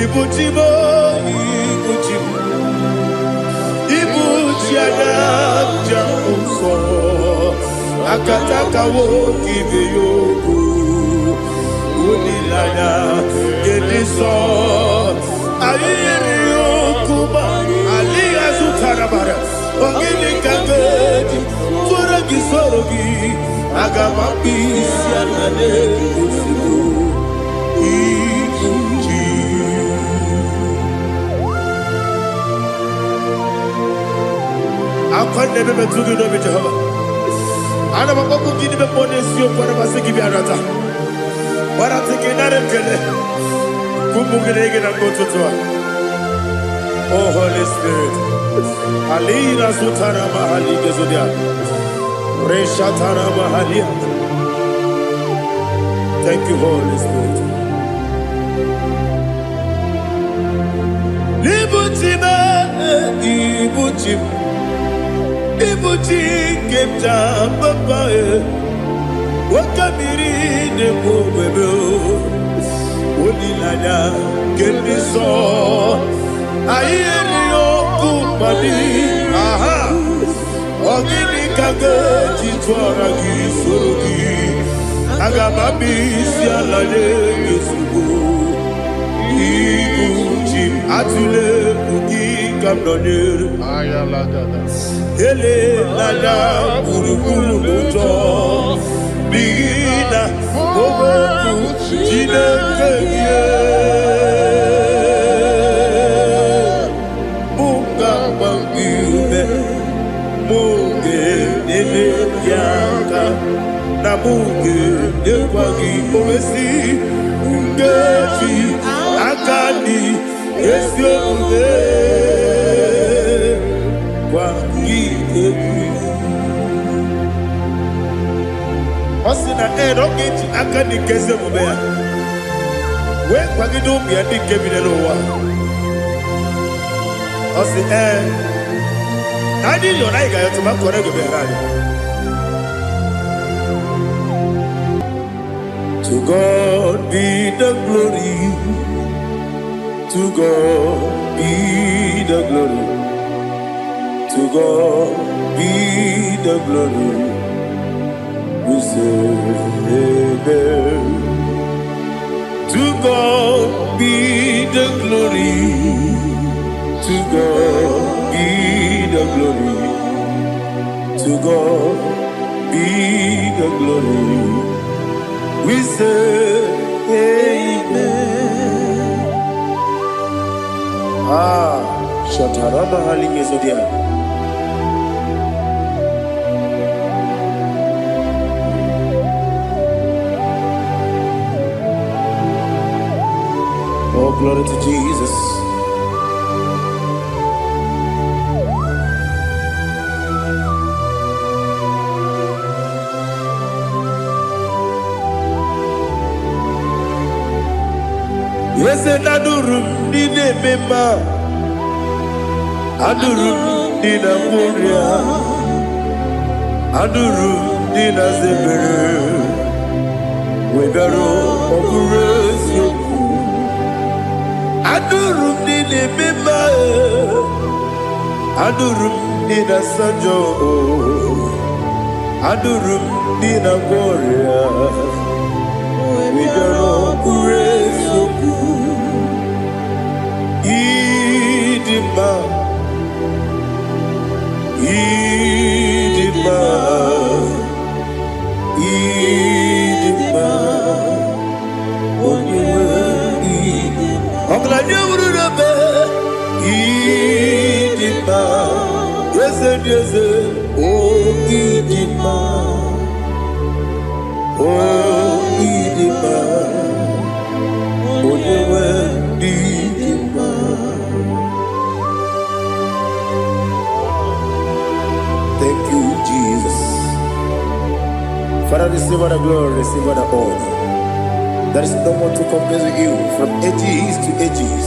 Ibuchibo, Ibuchibo, Ibuchiana, Jamuso, Akataka wo kibeyoku, Unilana, Gediso, Ayeriyokuba, Aliya Zutarabara, Ogini Kangeti, Turagi Sorogi, Agamapi, Sianane, Usibu, Ibuchi. I can't never do the Jehovah. I never go to give the bonus you for a give you another. But I'm thinking that I'm going to go to oh, Holy Spirit. Alina Sutana Mahali Gezudia. Reshatana Mahalia. Thank you, Holy Spirit. Libutime, Ibuchim. Ibuchi kemta papa wakamiri de bobebe onilanya kendiso ayeri okupadi aha ogini kage jitwara gisorogi agamabi sialale yesugo Ibuchi atule ugi kamdonir ayalagada ele lala buruburu moto bigina oboku jinekeye munga bangiume munge nene yaka na munge nekwagi owesi ngeji akani esiombe Osina rocket akani keze mubea. We kwagido biandi kebinelo wa. Osi nadi yo naiga yo tuma korego berani. To God be the glory. To God be the glory. To God be the glory. We say amen. To God be the glory. To God be the glory. To God be the glory. We say amen. Shataraba Halingezodia. Oh, glory to Jesus. Yes, and Adurum did a member. Adurum did a Moria. Adurum did a Zebere. We better operate you. Adurum did a member. Adurum did a Sanjo. Adurum did a Moria. We better operate you. Idima, Idima, Idima, Idima, yes, yes, oh, Idima, oh, Idima, oh, Idima. Thank you, Jesus. Father, receive all the glory, receive all the honor. There is no one to compare with you from ages to ages.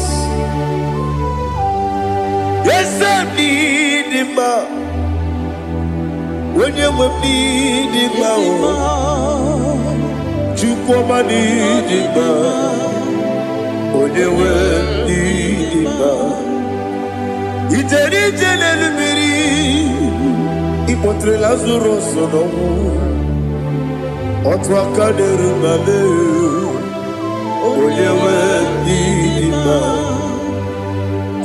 Yes, I need him. When you need him, you come and need him. When you Contre Lazaro sono Otwa kaderu male Oyewe dima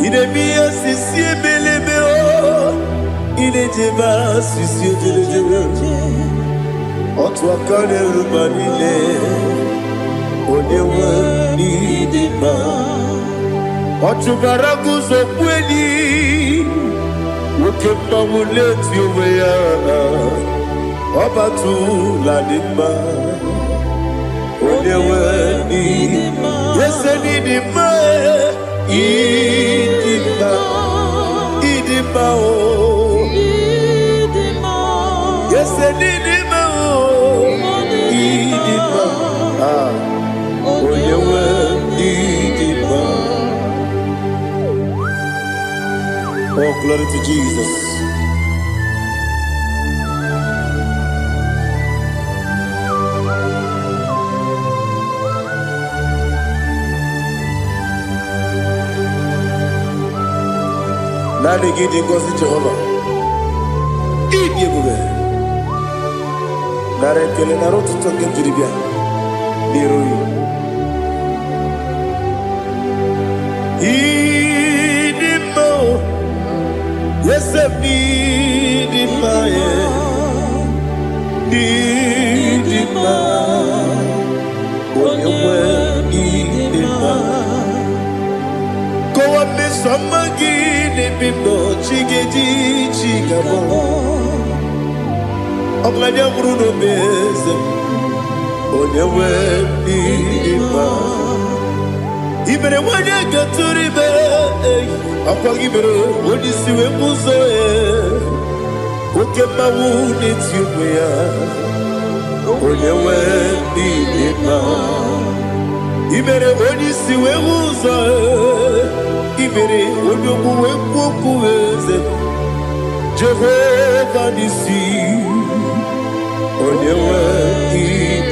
Inemia sisi melebeo Inejeba sisi jelejebe Otwa kaderu malile Oyewe dima Otubaragu zokweni Ukemba muleti uweya Obatu la dima Oyewe dima Yese dima Idima Idima o Yese dima o Idima Oyewe dima. Oh, glory to Jesus. Nani gidi ngozi Jehovah. Idi ebube. Nare kele naro tutoke jiribia. Niroyi. Idi mo. Yes, need my when you were need go up the summer guinea bimbo chigedi chigabo of my young Bruno Bez on your way even when you get to the Apagibero, when you see a muso, who can my wound it's you, when you went in Ibere, when you see a muso, Ibere, when you move Jehovah, you see, when you went in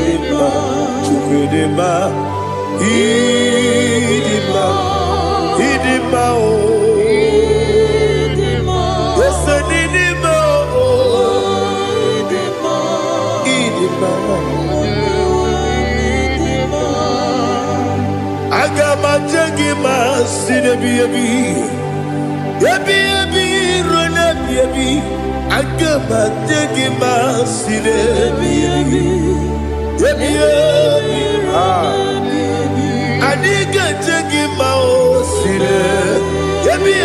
Idima, Agama jagima sinebi ebi rona ebi agama jagima sinebi ebi adiga jagima o sine ebi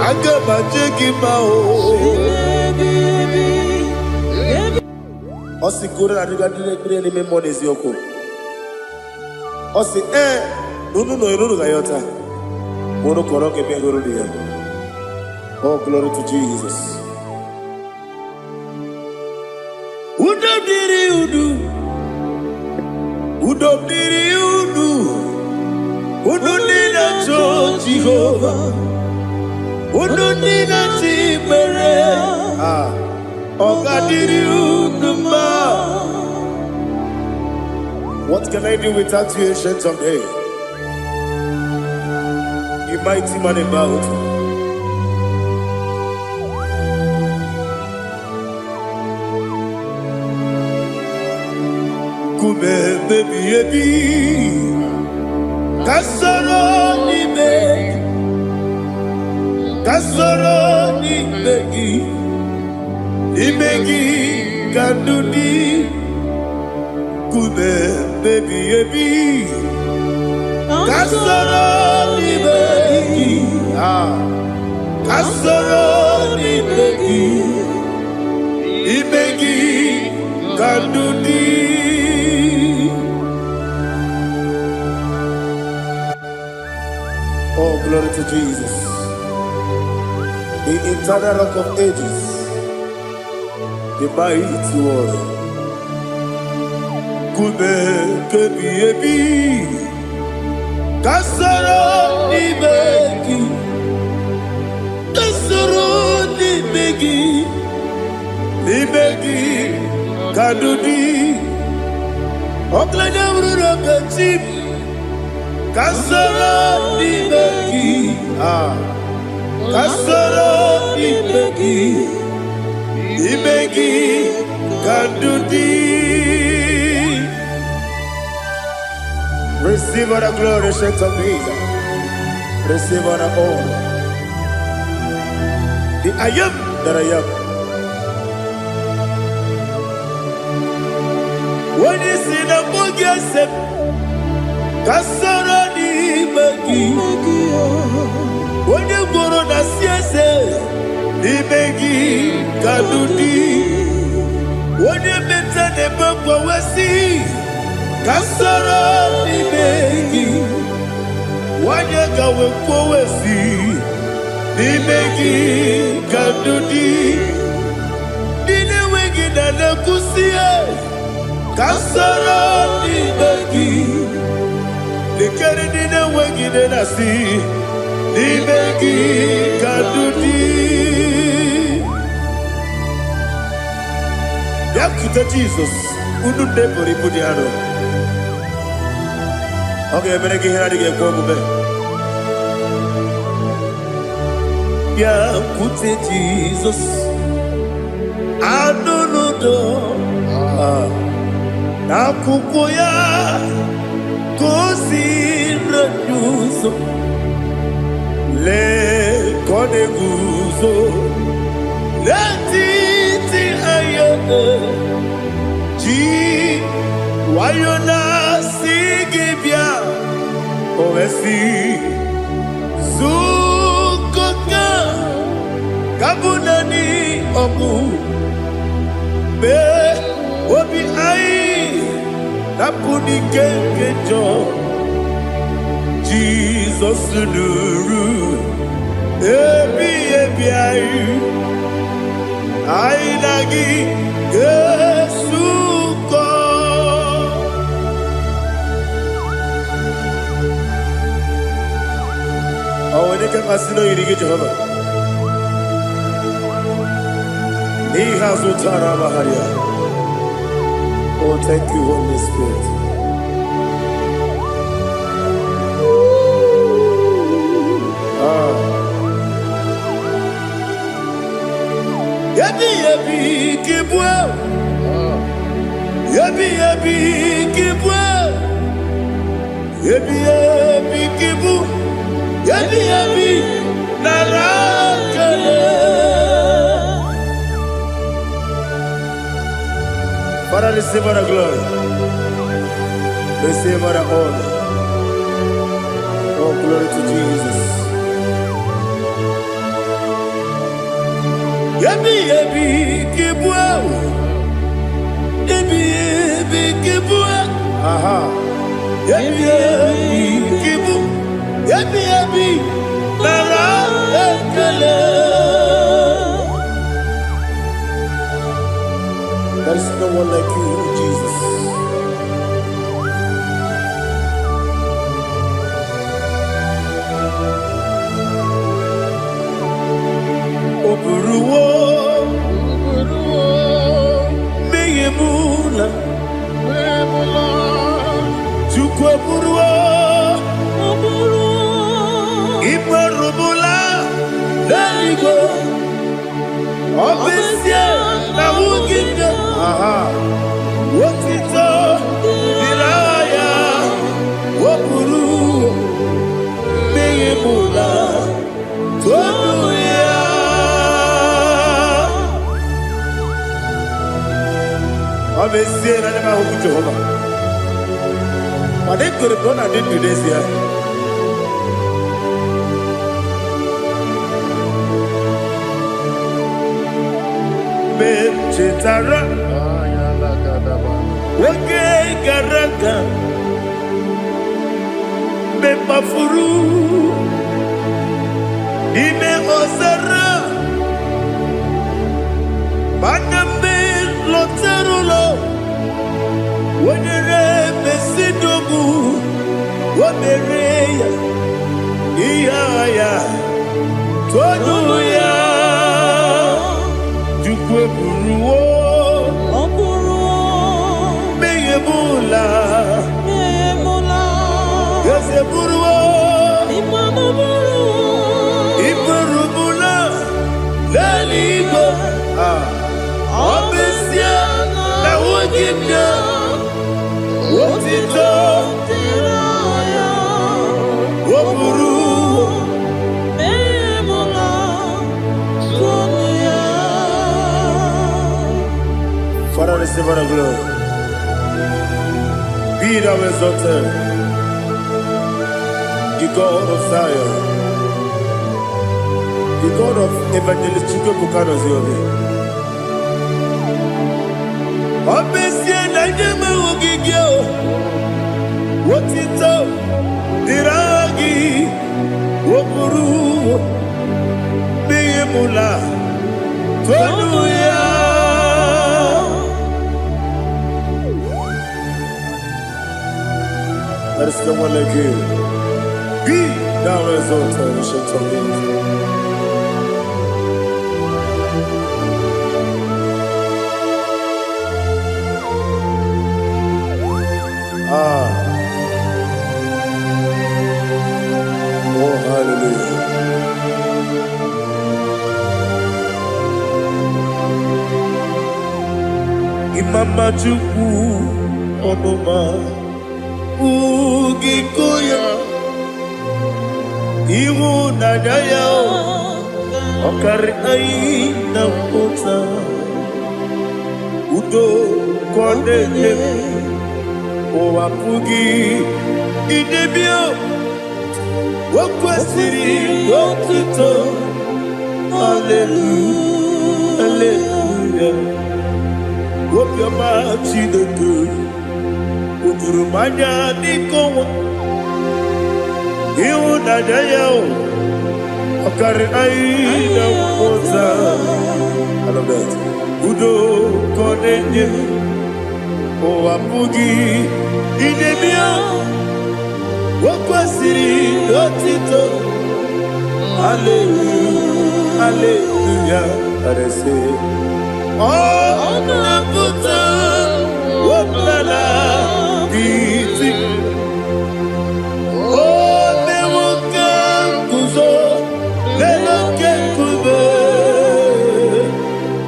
agama jagima o Osi kura na diga dire ni me monezi yoko. Osi nunu gayota. Mono koroke me guru dia. Oh, glory to Jesus. Udobdiri udu. Udunina cho Jehovah. Udunina chibere. What can I do without you, ancient of days? You mighty man about. Kume baby, kasoro ni begi. Imegi kandudi kume baby kasoro ni begi kasoro ni begi imegi kandudi. Oh, glory to Jesus, the eternal rock of ages, the mighty one. Kume kebi kasoro ni begi kadudi oklanya ururo beti kasoro ni begi Kasoro Imegi Kandudi. Receive all the glory, shake of me. Receive all the honor. The I am that I am. When you see the book, Kasoro Imegi. When you go on the CSA, Imegi Kandudi. When you mention the book, we see Kasoro Imegi. When you go we see Imegi Kandudi. Dine wegi na kusiye Kasoro Imegi. Nikere dine wegi na si Imegi Kandudi. Yakuta Jesus, unu nebori pudiano. Okay, better get here to get over. Yakuta Jesus, I don't know. Nakukoya, kosi renuso, le koneguzo, le titi ayote. Wayona sigibia ovesi zukoka kabunani omu be obi ai napuni kenkejo Jesus nuru ebi ai nagi Yesu. Oh, when you can casino, you get Jehovah. He has Utara Maharia. Oh, thank you, Holy Spirit. Yabi, Kibwa. Yabi, Kibwa. Yabi, Kibu. Yabi, Narakale. Father, receive all the glory. Receive all the honor. Oh, glory to Jesus. Yabi, Kibwa. Yabi, Kibwa. Aha. Yabi, Kibu. Yabi, Narakale. There is no one like you, Jesus. Oburuwo, meyemula, Chukweburuwo. Imarubula, there you go. Obisia, na wuginde. Aha. Wotito, diraya, wopuru, meyemula, tonuya. Obisia, na nema huku Jehovah. But they could have done I did today here. Chitara, Wake Garaka, Bepafuru, Ime Osara, Banambe Loterulo, Wenere Besidogu, Wamereya, Iaya, Toduya. Jukweburuwo, Meyemula, Yeseburuwo, Iparubu. Father, receive all the glory. Be thou exalted, the God of Zion, the God of Evangelist Chike Bukano Ziobi. Obesia Naija Ugigio, what it up, Diragi, Wopuru, Beyemula, Tonuya. There is no one like you. Be thou exalted, ancient of days. Oh, hallelujah. Imama Chukwu Onoma Ugikoya Iwu Naija Okari Aina Kota Udo Kondele Owapugi Idebio Wakwasiri Wakito Hallelujah Hallelujah Wopiama Chidoku Udurumanya Nikowa Iwu Naija Okari Aina Kota I love that Udo Kondele Owapugi Idebio Wakwasiri Lotito Hallelujah Hallelujah I say Oh Naputa Wopala Biti Oh Mewoka Kuzo Leloke Kube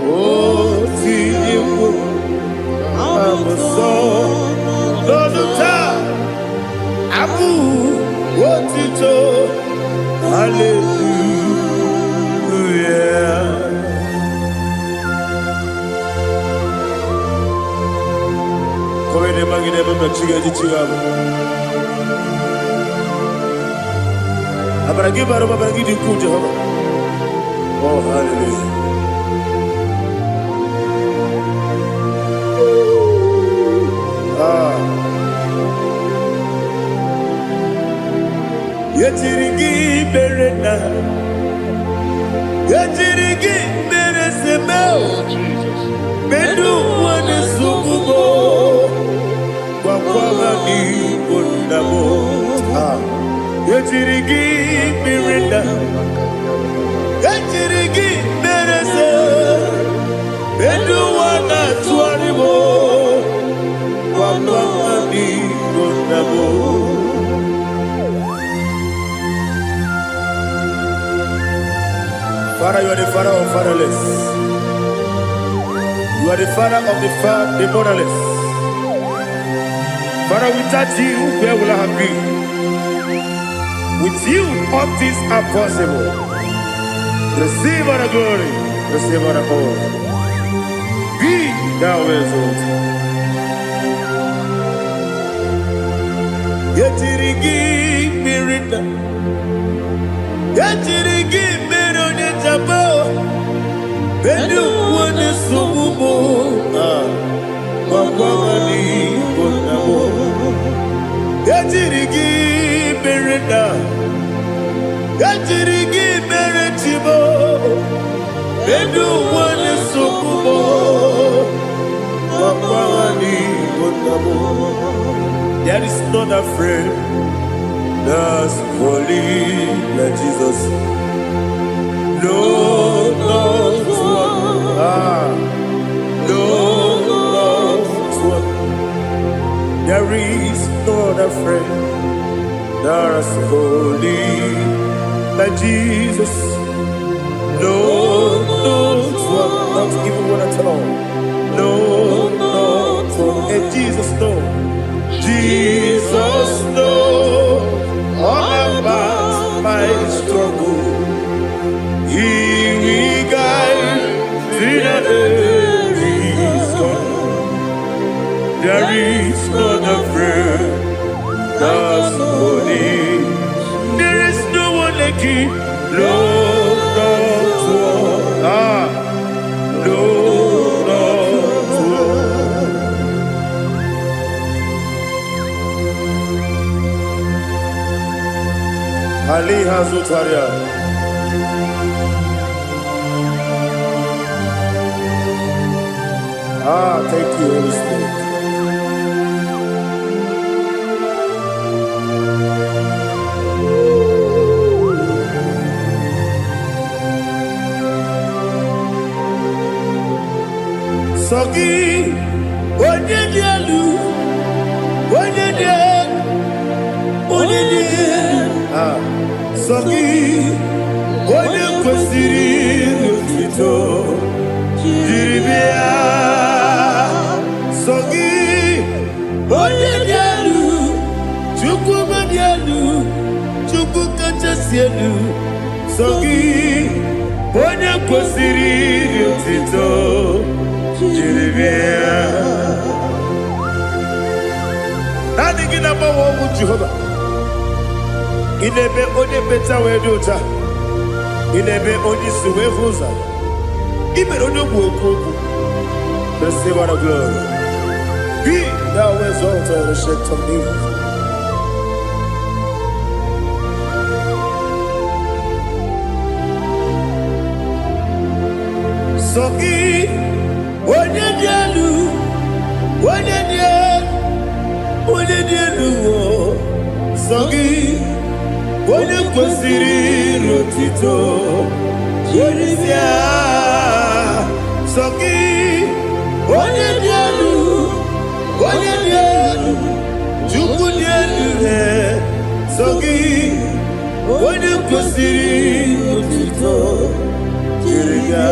Oh Tiyimu Amoso Loduta Abu Wotito Hallelujah Koine magine baba chiga jichigabo Abaragi baro babaragi di ku Jehovah Oh hallelujah Yetirigi berena Yetirigi beresebeo Bedu wane sukubo Wakwama ni bondabo Yetirigi berena Yetirigi berese Bedu wana tuaribo Wakwama ni bondabo Father, you are the father of fatherless. You are the father of the motherless. Father, without you, where will I have been? With you, all things are possible. Receive all the glory, receive all the honor. Be thou exalted. Yetirigi mirina, yetirigi mirone jabo, bedu wane sububo, wakwamani bonamo. Yetirigi mirina, yetirigi miretibo, bedu wane sububo, wakwamani bonamo. There is none afraid that's holy like Jesus. No, no, no, no, there is no other friend that's holy like Jesus. No, no, not even one at all. No, no, and Jesus, no. Jesus. Ali Hazutaria. Thank you, Holy Spirit. Sogi, Onyedielu, Sogi, Onyekwesiri n'otito, jiribia. Sogi, Onyedielu, Chukwumadielu, Chukwukachasielu. Sogi, Onyekwesiri n'otito, jiribia. Nani gina mawa mu Jehovah. Inebe onye beta we dota. Inebe onye suwe vuza. Ibe onye woku. Receive our glory. Be thou exalted and shed to me. Sogi onye dielu. Sogi Onyekwesiri n'otito, jiribia. Sogi Onyedielu, Chukwudielu. Sogi Onyekwesiri n'otito, jiribia.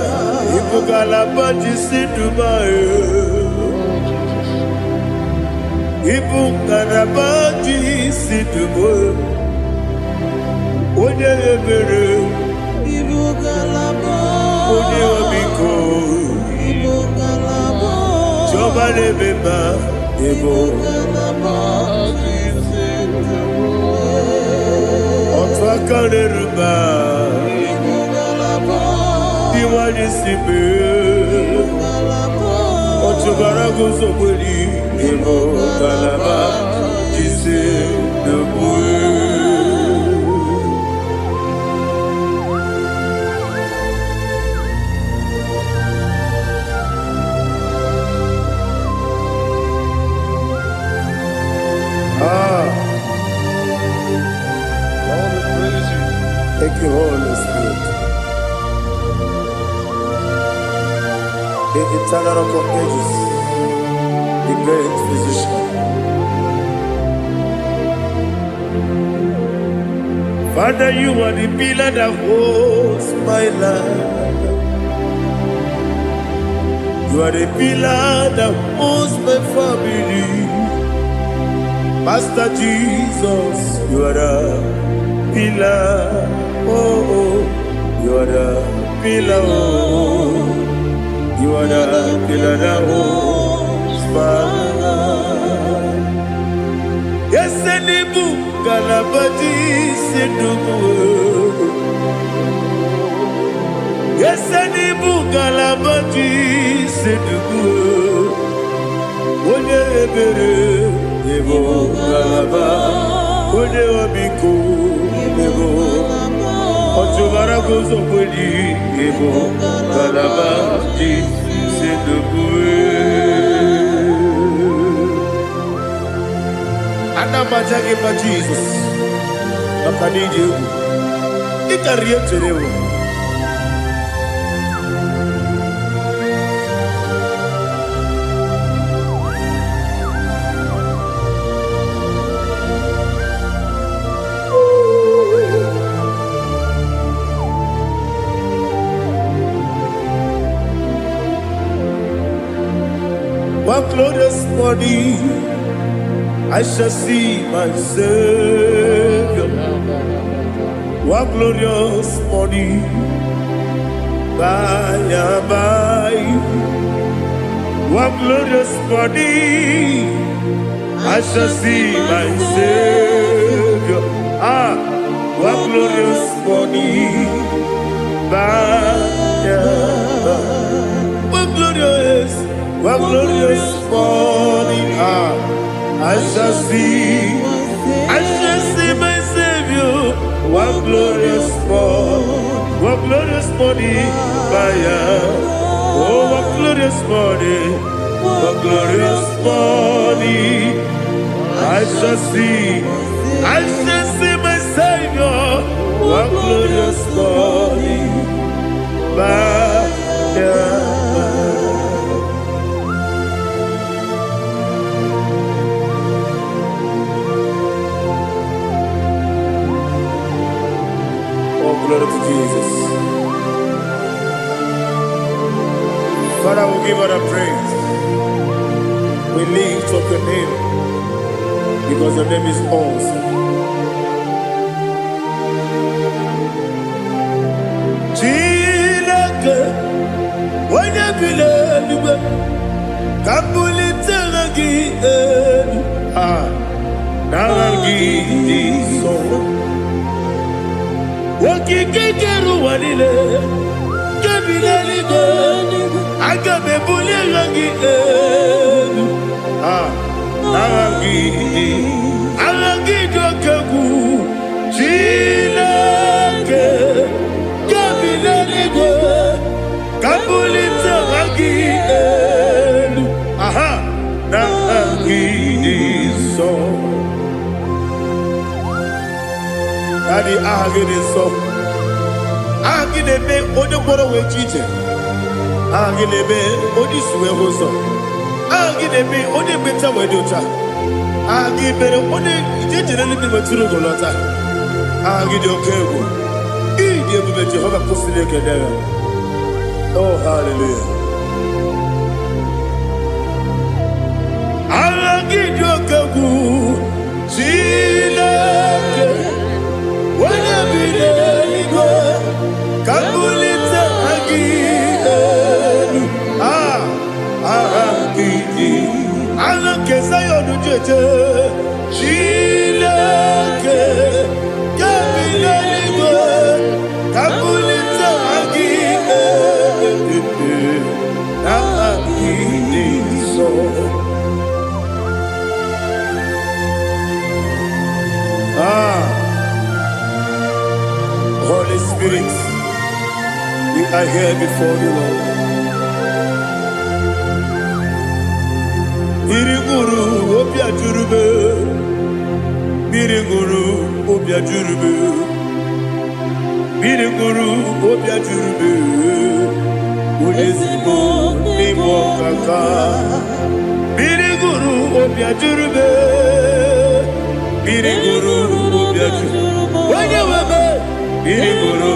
Ibugalaba jisidumae. Ibugalaba jisidumae. Onye ebere, onye omiko, Jehova na-emeba, otu aka na-eruba, diwali sibe, otu bara guzo kweli, Ibugalaba jisidumae. Thank you, Holy Spirit. The eternal rock of ages, the great physician. Father, you are the pillar that holds my life. You are the pillar that holds my family. Master Jesus, you are the pillar. Oh, you are the pillar. Oh, you are the pillar that holds my life. Yes, Enibu Galabadi Sedumu. Yes, Enibu Galabadi Sedumu. Onye ebere, Ebo Galaba. Onye omiko, Ebo. Otubara gozo kweli, Ebo Galaba Sedumu. Anamajage pa Jesus. Nakanije u. Ikariye terewo. One glorious morning, I shall see my Savior. One glorious morning, by and by. One glorious morning, I shall see my Savior. One glorious morning, by and by. One glorious morning, I shall see my Savior. one glorious morning, oh, one glorious morning, one glorious morning. I shall see my Savior, one glorious morning, Oh, glory to Jesus. Father, we give all the praise. We lift up your name because your name is awesome. Chilake, when you believe, Kabulitagi, Naragi, so. Wakikeru wanile, kabilaligo, agabe bulirangi, Aragi dokagu, Chilake, kabilaligo, kabulita ragi, Naragi so. Daddy, agide so. Agide be odoboro we chiche. Agide be odisuwe hoso. Agide be ode beta we dota. Agide be ode jejere ni be turu golota. Agide okego. Ide be Jehovah kosile kedera. Oh, hallelujah. Agide okego. Chilake. When you believe, Kabulita again. Alakesayo do jeje. Chilake. Kabilaligo. Kabulita again. So. Holy Spirit, we are here before you, Lord. Biriguru obia jurube, Biriguru obia jurube, Biriguru obia jurube, Udesibo nimo kaka, Biriguru obia jurube, Biriguru obia jurube, Wanyawame. Biriguru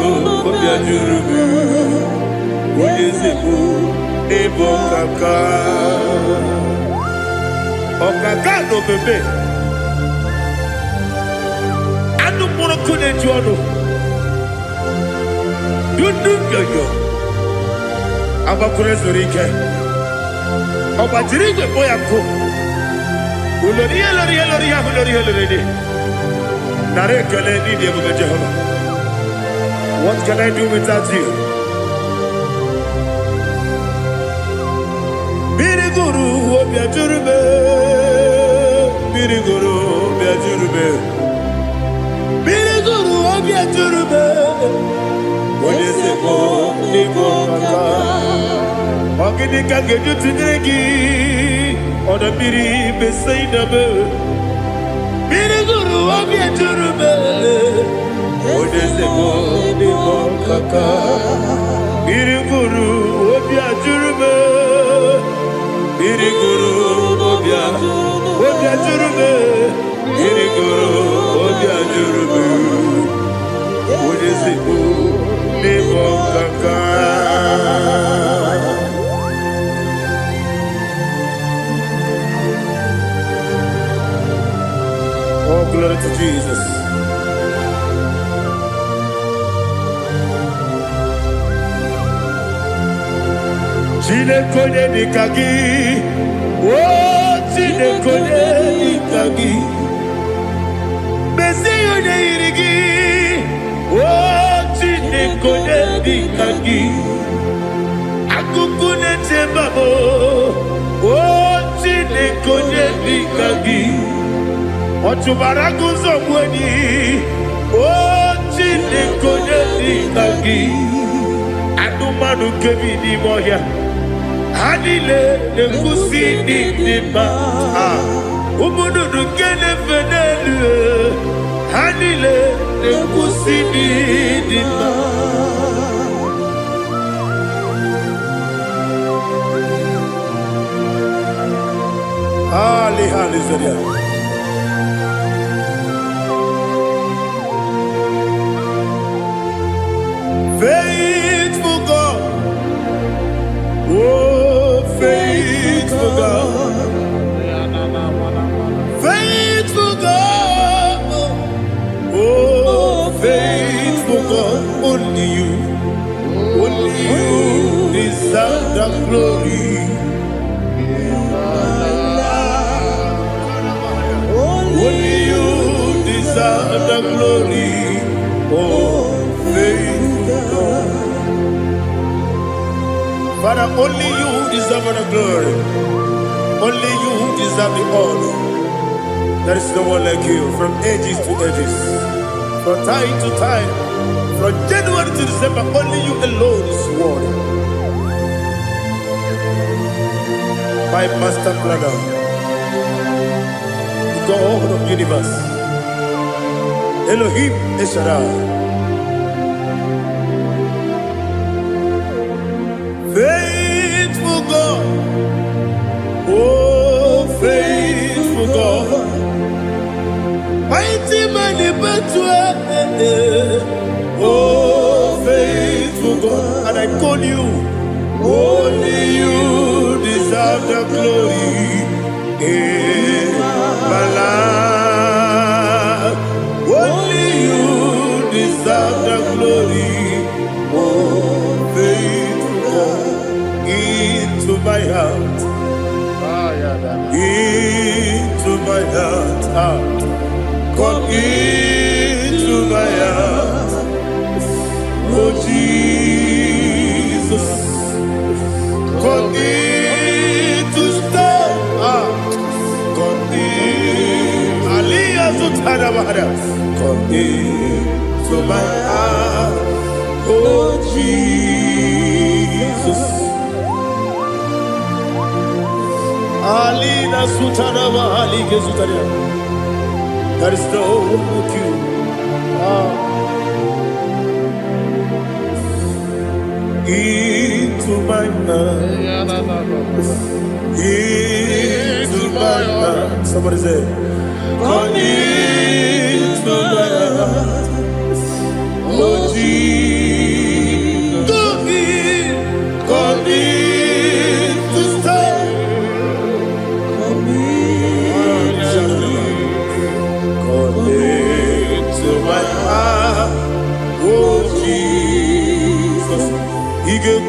obia jurube, Udesibo nimo kaka. Okaka no bebe. Anu mono kune juano. Dundu yoyo. Abakure zorike. Obajirije boya ko. Uloriya. Nare kele ni diye buga Jehovah. What can I do without you? Biriguru obia jurube, Biriguru obia jurube, Biriguru obia jurube. Odesebo nimo kaka, ogini kange jutinegi, oda biri besaidabe. Biriguru obia jurube, Odesebo nimo kaka, Biriguru obia jurube. Biriguru obia jurube, Biriguru obia jurube, Udesibo nimo kaka. Oh, glory to Jesus. Chinekone nikagi, oh Chinekone nikagi, Mesiyo ne irigi, oh Chinekone nikagi, Akukune tembabo, oh Chinekone nikagi, Otubaragu zomweni, oh Chinekonye Nikagi Anumanu Kevini Moya Hanile Nekusi Nidima Umudu Nukene Fenelu Hanile Nekusi Nidima Ali Halizaria Faithful God, oh faithful God, faithful God, oh faithful God, only you deserve the glory. Only you deserve the glory, oh faithful God. Father, only you deserve the glory. Only you deserve the honor. There is no one like you from ages to ages, from time to time, from January to December. Only you alone is worthy. My master planner, the God of the universe, Elohim Eshadai. Faithful God, oh faithful God, mighty man in battle, oh faithful God, and I call you, only you deserve the glory in my life, only you deserve the glory, oh faithful God. Into my heart, into my heart, come into my heart, oh Jesus, come in to stay, come in, Aliyah Zutanabara, come into my heart, oh Jesus. Alina Sutanaba Ali Gesutaria. There is no one like you. Into my mind. Into my heart. Somebody say, come into my heart. Oh Jesus. Come in to stay. To my heart, oh Jesus, he gave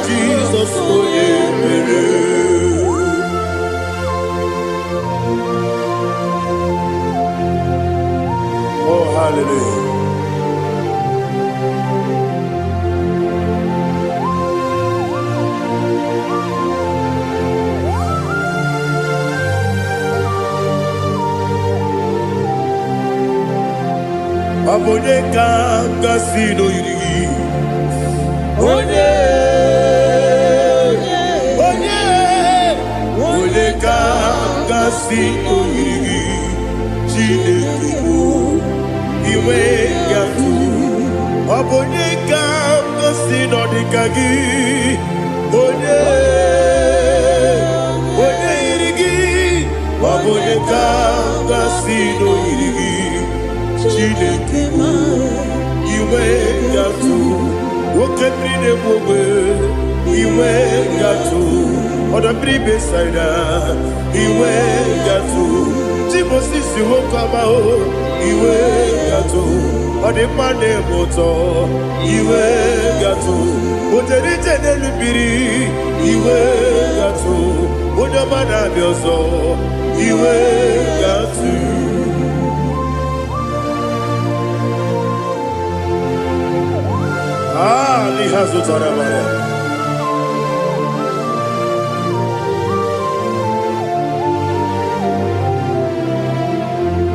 Jesus, oh, hallelujah. Abone kanga sino yiri. Abone kanga sino yiri. Chinekibu iwe yatu. Abone kanga sino dikagi. Kasino iri Chineke iwe gatu woke brine bobe iwe gatu oda bribe saida iwe gatu timosisi wokama o iwe gatu ode mane moto iwe gatu oderi tenelu biri iwe gatu oda mana biozo iwe gatu.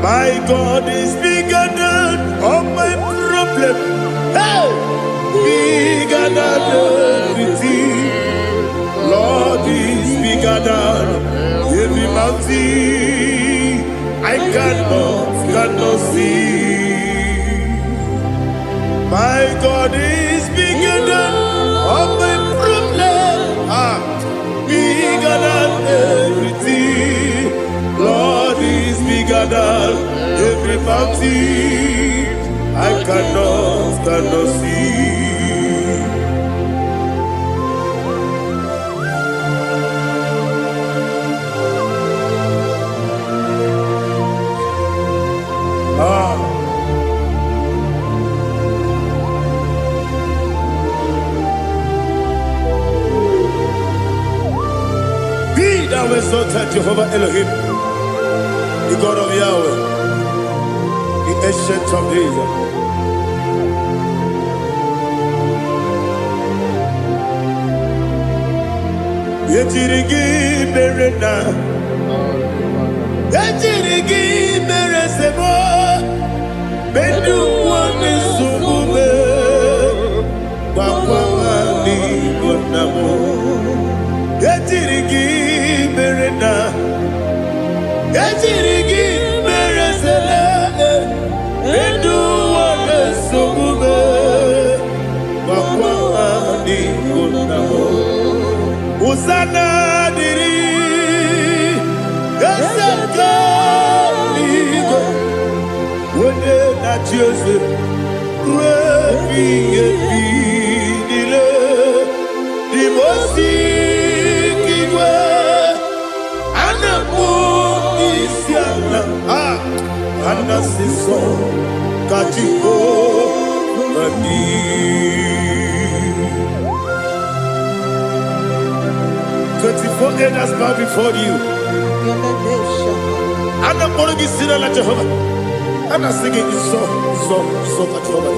My God is bigger than all my problem. Hey, bigger than everything. Lord is bigger than every mountain I cannot see. My God is bigger than all my problems. Bigger than everything. Lord is bigger than every mountain I cannot see. Be thou exalted, Jehovah Elohim, the God of Yahweh, the ancient of days. Yetirigi berena, yetirigi beresemo, bedu wane sumume, bakwani bonamo. Yetirigi berena, yetirigi beresele, bedu wane sumume, bakwani bonamo. Usana diri, esaka ligo, wone na Joseph, refi nile, di mosi kiwe, anapo isiana, anasiso kachiko mani. 24 elders bow before you. And I'm going to be singing like Jehovah. And I'm singing this song like Jehovah.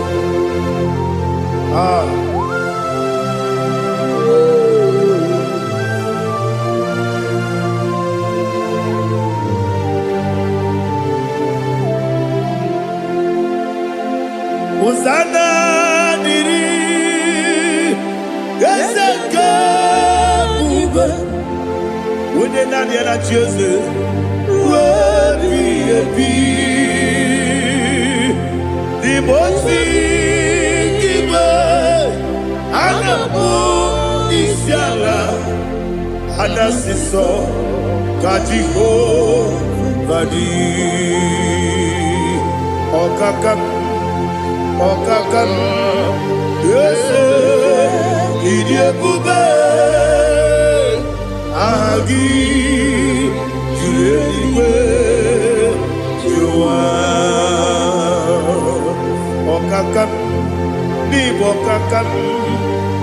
Hosanna diri, Eseka. When they not yet at Jesus, the most and Siso Kajiho Vadi Okakam Yes, Idiabube Agi Juliwe Jua Okakam Nibokakam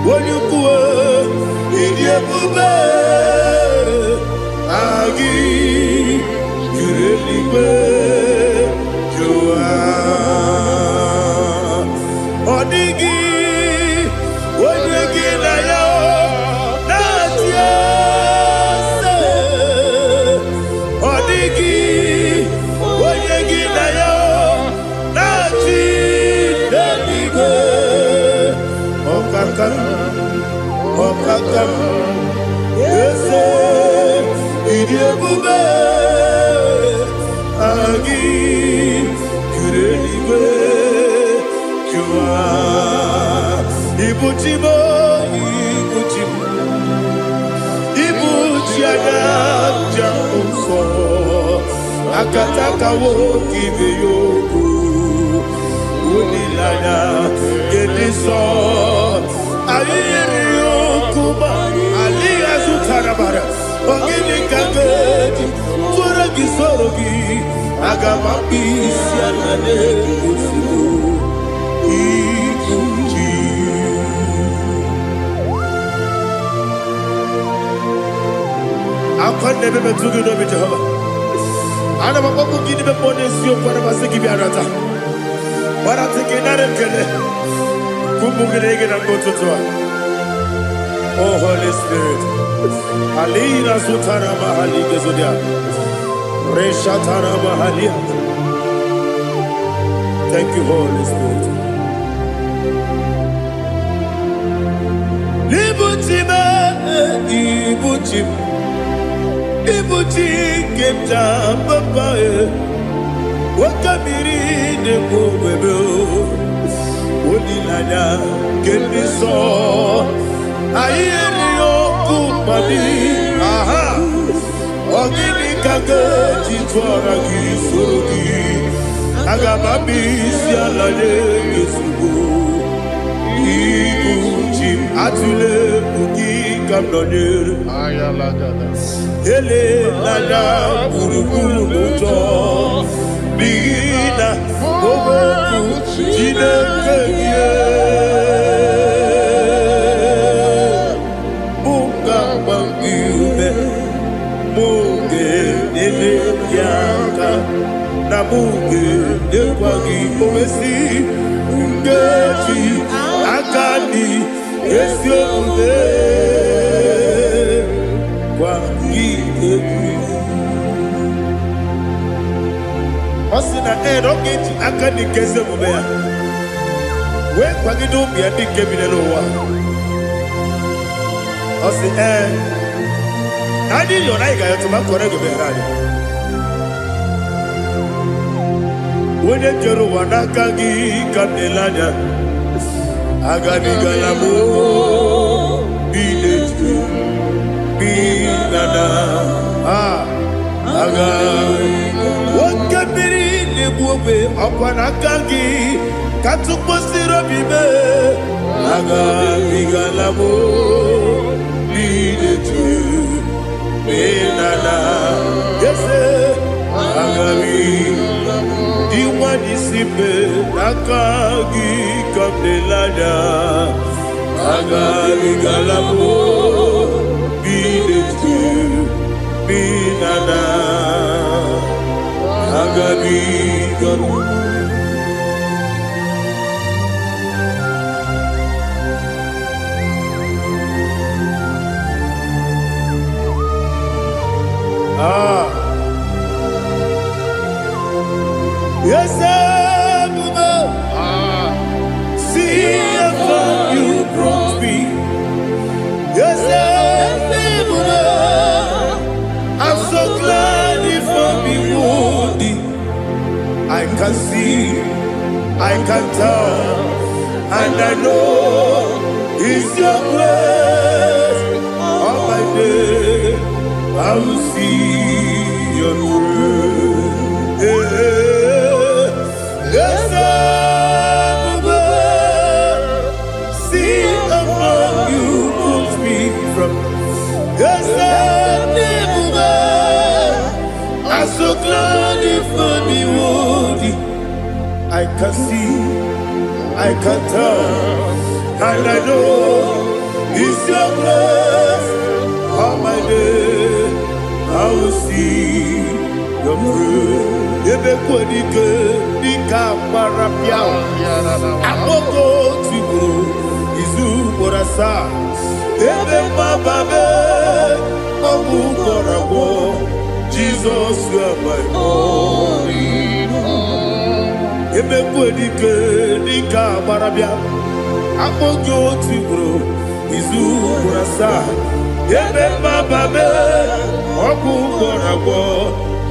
Wonyukue Idiabube Agi Juliwe Jua Odigi Wonyegi na yo Natia Odigi Wonyegi na yo Nati Deligwe Okakam Okakam Yese Idiabube Agi Jureligwe Jua Ibuchimo Ibuchiana Jamuso akataka wo kibe yoku unilana gediso ayiri yoku ba aliya zutarabara ogini kagedi tora gisorogi agama bisiana negusu ikuji akwande bebe tugi no Jehova ana makoku gini be ponesio kwa na basiki bi arata bara tiki na rekele kumugirege na ngototoa. Oh Holy Spirit alina sutara mahali gezodia reshatara mahali. Thank you Holy Spirit. Libutime ibutim ibuti kemta papa wakamiri de bobebe onilana kemiso ayeri okupali aha ogini kage titwara gisorogi agamabi sialale gesugo ibuti atule buki kamdonir ayalagada ele nana buruburu moto bigina boboku jinekeye bunga bangiume muge ele yaka na muge dekwagi omesi ngeji akani esiombe Osina roketi akani keze mubea we kwagido bia dike binelowa osi nadi yo naiga yo tuma korego be radi wode jero wanakagi kamelanya agani galamo biletu binana aga wakabiri lebuwe akwana kangi katuposiro bibe aga bigalamo biletu binana yese aga diwani sipe nakagi kamelanya aga bigalamo biletu binana agabi galu yes see how you brought me. Yes I'm so glad if I'm wounded. I can see, I can tell, and I know it's your grace. On my day, I will see your grace. Yes, see how you put me from. Yes, I'm so glad if I'm worthy. I can see, I can tell, and I know it's your grace. On my day, I will see your grace. Ebe kwenike nika marapia, amoko tibu izu morasa. Ebe mababe, obu korawo. Jesus, you are my only home. Ebe kwenike nika marapia, amoko tibu izu morasa. Ebe mababe, obu korawo.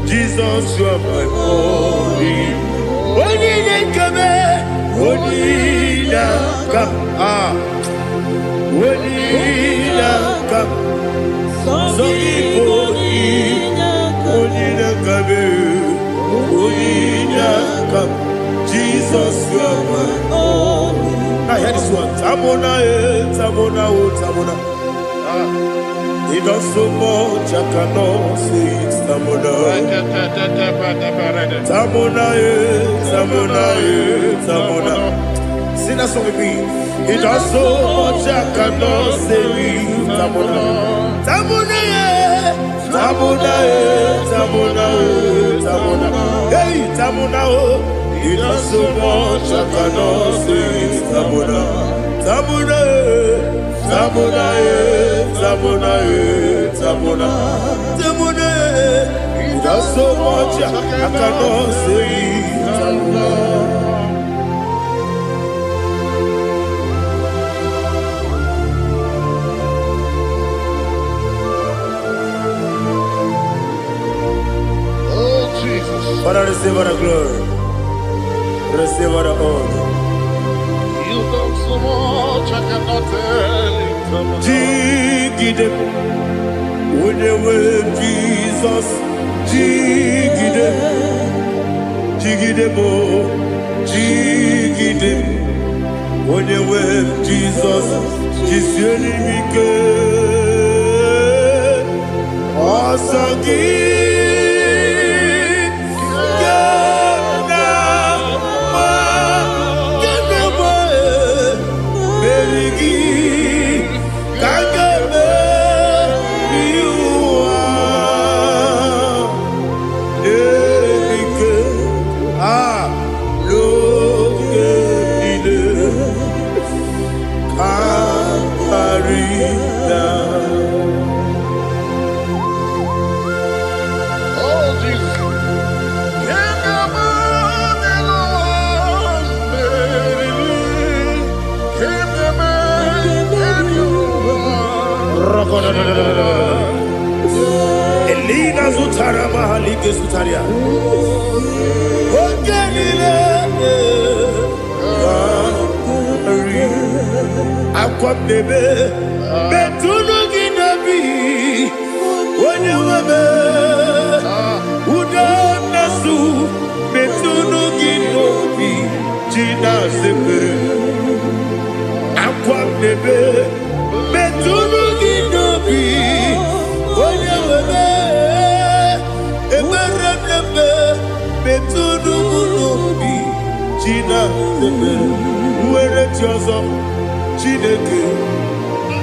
Jesus, you are my only. Only come, only come, only come. So only come. Now hear this one. Tamona, Tamona, Tamona. He does so much, I cannot say it's Tamona. Tamona, Tamona, Tamona. Sing that song with me. He does so much, I cannot say it's Tamona. Tamona, Tamona, Tamona, Tamona. Hey, Tamona, he does so much, I cannot say it's Tamona. Tamona, Tamona, Tamona, Tamona, Tamona. He does so much, I cannot say it's Tamona. Father, receive all the glory. Receive all the honor. You done so much, I cannot tell it. Jigide, with the way Jesus. Jigide, jigide mo, jigide, with the way Jesus. Jisieni mike, osagi. Elina Zutara Mahalike Sutaria. Aquam debe, Betuno Ginabi, when you were Udanasu, Betuno Ginobi, Gina Sepe. Aquam debe, Betuno Ginobi, when you were Betuno Ginobi, Gina Sepe. Where it yours up. Chineke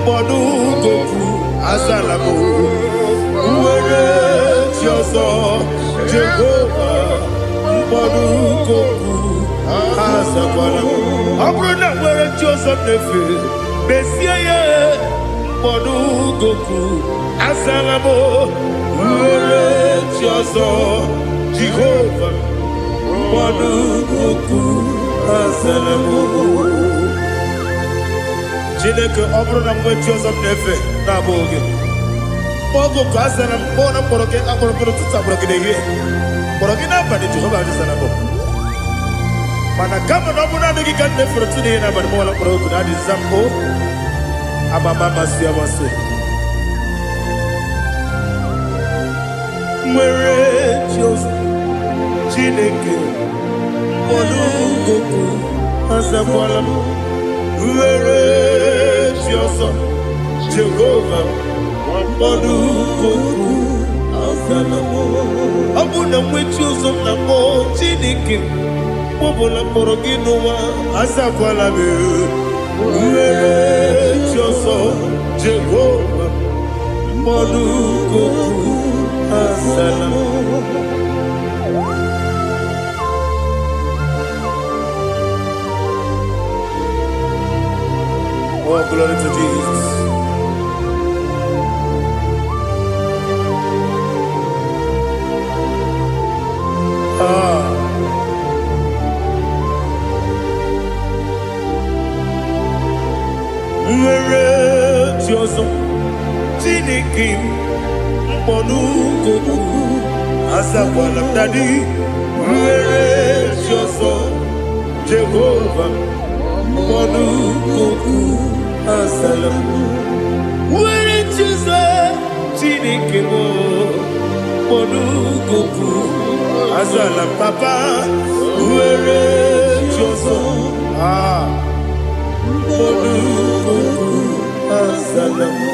mbodu goku azalamo uwere tioso Jehovah mbodu goku azakwalamo abrona were tioso nefe besiye mbodu goku azalamo uwere tioso Jehovah mbodu goku azalamo. Chineke ọbụrụ na mgbe chi ọzọ m na-efe na-abụ oge mgbe oge asara m kpọọ na mkpọrọ gị akpọrọ mkpọrọ tụta mkpọrọ gị n'ehihie mkpọrọ gị n'abalị Jehova adịzana bụ mana kama na ọ bụ naanị gị ka m na-efere tụ n'ihe n'abalị mụọla mkpọrọ ogu na adịza mbụ amama amasị amasị nwere chi ọzọ Chineke mkpọrọ ogu azakwala m were chioso Jehovah mbodu goku azalamo abuna mwechi ozo na mo Chineke mbobola mkpọrọ gị n'ụwa azakwala m were chioso Jehovah mbodu goku azalamo. Oh, glory to Jesus. Where Tioso Chineke mkpọdu goku azakwala m daddy. Where Tioso Jehovah mkpọdu goku azalamo. Were Tioso Chineke mkpọdu goku azalam papa. Were choso. Monukuku asalamu.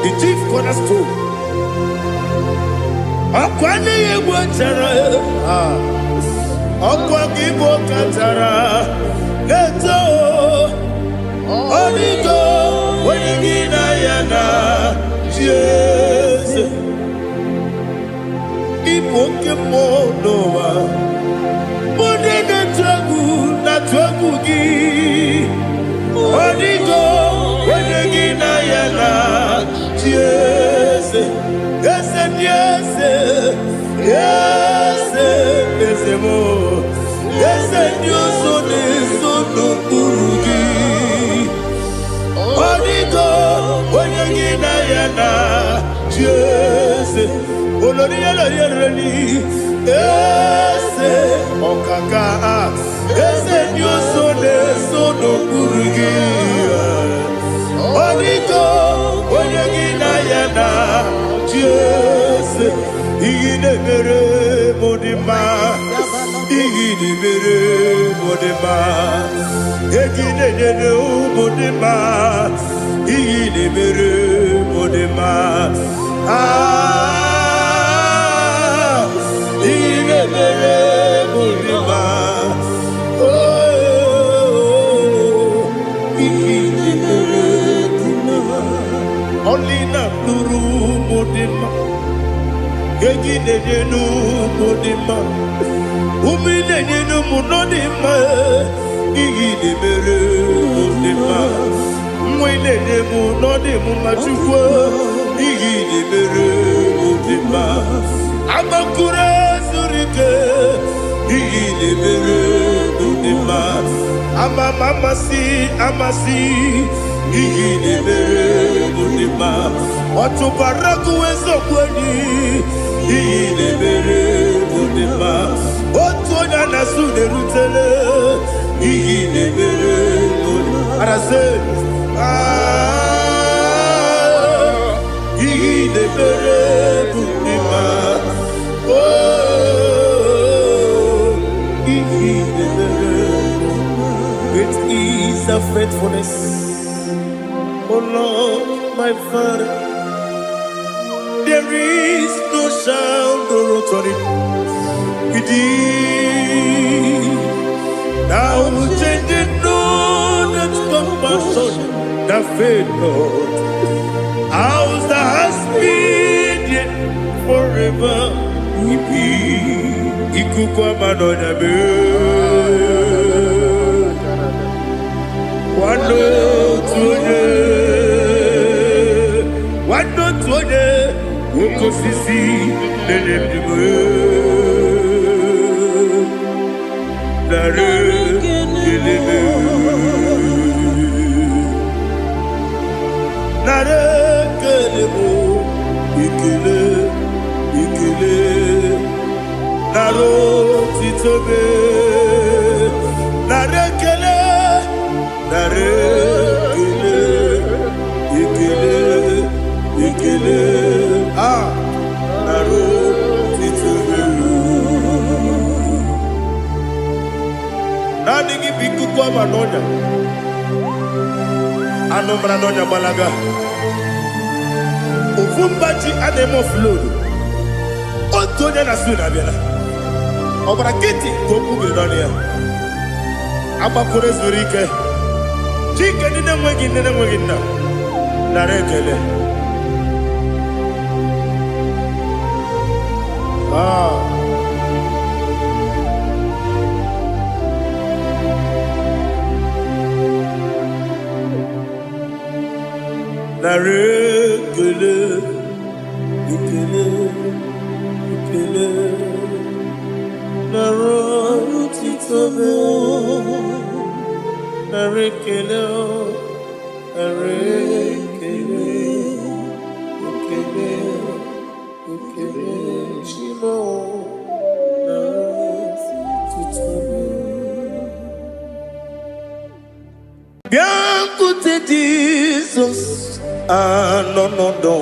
The chief cornerstone. Akwani yegwachara. Akwani bokatara. Leto. Onigo. Wenigina yana. Jesus. Ipoke monowa. Monene tragu na tragu gi. Onigo. Wenigina yana. Yes, yes, yes, yes, yes, more. Yes, you so no burugi. Onigo, when you get yana, yes, Olori, yes, Okaka, yes, you so no burugi. Onigo, when you Jesus, Igide mere modima, Igide mere modima, Igide mere modima, Igide mere modima, Igide mere modima, Igide mere modima, only na pluru modima. Gegine jenu modima, umine jenu munodima, igide mere modima, mwine jenu nodimu machukwa, igide mere modima, amakure surike, igide mere modima, amasi, igide mere modima, watu baraku wezo kweni. Igide mere modima, otonya nasude rutele. Igide mere modima, arase. Igide mere modima, igide mere. Great is the faithfulness, oh Lord, my Father. There is no sound or authority within. Thou changing not that compassion, that faith not. Ours that has been yet forever will be. Ikukwa madonya be. Wando tuone, wando tuone. Woko sisi nenemdiwe Nare kelebe Nare kelebo Ikele Naro titobe Manonya. Anomranonya Balaga. Ufumbaji anemo flodu. Otonya na suna biela. Obrakiti koku bilonia. Abakure zurike. Chike nine mwegi na. Narekele. Narekele. Ikele. Narotitobe. Narekele. Bianco te Jesus, no.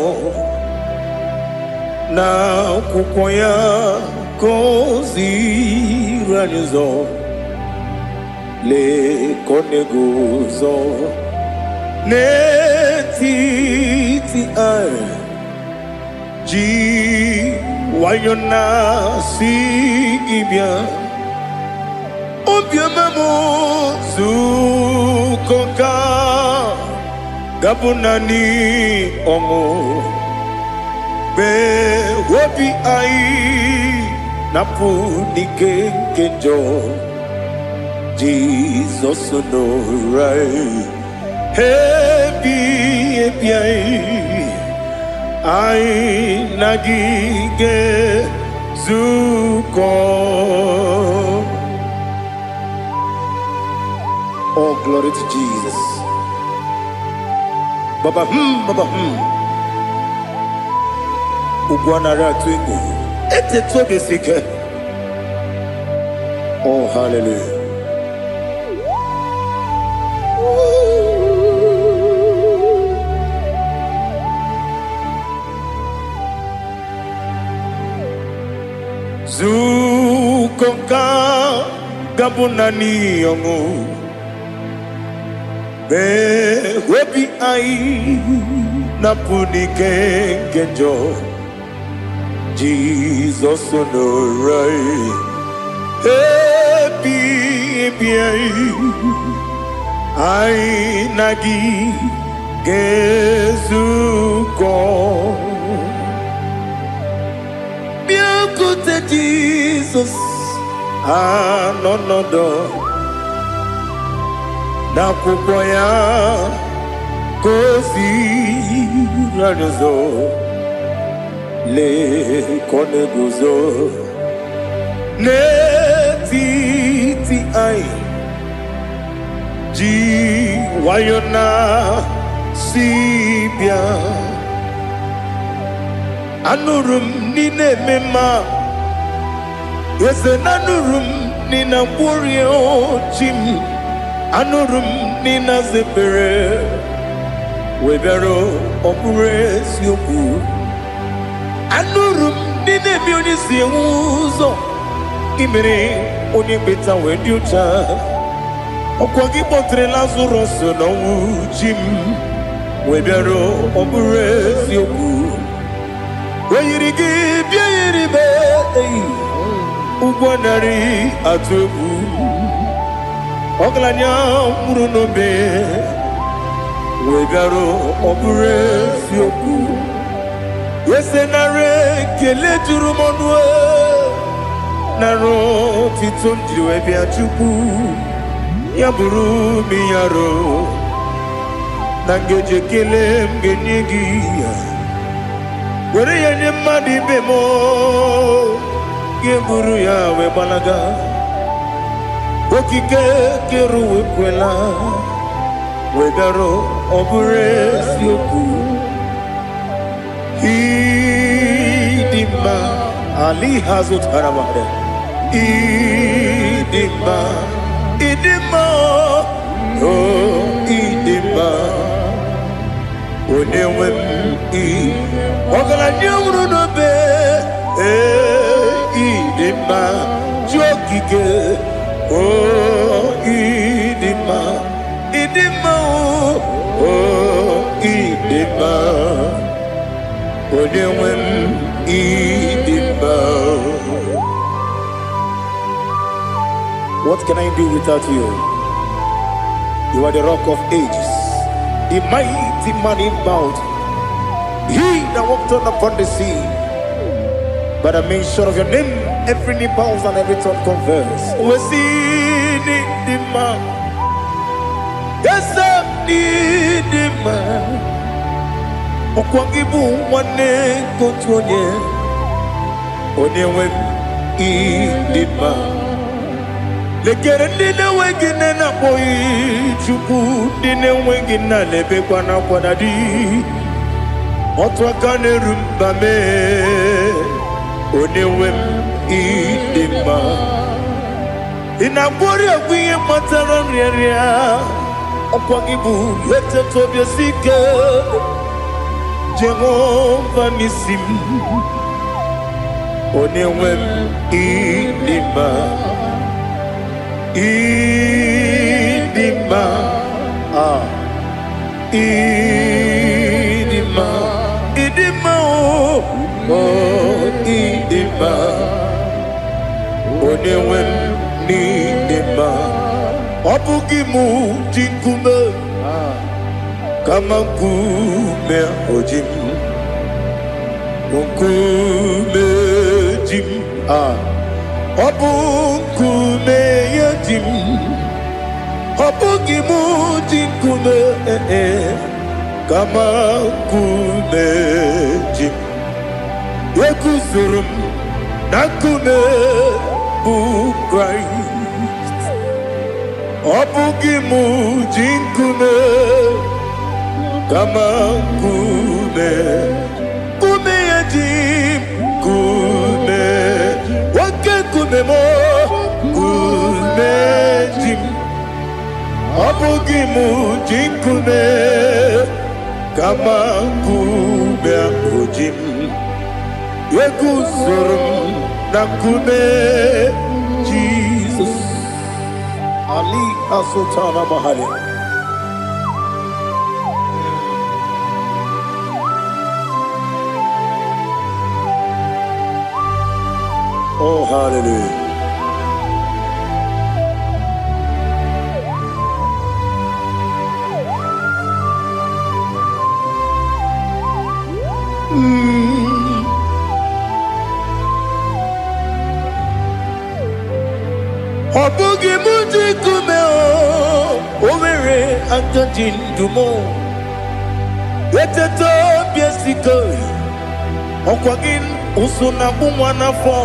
Na kukoya kozi ranizo le koneguzo netiti ai ji wayona si ibia obiamamo zukoka gabunani omo be wobi ai napu nikenjo Jesus no right happy ai nagige zuko. Oh, glory to Jesus. Baba Ugwanara twingu. Ete tobe sike. Oh, hallelujah. Zukonka gabunani yongu. Be webi ai napuni kenjo Jesus no right happy ai nagi gezuko biakute Jesus no do na kukoya kozi ranizo le koneguzo netiti ai ji wayona sibia anurum nine mema yese nanurum nina burio chim anurum nina zebere webero opure sioku anurum nine bioni siuzo imere oni beta wediucha okwagi potre Lazarus no jim webero opure sioku weyirigi biayiribe ugwanari atubu Oglanya murunobe wegaro obure sioku yesenare kele jurumonwe naro titondiwe biachuku yaburu miyaro nangeje kele mgenyigi were yenye madi bemo geburu ya webalaga okike keru wekwela wegaro obure sioku idima ali hazut haramade idima oh idima onewem ogala nyumru no be idima jokike oh idima idima, oh, idima, onewem idima. What can I do without you? You are the rock of ages, the mighty man in mountain. He that walked on upon the sea. By the mention of your name, every knee bows and every tongue confesses. We see the man. Yes, the man. Okwangibu wane kontonye. Onyewe idima. Lekere nina wengine na boy chuku nina wengine lebe kwa na kwa dadi. Otwakane rumbame. Onewem idima. Inabori agwiye mataran ria. Okwangibu yete tobye sike. Jehovah nisim. Onewem idima. Idima. Idima. Idima. Oh, idima. Onewem idima. Obugimu jinkume. Kama kume ojim. Kume jim. Obukume yajim. Obugimu jinkume. Kama kume jim. Yekusurum nakume bu Christ. Obugimu jinkume. Kama kume. Kume yajim. Kume. Wake kume mo. Kume jim. Obugimu jinkume. Kama kume ojim. Yekusurum nakume Jesus. Ali Asultana Mahali. Oh, hallelujah. Obugi muji kume o, omere anjajin dumo. Yeteto biesiko, okwagin usuna umwana fo.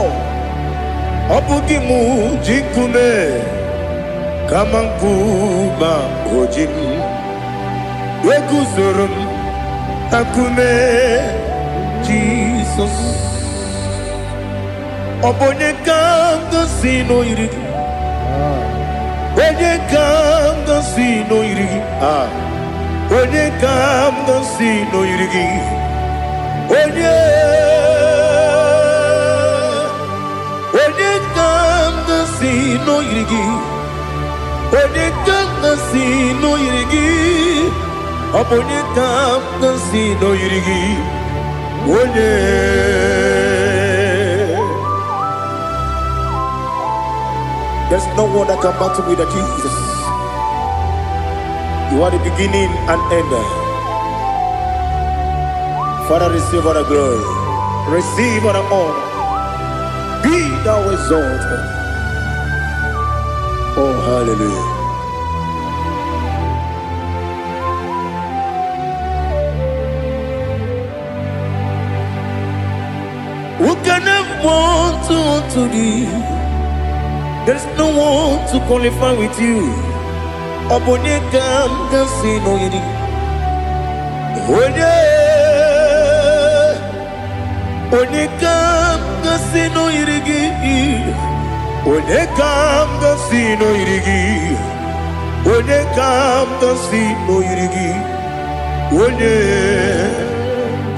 Obugi muji kume, kamankuma ojim. Yekusurum akume Jesus. Obonye kanga sino irigi. Onye kam gansi no irigi. Onye kam gansi no irigi. Onye kam gansi no irigi. Onye kam gansi no irigi. Onye kam gansi no irigi. Onye. There's no one that can battle with Jesus. You are the beginning and end. Father, receive all the glory. Receive all the honor. Be thou exalted. Oh, hallelujah. Who can have one to thee? There's no one to qualify with you. Obonye kam gansi no yiri. Onye kam gansi no yiri. Onye kam gansi no yiri. Onye kam gansi no yiri. Onye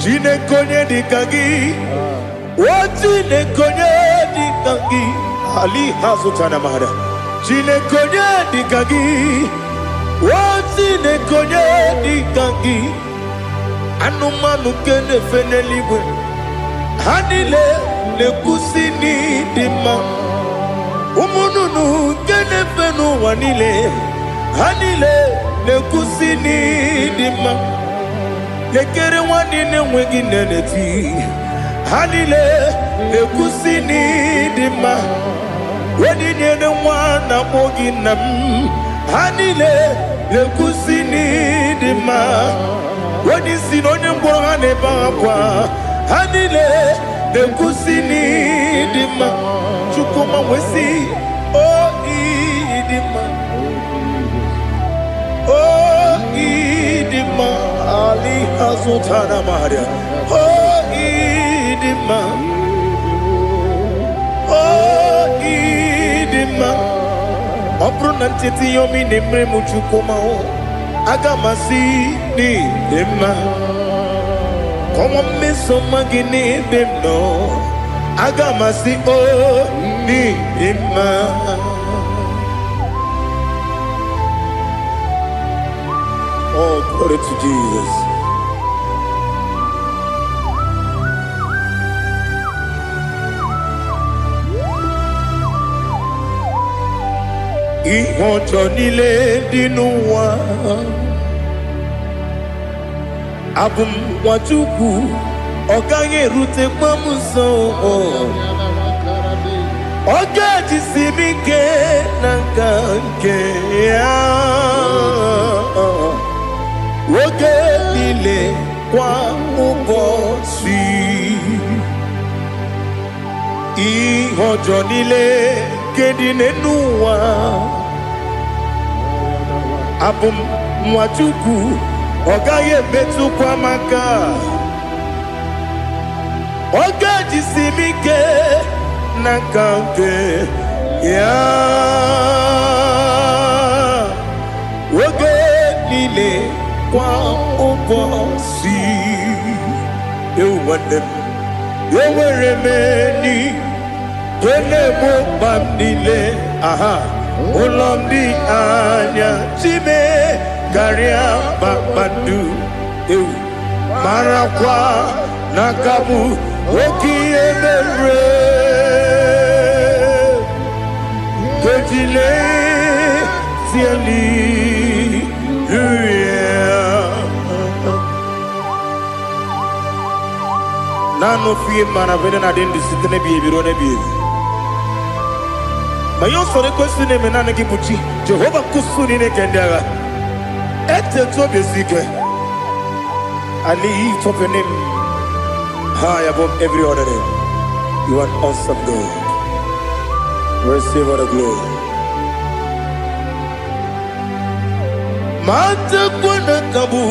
jine konye dikagi. Wajine konye dikagi. Ali Hazutana Mahara. Chile Konya Dikagi. Wati ne konye di kangi anumanu kene feneligwe hanile ne kusini dima umununu kene fenu wanile hanile ne kusini dima lekere wani ne wegi neneti hanile ne kusini dima wani ne wana mogi nam hanile le kusini dima wani sinonye mbora ne bakwa hanile le kusini dima chukuma wesi idima idima ali hazutana maria idima idima Obrunantiti yomi nemre muchukoma agamasi ni dema Komo meso magini demno agamasi ni dema Oh, glory to Jesus. Ihojo nile dinuwa Abum wajuku Oganye rute pamuso Oga jisimike nankanke Woge nile kwa ubosi Ihojo nile Kedinenuwa Abum mwachuku Ogaye betu kwa maka Oga jisimike Nakanke Ya Woge nile kwa ubosi Ewanem Eweremeni Wele mo bandile, aha, ulomdi anya, chime, garia babadu, marakwa, nakabu, oki emere, kejile, siali, Nano fiye mana vene na dendi sitene biye birone biye. Mayon sore kwesine menane kibuchi Jehovah kusuni ne kendara ete to besike I lift up your name high above every other name. You are an awesome God. Receive all the glory. Mata kuna kabu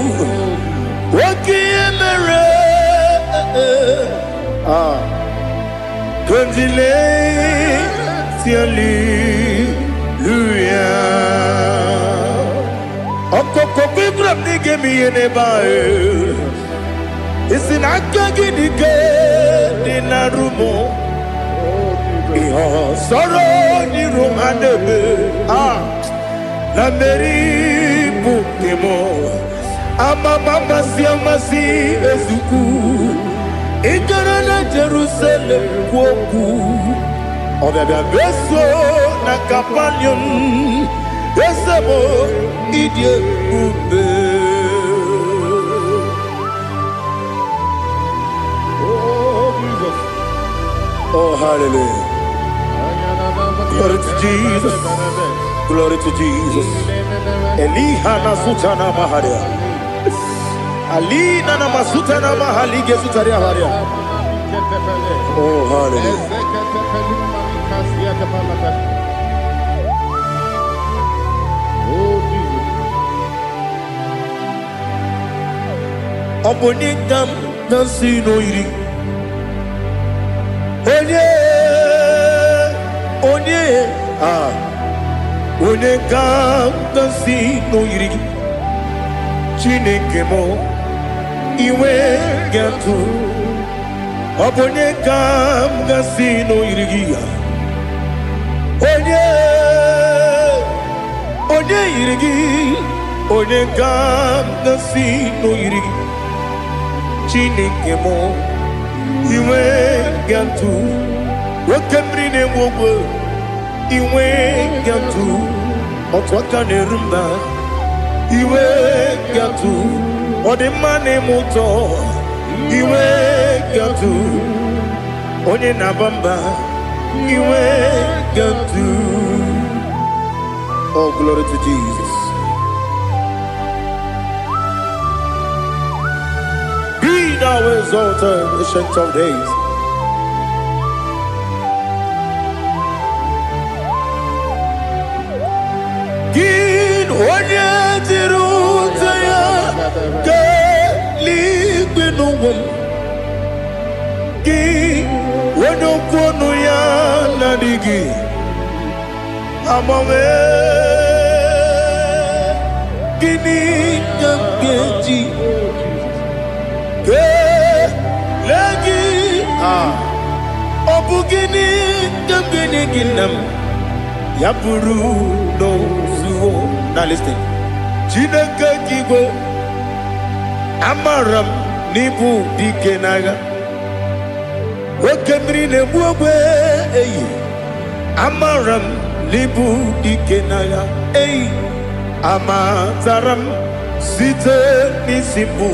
wakiemere Kandile Hallelujah. Okoko kibram nige miyene bae. Isinaka gidike dinarumo. Iho soro ni rumanebe. La meri bukemo. Ama mama si ezuku. Ikarana Jerusalem kwoku. Obia beso na kapanion Esebo idie ube Oh Jesus. Oh hallelujah. Glory to Jesus. Glory to Jesus. Elihana sutana maharia Alina na masutana mahalige sutaria haria Oh hallelujah. Oh Jesus. Obonikam nasino iri. Onye Onekam nasino iri. Chineke mo iwe gatu. Obonekam nasino iri. Onye irigi Onegam nasi noiri Chineke mo Iwe gantu Wakemri ne mwogo Iwe gantu Otwaka ne rumba Iwe gantu Odemane moto Iwe gantu Onye nabamba Iwe gantu. Oh, glory to Jesus. Be thou exalted, ancient of days. Gin onye tirutaya ke ligbinugum. Gin onye kwonu ya nadigi. Amame gini gamgeji ke lagi obu gini gamgeni ginam yapuru no zuo. Now listen. Chineke kigo amaram nibu dikenaga wakemri ne buogwe eyi amaram Libu dikenaya, ey, amataram, site nisimbu,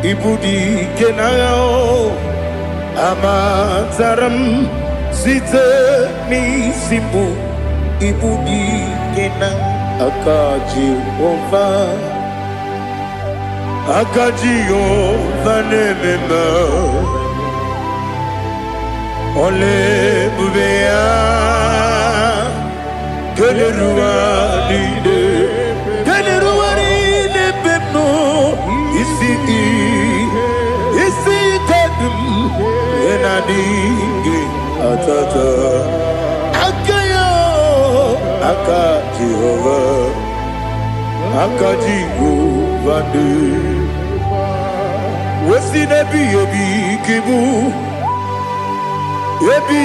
ibu dikenaya, amataram, site nisimbu, ibu dikenaya, akaji ova nemema, ole bubea. Geleruaride bepno isi kadum enadinge atata akayo akaji vande wesi nebi ebi kibu Yebi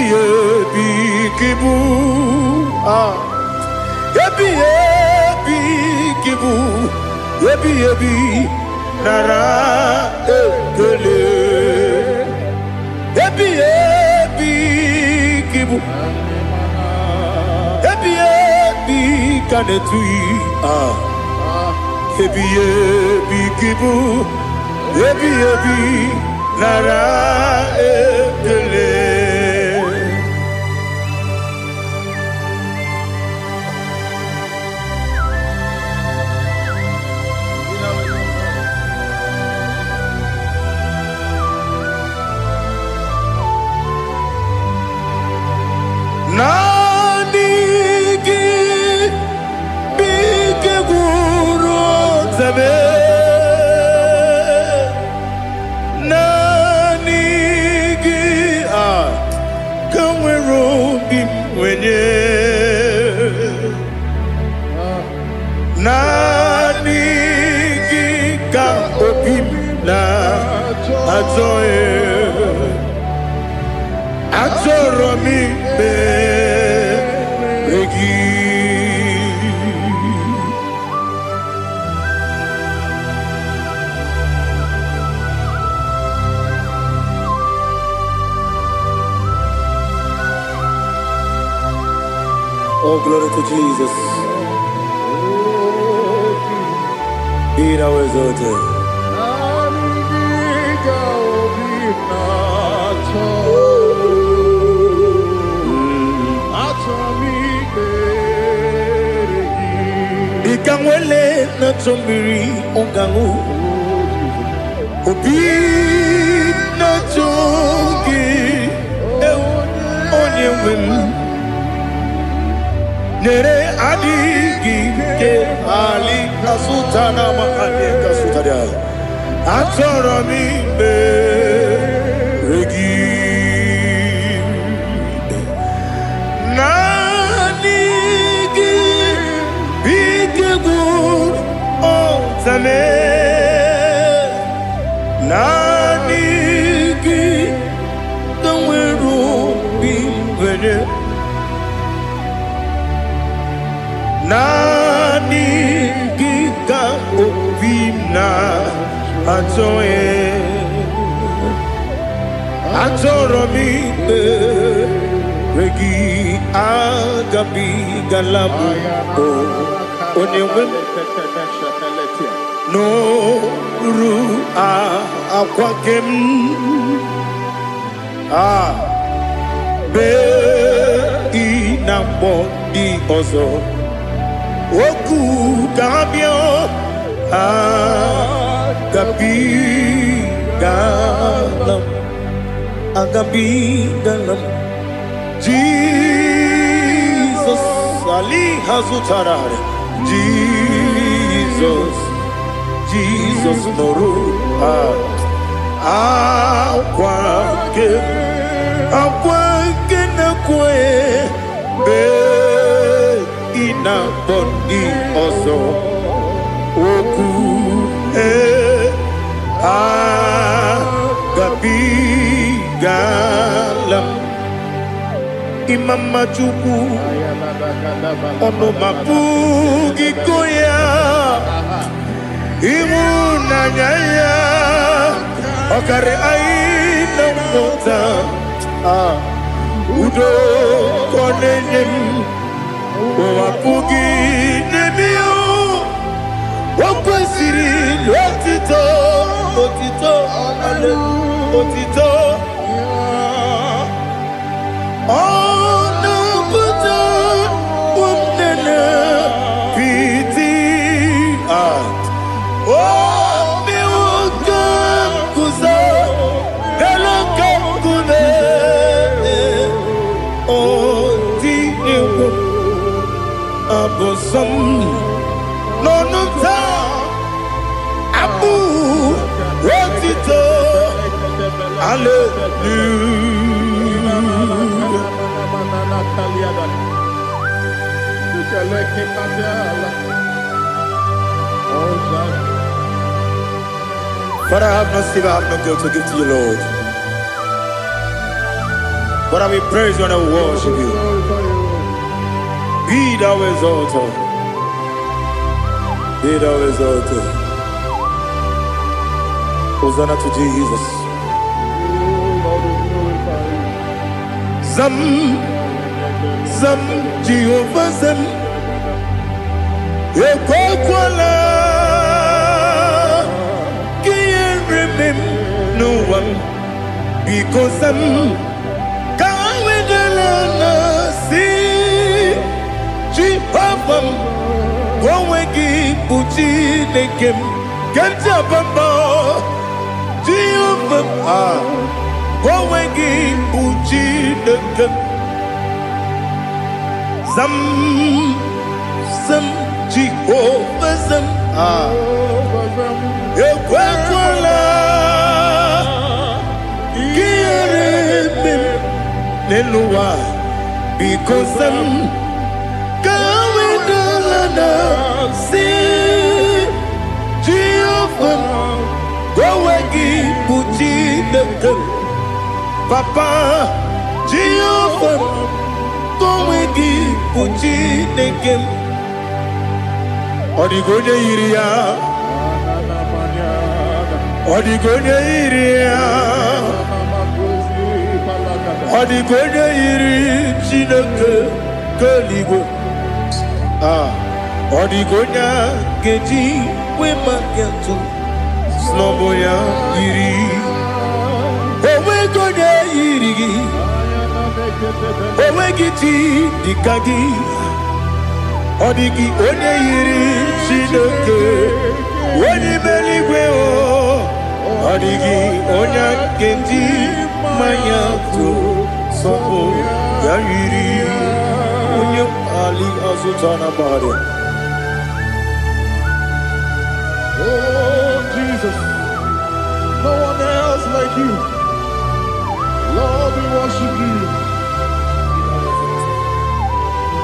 kibu, yebi nara ekele. Yebi kibu, yebi kanetui. Yebi kibu, yebi nara ekele. Nanigi bige guru zabe nanigi kamwero bimwenye nanigi ka obim na ajoe Atoromi begi. Oh, glory to Jesus. Be thou exalted. Ikangwele na chombiri ongangu Obi na chogi onye wim Nere adigi ke ali kasutana ma ali kasutaria Atoro mi regi Nanigi Kamweru bimwenye Nanigi ka Anjoye Anjoromi Regi Agabi Galabu Onewem No Ru Akwakem Be Inambo Di Ozo Oku Dabio Agabi Galam Agabi Galam Jesus Ali Hazutarare Jesus Noru Akwake na kwe Be ina bondi ozo Oku Agabi Galam Imam Majuku Ono Mabugi Koya Imuna Nyaya Okare Aina Mota Udo Konenyem Wapugi Nemio Wakwasiri Lotito Otito Ale Otito Buta Umnena Piti Miwaka Kuza Nelaka Kune Odinewo Abosam Nonuta Abu Rotito Father, I have no silver, I have no gold to give to you, Lord. But I will praise you and I will worship you. Be thou exalted. Be thou exalted. Hosanna to Jesus. Zam, Jehovah Zam. Ekwakwala. Can't remember no one. Because I'm Jehovah, go wegi buji nekem, kenta bamba. Jehovah, go wegi buji nekem. Zam Jehovah zam. Ekwakwala, kiyeremem neluwa, because I'm see Jehovah, go wegi buji nekem. Papa Jehovah, go wegi buji nekem. Odigonya iria, Odigonya iria, Odigonya iri chineke keligo. Odigonya geji we magentu Sloboya iri Owe gonya iri Owe giti dikagi Odigi onye iri Chineke Oni meligwe o Odigi onya geji Mayantu Sopo ya iri Onye Ali Azutana Bahari. Oh, Jesus, no one else like you. Lord, we worship you.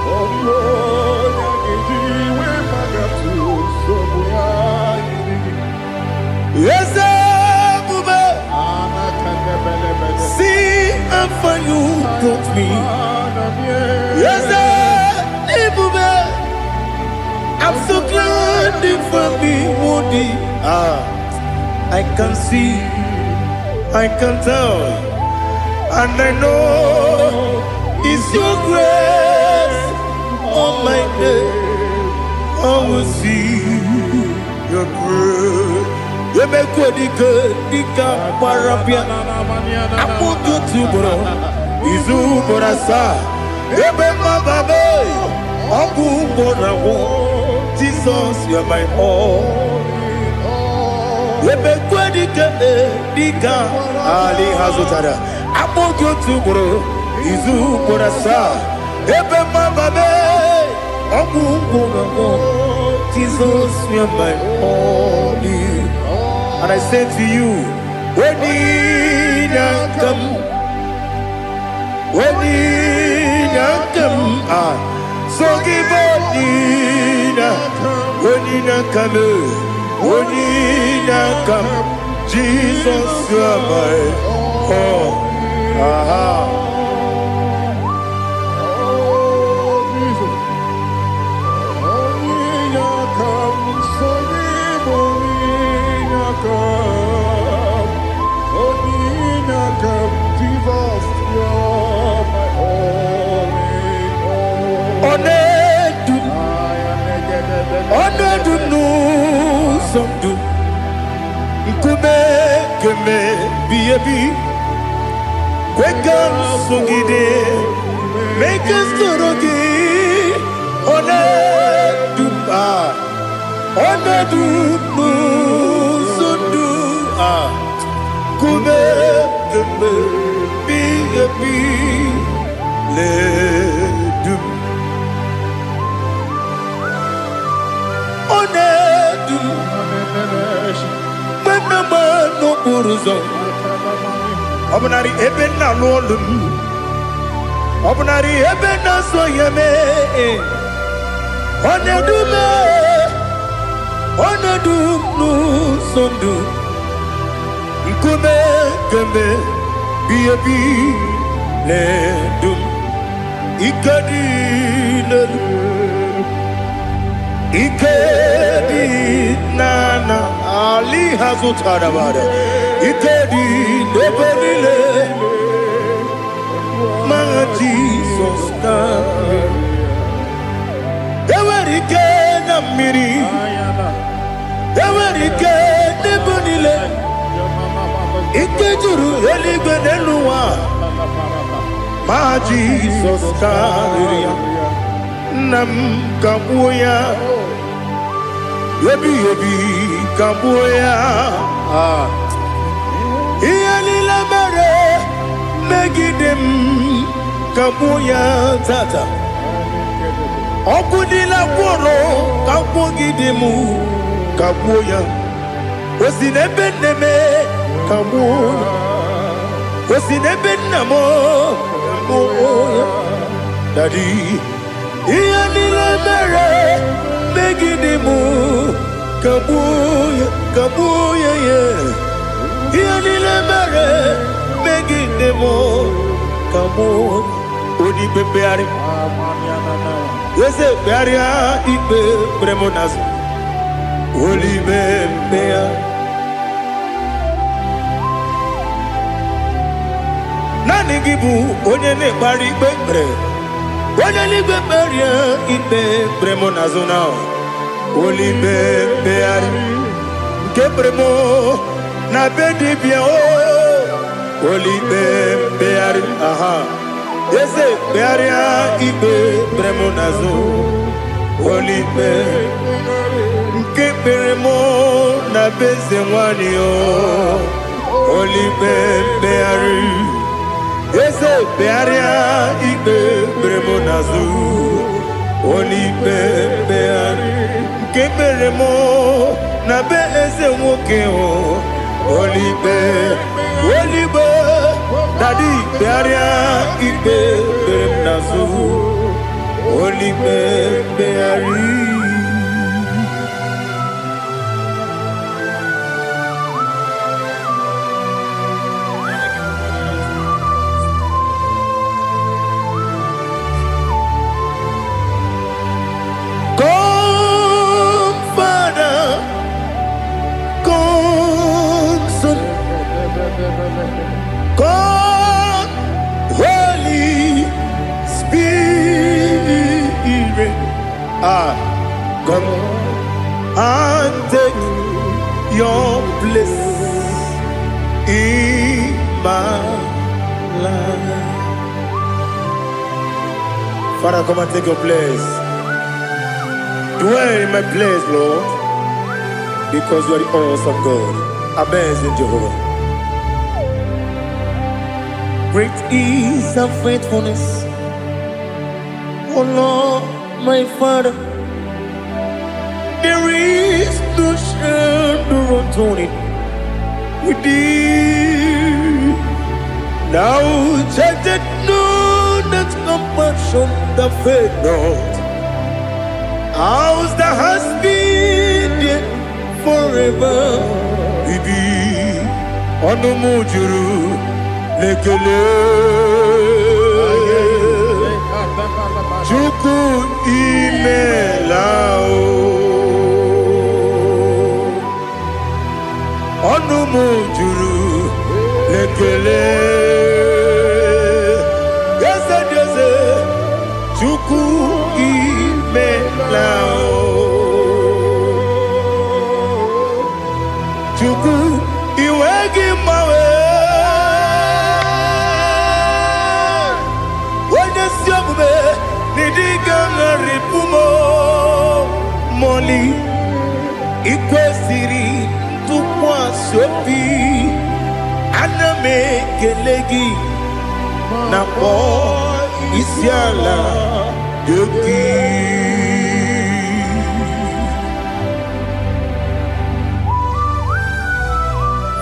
Oh, Lord, yes, Bube. See how far you brought me. Yes, Bube. I'm so glad for me, Monie. I can see, I can tell, and I know it's your grace on my day. I will see your grace. You make good, dika parapia. Apu tu bro, izu borasa. Ebe mababe, apu borawo. Jesus, you are my all. Ebe good, dika ali hazutara. Apu tu bro, izu borasa. Ebe mababe, apu borawo. Jesus, you are my all. And I say to you, when you come, so give when you come, Jesus, you are my all. Make us Obnari ebena lolum, obnari ebena soyeme, onedu nu sondu, ikume keme biyebi ledum, ikadi nana ali hazutara bada. Ikedi neberile, my Jesus name. Ewerike na miri, ewerike nebonile. Ikejuru eligwe neluwa, my Jesus name. Nam kabuya, yebi kabuya. Iyalila mere megidem kabuya tata. Okudila kworo kabugidemu kabuya. Osinebeneme kabuya. Osinebenamo kabuya. Daddy, iyalila mere megidemu kabuya yeah. Iyalila mere megidemo kabuya. Odi bebeari. Yese bearia ibe premonas. Oli bebea. Nani gibu onye ne bari bebre. Onye ni beberia ibe premonas now. Oli bebeari. Kebremo na bedi bia o. Oli bebeari aha. Yese bearia ibe premonazo olipe keberemo na bezemwani o olipe beari yese bearia ibe premonazo olipe beari keberemo na bezemwoke o olipe Daddy, bearia ibe beremnazu, oli beari. Come, Father, come. Come and take your place in my life. Father, come and take your place. Dwell in my place, Lord, because you are the awesome God. Amazing Jehovah. Great is thy faithfulness, oh Lord, my Father. There is no shadow unto it with thee. Now check that no, that compassion that faith not. Ours that has been there forever. Bibi, ono mujuru, lekele. Chuku imelao. Ono mujuru, lekele. Yese, yese, chuku imelao. Chuku iwegi mawe. Wende siogube nidiga ngaripumo. Moli ikwesiri tukwa sopi. Aname kelegi na po isiala yoki.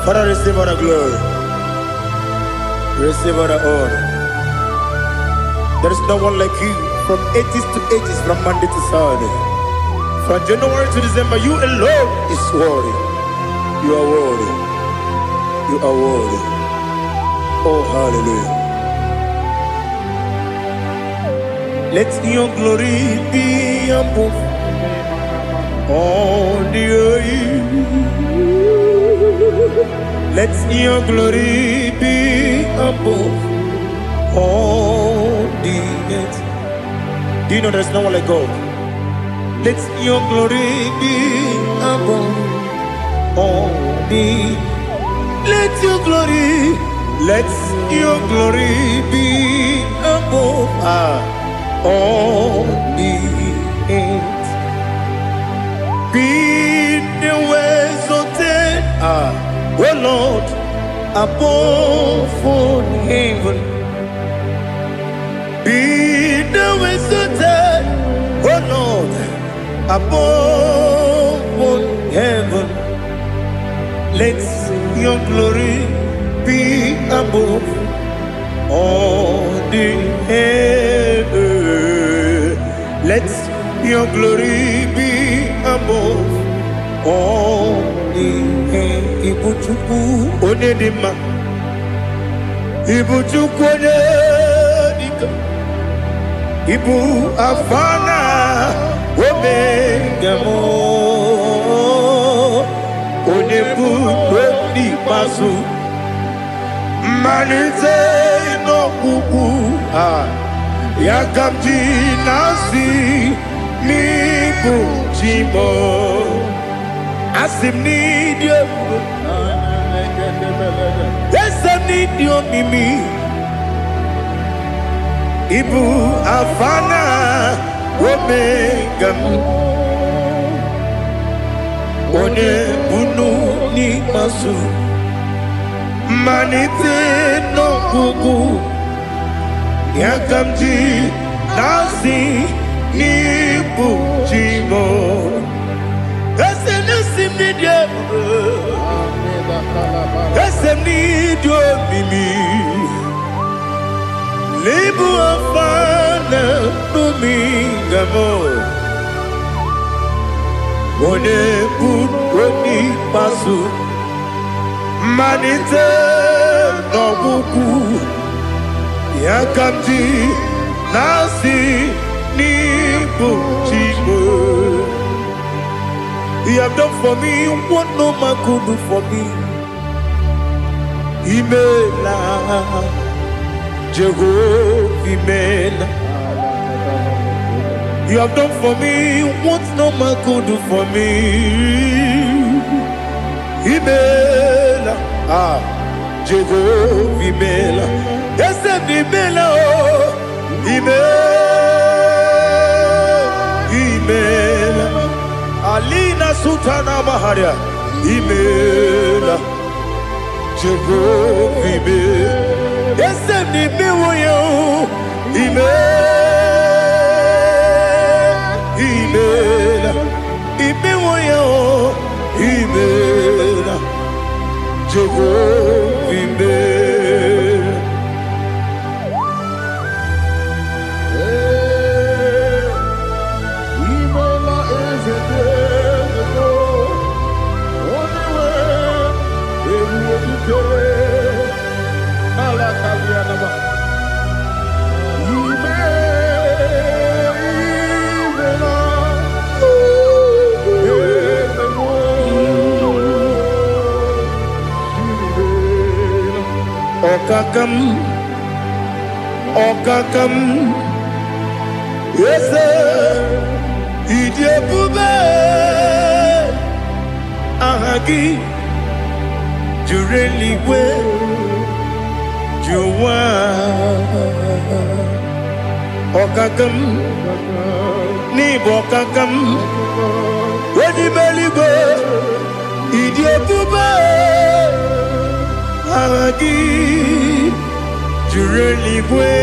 Father, receive all the glory. Receive all the honor. There is no one like you from ages to ages, from Monday to Sunday. From January to December, you alone is worthy. You are worthy. You are worthy. Oh, hallelujah. Let your glory be above all the earth. Let your glory be above all the earth. Do you know there's no one like God? Let your glory be above all the earth. Let your glory be above all the earth. Be the ways of death, oh Lord, above all heaven. Be the ways of death, oh Lord, above all heaven. Let your glory be above all the earth. Let your glory be above all the earth. Ibuchuku onedima, Ibuchuku onedika, Ibu afana omega mo, onebu odi pasu. Manite no kuku yakamji nasi niku chimo asim nidio esem nidio mimi ibu afana omega one bunu ni masu. Manite no kuku yakamji nasi nipu chimo esem nasim nidio esem nidio mimi libu afana numingamo one bunu pasu. Manite no buku yakamji nasi nipu chimo. You have done for me what no man could do for me. Imela Jehovah Imela You have done for me what no man could do for me. Imela, Jehovah Imela, yes, Imela, Imela, Alina Sutana Maharia, Imela, Jehovah Imela, yes, Imela, Imela, Jehovah Imela. Imela is a day, only way we will Okakam, yes, Idiabube, Ahagi, Jureliwe, Juwa, Okakam, Nibokakam, Wedibeligo, Idiabube, Ahagi. Jureliwe,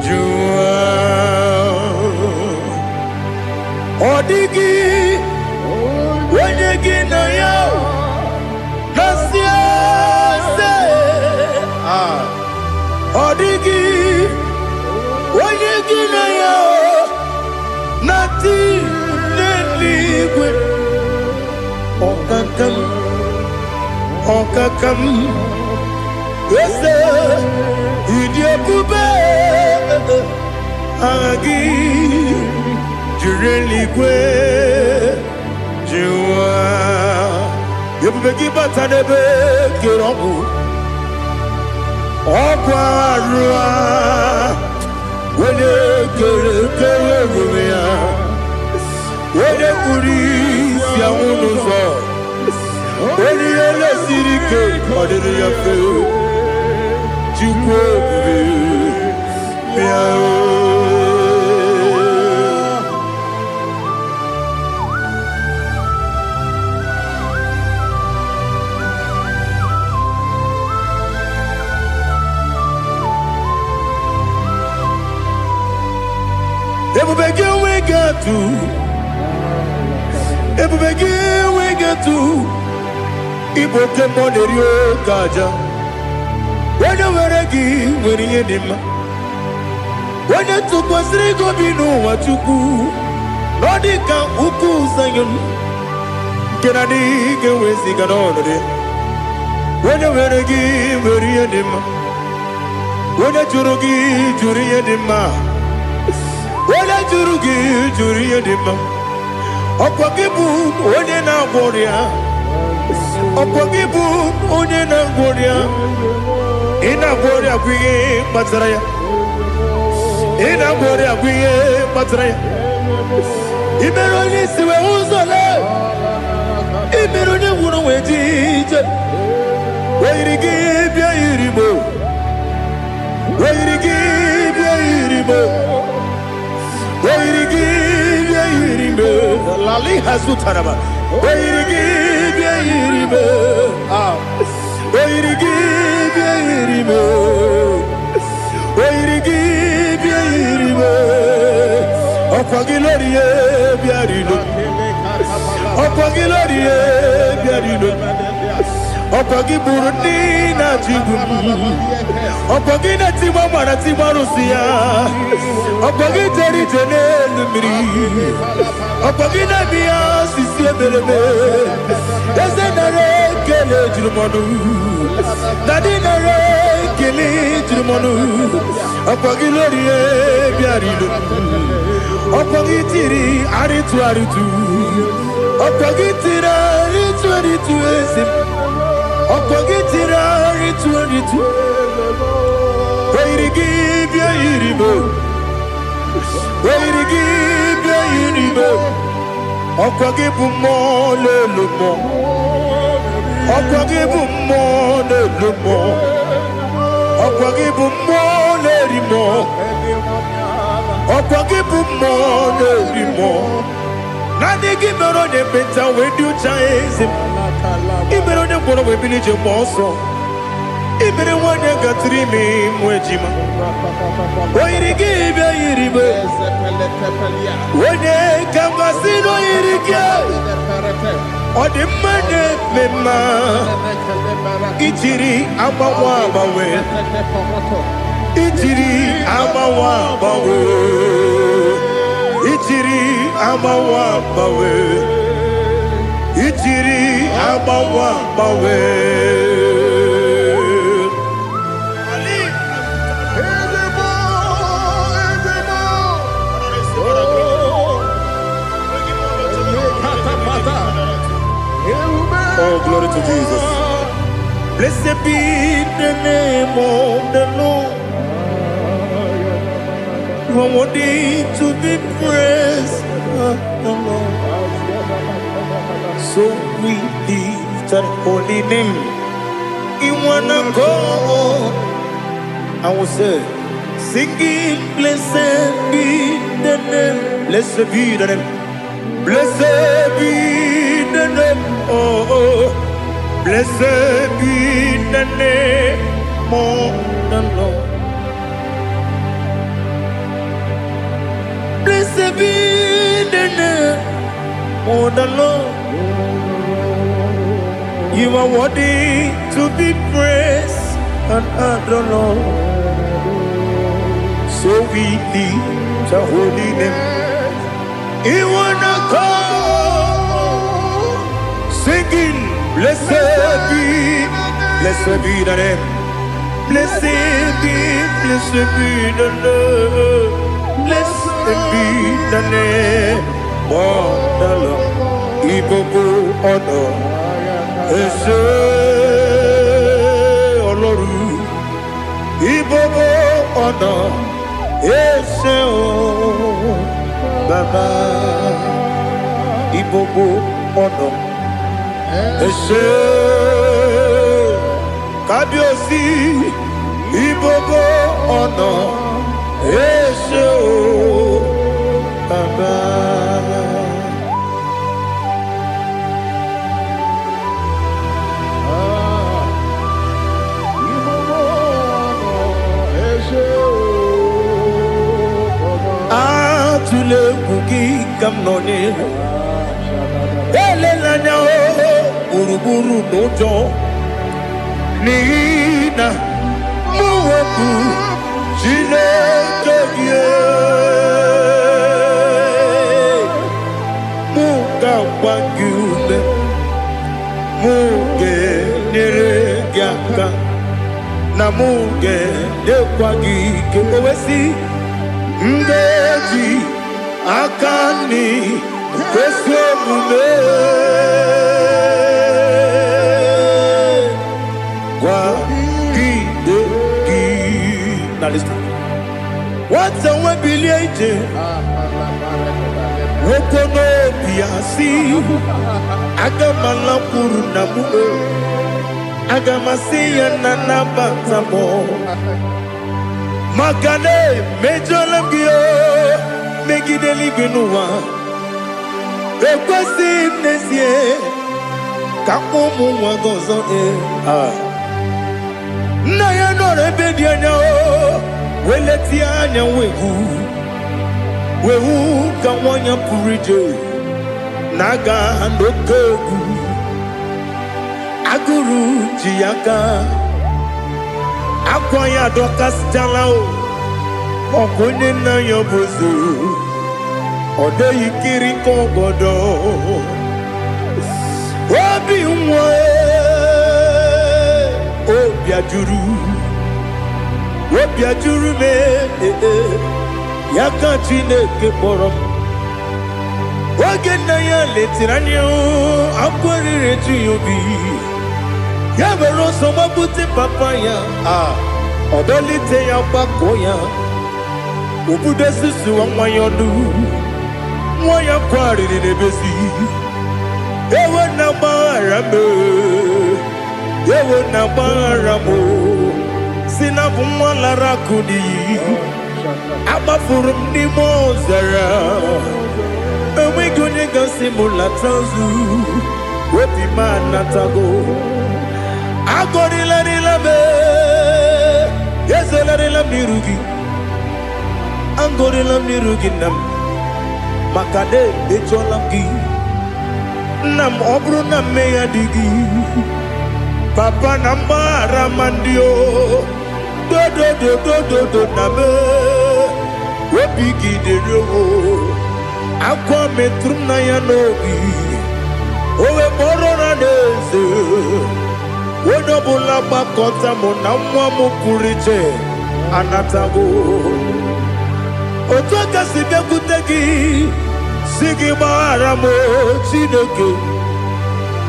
Jua, Odigi, Wenegi na yo, Nasia se, Odigi, Wenegi na yo, Nati leligwe, Okakam, Okakam. Yes, Idiabube, Agi, Jureliwe, Jua, Yabegi Batanebe, Kiromu, Okwarua, Wene Kerumia, Wene Kuris, Yamunuzo, Wene Yele Sirike, Odiri we get to Ibokemo Rio Kaja. When you were a gay, when you did, when you took was Rigo Bino, what you do, Nodika Uku Sayon, Kennedy, get with Sigadon. When you were a gay, when you did, when you Jurugi, Juria Dima, when you Jurugi, Juria Dima, Opakibu, Odena Boria, Opakibu, Odena Boria. Ina bori akwiye matraya. Ina bori akwiye matraya. Imeroni siwe uzole. Imeroni wuno wetije. Weirigi bia iribo. Weirigi bia iribo. Weirigi bia iribo. Lali hasutaraba. Weirigi bia iribo. Weirigi bia iribo. Weirigi bia iribo. Okwagilorie bia iribo. Okwagilorie bia iribo. Okwagi Burundi na Jibu. Okwagi na Timama na Timarusia. Okwagi Teri Jene Lumiri. Okwagi na Mia Sisi Ebelebe. Eze nare kele jirumonu. Dadi nare kele jirumonu. Okwagi lorie biarido. Okwagi tiri aritu aritu. Okwagi tira aritu aritu esim. Okwagitira ritu. Weirigi bia iribo. Where you give your Okwagibu more lumo. Okwagibu more lumo. Okwagibu more limo. Okwagibu more limo. Nani give me on the better when you chase him. Even on the border we village also. Even when you got 3 me mwejima. Why you give your iribe? When you come and see no irike. Or the money mema. Ichiri amawa bawe. Ichiri amawa bawe. Ichiri amawa bawe. Ichiri amawa bawe. Oh, glory to Jesus. Blessed be the name of the Lord. You are worthy to be praised, the Lord. So we lift our holy name. You wanna go? I will say, singing, blessed be the name. Blessed be the name. Blessed be the name. Oh, blessed be the name of the Lord. Blessed be the name of the Lord. You are worthy to be praised and adored, Lord. So we lift your holy name. You wanna call, singing, blessed be the name. Blessed be the Lord. Blessed be the name of the Lord. Ibobo honor, Ese Oloru. Ibobo honor, Ese Baba. Ibobo honor, Ese Kabiosi. Ibobo honor, Ese Baba. Atule bugi kamnoni. Elelanya uruburu nojo. Nina muweku jinekeye. Muga wagyume. Muge neregyaka. Na muge dekwagike owesi. Ndeji akani kwesemume kwa gidegi. Now listen. What's a webilieje? Wokono biasi agamalampuru namu agamasiya nanabatamo. Magane mejolamgio megideli benua ekwesi nesie kakomu wagozo na ya no rebedianya weleti anya wehu kawanya purije naga ndokogu aguru jiyaka akwanya dokas jalao okonye na yobuzu ode yikiri kogodo obi nwe obi ajuru me yaka Chineke kpọrọ oge na ya letirani akwarire tuyobi ya mere ọsọ mabute papa ya odolite ya gbakọ ya Ubudesi suwanyonu Mwaya kwari nebesi Ewe na barame Ewe na baramo Sinabu mwala kuni Abafurum ni mozara Ewe gune gasi mulatazu Wepi manatago Agorila nilabe Yezela nilamirugi Angorila mirugi nam Makade becholamgi Nam obru na meya digi Papa nambara mandio Do do do do do do nabe Wepigi de rogo Akwa metrum na yanogi Owe moro na neze Wodobula bakota mo na mwa mo puriche Anatago Otoka sibe kutegi Sigi baramo Chineke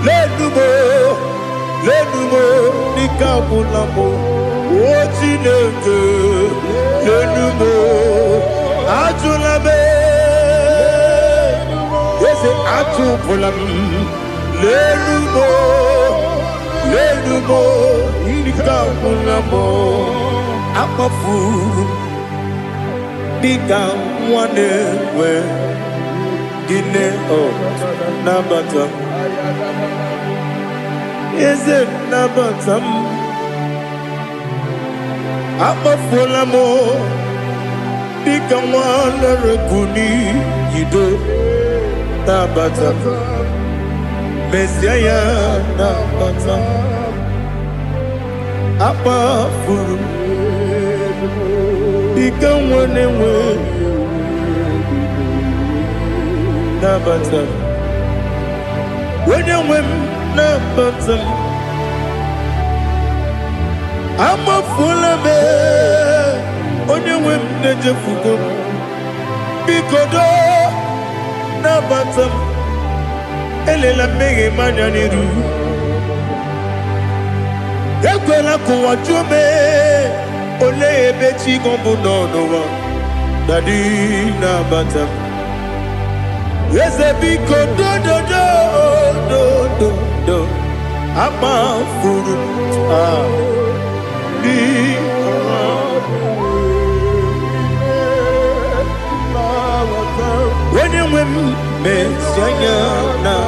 Lenumo Nikabulamo O Chineke Lenumo Ajulabe Yese Ajupulam Lenumo Nikabulamo Amafu Bika wane we Gine o Nabatam Is it Nabatam Amafulamo Bika wane rekuni Yido Nabatam Messiah Nabatam Amafulu Bika wane we Nabatam When you win Nabatam I'm a full of it When you win Nejafugo Bikodo Nabatam Elela mege manyaniru Ekwela kuwa chume Ole ebechi gombu nonowa Dadi Nabatam Yes, a big do I'm a fool. When you win, Messiah,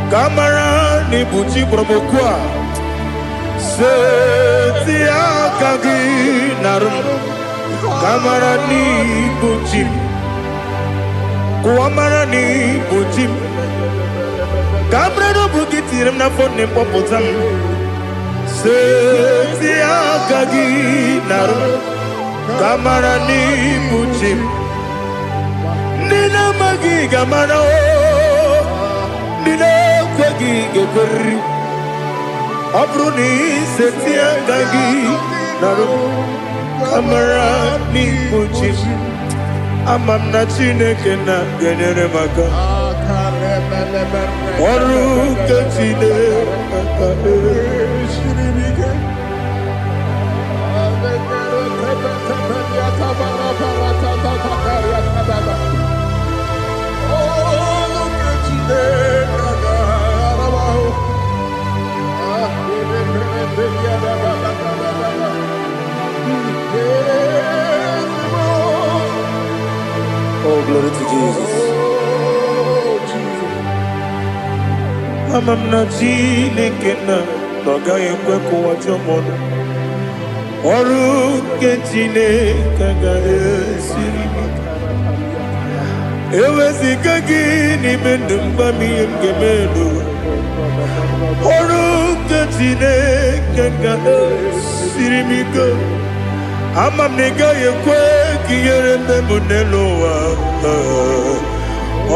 Kamarani Buchi, Promokwa. Setia Kagi Narum. Kamarani Buchim Kuamarani Buchim Kamrano Bukitirim na phone popotam Setia Kagi Naru Kamarani Buchim Nina Magi Gamana Nina Kwagi Geberi Abruni Setia Kagi Naru Kamarani Buchim Amamna Chineke na genere maka Oru kachine Oh, glory to Jesus. Amamna Chineke na noga yekwe kuwa chomono Oru Chineke ga esiri Ewezi kagi ni mendumba miyemgemelo Oru Chineke ga esiri miko Amamnega yekwe kiyere memunelo wa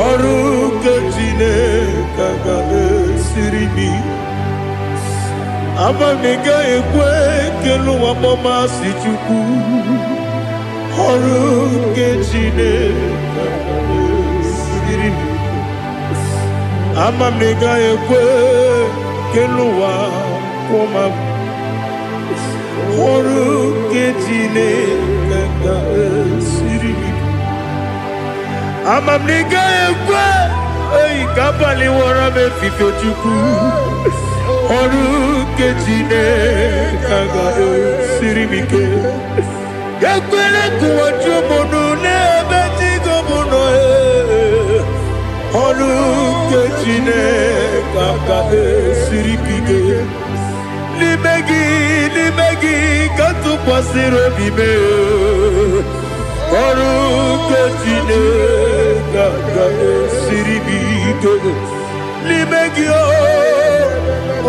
Oru Chineke ga esiri Amamnega yekwe kelu wa mama si chuku Oru Chineke ga esiri Amamnega yekwe kelu wa mama Oru ketine kanga siri. Amamniga ekwe, ei kapali wora me fifo chuku. Oru ketine kanga siri mike. Yakwele kuwa chumunu nebe tigo muno e. Oru ketine kanga siri mike. Limegi katu pasiro bime. Oru ketine kanga siri mike. Limegi o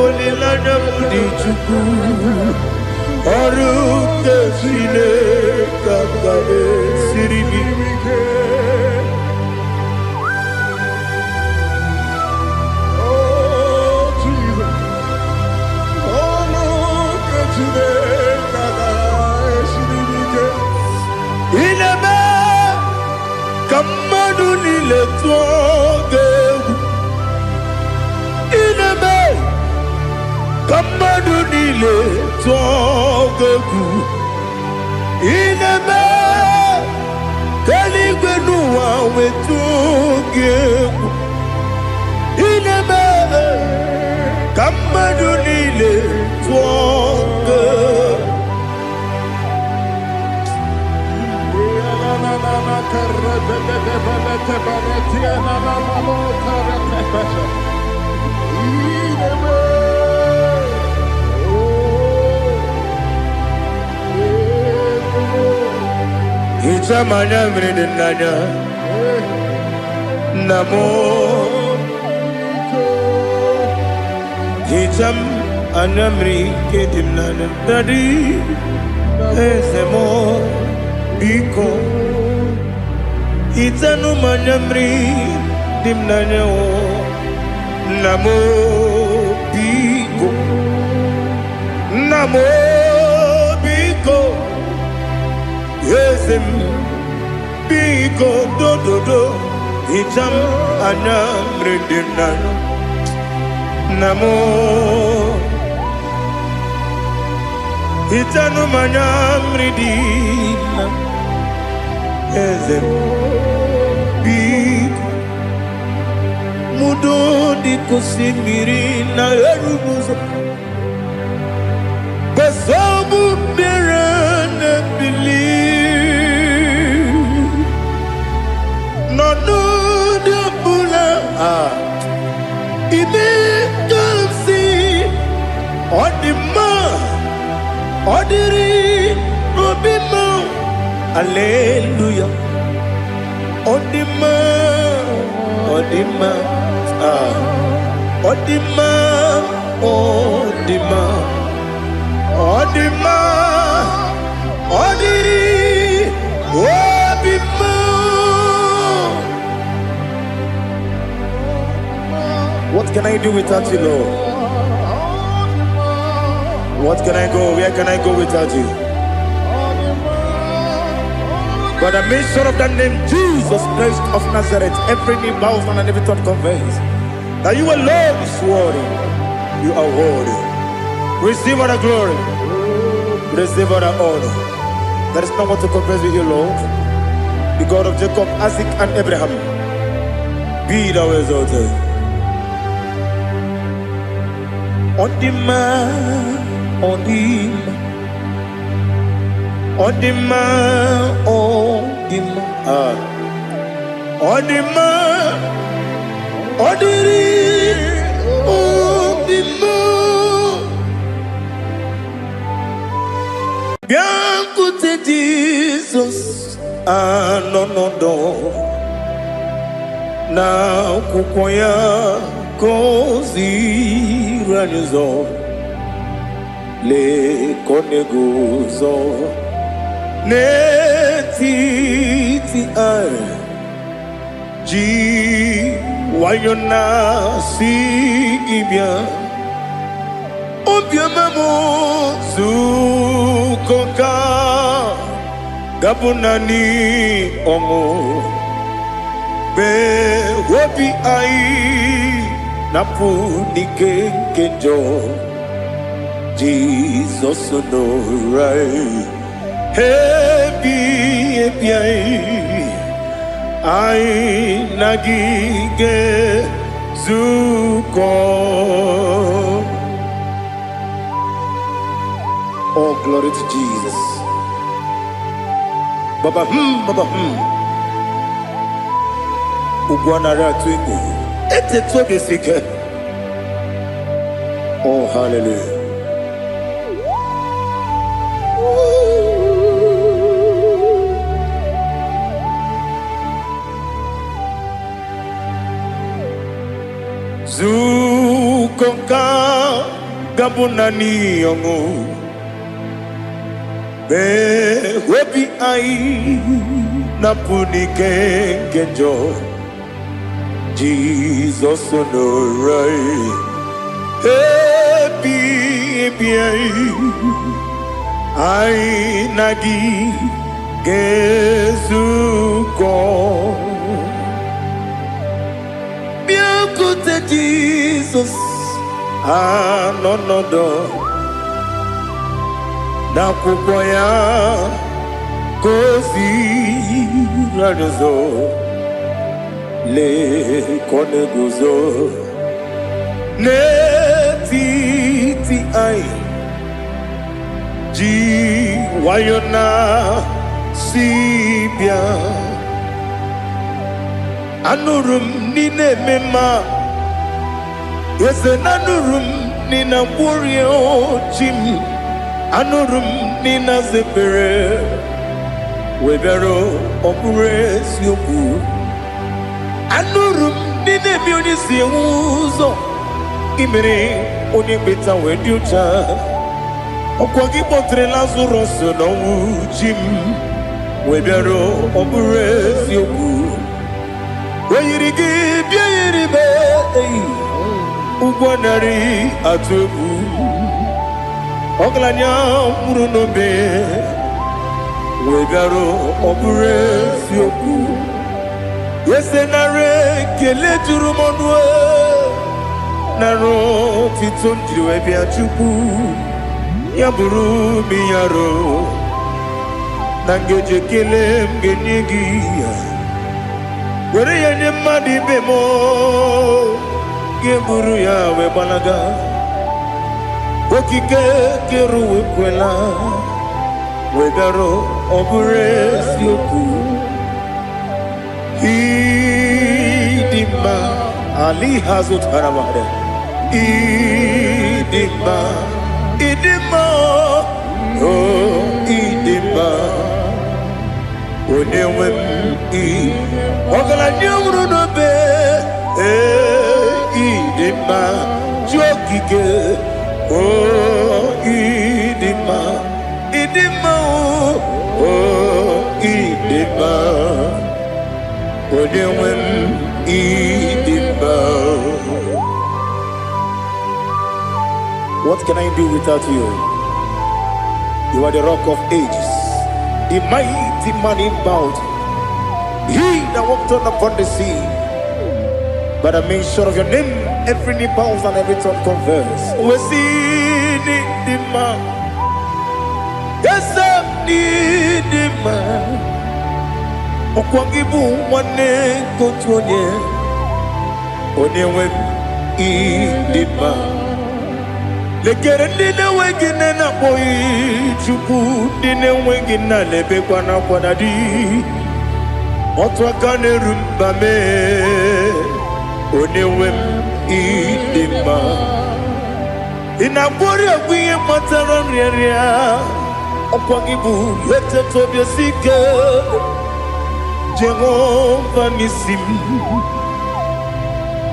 olilanya mudi chuku. Oru ketine kanga siri mike. Ineme kamadu nile tuoge. Ineme kamadu nile tuoge. Ineme kaligwe nuwa wetuge. Ineme kamadu nile tuoge. Ichamanya mridinanya namo. Icham anamri kedimnana dadi esemo biko. Itanu manamri dimnanya o namo biko. Namo biko. Yesem biko do do do. Icham anamri dimnanya namo. Itanu manamri dimnanya. Yesem mudo di kusimiri na erubuzo. Besobu mirane believe. No no de bula. Ibe kamsi odima odiri obima. Hallelujah. Odima, Odima, Odima, Odima, Odima, Odiri, Odima. What can I do without you, Lord? What can I go? Where can I go without you? By the mention of that name, Jesus Christ of Nazareth, every knee bows down and every tongue confesses that you alone is worthy. You are worthy. Receive all the glory. Receive all the honor. There is no one to compare with you, Lord. The God of Jacob, Isaac, and Abraham. Be thou exalted. Odima, Odima. Odima, Odima, Odima, Odiri, Odima. Biancote Jesus, no, na kukwaya kozi ranizo, le koneguzo. Netiti ay ji wayona si ibia obia mamo sukoka gabunani omo be wobi ai napu nike kejo Jesus no right. Happy, I nagige zuko. Oh, glory to Jesus. Baba Ugwana ratwingu. Ete tobe sike. Oh, hallelujah. Zukonka gabunani yongu be webi ai napunike kenjo Jesus no right happy ai nagi gezuko Jesus, no na kupoya kozi radozo le koneguzo ne titi ai ji wayona sibia anurum nine mema. Yes, anurum nina warrior Jim, anurum nina zepere, webero operates yoku, anurum nina munisi uzo, imere onibeta weducha, okwagi potre Lazarus no Jim, webero operates yoku, weyirigi biiribe. Ugwanari atubu Oglanya murunobe Wegaro obure sioku Yesenare kele turumonwe Naro titondriwe biachuku Yaburu miyaro Nangeje kele mgenyigia Were yanye madi bemo Geburu ya webalaga Okike keru wekwela Wegaro obure sioku Idima Ali hazut haramade Idima Oh idima Onewem Ogala nyumru nobe Idima jokike oh idima oh idima odewem idima. What can I do without you? You are the rock of ages, the mighty man in battle, he that walked on upon the sea. By the mention of your name, every knee bows and every tongue converse. We see the man. Yes, I need the man. Okwangibu wane kotonye. Onewe idima. Lekere dine wegine na boy chuku dine wegina lebe kwa na kwa nadi. Otwa kane rumba me. Onewem idima Inabori agwiye matara nriya Okwangibu yete tobye sike Jehova nisim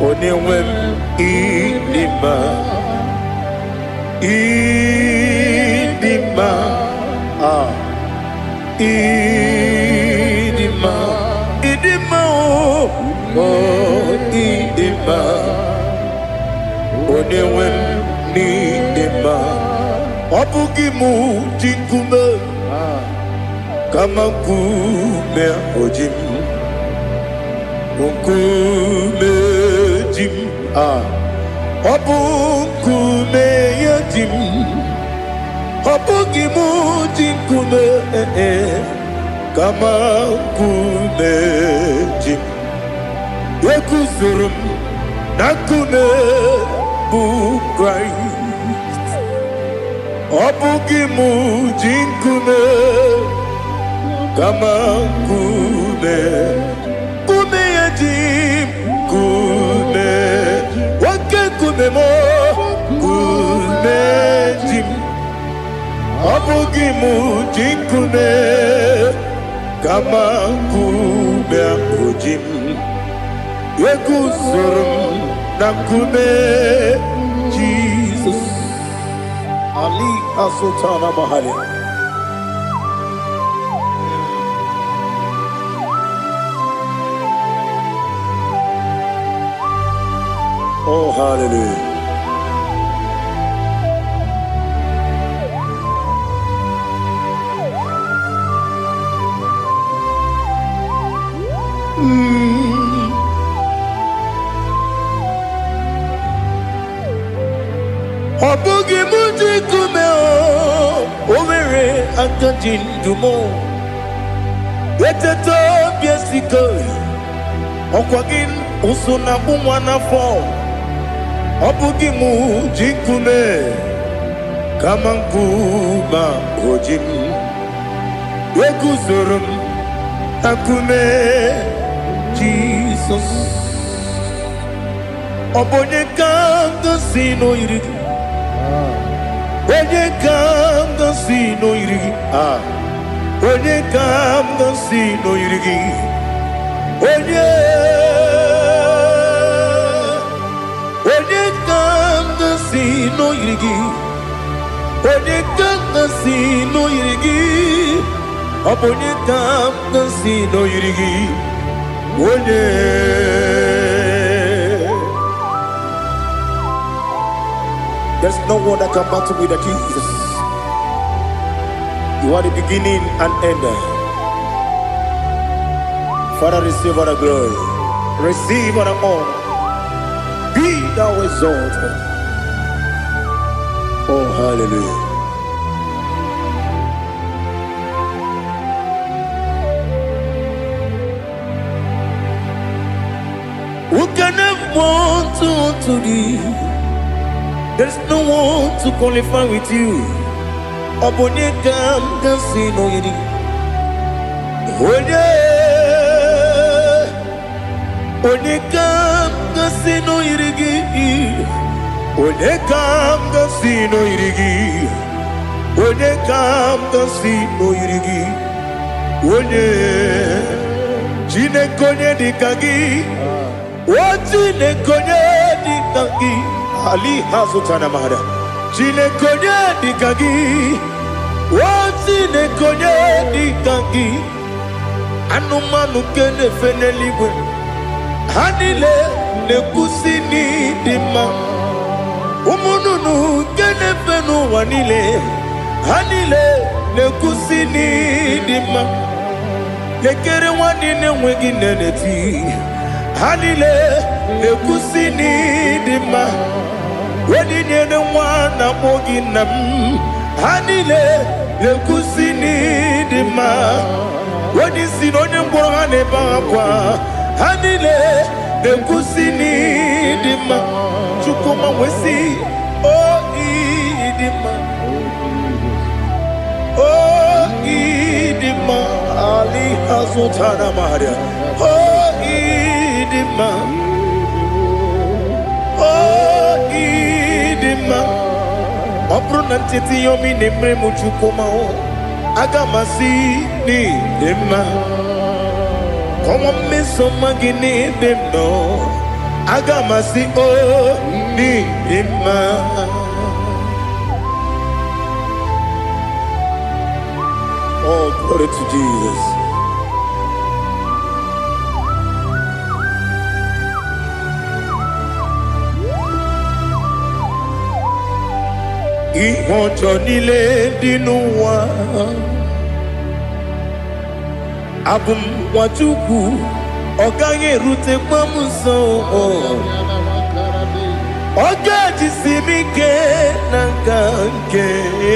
Onewem idima Idima Idima Idima oh idima Onewem nidima Obugimu jinkume Kama kume ojim Unkume jim Obukume yajim Obugi mujinkume kama kumeji Yekuzurum nakume Christ Obugi mujinkume kama kume yajim kume wake kume mo kume jim Obugi mujinkume kama kume akujim Yekuzurum nakume Jesus Ali Asultana Mahali. Oh, hallelujah. Obugi mujikume overe akajindumo Weteto biesiko Okwagin usuna bumwana fo Obugi mujikume kama nkuma ojim Wekuzurum akume Jesus Obonye kanga sino irigi Onye kanga sino irigi Onye kanga sino irigi Onye kanga sino irigi Onye kanga sino irigi Onye kanga sino irigi Onye There's no one that can battle with Jesus. You are the beginning and end. Father, receive all the glory. Receive all the honor. Be thou exalted. Oh, hallelujah. Who can have one to thee? There's no one to qualify with you. Obonye kam kasino yidi. Onye kam kasino yidi. Onye kam kasino yidi. Onye kam kasino yidi. Onye chine konye dikagi. Chine konye dikagi. Ali Hazutana Mahada. Chine konye dikagi. Chine konye dikagi. Anumanu kene feneliwe. Hanile ne kusini dima. Umununu kene fenu wanile. Hanile ne kusini dima. Nekere wanine wengi neneti. Hanile ne kusini dima. Wedi nyene wana mogi nam Hanile le kusini dima Wedi sinonye mbwangane bakwa Hanile le kusini dima Chukuma wesi Oh idima Oh idima Ali Hazutana Maria Oh idima Obruna titi yomi nemre muchukoma agamasi ni dema Komo meso magini demno agamasi o ni dema Oh, glory to Jesus. Ihojo nile dinuwa Abum watuku Oganye rute kwamuso Oge jisimike nanganke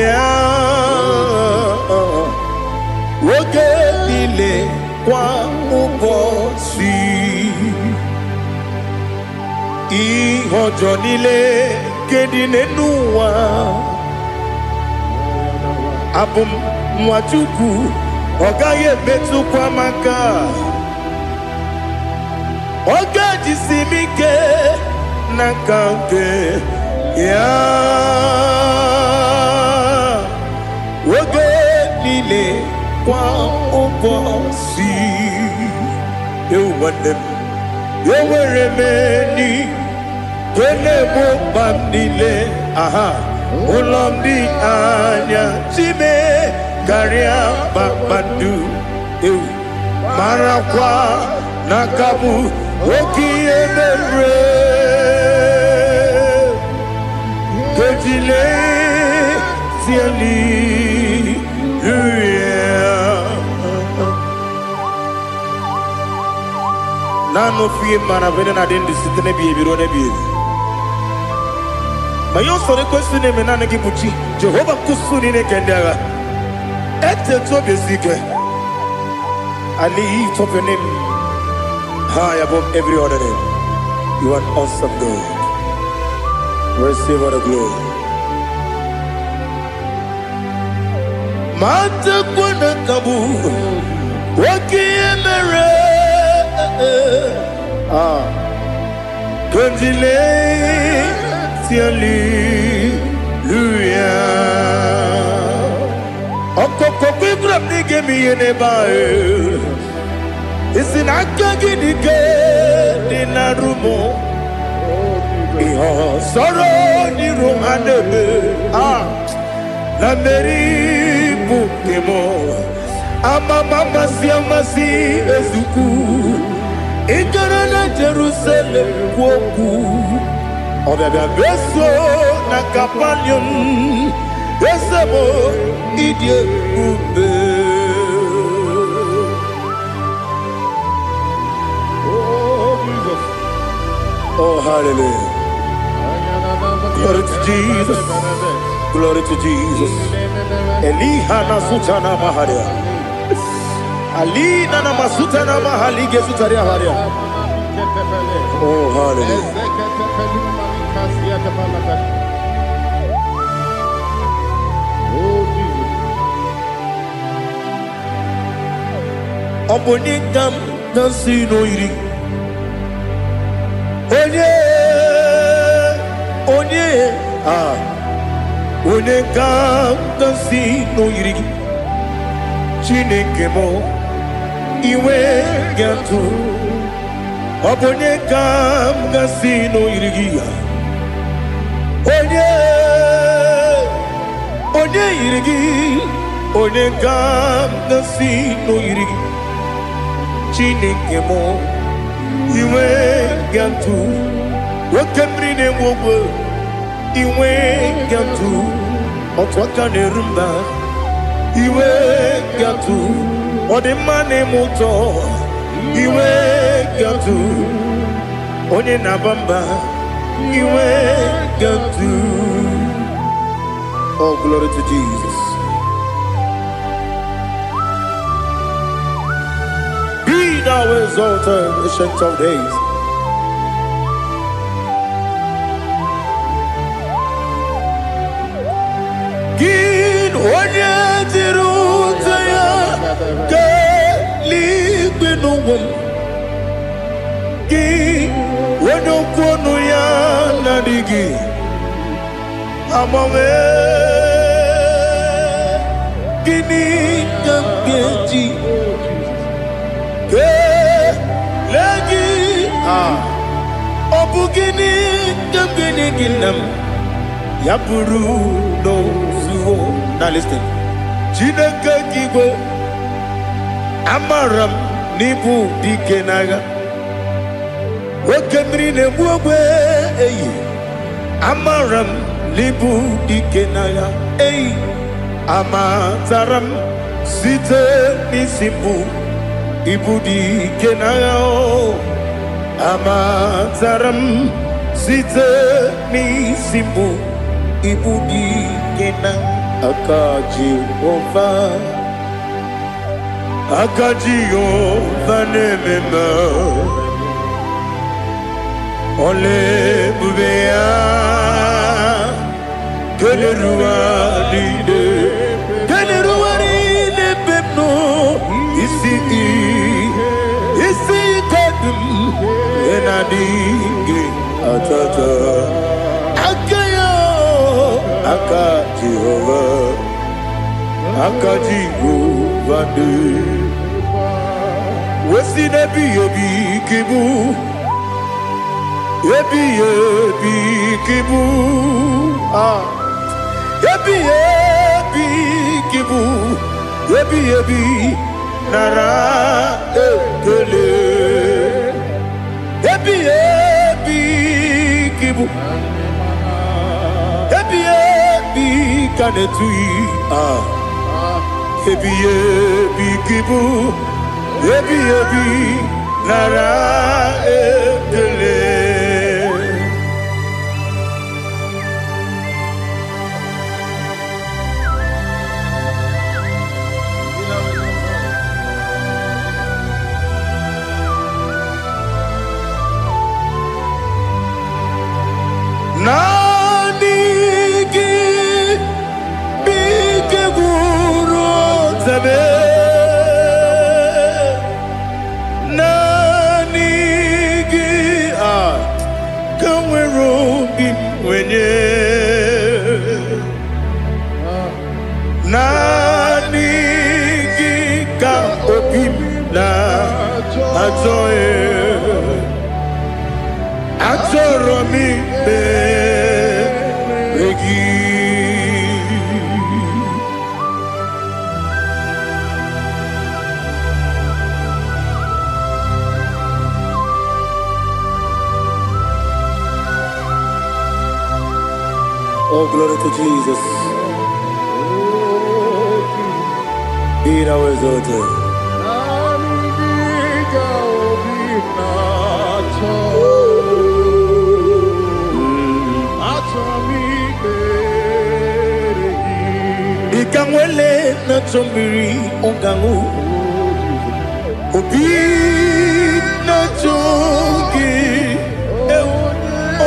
ya oge nile kwa ụbọchị ihe ọjọọ niile nke dị n'ụwa abụ m nwa Chukwu ọ gaghị emetụkwa m aka oge jisimike nanganke ya oge niile kwa ụbọchị ewuwande m enwere m enyi na-egbo mkpa m niile ụlọ m dị anya chime karịa kpakpando ewu marakwa n'aka m oke ihe mere kejile tieli nano fie mana vene na den disitene bi ebiro na bi ma yo sore kwesi ne me na ngi buchi Jehova kusuni ne kendaga ete to besike I lift up your name high above every other name. You are awesome God. Receive all the glory. Mata kuna kabu wakiemere Kondile tiali luya Okoko kwikrap nige miyene bae Isinaka gidike dinarumo Iho soro ni romanebe La meri bukemo Ama mama siamasi ezuku Ikara na Jerusalem woku Obebe beso na kapanium Besemo idye ube Oh, hallelujah. Glory to Jesus. Glory to Jesus. Elihana sutana maharia. Alina na masutana mahali gesutaria haria. Oh, hallelujah. Oh, Jesus. Obonikam nasino iri. Onye ga-agọzi n'oyiri gị Chineke m iwe ga-atụ ọ bụ onye ga-agọzi n'oyiri gị onye yiri gị onye ga-agọzi n'oyiri gị Chineke m iwe ga-atụ nwoke mmiri na-enwe ogwe iwe ga-atụ otu aka na-eru mba iwe ga-atụ ọ dị mma na-eme ụtọ iwe ga-atụ onye na-aba mba iwe ga-atụ. Oh, glory to Jesus. Be thou exalted, ancient of days. Gin onye dịrị ụzọ ya ka eluigwe n'ụwa gị onye okwu ọnụ ya na-adịghị agbanwe gịnị ka m ga-eji kelee gị ọ bụ gịnị ka m ga-enye gị nna m ya bụrụ n'ozuo na listen Chineke gị igwe amara m n'ibu dike n'agha oke mmiri na-egbu ogwe eyi amara m n'ibu dike n'agha eyi amatara m site n'isi mbụ ibu dike n'agha amatara m site n'isimu ibu dike na aka Jehova na-ememe ole ebube ya keleruwa niile bepno isi kadum enadinge atata aka Jehova de wesi nebi kibu ebi kibu kibu ebi nara ekele ebi kibu ebi kanetui ebi kibu ebi nara ekele Nanigi bike guru zabe Nanigi kamweru bimwenye Nanigi ka opim na atoe Atoromi beregi Oh, glory to Jesus. Be thou exalted. Ikamwele na chombiri ongangu Obi na chongi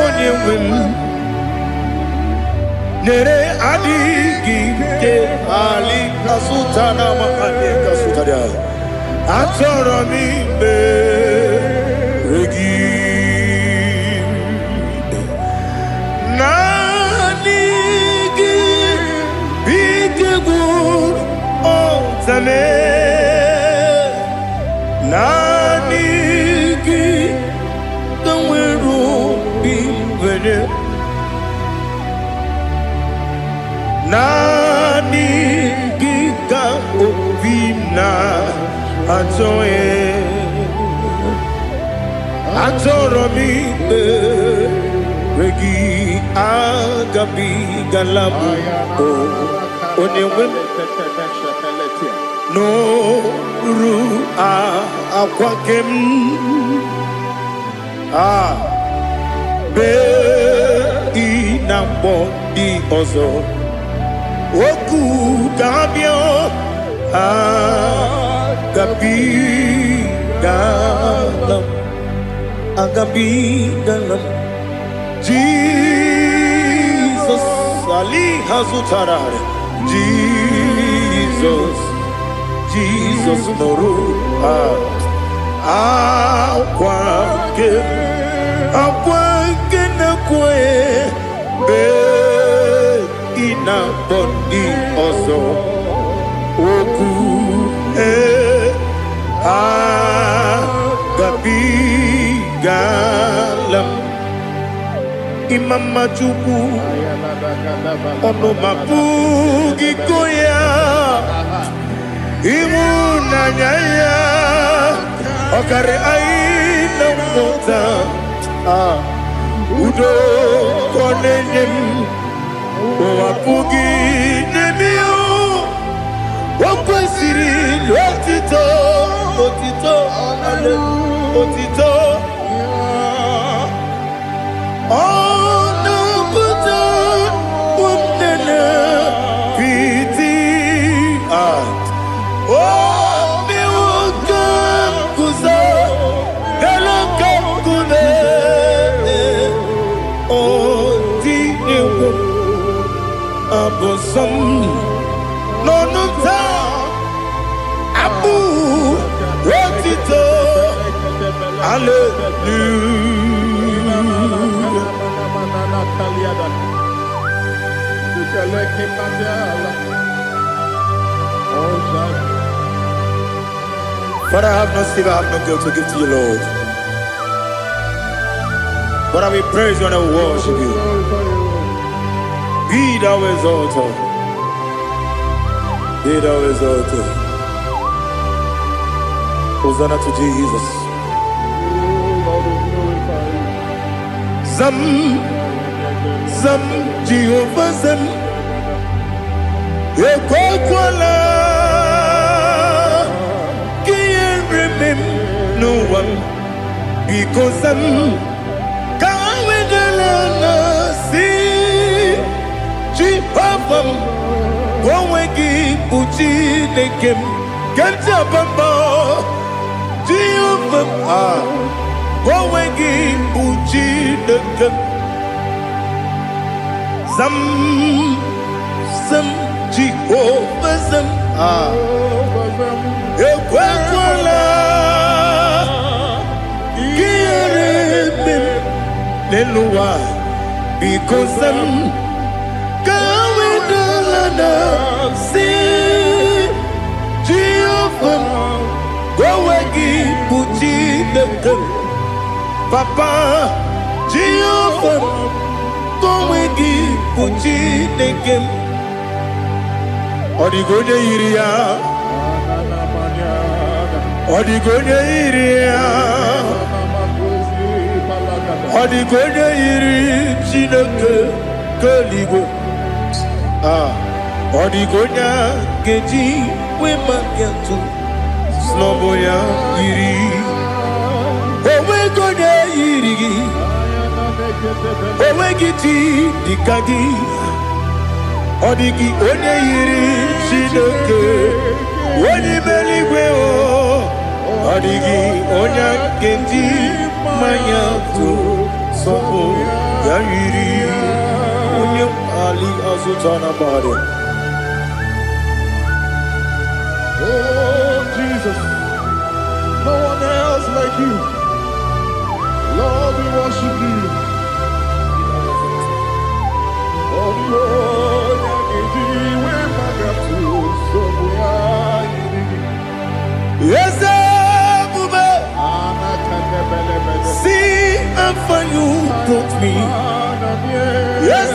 onye wim Nere adigi ke ali asutana mahane kasutaria Atoro mi beregi Zame Nanigi Kamweru bimwenye Nanigi ka opina atoe Atoromi regi agabi galabu Onyewe no ru akwakem be inambo di ozo oku gabio agabi galam Jesus ali hazutarare Jesus noru akwake na kwe be ina boni ozo oku gabi galam imama chuku ono mapugi koya imu nanyaya okare aina mota udo konenyem wapugi nemio wakwesiri lotito otito Oh no, but woman, pity. Oh, me welcome, kuza, hello, kune. Oh, di ewo, abosom, no no ta, abu, retito, hallelujah. But I have no silver, I have no gold to give to you, Lord. But I will praise you and I will worship you. Be thou exalted. Be thou exalted. Hosanna to Jesus. Zam, Zam, Jehovah Zam. Ekwakwala. Can't remember no one. Because I'm Jehovah, Wawegi Uchi Nekem, Ganja Bamba, Jehovah, Wawegi Uchi Nekem, Zam, Jehovah Zam, Ekwakwala, Kieremim, Nelua, because I'm see Jehovah, Wawagi Puchi Nekem, Papa Jehovah, Wawagi Puchi Nekem, Odigonya Iria, Odigonya Iria, Odigonya Iri Chineke Kaligo. Odigonya Geji Wemakiatu Sloboya Iri Owegonya Iri Owegiti Dikagi Odigi Onya Iri Shinoke Oni Meligwe Odigi Onya Geji Mayatu Sobo Yairi Onya Ali Azutana Bade. Oh, Jesus, no one else like you. Lord, we worship you. Oh, Lord, yes, see how far you brought me. Yes,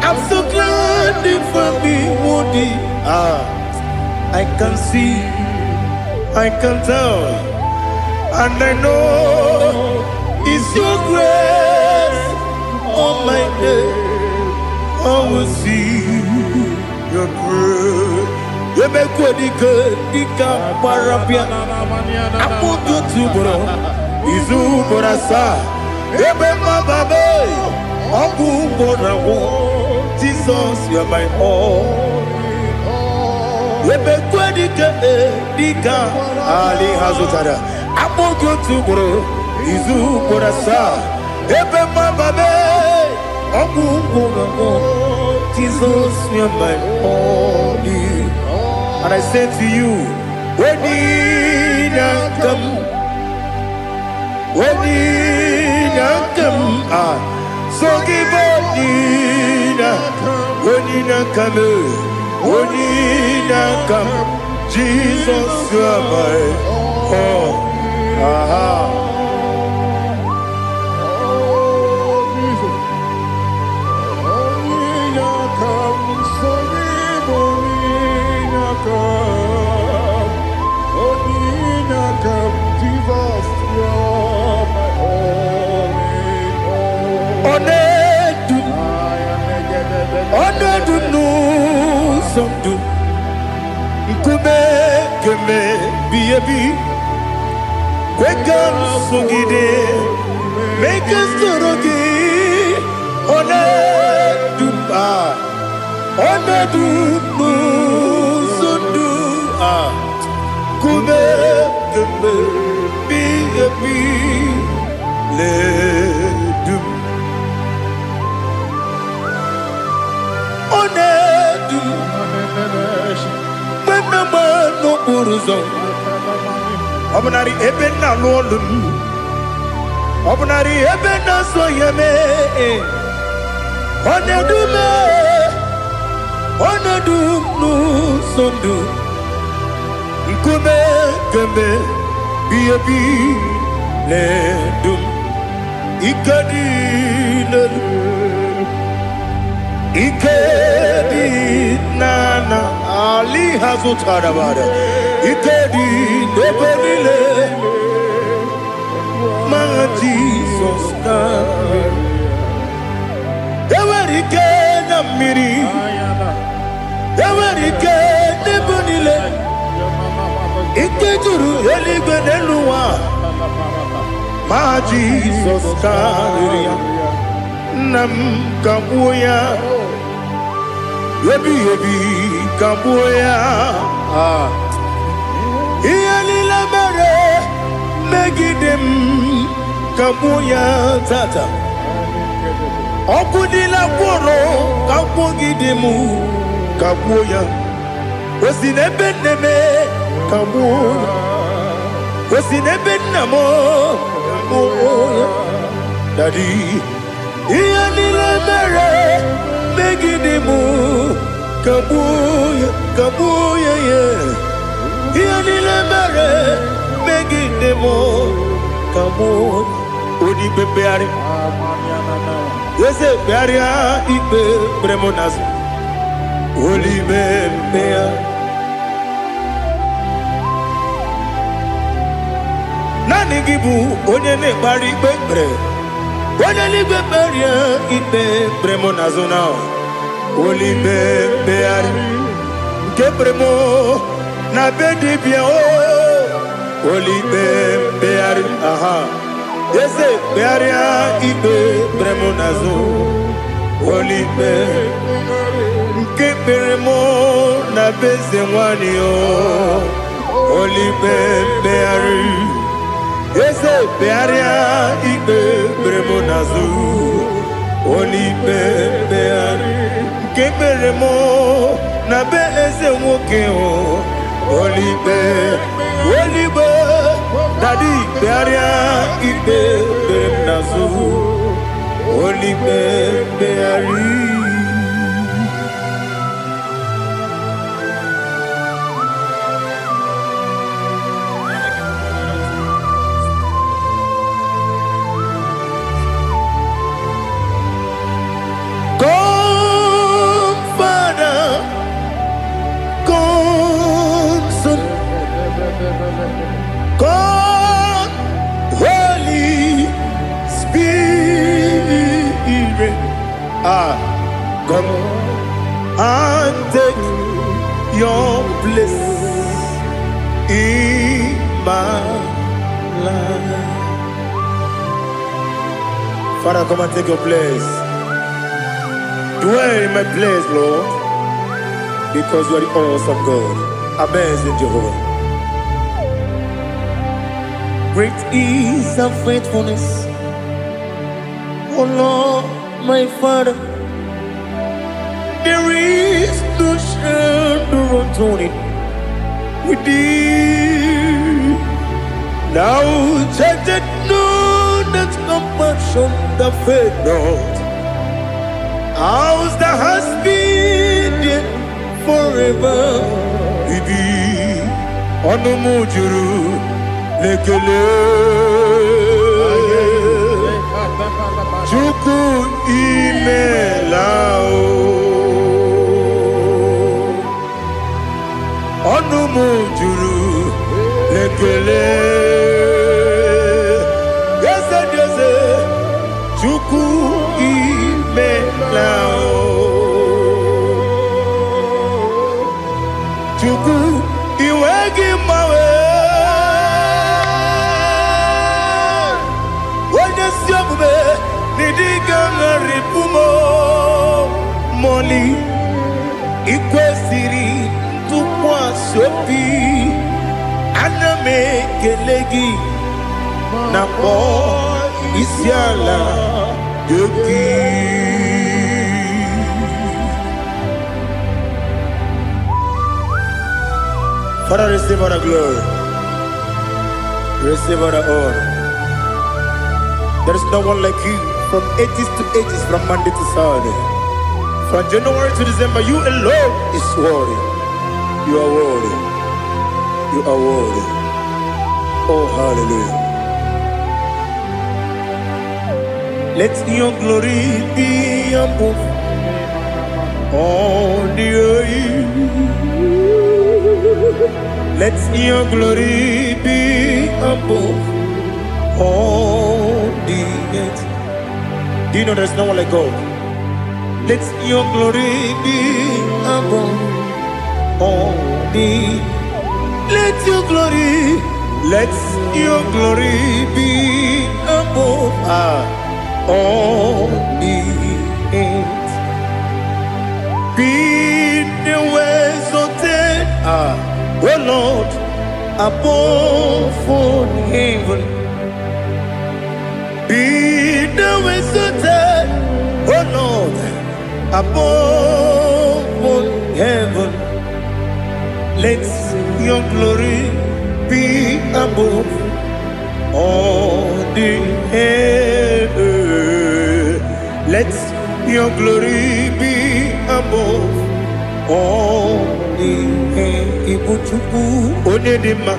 I'm so glad for me, Monie. I can see, I can tell, and I know it's your grace on my day. I will see your grace. You make what you could, you can't parapia. I put you to bro, Izu Borasa, Ebema Babe, Abu Bonawo. Jesus, you're my all. Dika Ali Hazutada. Abu Gotubro, Izu Borasa, Ebema Babe, Abu Bonawo. Jesus, you're my all. And I say to you, when you come, so give up, when you come, Jesus, you are my all. Keme biyebi, kwekam sungide. make us turugi one dumba one dumu sundu kume kume bi le dum one dum menama no buruzo obnari ebena lolum obnari ebena soyeme onedume onedumu sondu nkume kembe biebi le dum ikadi lelu ikadi nana ali hazutarabada ikadi nebelile my Jesus ewerike na mmiri ewerike nebelile ikejuru eligwe n'eluwa my Jesus karịrị nam kagbuo ya ebi kagbuo ya ihe niile mere megide m kagbuo ya tata ọkụ niile gwụrụ kagbugide m kagbuo ya o si n'ebe nne m kagbuo o si n'ebe nna m kagbuo ya Daddy ihe niile mere megide m kagbuo ya ihe niile mere megide m kagbuo odibe mkpegharị eze mkpegharịa ikpe kpere m n'azụ olibe mkpegharị naanị gị bụ onye na-ekpegharị ikpe kpere onye n'igwe kperie ikpe kpere m n'azụ na olibe mkpegharị nke kpere m na be dibịa olibe mkpegharị aha eze kpegharịa ikpe kpere m n'azụ olibe nke kpere m na be eze nwanyị olibe mkpegharị eze kpegharịa ikpe kpere m n'azụ olibe mkpegharị nke kpere m na be eze nwoke olibe dadi kpegharịa ikpe kpere m n'azụ olibe mkpegharị God, Holy Spirit, come and take your place in my life. Father, come and take your place. Dwell in my place, Lord, because you are the awesome God. Amazing Jehovah. Great is thy faithfulness, O Lord, my Father. There is no shadow unto it with thee. Now judgeth none that compassion that faith not. Ours that has been there forever with thee. Onomujuru lekele Chuku imelao Onumujuru lekele Yese Chuku imelao Chuku iwegi mawe Only ikwesiri tukwasi obi aname kelegi na po isiala yoki. Father, receive all the glory, receive all the honor. There is no one like you from ages to ages, from Monday to Saturday. From January to December, you alone is worthy. You are worthy. You are worthy. Oh, hallelujah. Let your glory be above all the earth. Let your glory be above all the earth. Do you know there's no one like God? Let your glory be above all the. Let your glory be above all the earth. Be the ways of oh Lord, above all heaven. Be the ways of oh Lord, above all heaven. Let your glory be above all the earth. Let your glory be above all the earth. Ibuchuku onedima,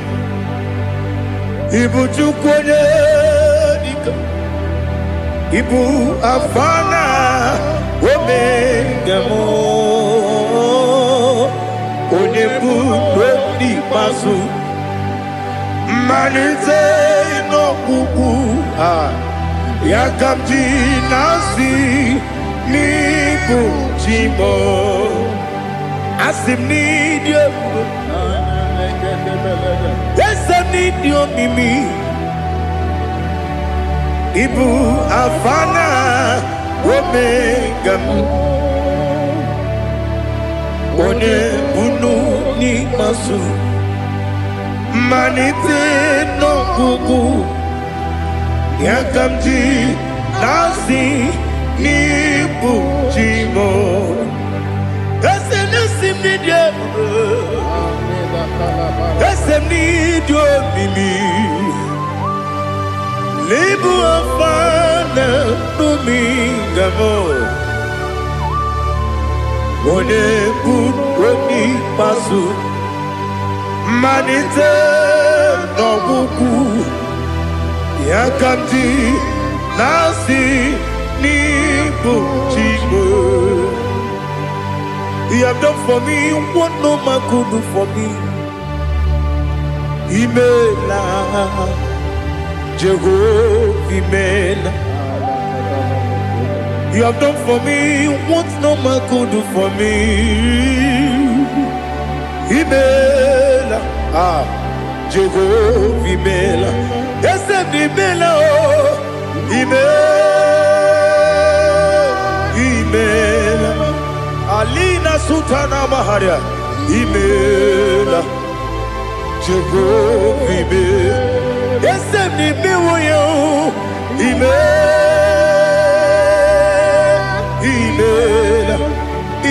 Ibuchuku onedika, Ibu afana omega mo, onebu dodi pasu, manite no kuku yakamji nasi niku chimo. Asim need you. Yes, I need you, Mimi. Ibu afana omega. One bunu ni masu. Manite no kuku. Yakamji nasi niku chimo. Esem need you. Esem need you, Mimi. Lebu afana domingamo. One buni pasu. Manite no buku. Yakamji nasi ni buchimo. You have done for me what no man could do for me. Imela, Jehovah, Imela. You have done for me what no man could do for me. Imela, Jehovah, Imela. Yes, Imela, Imela. Alina Sutana Maharia, Imela, Jehovah, Imela. Yes, Imela, Imela,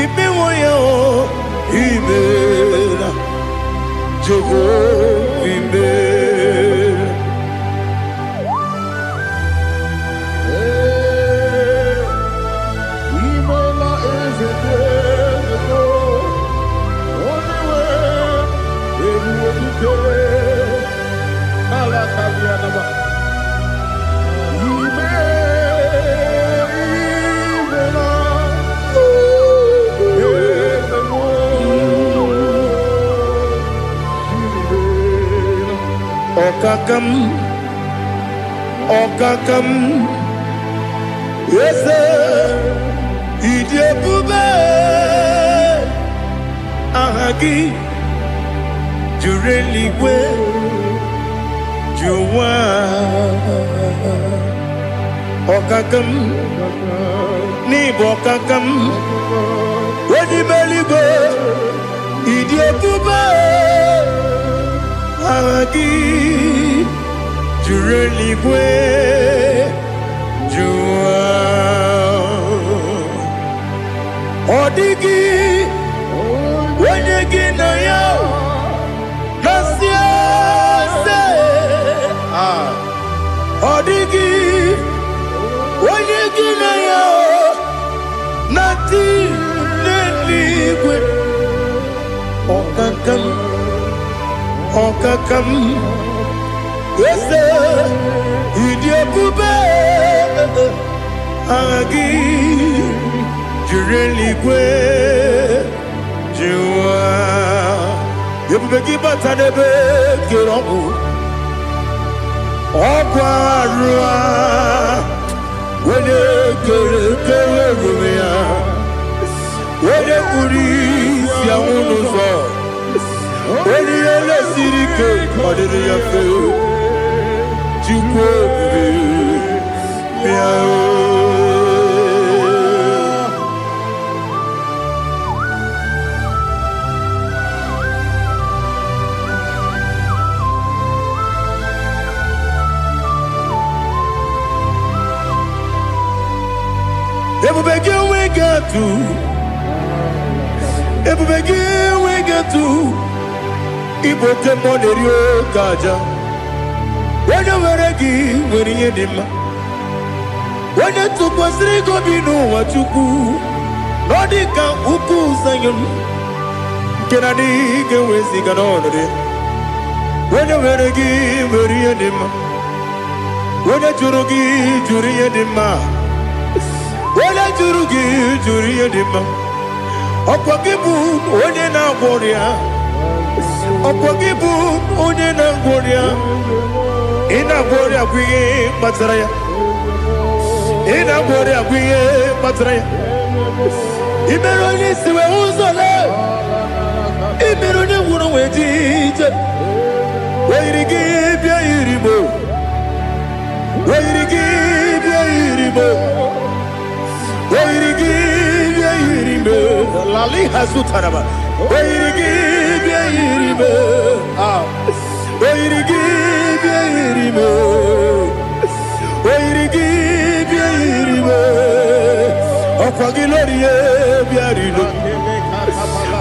Imela, Imela, Jehovah, Imela. Okakam, yes, Idiabube, Ahagi, Jureliwe, Juwa, Okakam, Nibokakam, Weni meligo Idiekuba Agi Jureligwe Jua Odigi Wenyegi na yo Nasia se Odigi Wenyegi na yo Nati Neligwe Okakam Wese Idiekuba Agi Jureligwe Jua Yebubeki batanebe Kiromu Okwarua Wene kere rumia Wene kuri siya unuzo Wene ele sirike Kadiri ya fe Jukwe Miao Ebubegi we get to Iboke monerio kaja Wanya weregi weriye dima Wanya tukwasiri gobinu wachuku Nodika uku sanyon Kenani gewezi ganonore Wanya weregi weriye dima Wanya jurugi juriye dima Wala juriye dima Okwagibu onye na gworia Okwagibu onye na gworia Ina gworia kwiye matraya Ina gworia kwiye matraya Imero ni siwe uzole Imero ni wuro wejije Wairigi bia iribo Wairigi bia iribo Wairigi bia iribo Lali hasutaraba Wairigi bia iribo Wairigi bia iribo Wairigi bia iribo Okwagilorie bia rido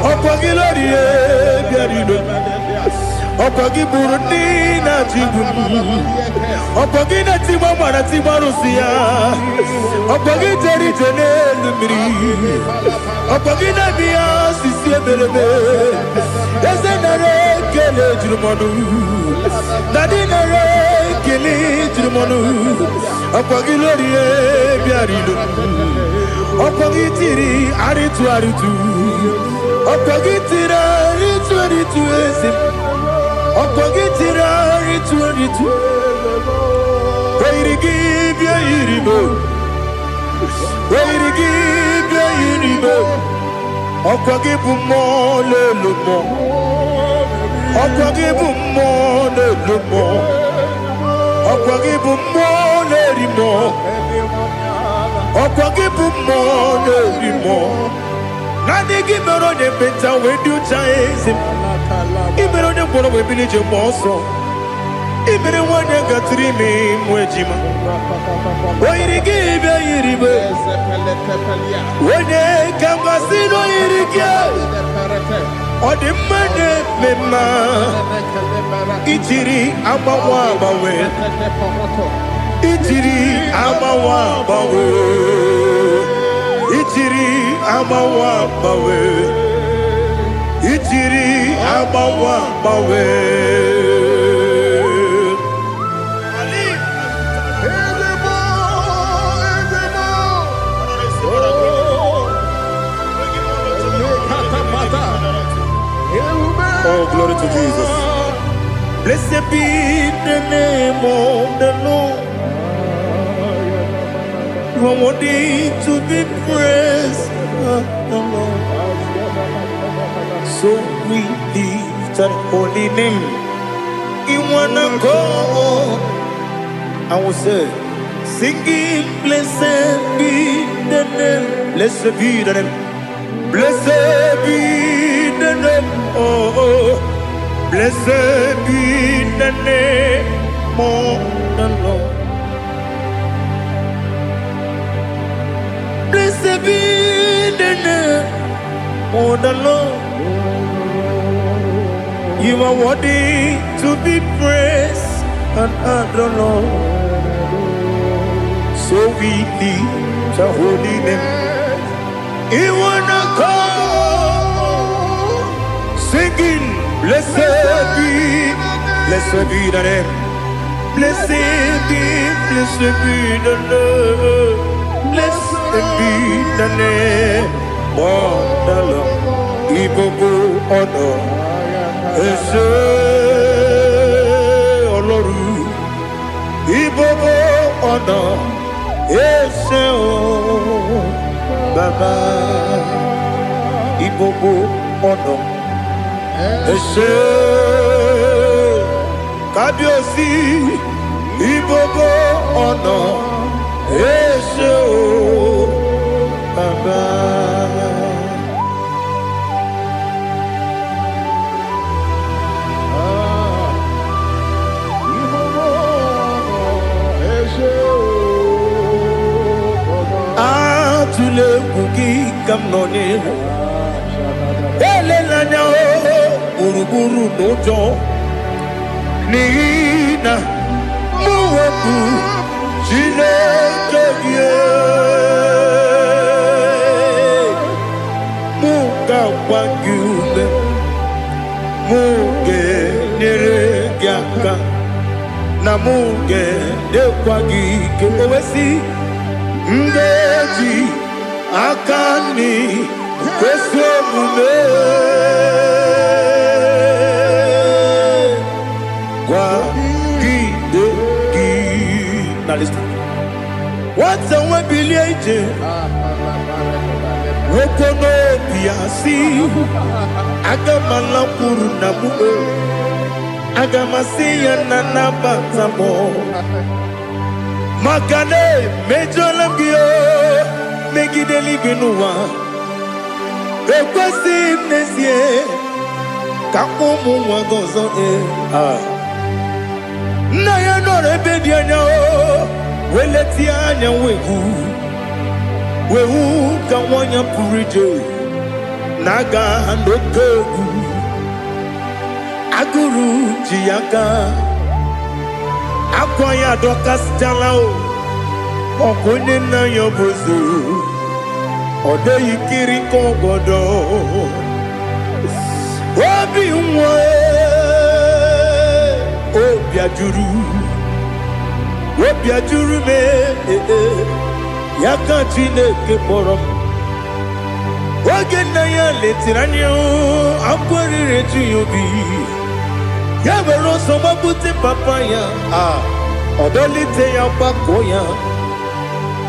Okwagilorie bia rido Okwagiburundi na jibumu Okwagina timama na timarusia Okwagiteri jene numiri Okwagina biya sisi eberebe Eze nare kele jirumonu Nadi nare kele jirumonu Okwagilorie biarido Okwagitiri aritu Okwagitiri aritu esim Okwagitiri aritu Wairigi bia iribo Wairigi bia iribo Okwagibu mo lelumo Okwagibu mo lelumo Okwagibu mo lerimo Okwagibu mo lerimo Nani gimero ne benta wedu chaezim Imero ne bono webilije moso Imere wane gatrimi mwejima Wairigi bia iribe Wane kambasino irikia Odimane mema Ichiri amawa bawe Ichiri amawa bawe Ichiri amawa bawe Ichiri amawa bawe Oh, glory to Jesus. Blessed be the name of the Lord. You are worthy to be praised, the Lord. So we lift that holy name. You wanna go, I will say, singing, blessed be the name, blessed be the name. Blessed be the name, oh, blessed be the name of the Lord. Blessed be the name of the Lord. You are worthy to be praised and adored, Lord. So we lift your holy name. You wanna come singing, blessed be the name. Blessed be the Lord. Blessed be the name of the Lord. Ibogo honor, Ese Oloru. Ibogo honor, Ese Baba. Ibogo honor, Ese Kabiosi. Ibogo honor, Ese Baba. Tule kuki kamnone ele lanya uruguru nojo nina muweku chile kebie muka wangyule muge nere gyaka na muge dekwagi kewesi ngeji akani kwesomume kwa gidegi. Now listen. What's a webileje? Wokono piasi agamala puru namu agamasiya nanabatamo Makane mejolambio megideli benua ekwesi nesie kakomu wagozo na ya no rebedi anya weleti anya wehu kawanya purije naga ndokogu aguru jiyaka Akwaya dokas jalao Okonye na yobozu Ode yikiri kogodo Obi mwe Obi ajuru me Yaka chineke morom Oge na ya letiranyo Akwari reju yobi Yabero soma buti papaya Odolite ya bakoya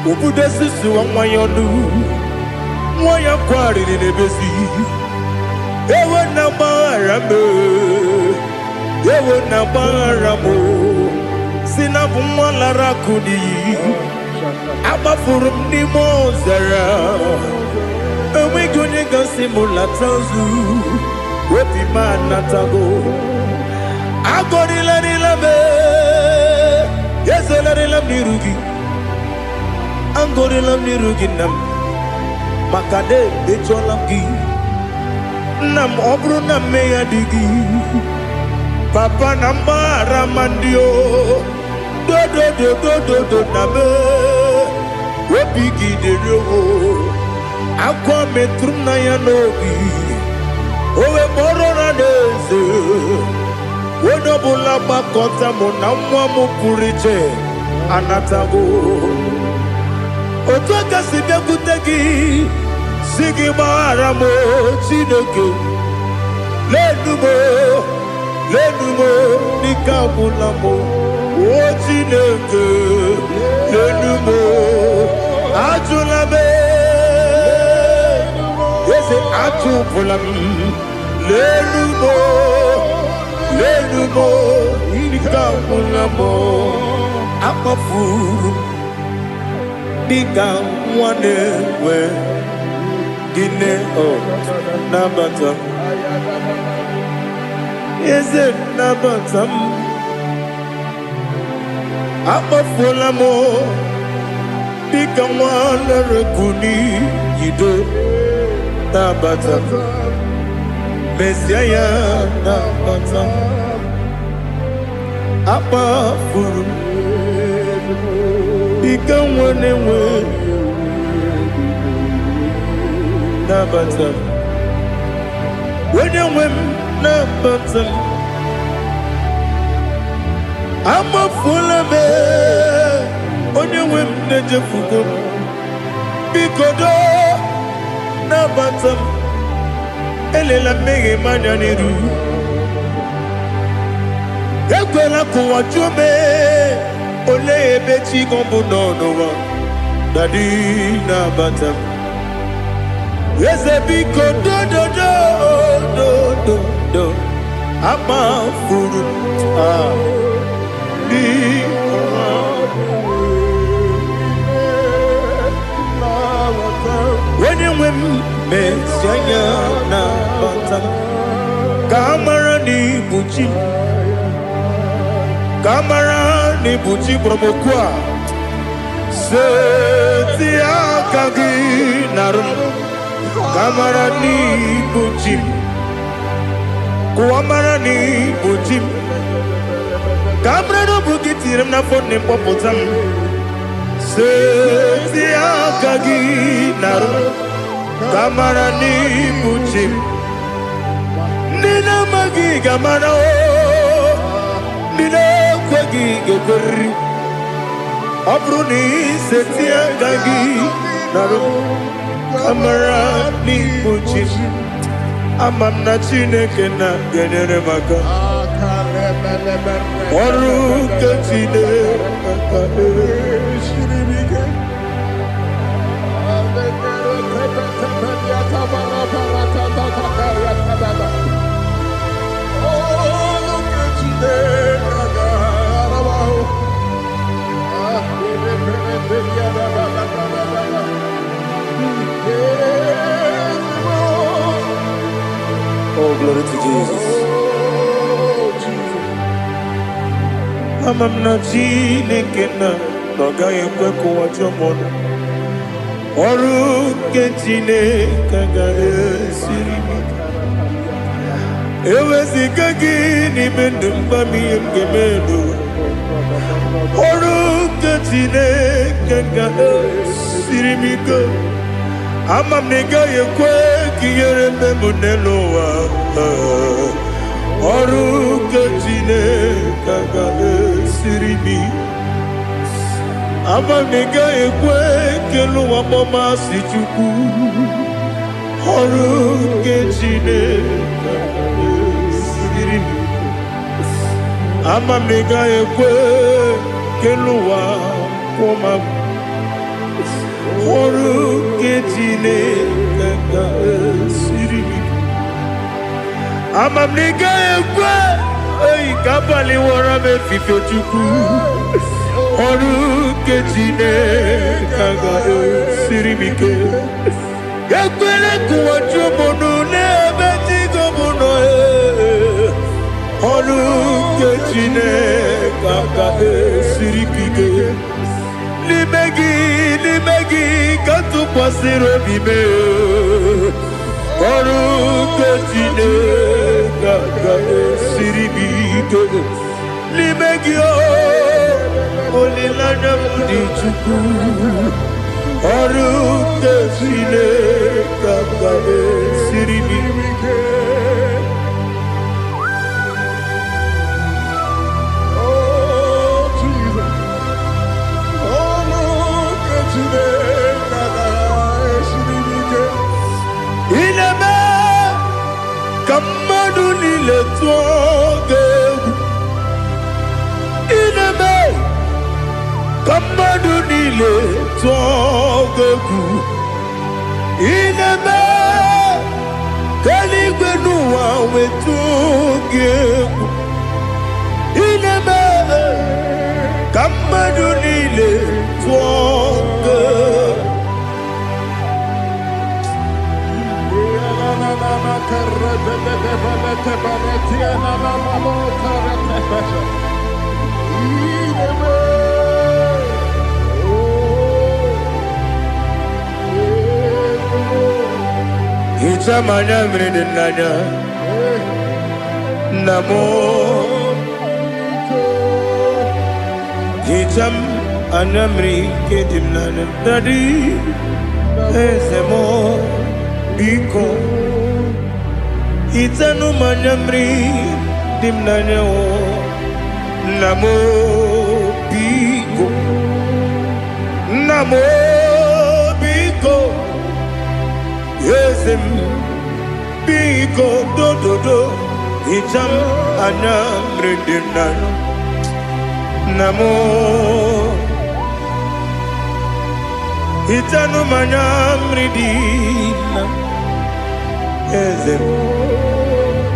Ubude susu wa mwayonu Mwaya kwari ni nebezi Ewe na marame Ewe na maramo Sinabu mwalara kudi Abafurum ni mozara Ewe gonye gansi mula tanzu Wepi manatago Agorila nilabe Yesela nilam nirugi Angorila nirugi nam Makade becholam gi Nam obru nam meya digi Papa nambara mandio Do nabe Wepigi de yo Akwa metrum na yanogi Owe morona neze Wodobula bakota mona mwamu puriche Anatago Otoka sibya kutegi Sigi maramo chineke Lenumo Nikabulamo O chineke Lenumo Ajulabe Yese ajupulam Lenumo Nikabulamo Akafuru Nika mwanewe Gine oh nabatam. Is it nabatam? Abafola mo. Bika wana rekuni yido nabatam. Messiah nabatam. Abafuru. Bika wana we. Nabatam. When you win nabatam, I'm a full of it. When you win the Jefugo, Bikodo nabatam. Elela mege mananiru. Ekwela kuwa chume. Ole ebechi gombo no one. Daddy nabatam. Yes, a big do. I'm a fool. When you win, Messiah, Kamara ni buchi promokwa. Setia kagi narum. Kamarani bujim, kuamarani bujim. Kamrano bukitiram na phone popotam. Setia kagi naru. Kamarani bujim. Nina magi kamara o. Nina kwagi gekuri. Abruni setia kagi naru. Kamarani bujim. Amamna chineke na genere maka. Oru kachine shiribike. Oh, glory to Jesus. I'm not Jinekena, Nogay Kweko Wajamon. Oru Ketine Kagare Sirimi. Ewesikagi Nimendumami Gemedo. Oru Ketine Kagare Sirimi. Amam nega ye kwe kiyere me muneloa. Oru kejine kaga siribi. Amam nega ye kwe kelu wamoma sichuku. Oru kejine kaga siribi. Amam nega ye kwe kelu wamoma. Oru ketine kaka siribi. Amam nega ekwe. Ey kapali wara me fifo chuku. Oru ketine kaka siribi ke. Ekwele kuwa chumono ne betigo mono e. Oru ketine kaka siribi ke. Limegi, katu pasiro bime. Oru ketine kaka siribi ke. Limegi o, olilana mudi chuku. Oru ketine kaka siribi ke. Ineme kamadu nile tuoge. Ineme kamadu nile tuoge. Ineme kaligwenu wawe tuoge. Ineme kamadu nile tuoge. Itamanya mridinanya Namo Itam anamri kedimnana Dadi Ezemo Biko Itanu manyamri dimnanya Namo Biko Namo Biko Yesem Biko do Itam anamri dimnanya Namo Itanu manyamri dimnanya Ezem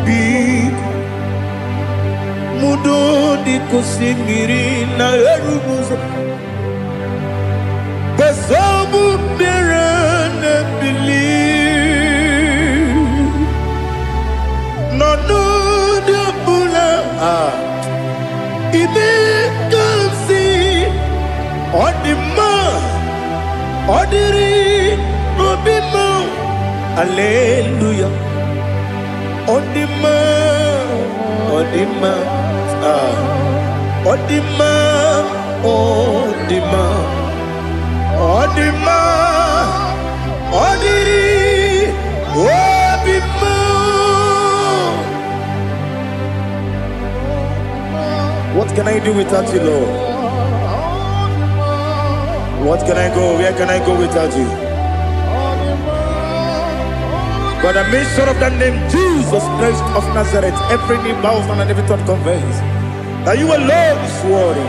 Biko Mudo di kusimiri na erubuzo Basabu birane believe No de bula Ibe kansi Odima Odiri Obima Alleluia Odima Odima Odima Odima Odima Odiri Obima. What can I do without you, Lord? What can I go? Where can I go without you? By the mention of that name, Jesus Christ of Nazareth, every knee bows down and every tongue confesses that you alone is worthy.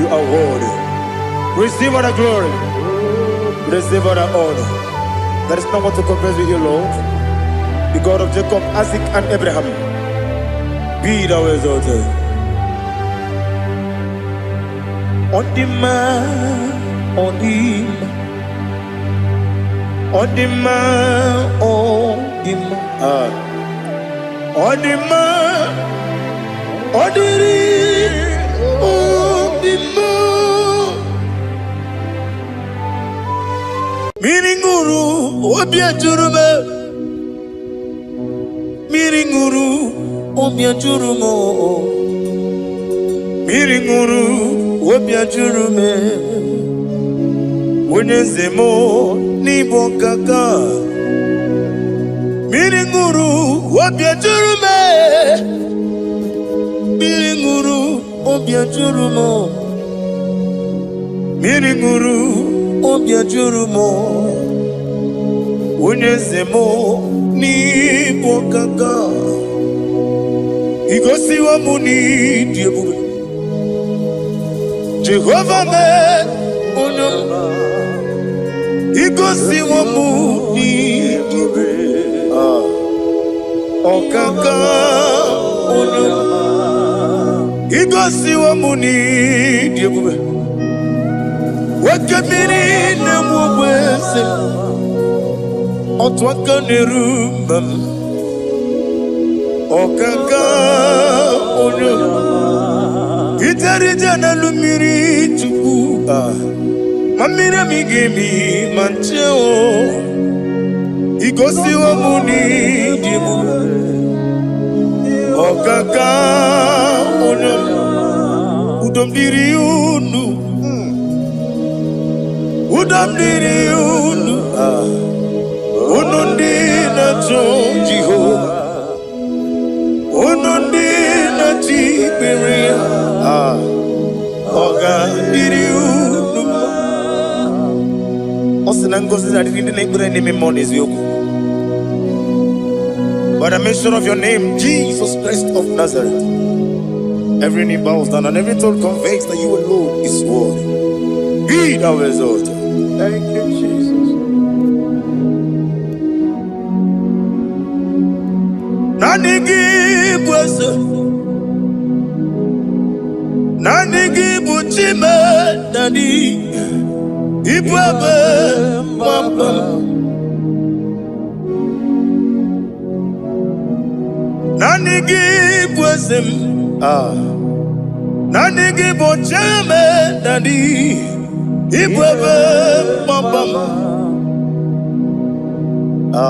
You are worthy. Receive all the glory. Receive all the honor. There is no one to confess with you, Lord. The God of Jacob, Isaac, and Abraham. Be thou exalted. Odima, Odima. Odima, Odima, Odima, Odiri, Odima. Miringuru, Obiajurume, Miringuru, Obiajurumo, Miringuru, Obiajurume, Unezemo. Nibo kaka Miringuru Obiajurume Miringuru Obiajurumo Miringuru Obiajurumo Unezemo Nibo kaka Igosi wa muni diebube Jehovah me Unyama Igosi wa muni Okaka Onyama Igosi wa muni diebube Wakabiri na mwese Otwaka nerumam Okaka Onyama Itarija na lumiri chuku Mamira migemi mancheo Igosi wa muni dimu Okaka Onyama Udomdiri unu Udomdiri unu Unundi na Jehova Unundi na Tiberia Okandiri unu By the mention of your name, Jesus Christ of Nazareth, every knee bows down and every tongue confesses that you alone is worthy. Be thou exalted. Thank you, Jesus. Nanigi bwese, nanigi buchime, nani. Ibwebe mama give wisdom. Nani give o chame nani.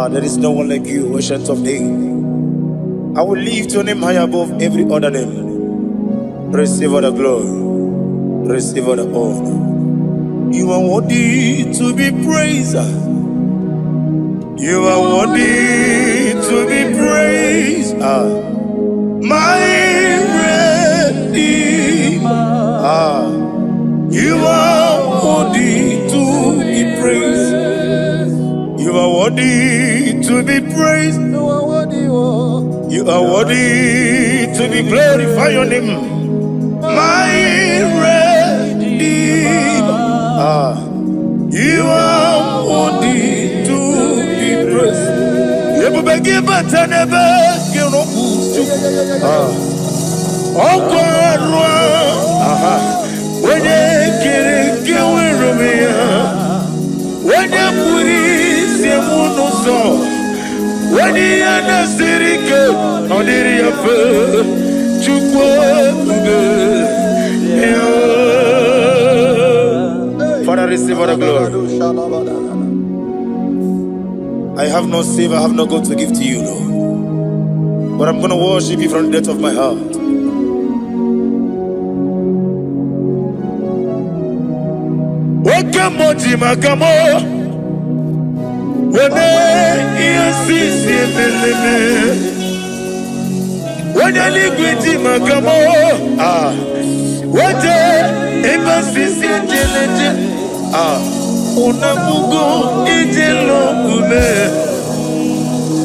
There is no one like you, ancient of days. I will lift your name high above every other name. Receive all the glory, receive all the honor. You are worthy to be praised. You are worthy to be praised. My Redeemer. You are worthy to be praised. You are worthy to be praised. You are worthy to be glorified your name. My Redeemer. You are worthy to be praised. You will give but never give no oh God. When you get when you put it, when you understand it, on the Father, receive all the glory. I have no save, I have no God to give to you, Lord. But I'm going to worship you from the depth of my heart. Wakamoji makamo wene yasisi meleme wene ligwiti makamo wete ebasisi jeleje unamugo ijelo kume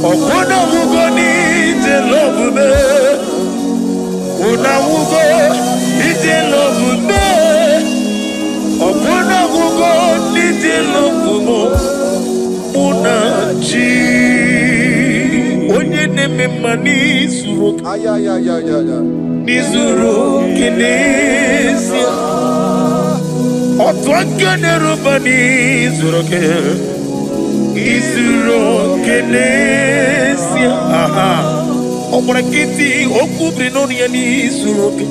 okona mugo ni ijelo kume unamugo ijelo kume Opuna gugo niti lokumo unachi onye neme mani zuru nizuru kinesia otwakane rubani zuru ke izuru kinesia opuna kiti okubri noni ya nizuru ke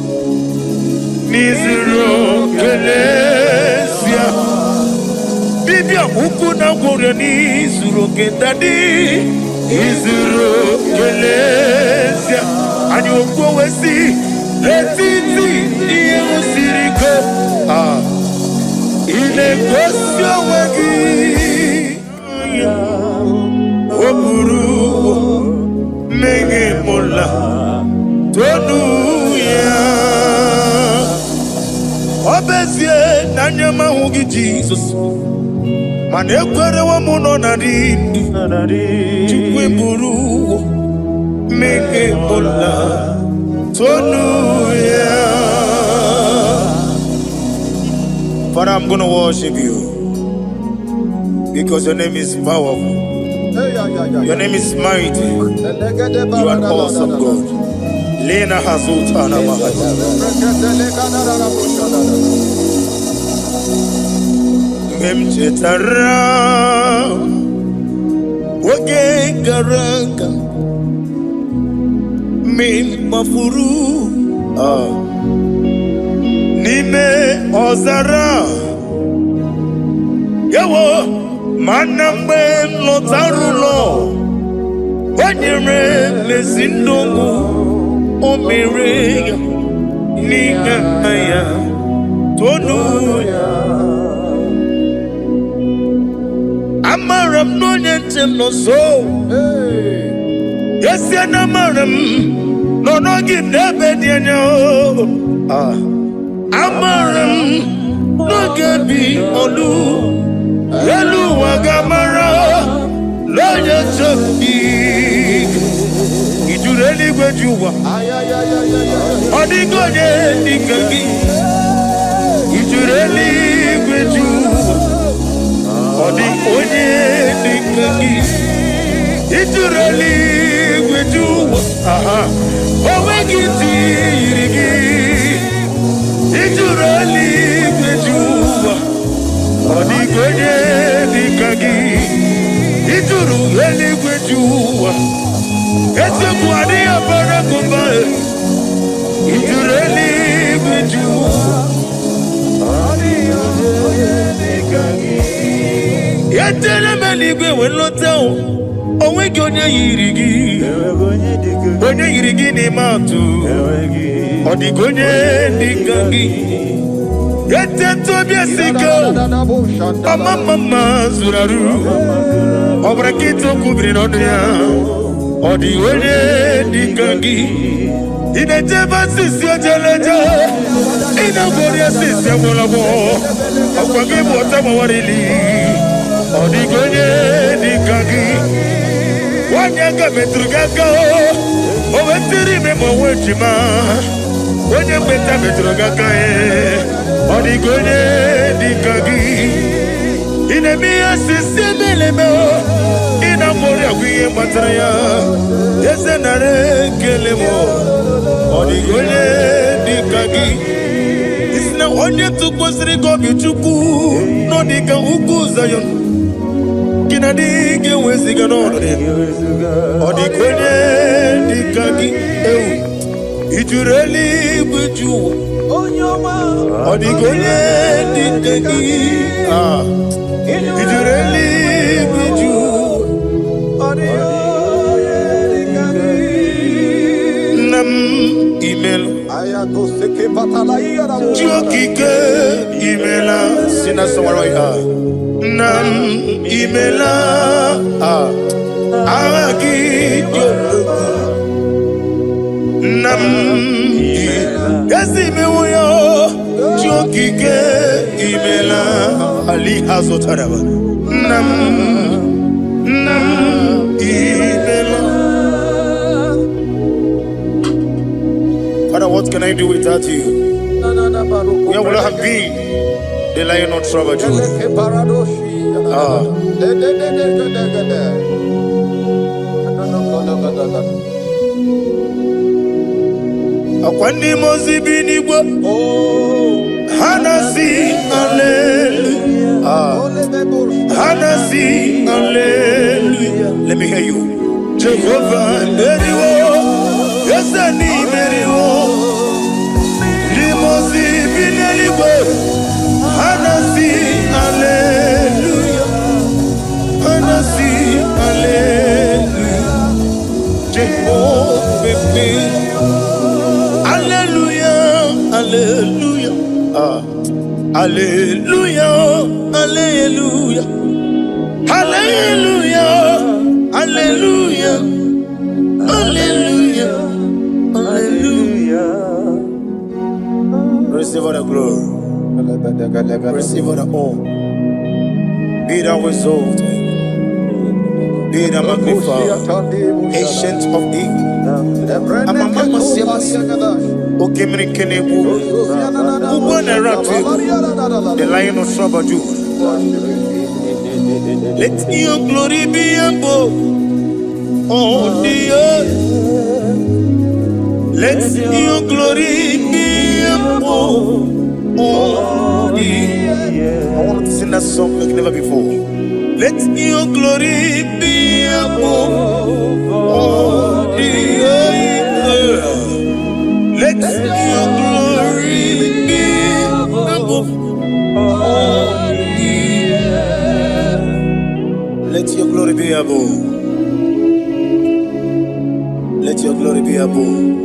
nizuru kinesia Bibia ukuna gore nizuru ke dadi izuru kinesia ani okwo wesi letiti iye usiriko ile kwesio wegi oburu menge mola tonu ya obezie nanyama hugi Jesus mane kwere wa muno nari chukwe buru menge mola tonu ya. Father, I'm going to worship you because your name is powerful. Your name is mighty. You are an awesome God. Lena Hazutana Mahaya. Memchetara Wage Garanga Min Mafuru Nime Ozara Yawo Manambe Lotarulo Wanyere Mesindongo Omere Nigaya Tonuya Amaram no Yentem no so Yes, Yanamaram no give never dinner Amaram no gabi olu Elu wagamara Loya choki Ijureli gwejuwa Odigoye nikagi Ijureli gwejuwa Odigoye nikagi Ijureli gwejuwa Owegiti irigi Ijureli gwejuwa Odigoye nikagi Ijureli gwejuwa Eti kuani abara kumba. Ijureli biju. Yetele meligwe wenloteo. Onwegi onye yirigi. Onye yirigi ni matu. Odigonye dikangi. Yete tobia siko. Mama zuraru. Obrakito kubri nonya. Odigonye dikangi. Inejeba sisi ojelejo. Inagoria sisi amolabo. Akwagibu otama warili. Odigonye dikangi. Wanyanga metrugaka. Owetiri memo wechima. Onye mbeta metrugaka. Odigonye dikangi. Inemiya sisi melemo. Inagoria wiye matraya. Yese nare kelemo. Odigonye dikangi. Isna onye tukwasiri gobi chuku. No dika uku zayon. Kinadige weziga nore. Odigonye dikangi. Ijureli buju. Odigonye dikangi. Ijureli buju. Nam email. Jokike emaila. Sina sawaroi Nam emaila. Agi joko. Nam Yasi mewoyo. Jokike emaila. Ali azotaraba. Nam emaila. Father, what can I do without you? Where would I have been? The lion not trouble you. Akwani mozibi nibo. Hanasi hallelujah. Hanasi hallelujah. Let me hear you. Jehovah Meriwo. Yes, I need Meriwo. Limosi binelibo. Hanasi hallelujah. Hanasi hallelujah. Jehovah hallelujah. Hallelujah. Hallelujah. Hallelujah. Hallelujah. Hallelujah. Hallelujah. Hallelujah. Receive all the glory. Receive all the honor. Be thou exalted. Be thou magnified. Ancient of days. Amama Silas. Okemri Kenebu. The lion of Sabaju. Let your glory be above all the earth. Let your glory be above all the earth. I want to sing that song like never before. Let your glory be above all the earth. Let your glory be above all the earth. Let your glory be above. Let your glory be above.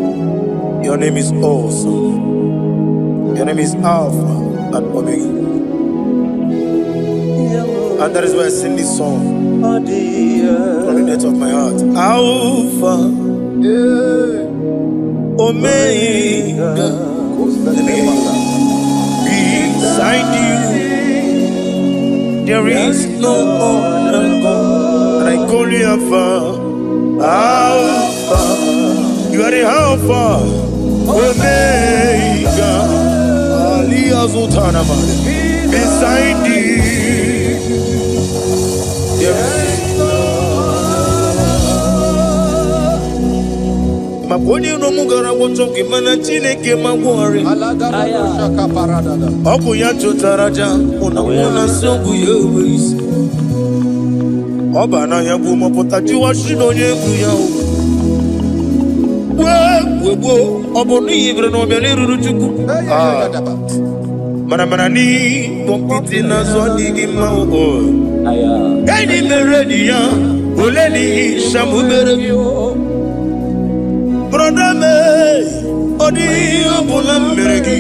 Your name is awesome. Your name is Alpha and Omega. And that is why I sing this song from the depth of my heart. Alpha, Omega. Let me hear you. Beside you, there is no other God. And I call you Alpha. Alpha. You are the Alpha, Omega. Beside you, there is no Maponi no mugara wotoke mana chineke magwari. Oku ya chotaraja una songu yewis. Oba na ya gumo potaji wa shino yengu ya. Obonu yibre no bele ruruchuku. Mana ni kompiti na so digi ma o. Eni meredi ya oleni shamu meregi. Brother me odi obula meregi.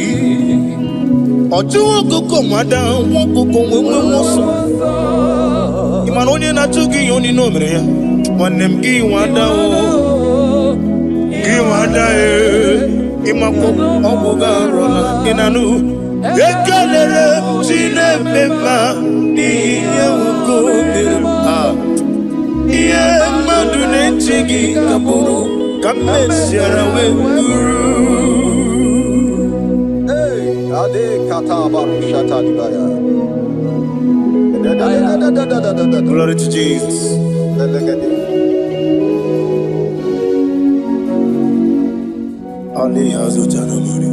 Oju koko mada won koko wewe so. Imanonye na chugi yoni no mere ya. Wanem gi wada o. Gi wada e. Imako obuga rona inanu. Ekelele chine mema niye uko mirma. Iye madune chigi kaburu kamesiara we guru. Hey, ade kata baru shata dibaya. Glory to Jesus. Ali hazujana mari.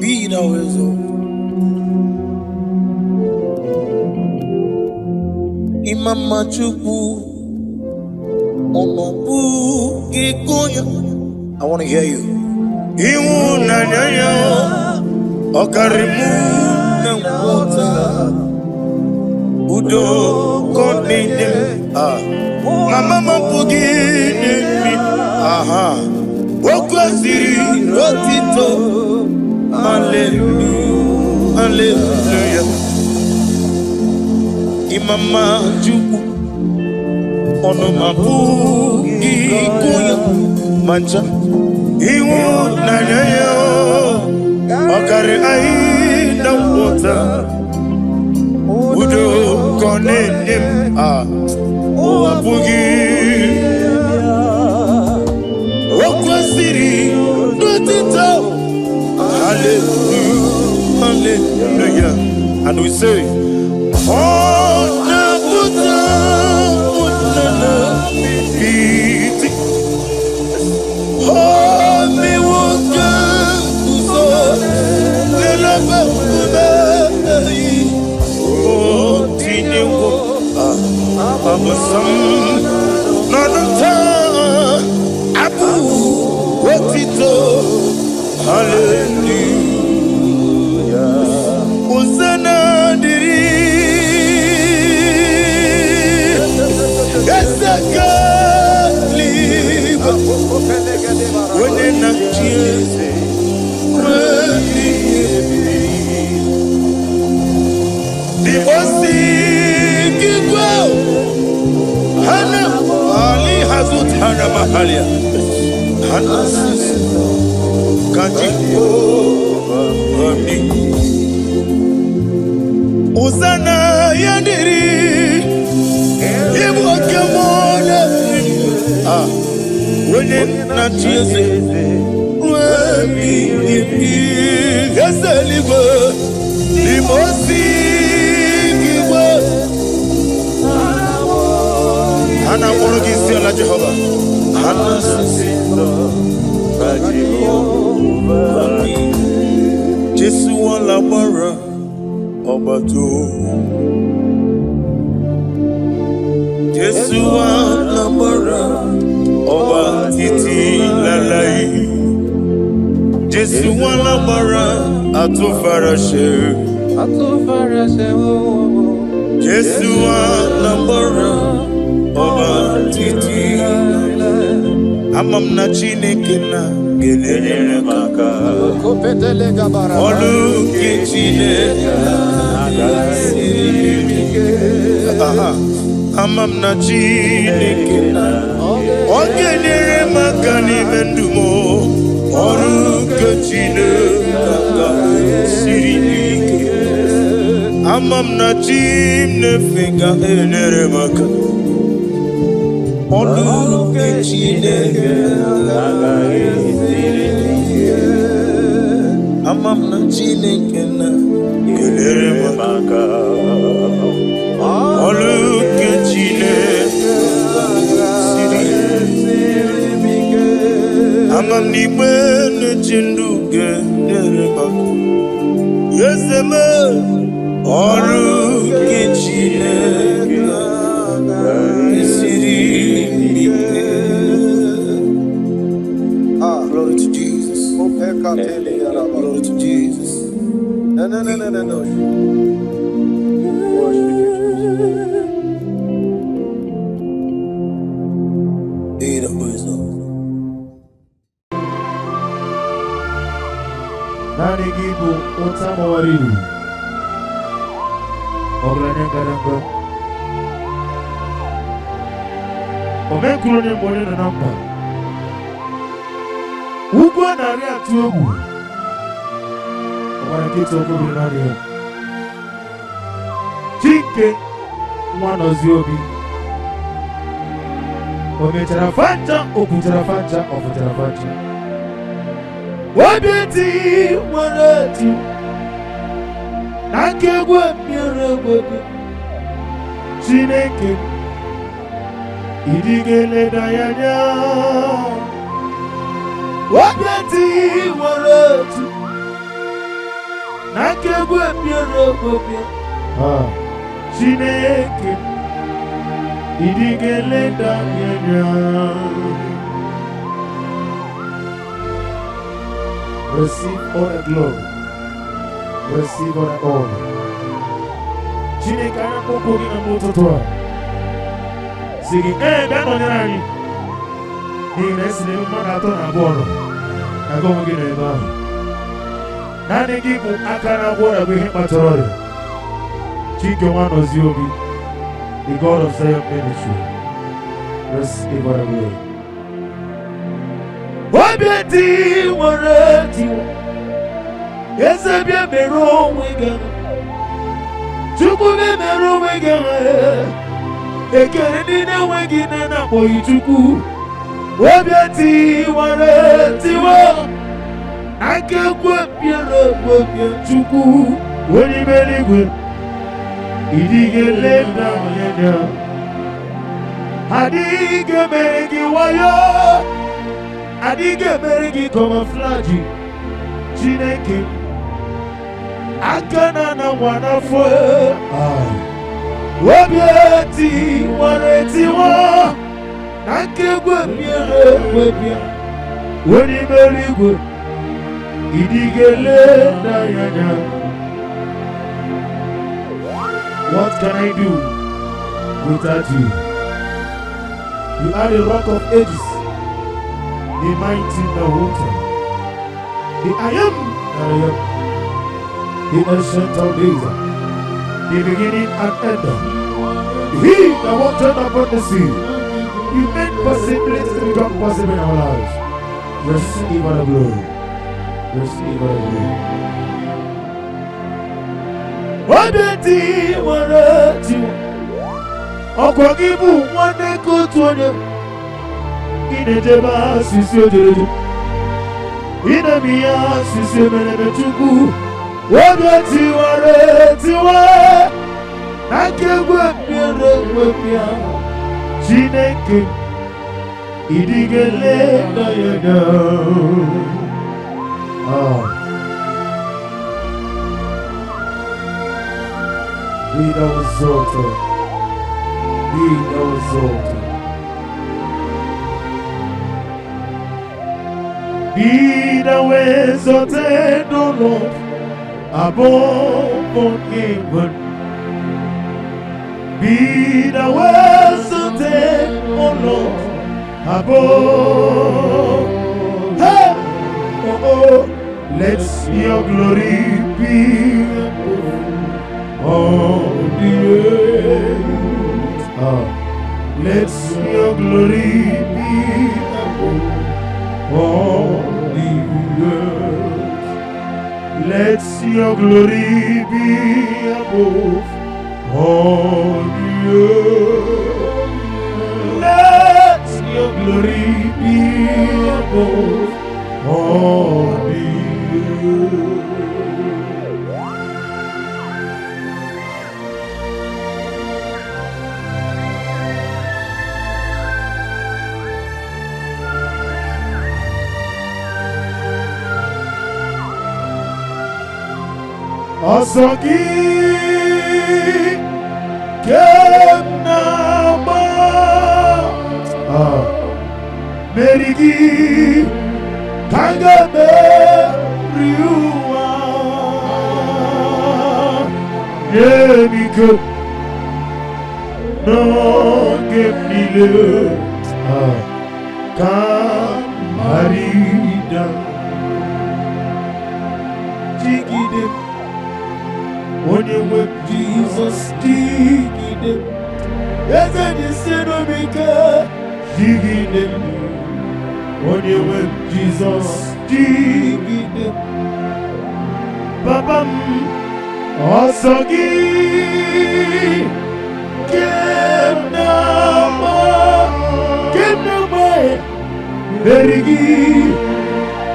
Be thou exalted. Imama chukwu onobu ikoya. I want to hear you. Iwu na nyanya okarimu na wota udo konene mama mapugi nemi aha wokwasiri rotito. Hallelujah, hallelujah. Imama juku ono mabu ikuya mancha iwu nanyayo okare ai na wota udo konenim wabugi wokwasiri notito. Hallelujah, hallelujah. And we say, oh, Nabuta, oh, me woka, so, oh, Tinewo, Abasam, Nanata, Abu, Wotito. Hallelujah. Hosanna diri. Esakali. When na chiese. The bossy kigwa. Hana Ali hazut hana mahalia. Hana Hosanna yandiri Ibokemole Wene na chiese Wemi Eseligo Limosi Kiwa Hana Morogisi ala Jehovah Hana Sisindo Jesu alabara obato. Jesu alabara obatiti lalai. Jesu alabara atufarashe. Jesu alabara obatiti lalai. Amam na Chineke na gelele maka. Olu ke Chineke na amam na Chineke na ogelele maka ni mendumo. Olu ke Chineke na sirike. Amam na Chineke gelele maka. Olu ke Chineke na amam na Chineke na gelere maka. Olu ke Chineke amam ni bene chindu gelere maka. Yeseme olu ke Chineke Glory to Jesus. No. Worship you, Jesus. Be the wisdom. Nani gibu utama waridu Oglanya garanga Omekulu ni mwone na namba Ugwa na ria tuogu Obana kito kubri na ria Chike Mwano ziobi Ometarafancha Okutarafancha Ofutarafancha Wabiti Wanati Nakegwe Miragwe Chineke Idigele Dayanya Wabiti Wanati Nakegwe Miragwe Chineke Idigele Dayanya. Receive all the glory. Receive all the honor. Chineke ana koko gina moto toa. Sigi gano nirani. Ni nesile umana ato na bono. Agomo gina eba. Nani gibu akana bora bihi matorori. Chike wano ziobi. The God of Zion ministry. Receive all the glory. Wabeti warati Yesabia mero wega Chuku be mero wega Ekere nina wegina na boyi chuku Wabeti warati wa Akekwe piero wega chuku Wani beligwe Idige lenda yenya Adige meregi wayo Adige merigi koma flaji Chineke Akana na wanafwe Wabieti wareti wa Nakegwe miere webia Weni merigwe Idige lenda yanya. What can I do without you? You are the rock of ages, the mighty Nahuta, the I am, the ancient of days, the beginning and end. He that walked upon the sea, He made possibilities to become possible in our lives. Receive all the glory. Receive all the glory. Wabeti warati Okwagibu wane kutuone Inejeba sisi ojereju Inemiya sisi menemechuku Wabeti warati wa Nakegwe miere wepia Chineke Idigele na yeda. Be thou exalted. Be thou exalted. Be thou exalted, O Lord, above all heaven. Be thou exalted, O Lord, above. Hey! Oh, let your glory be above all the earth. Let your glory be above all the earth. Let your glory be above all the earth. Let your glory be above all the earth. Asagi Kemnama Merigi Kangame Riwa Yemiko No Gemile Kamarida Jigide Onye web Jesus Jigide Eze Nisenomika Jigide Onye web Jesus Jigide Babam Osogi Kemnama Berigi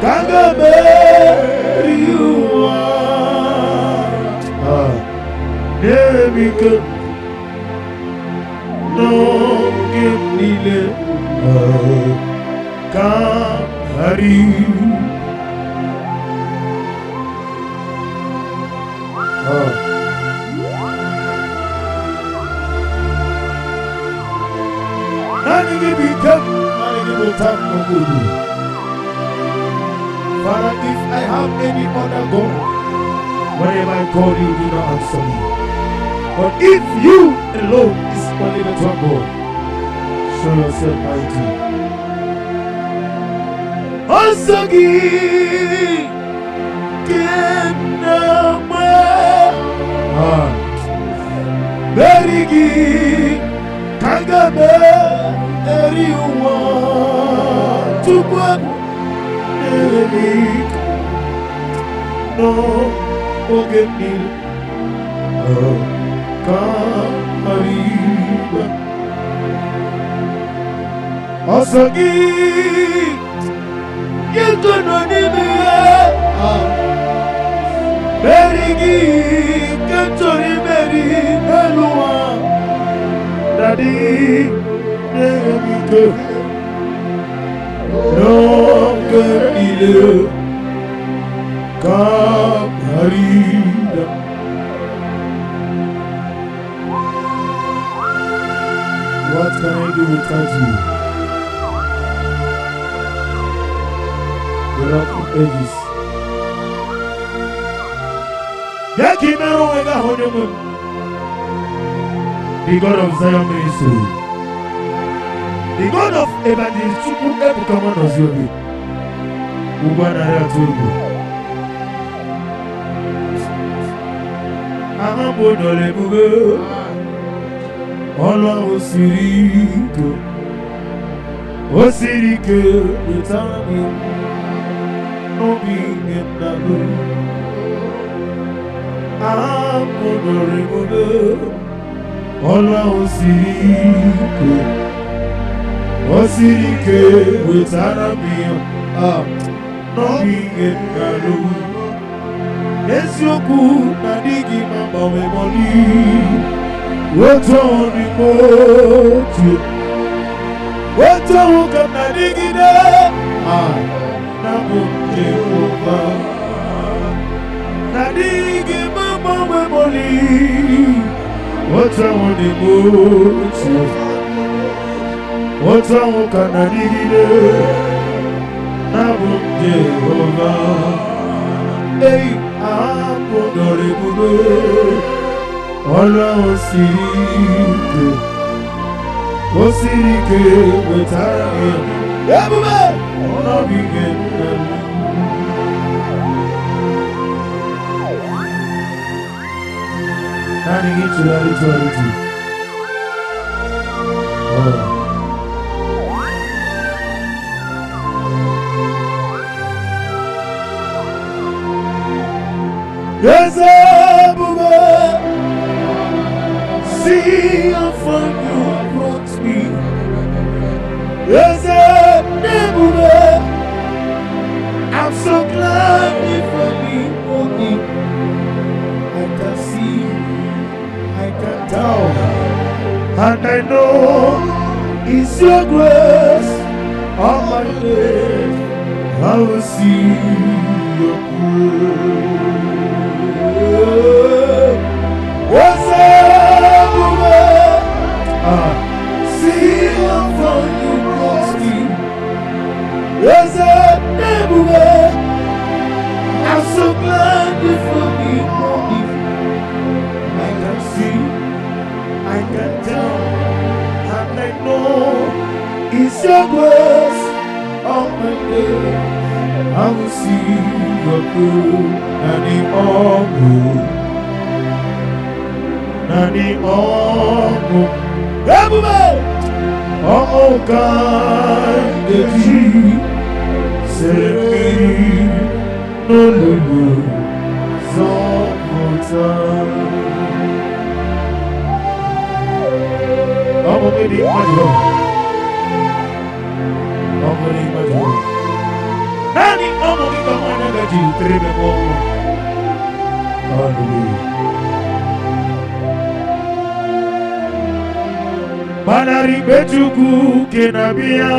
Kangame Riwa Nemika No Gemile Kamari Nani become Father, if I have any other God, whenever I call you, do not answer me. But if you alone is only the one God, show yourself mighty. Osagi Kenama Berigi Kangame Eriwa Tukwa Erik No Ogemil Kamariba Osagi Yekononime Berigi Kentori Beri Elua Daddy Nemike No Gemile Kamarida What can I do without you? The Rock of Ages Yakimero Wega Honemu The God of Zion Ministry, the God of Evangelist Chukwu Ebuka Noziobi Ubanara Tugu Ahambo Nolebugo Ola Osiriko Osirike Utami Nobi Ngendago Ahambo Nolebugo Ola Osirike Utami Nobi Ngendago Esioku Nadigi Mama Wemoni Wotoni Motu Wotohu Nadigi De Namu Jehova Nadigi Mama Wemoni Wotoni Motu Wotohu Nadigi De Namu Jehova Hey, I'm Ola Osirike Wetara Yabuba Ona Bingen Nani Gichu Alituality Yes, Abuja, see how far you brought me. Yes, Abuja, I'm so glad you found me, Monie. I can see, I can tell, and I know it's your grace on my face. I will see your grace. What's up, see how far you lost me. What's up, It's your grace on my day. I will see your good and the honor. Nani omo, everybody, omo kind of say no lulu, so omo medi majo, omo medi majo. Nani omo ki kamana gaji trebe omo, hallelujah. Banari betuku kenabia,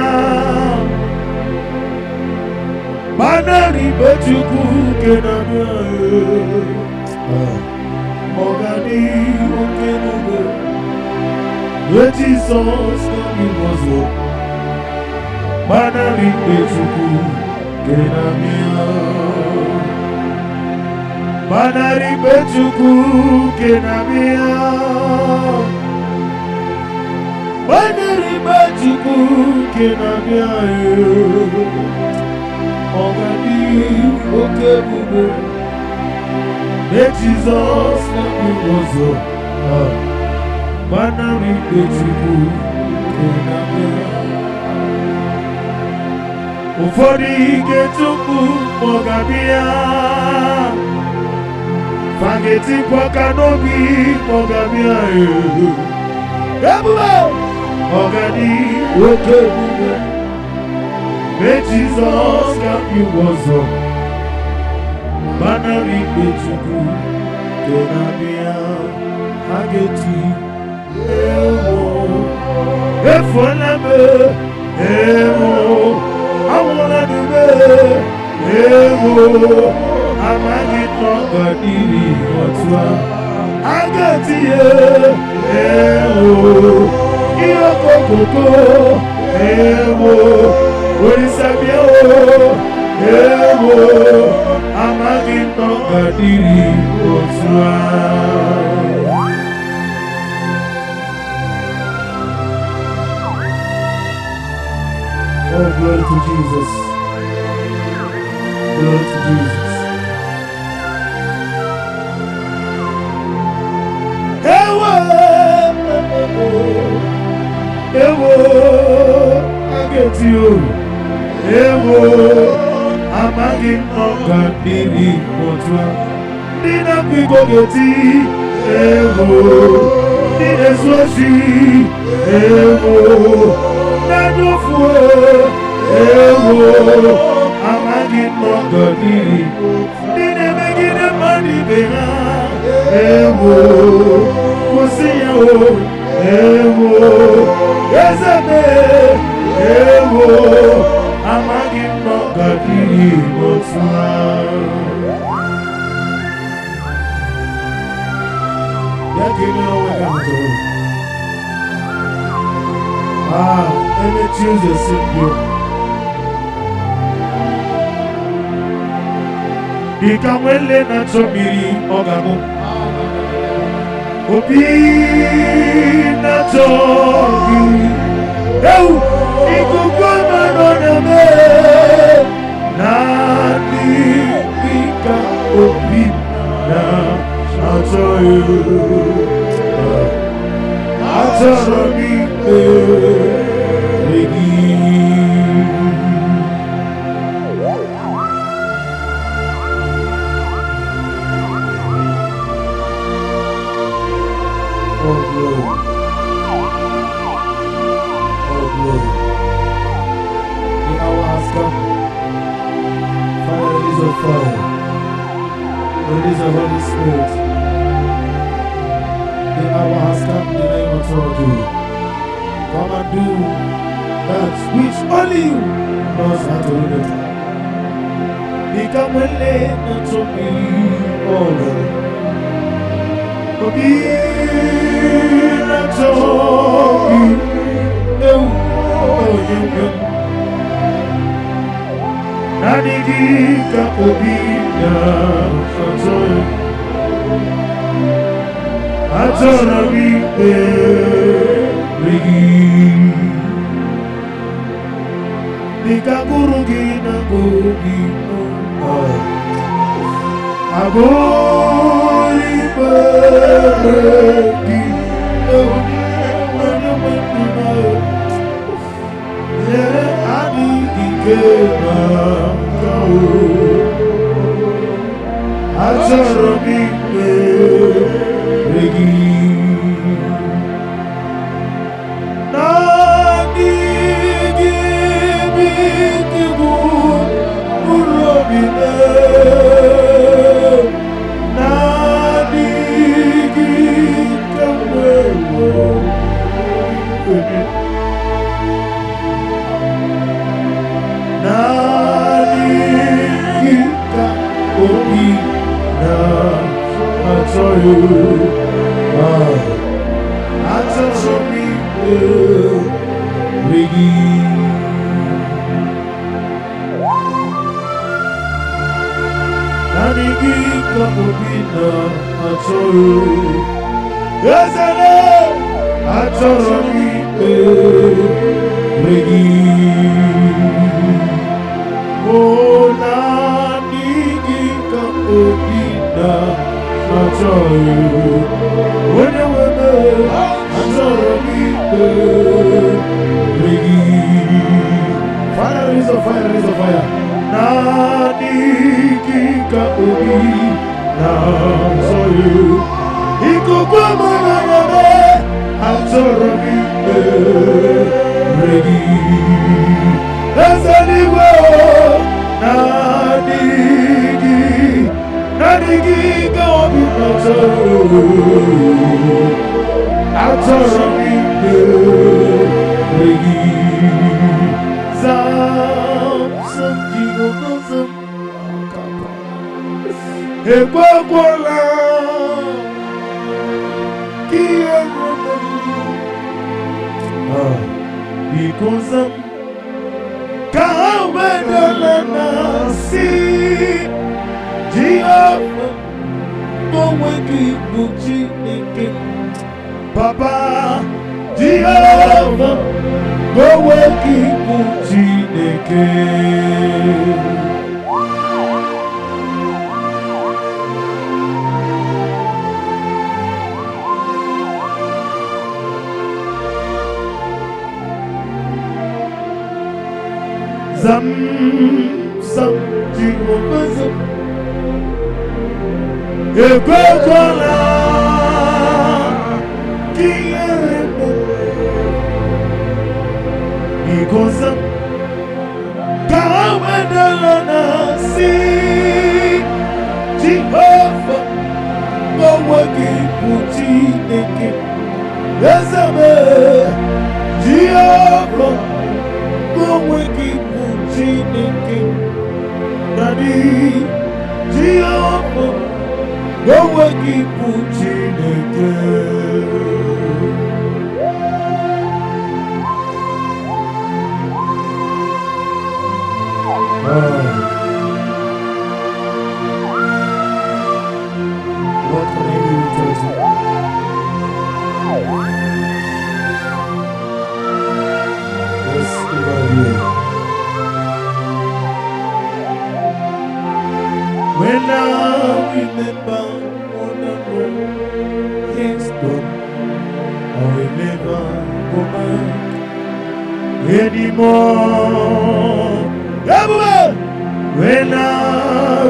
banari betuku kenabia, Mogani okenube, Jesus kamiwazo, banari betuku kenabia, banari betuku kenabia. Banari bajuku kenabia Ogani okebube Jesus kamiwazo Banari bajuku kenabia Ufodi getuku mogabia Fageti kwa kanobi mogabia Ogani okebube Jesus kamiwazo Banari betuku kenabia Hageti ewo Efoname ewo Awonadube ewo Amagi tongadiri otwa Hageti ewo Iyokokoko ewo Orisabia ewo Amagi tongadiri otwa Oh, glory to Jesus. Glory to Jesus. Ewo, I get you. Ewo, amagi nongandiri kotwa. Nina kwiko geti. Ewo, nina swashi. Ewo, nadofuwe. Ewo, amagi nongandiri. Nina megine mani bena. Ewo, kusiyo. Ewo, Ezebe, ewo, amagi nongandiri kotwa. Any Tuesday simple. Ikamwele na chomiri ogamu. Obi na chomiri. Ikugoma noname. Nani ika obi na chomiri. Atoromi Oh glory. Oh glory. The hour has come. Father, release your fire. Release your Holy Spirit. The hour has come in the name of God. Come and do that which only you knows how to do it. Become a lane to me, oh Lord. Be not to be, no, you can. Nanigika obina, Atora mi Nikagurugi na gugi Agori beregi Yere adi ikema kau Azoromi beregi Nadi gibi kibu urobine Nadi gikamewo Nadi gika obi na atoyu Atoshomi Rigi Nanigi Kamubina Atoru Yazane Atoshomi Rigi Oh Nanigi Kamubina Atoru When you were Fire is a fire is a fire. Nani kika ubi na soyu. Iko kwa mana yame atoromi regi. Ezali wo nani kika ubi na soyu. Atoromi regi. Some jigo some akapa. Ekwakwala because Kawedalana si Jehovah Moweki Buchi Nike Papa Jehovah Moweki Buchi Nike Zam Jehovah Zam Ekwekwala Kiyerebo Ikoza Kawedalana si Jehovah Moweki Buchi Nike Ezebe Jehovah Moweki Buchi Nike Daddy Jehovah Moweki Buchi Nike What can I do to you? Yes, when I remember what I know is done, I will never go back anymore. Everywhere. When I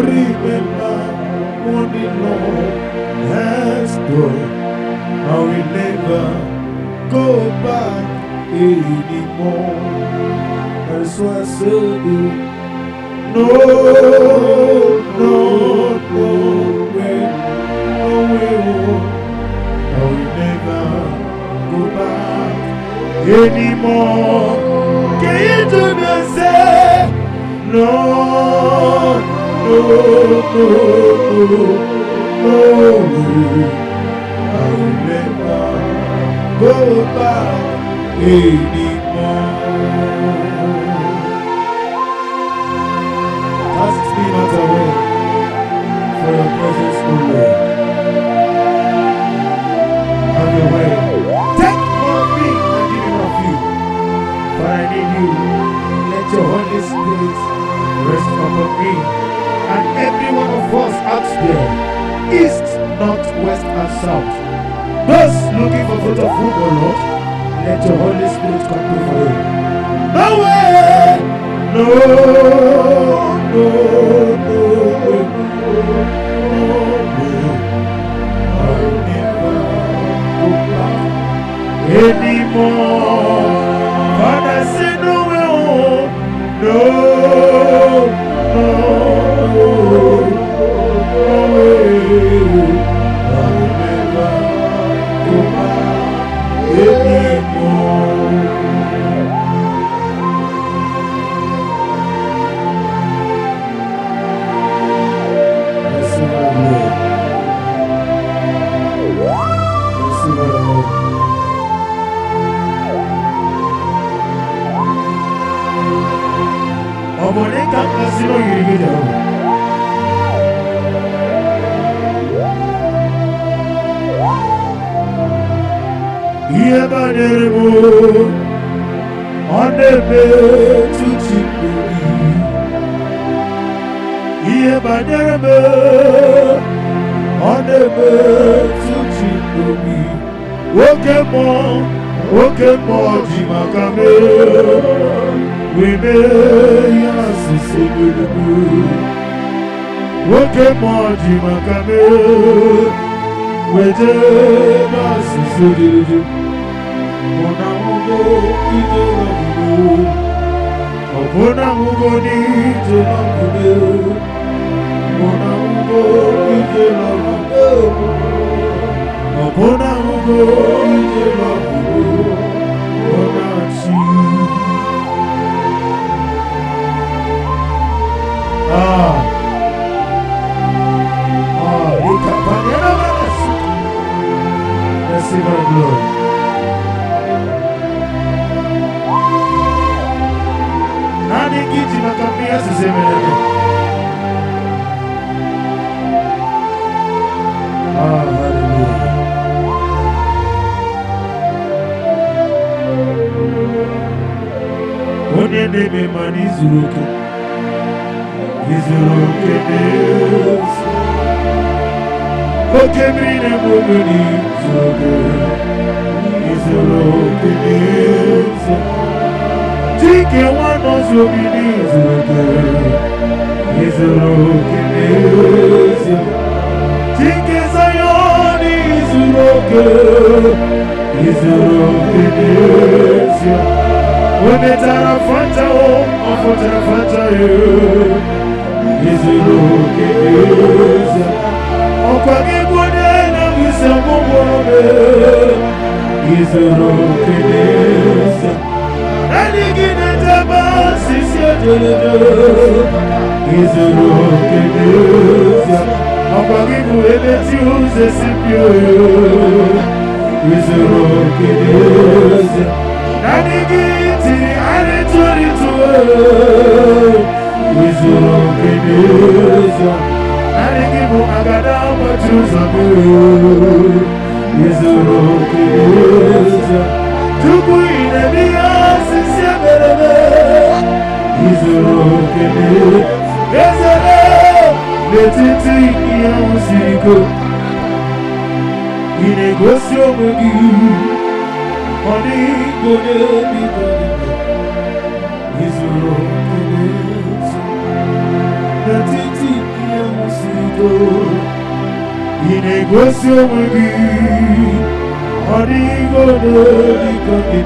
remember what the Lord has done, I will never go back anymore. That's why I said no way, I will never go back anymore. Can you do the same? No way, I will never go back anymore. Cast me not away for your presence, O Lord. Have your way. Take more of me and give me more of you. For I need you. Let your Holy Holy Spirit, rest upon me and every one of us out there, east, north, west, and south. Those looking for fruit of whom, O Lord, let your Holy Spirit come through for you. No way! No, no, no, no way. I'll never go back anymore. Father, say no way home. No, no, no way. I'll never go back anymore. Omoneka kasino yirigida. Iye baneremo onebe tuchikuri. Iye baneremo onebe tuchikuri. Oke mo jimakame. Webe yasisibulubu. Oke mo jimakame. Weje basisibulubu. Mona mugo ije labubu. Mona mugo ni ije labubu. Mona mugo ije labubu. Mona mugo ije labubu. Mona chi. Receive our glory. Nani kiti makambia sisemelele. Hallelujah. Onye neme mani zuruke. Izuruke neza. Oke mine muguni zuruke. Izuruke neza. Tike wano zubini zuruke. Izuruke neza. Tike zayoni zuruke. Izuruke neza. Onetara fanta o, afotara fanta yo. Izuruke neza. Okwagi bode na wisamu mwobe. Izuruke neza. Nanigine taba sisi ajelede. Izuruke neza. Okwagi bode tiuze sipyo yo. Izuruke neza. Nanigiti anitori tuwe. Izuruke neza. Nanigibu agada machuzabu. Izuruke neza. Tuku inemiya sisi aberebe. Izuruke neza. Ezele letiti iya musiko. Inegosyo mugi. Oni gode mi gode. Izuruke neza. Letiti iya musiko. Inegosyo mugi. Oni gode mi gode.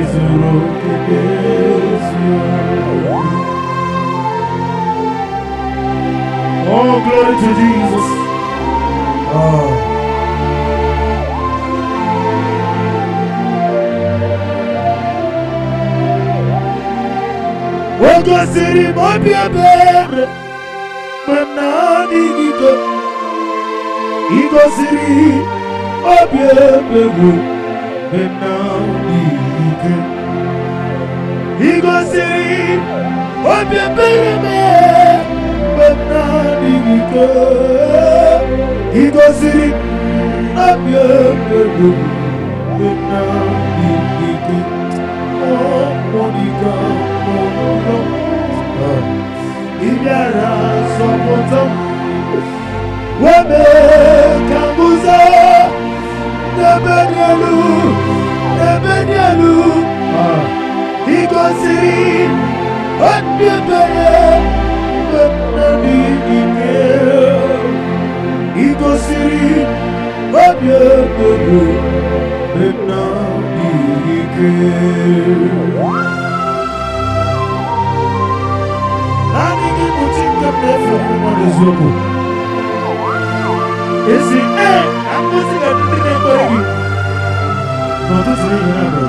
Izuruke neza. Oh, glory to Jesus. Ogo siri mobi ebere, manani gigo. Igo siri mobi ebere, manani gigo. Igo siri mobi ebere, manani gigo. Igo siri mobi ebere, manani gigo. Oh, Monica, oh. Ibera sopoto Webe Kambuza Nebedielu Igosiri Odebere Webnani Ike Igosiri Odebere Webnani Ike Nani Gimutinga Nefu Mwanezoku Esi Amuziga Dine Kwegi Notuzi Yanago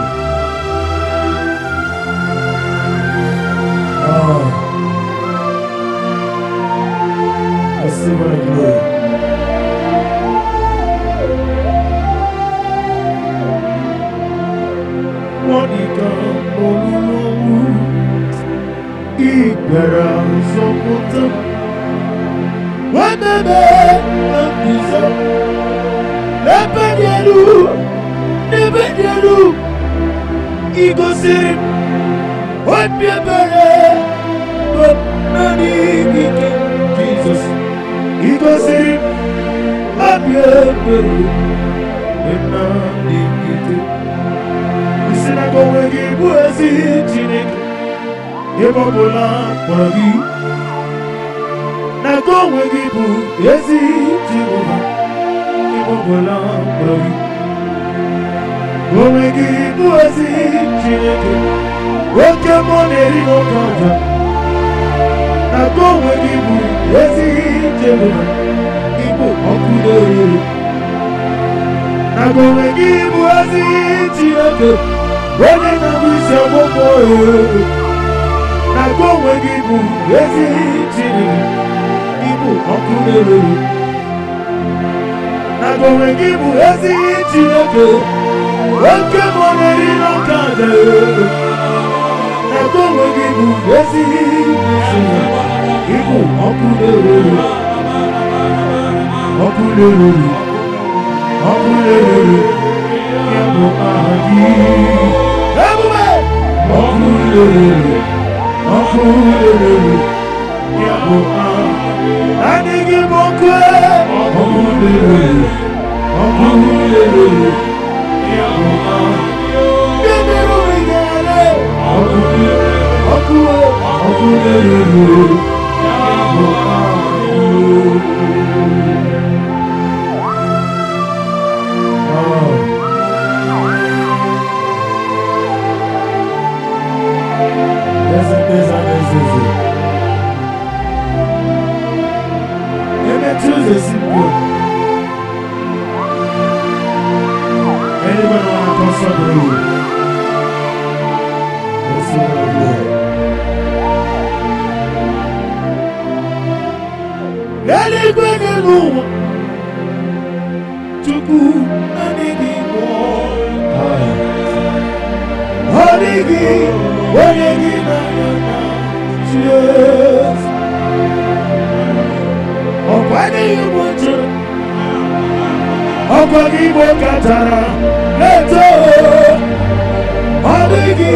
Receive my glory. Monica Olulu Ibera Sopoto Wabebe Ambizo Nebedielu Igosiri Wabebe Nani Jesus Igosiri Wabebe Nani Isinago wegi buezi Chineke Yebobola Pagi Nago wegi buezi Jehova Yebobola Pagi Wegi buezi Chineke Woke moneri no kanja Nago wegi buezi Jehova Ibo okudere Nago wegi buezi Chineke Wene na wisi amoko Nago wegi buezi Chineke Ibo okudere Nago wegi buezi Chineke Woke moneri no kanja Nago wegi buezi Chineke Ibo okudere Okudere Yabo ahi Ebube Okudere Yabo ahi Anigi mokwe Okudere Yabo ahi Bibiru igale Okudere Yabo ahi Anybody want to consult the room? Let's see what I'm doing. Let it go in the room. Chuku, Anigi, Honigi, Honigi, cheers. Oh, why do you want to? Okwagi Katara, Leto, Honigi,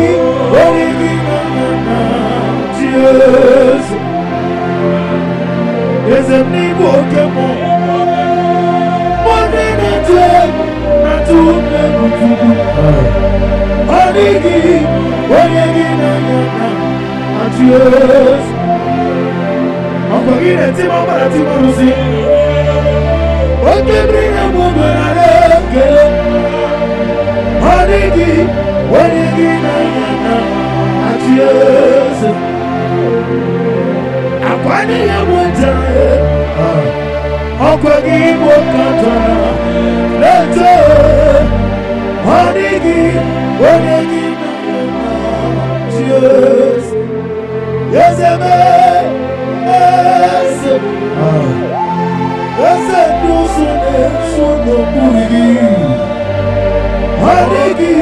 cheers. There's a new Pokemon. Money not to Honigi, cheers. Okwagi Timothy. Oke bring a woman at Honigi, cheers. Akwani ya mwentare Okwagi Katara Leto Honigi cheers. Yes, Ese dusune suno kurigi Honigi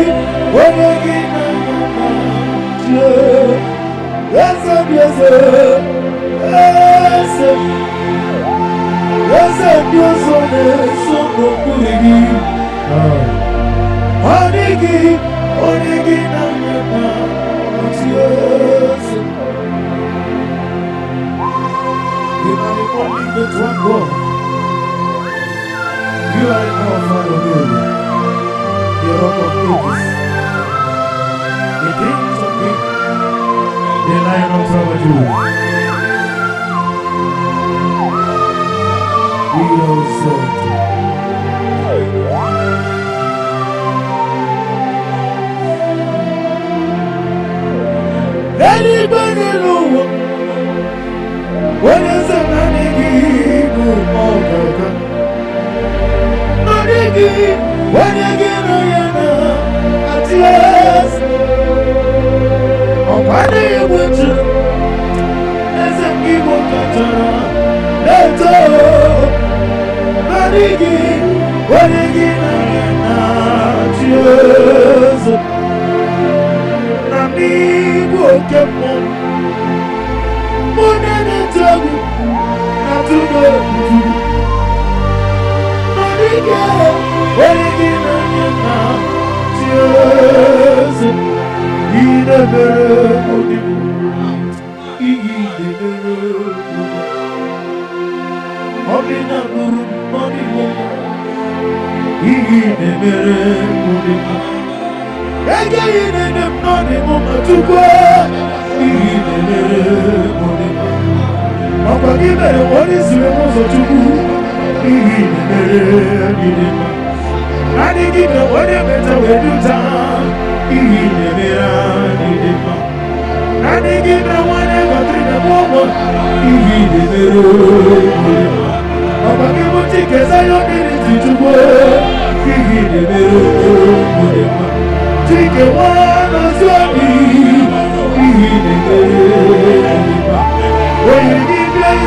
Ese dusune suno kurigi Honigi cheers. Anybody know what is a money give all the money give when you get at last oh money with you as a people let's go money give when you get at last amigo que bom money tabu na tudo money give when you get at Jesus ide bere money ide bere obina guru money ide bere money again in the morning, Mama, to go. Papa, give me what is the most to do. I didn't give me what you better will do. I didn't give me whatever to the woman. Papa, give me tickets. I don't need to go. Take a one as well. When you give me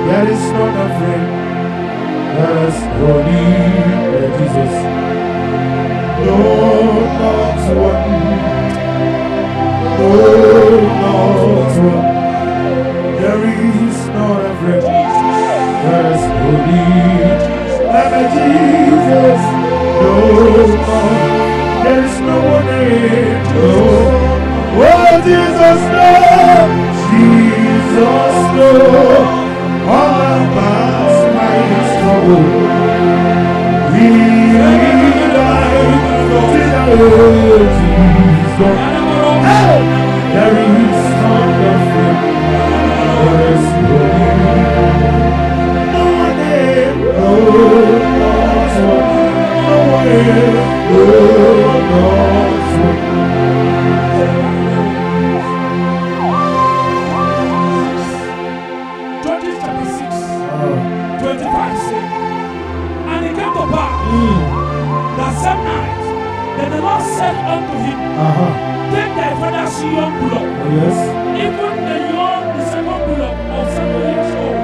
There is not a friend as holy as Jesus. No, not one. No, not one. There is not a friend as holy as Jesus. No, there is no one in. No. Oh, Jesus, no. Jesus, no. All about my trouble, we like Jesus. Hey, there is nothing, there is no one there, no one there, no one. 25 said, and it came to pass that same night, then the Lord said unto him, take thy father's young blood, even the second blood of 7 years old,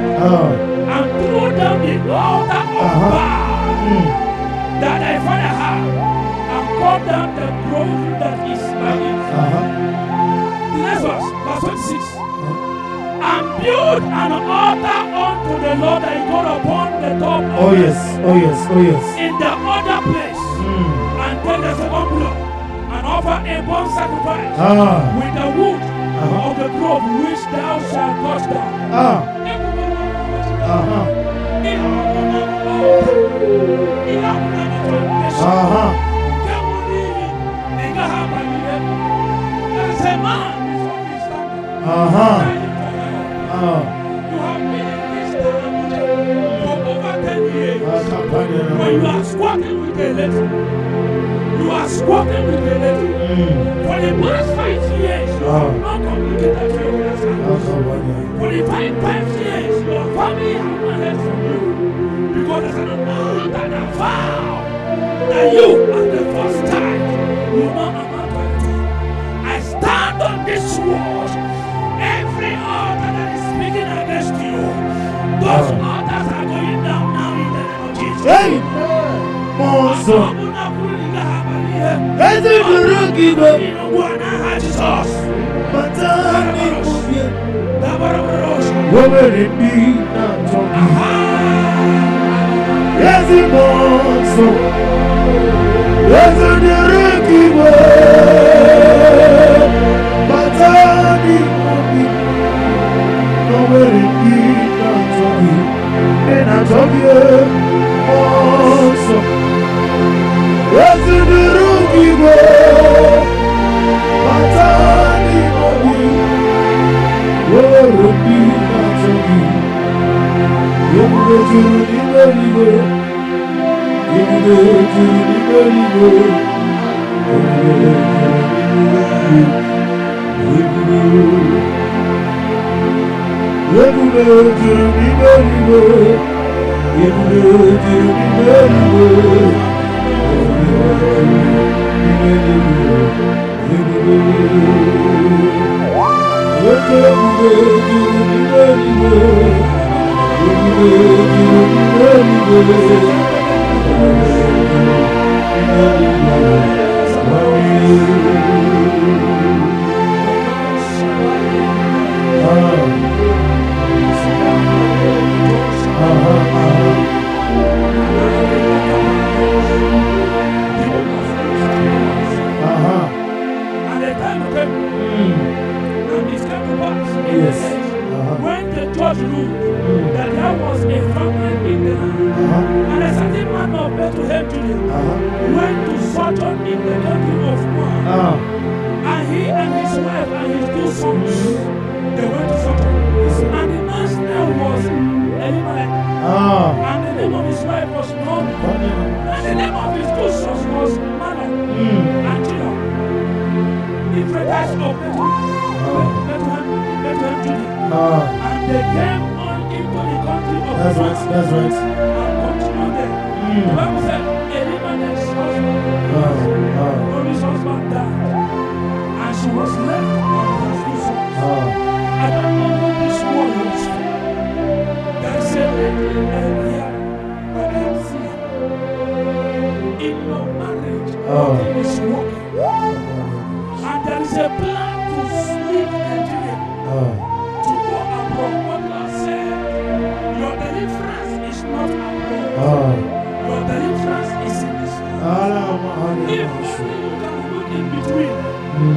and throw down the altar of Baal that thy father had, and cut down the grove that is by it. The next verse 26. And build an altar unto the Lord thy God upon the top of in the other place, and take the second blood and offer a burnt sacrifice with the wood of the grove which thou shalt cut down. You have been in this town for over 10 years. When you are squatting with a lady, you are squatting with a lady. For the past 5 years, you have not communicated to your husband. For the 5 years, your family have not heard from you. Because there's an amount and a vow that you, at the first time, will not amount to anything. I stand on this word. Every altar that is speaking against you, those altars are going down now in the name of Jesus. monso. Eze duru gibo. Matani kubye. Wobere bi na togi. Eze monso. Eze duru gibo. Matani kubye. Wobere bi na togi. Na togi monso. Eze duru gibo. Matani kubye. Wobere na togi. Yemuge juru liberiwe. Yemuge juru liberiwe. Yemuge juru liberiwe. Yemuge juru liberiwe. When the judge ruled that there was a famine in the land, and a certain man of Bethlehem, Judah, went to sojourn in the country of Moab, and he and his wife and his 2 sons, they went to sojourn. And the man's name was Elimelech, and the name of his wife was Naomi, and the name of his 2 sons was Malon and Judah, the Ephrathites of Bethlehem, Judah. And they came on into the country of That's right. and continued there. The Bible said Elimelech's husband, Naomi's husband died, and she was left on her 2 sons. I don't know who this word was for. There is a lady here when I am seeing in your marriage, nothing is working. And there is a plan to leave Nigeria. To go abroad. What God said, your deliverance is not abroad. Your deliverance is in this life. If only you can look in between,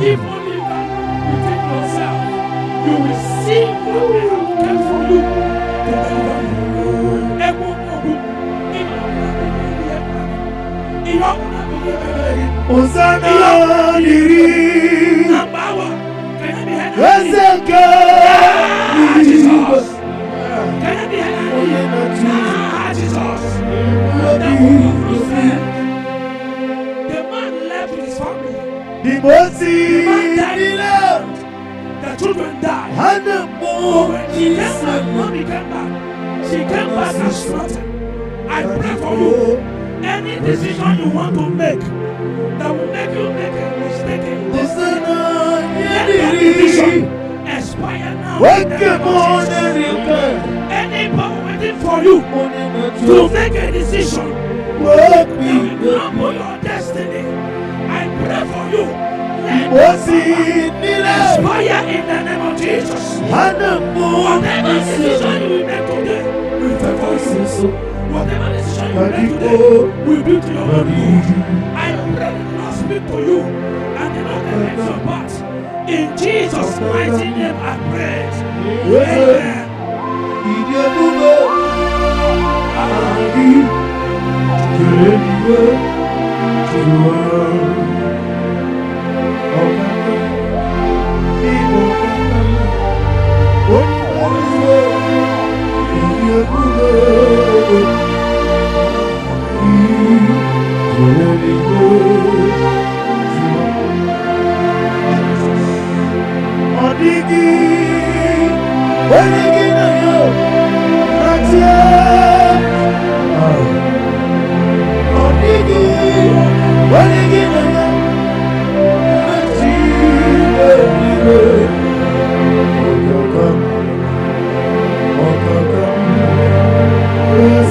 if only you can look within yourself, you will see what I have kept for you to deliver you. Hosanna diri. Ezeke. Jesus. Can I be Jesus. The man left with his family. The Mosi. The man died. The children died. And the But when she came back, mommy came back. She came back and slaughtered. I pray for you. Any decision you want to make that will make you make a mistake in this, let that decision expire now. Any power waiting for you to make a decision that will crumble your destiny, I pray for you. Let that expire in the name of Jesus. Whatever decision you will make today, we favor you. Whatever decision you make today, we be to your glory. I pray the Lord speak to you and the Lord takes your part. In Jesus' mighty name I pray. Amen.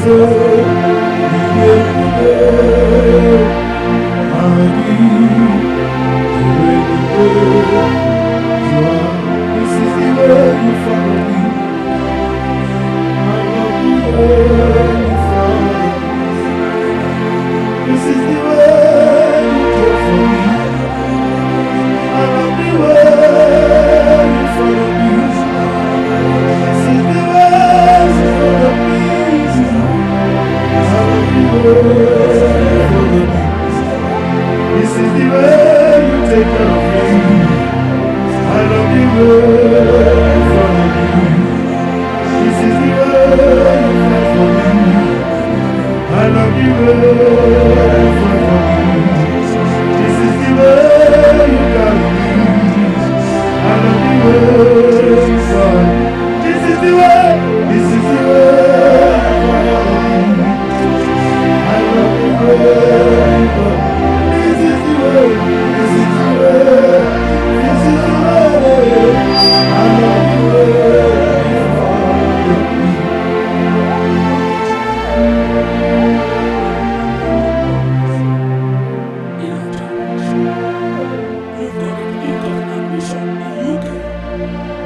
Jesus. This is the way you take care of me. I love you way you follow me. This is the way you fight for me. I love you way you fight for me. This is the way you carry me. I love you way you fight. This is the way. This is the way you follow me. I love you way you fight. This is the way. This is the way. This is the way. I love you way you follow me. You've got an ambition in UK.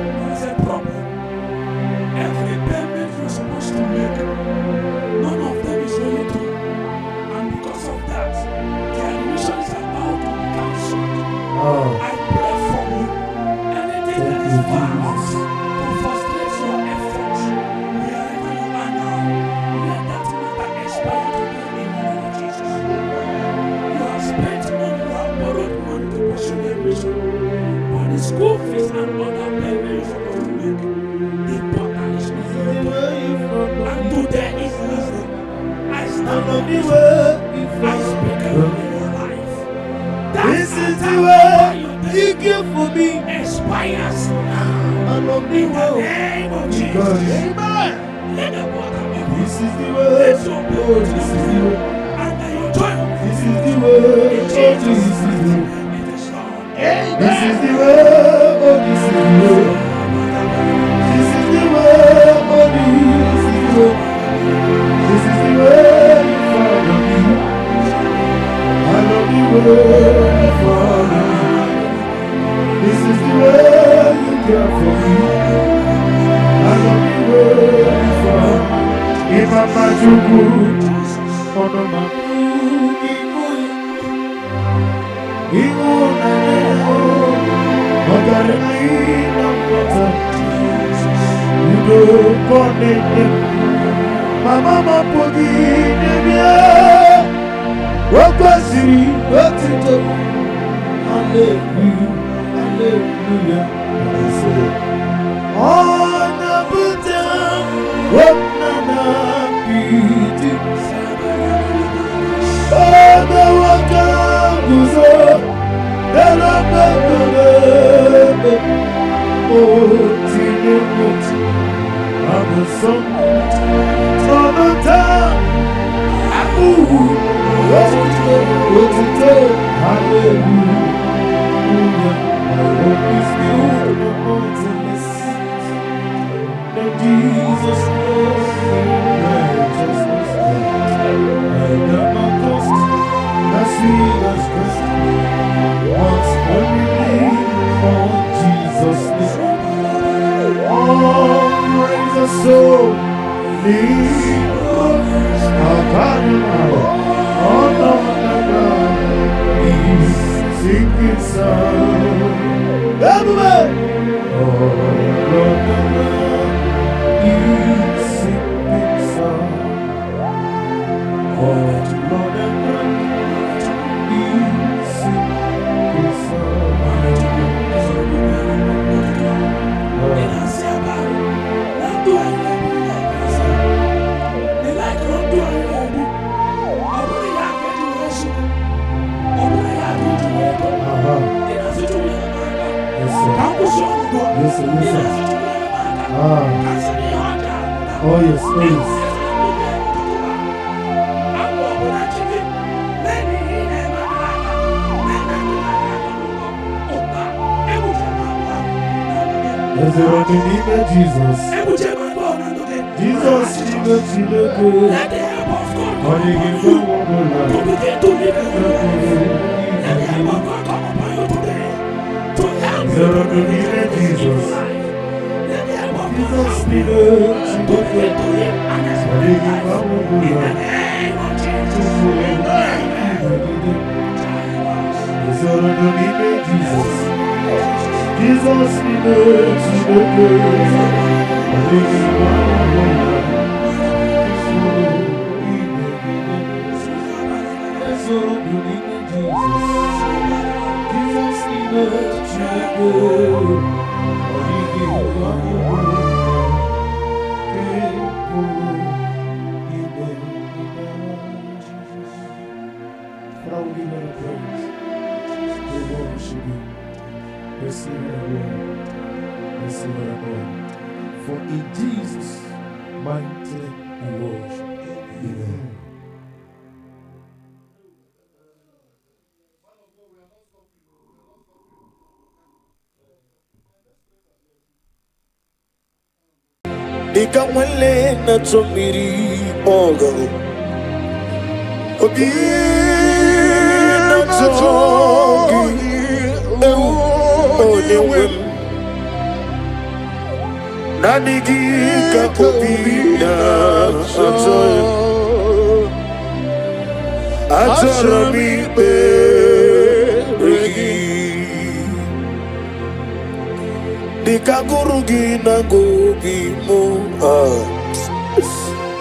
There's a problem. Every payment you're supposed to make, none of them is really true. And because of that, the admission is about to be cancelled. I pray for you. Anything that is found to frustrate your efforts, wherever you are now, let that matter expire today in the name of Jesus. You have spent money, you have borrowed money to pursue the admission. But the school fees and other payments you're supposed to make, the portal is not ready. And today is last day. I stand on this word. I speak over your life. This is the way you give for me. Expires now. I love In you the well. name of Jesus. Amen. Let the water be This peace. is the way. Let your Oh, blood this is the way. and may your joy. This is the way. Oh, In this Jesus' is the way. name, it is done. This is the way. Oh, this is the way. This is the way. Oh, this is the way. This is the way you follow me. I love you way you follow me. This is the way you care for me. I love you way you follow me. Imama Jugu, Onoma Igu Naneo, Ogaremi Namota, Udo Konene, Mama Mapogi Nebia, Wakwasiri, Watito, Hallelujah, Hallelujah, and I say, on the Buddha, Waknana Piti, oh, the Wakabuzo, the Lambabebe, oh, Tinemuti, I'm a son, son of time, Abu, Watito, Hallelujah. I hope it's built on mountains. Then Jesus knows righteousness. I never cost, I see us Christ. Once I believe on Jesus' name. Oh, praise the soul, leave us. I'll call you now. Oh, no, no, no. Sinking sound, everybody. Oh, Lord, you sinking sound. Oh, Lord, you sinking Oh yes, oh yes. There's a running name of Jesus. Jesus, Let the help of God to begin to live in your life. Let the help of God come upon you today to help you to live in your life. Let the help of God help you to begin to live an experience life. In the name of Jesus. There's a running name of Jesus. Jesus, we Receive our Lord. Receive our Lord. For in Jesus' mighty name we worship. Amen. Ikamwele na tumiri ogo Obi na tongi Oniwem Nanigika obi na tongi Atarami beregi Dikagurugi na gobi mo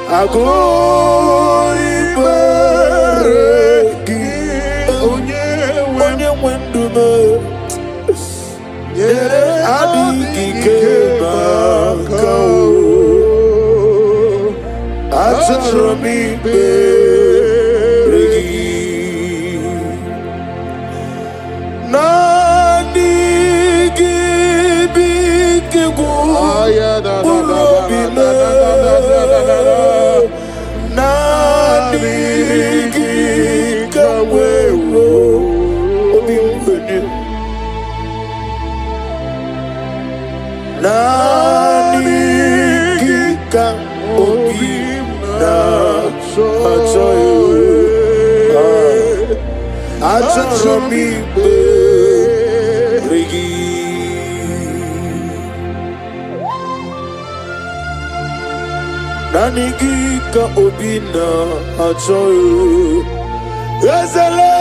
Agoi beregi Onye wendume Yere adiki kebakao Atarami beregi Nanigika obina achoyo Ezele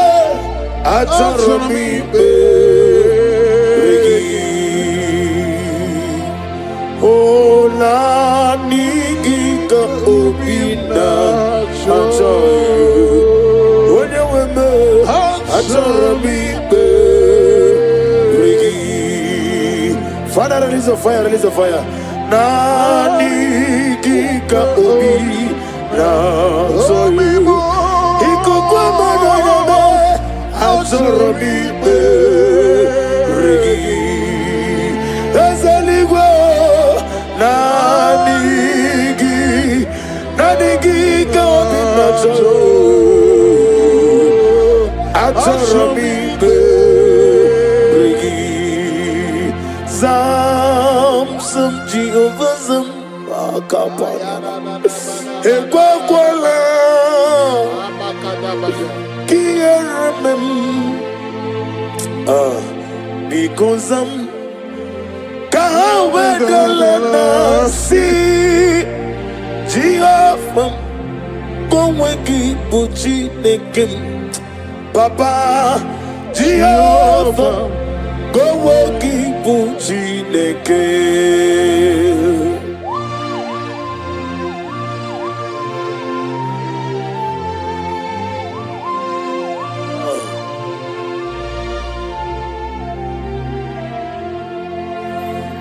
achomi beregi O nanigika obina achoyo Onye weme achomi beregi Father, release a fire, release a fire. Nanigika obi na soyu Ikukwa manana Azorobi beregi Ezeligwe Nanigika obi na soyu Azorobi beregi Some Jehovah some akapana ekwakwala kiyeremem because kahawedalana si Jehovah koweki buchi nekem Papa Jehovah koweki buchi nekem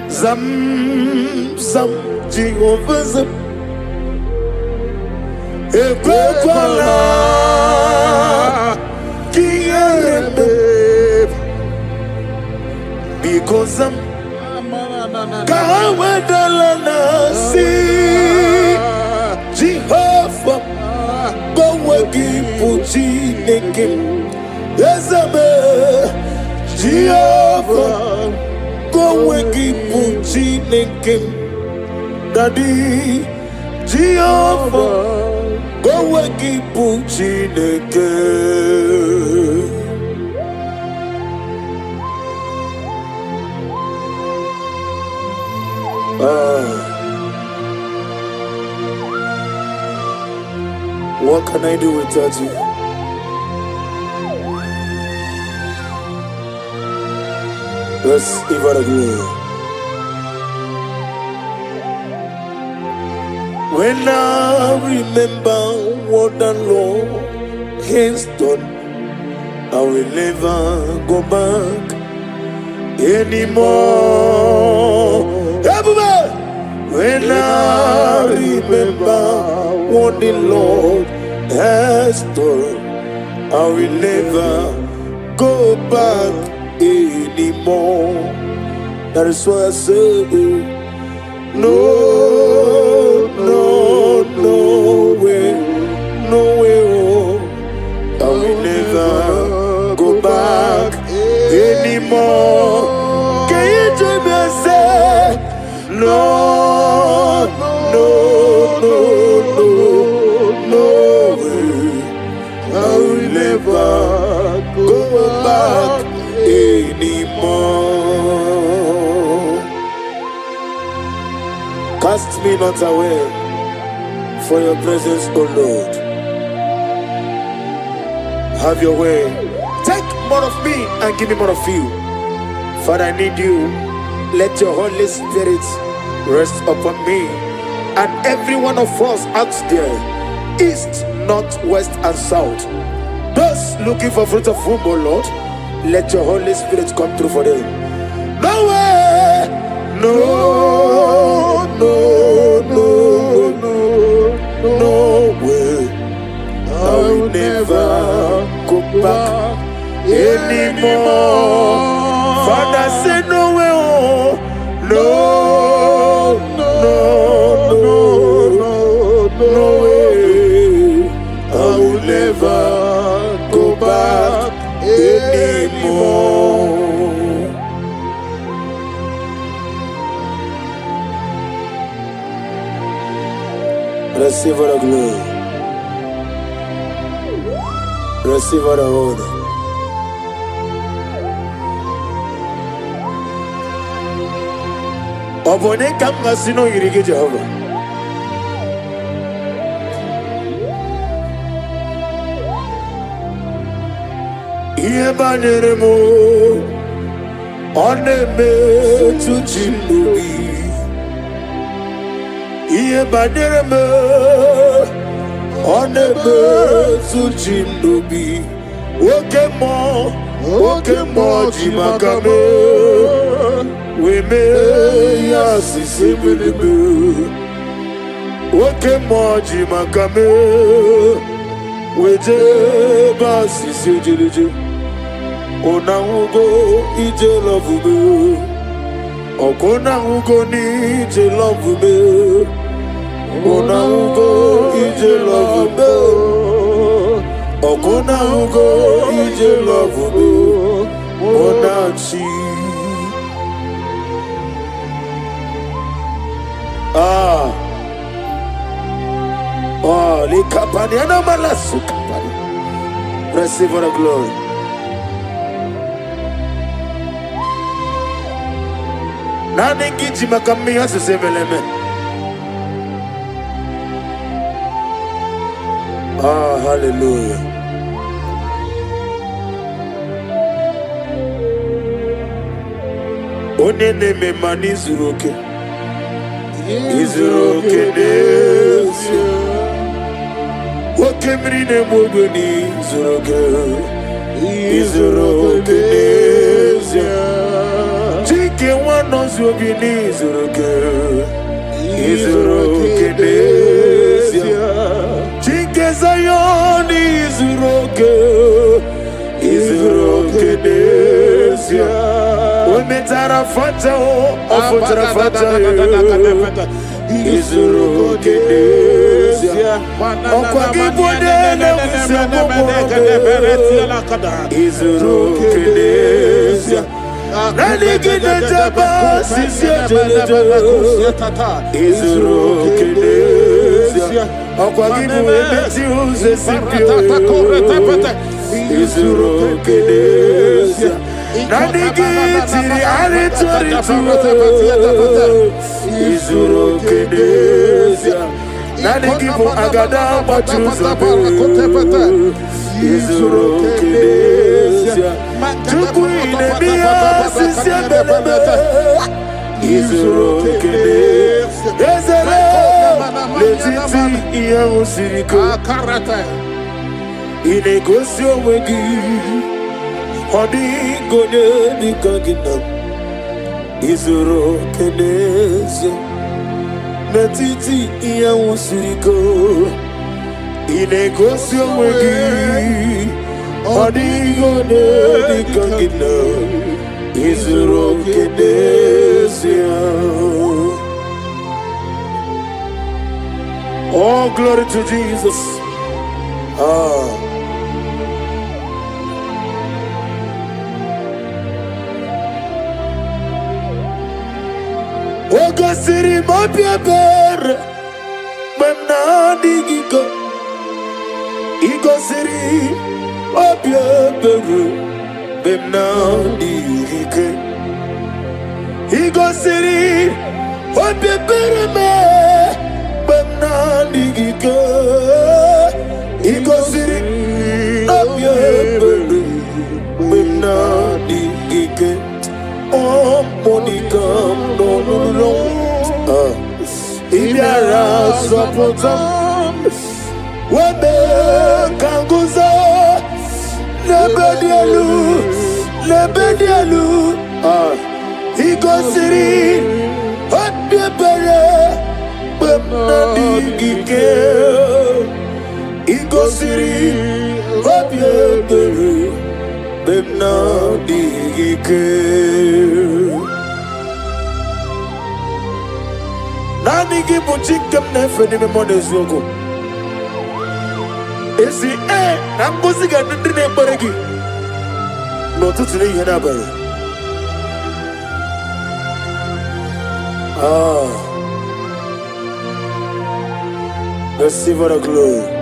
Zam Jehovah zam ekwekwala kiyerebe because kahawedalana si Jehovah koweki puchi nekim Ezebe Jehovah koweki puchi nekim Daddy Jehovah koweki puchi nekim What can I do without you? Let's give it a glory. When I remember what the Lord has done, I will never go back. anymore. Everybody, when I remember what the Lord has done, I will never go back anymore. That is why I say, no, no, no way, no way, oh, I will never go back anymore. Can you join me and say, no, no, no, no, no way, I will never go back anymore. Cast me not away for your presence, O Lord. Have your way. Take more of me and give me more of you. Father, I need you. Let your Holy Spirit rest upon me and every one of us out there, east, north, west, and south. Those looking for fruit of womb, O Lord, let your Holy Spirit come through for them. No way, no, no, no, no, no way. I will never go back anymore. Father, say no way, oh, no, no, no, no, no way. I will never go back anymore. Receive all the glory. Receive all the honor. Obone kama sino yirige Jehovah. Iye banere mo oneme tu chinubi. Iye banere mo oneme tu chinubi. Oke mo jimakame. We may assist him. Oke mo jimakame. We jeba sisi jiliji. Ona ugo ije love me. Okona ugo ni ije love me. Ona ugo ije love me. Okona ugo ije love me. Ona chi. Oh, likapani ana malasu kapani. Receive all the glory. Nani giji makami asisebeleme. Hallelujah. Onene me mani zuroke. Izuroke nesia. Wakemri ne mogoni zuroke. Izuroke nesia. Chike wano zubini zuroke. Izuroke nesia. Chike zayoni zuroke. Izuroke nesia. Metara fata o afutara fata Izuru kedesia Okwa kibode na wisemo Izuru kedesia Nani kine jaba sisia jelejo Izuru kedesia Okwa kibode meti uze sipio Izuru kedesia Nani kitiri aritori tuo Izuru kedesia Nani kipu agada machuza Izuru kedesia Chukwu inemia sisia belebe Izuru kedesia Ezele letiti iya usiriko Inegosio wegi Hodi gode di kagina izuru kenezi netiti iya usiriko inegosi onwegi odigo nedikangina izuru kenezi. Oh, glory to Jesus. Oga siri mapia ber Memna digiko Igo siri mapia ber Memna digike Igo siri mapia ber Memna digike Igo siri mapia ber Memna digike. Oh, Monie no. Ibiara support Webe kanguza lebedialu Igosiri Hotbebere Bemnadigike Igosiri Hotbebere Bemnadigike. Nani gibu chikem nefeni me mones yoko. Esi nambuzi ga ndine baregi. No tutune yena bare. Receive the glory.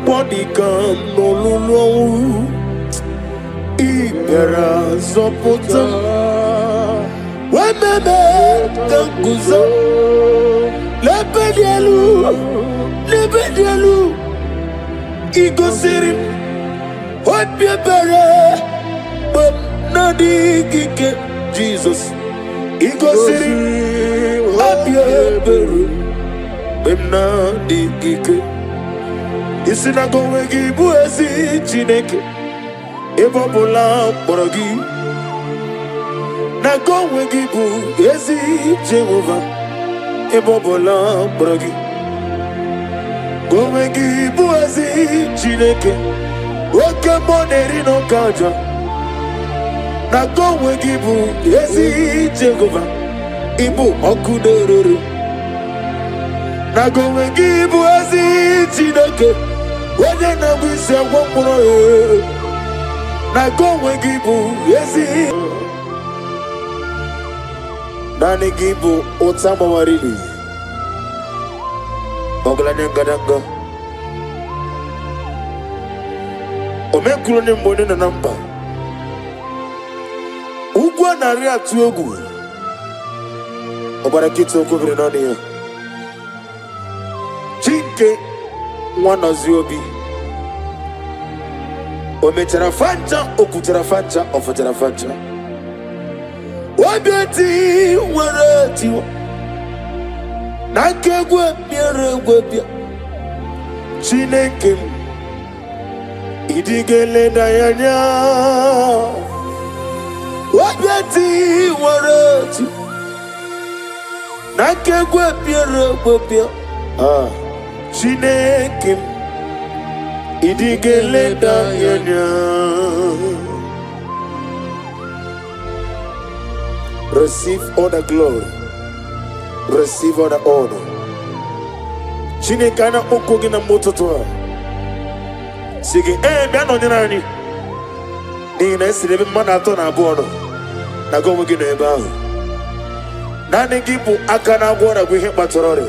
Body come no lulu. Ibera zopota Wememe kanguzo Lebedialu Igosiri Hotbiebere But nadigike Jesus Igosiri Hotbiebere But nadigike Isinago wegi buezi chineke Ebobola borogi na go wegibu ezi Jehovah. Ebobola borogi go wegibu ezi Chineke. Oke moneri no kaja na go wegibu ezi Jehovah. Ibu okuderuru na go wegibu ezi Chineke. Wede na wise woporo na go wegibu ezi nani gibu otama warili oglane ngadanga omekulo ne mbone na namba ugwa na ri atu egwu obara kito okobere nani ya chinke nwana ziobi omechara fanta okutara fanta ofutara fanta wabiati warati nakegwe miere bia Chineke idigele dayanya wabiati warati nakegwe miere bia Chineke idigele dayanya. Receive all the glory. Receive all the honor. Chineke na okogi na mototoa. Sige biano nirani. Ni na esirebe mana ato na abuo no. Na go wegi no ebe ahu. Na ne gibu aka na abuo na gwe he kpatorore.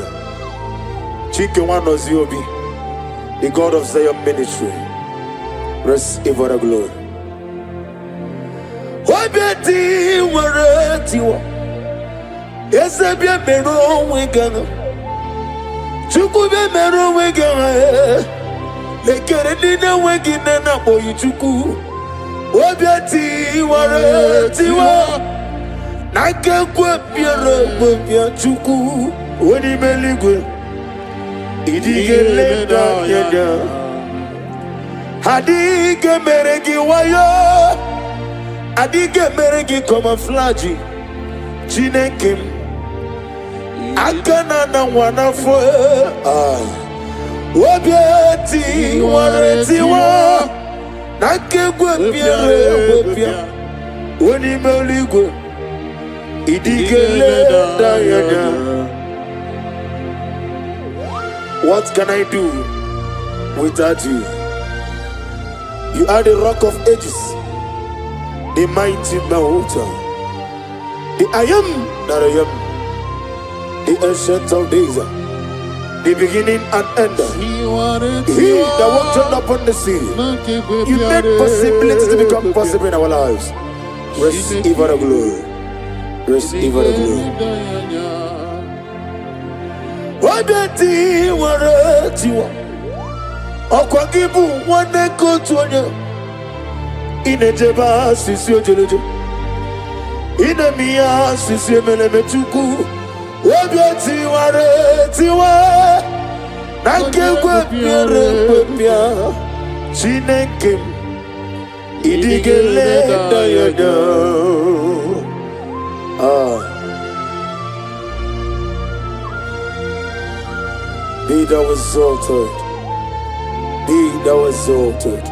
Chineke nwa nozi obi. The God of Zion ministry. Receive all the glory. Wabiati warati wa Yesebia mero wegana Chuku be mero wegana Lekere nina wegina na boyu chuku Wabiati warati wa Naka kwa piera chuku Wani meligwe Idigele da yada Adige meregi wayo, adige meregi camouflage, Chinekim, Akana na wanafo, Wabiati wareti wa, Nakegwe pia, Wani meligwe, Idige dayana. What can I do without you? You are the rock of ages, the mighty mountain, the I am that I am, the ancient of days, the beginning and end. He that walked upon the sea, you made possibility to become possible in our lives. Receive all the glory. Receive all the glory. Wabeti waretiwa Okwagibu waneko tuonye Inejeba sisi ojeleje Inemia sisi emelemetuku Wabeti waretiwa Nakegwe pia Chinekem Idigele dayada Be thou exalted. Be thou exalted.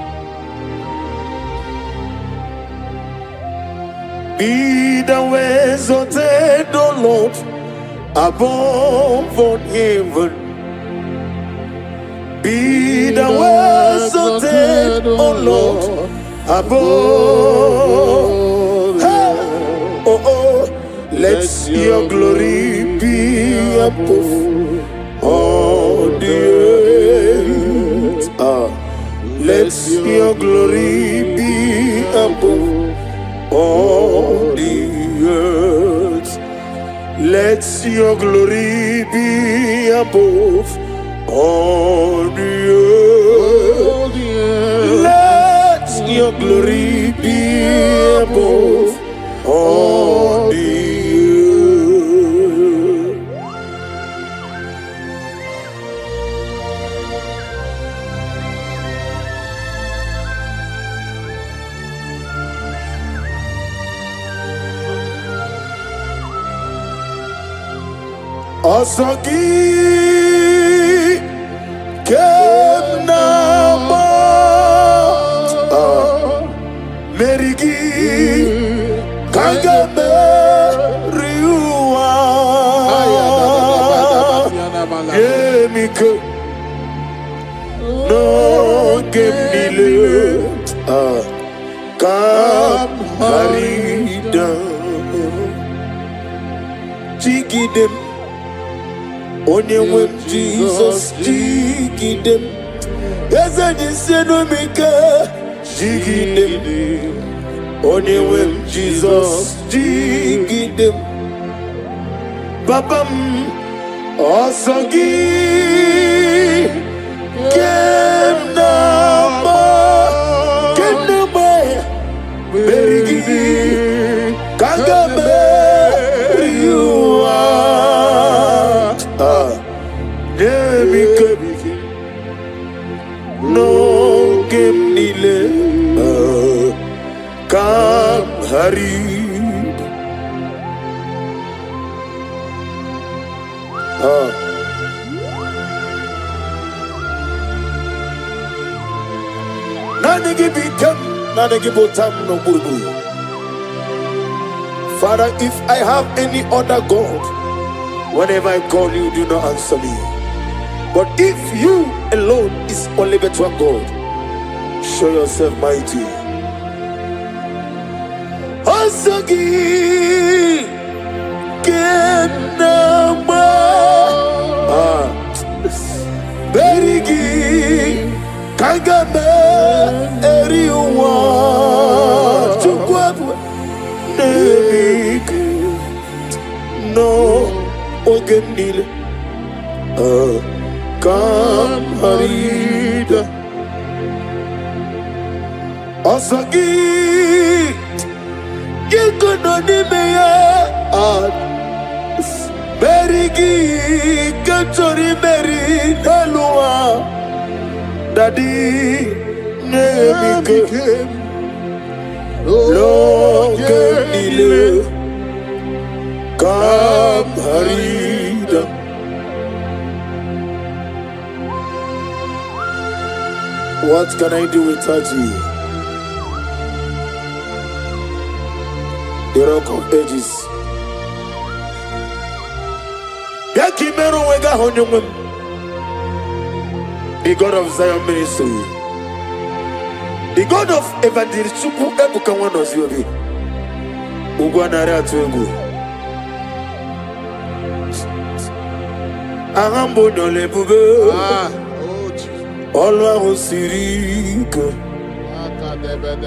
Be thou exalted, O Lord, above all heaven. Be thou exalted, O Lord, above. Let your glory be above all the earth. Let your glory be above all the earth. Let your glory be above all the earth. Let your glory be above all the earth. Asagi Kemnama Merigi Kagame Riua Yemike No Gemile Kam Harida Chigidem Onye Jesus jigidem Eze jiseno mika jigidem Onye Jesus jigidem Babam Osagi Kenama Berigi Kagame Riua No Gemnile Kam Harid Nanigi Bikam Nanigi Botam no Buru. Father, if I have any other God, whenever I call you, do not answer me. But if you alone is only better God, show yourself mighty. Asagi Kenama Berigi Kagame Eriwa Chukwabu Nebik No Ogenile Kam Harida Asagi Yekononimeya Berigi Katori Meri Nalua Daddy Nemikem Lokenile Kamharida. What can I do without you? The Rock of Ages. Yakimero wega honyumum. The God of Zion Ministry. The God of Evangelist Chukwu Ebuka Wanoziobi. Ugwanare Atuegu. Ahambo Nole Bube. Olwa Osirike.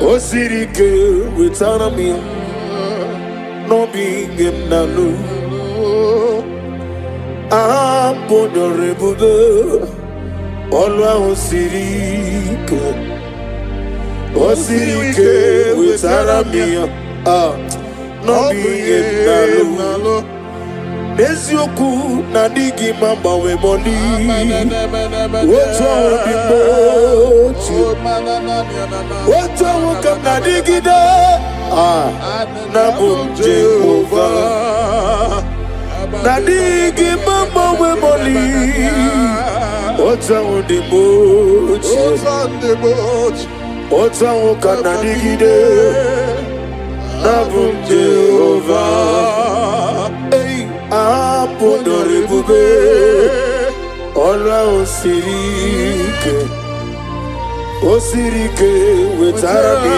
Osirike without me. No being him nalu. Ahambo Nole Bube. Olwa Osirike. Osirike without me. No being him nalu. Nesioku na digi mamba we moni. Woto bibochi. Woto wuka na digi da. Na bunje over. Na digi mamba we moni. Woto wudibochi. Woto wuka na digi de. Na bunje over. Apodore bube, Olwa Osirike, Osirike wetarabi,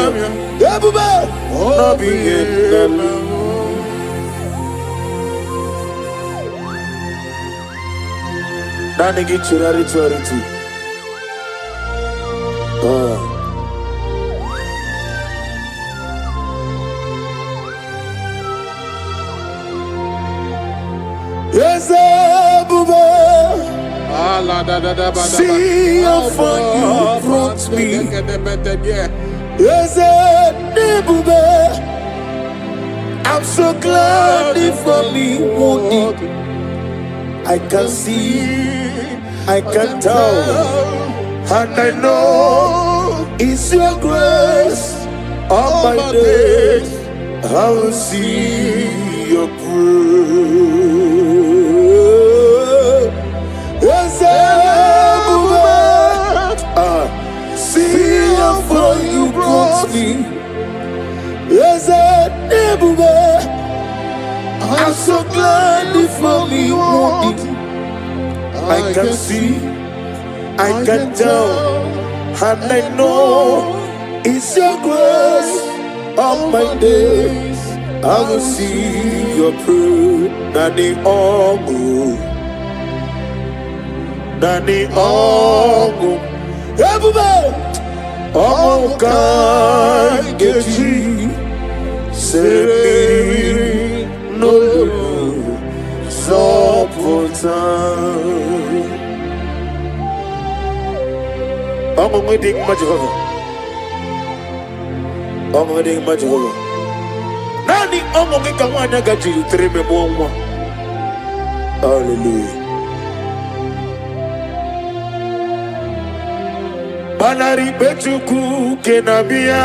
Ebube, Nabi Endelu. Nani gichurari charity. Yes, Abuja. See how far you brought me. Yes, Abuja. I'm so glad for me, Monie. I can see, I can tell, and I know it's your grace. All my days, I will see your praise. See how far you brought me. Yes, I'm so glad for me. I can see, I can tell, and I know it's your grace. All my days I will see your proof. Nani Ogu, Nani Ogu, everybody. Oh, God, get you. Say, no, so put on. I'm going to dig my Jehovah. I'm going to dig my Jehovah. Nani, I'm going to come on and get you 3 more. Hallelujah. Banari betuku kenabia.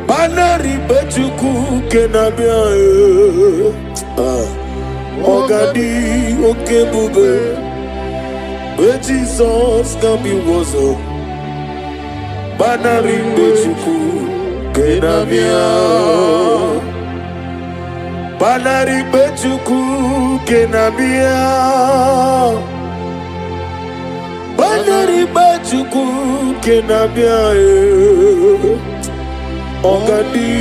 Banari betuku kenabia. Ogadi okebube. Jesus can be wozo. Banari betuku kenabia. Banari betuku kenabia. Banari bajuku kenabia Ogadi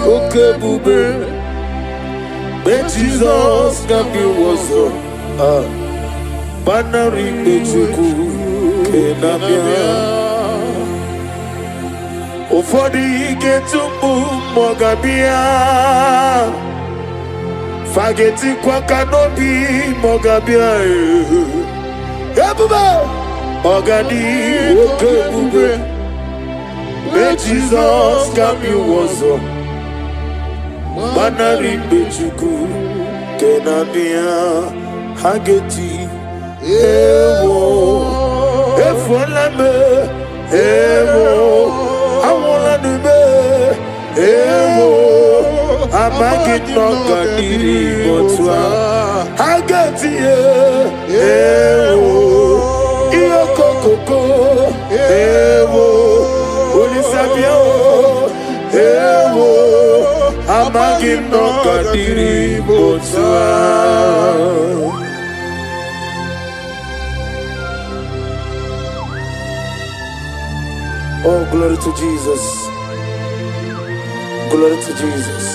okebube Jesus kabi wozo Banari bajuku kenabia Ufodi getumbu mogabia Fageti kwa kanobi mogabia Ebube Ogadi okebube Jesus kabi wozo Banari bechuku kenabia Hageti ewo fuela me, ewo, awona ni me, ewo, amagi no kadiri botwa, agati ewo, iyo koko, ewo, ulisabio, ewo, amagi no kadiri botwa. Oh, glory to Jesus. Glory to Jesus.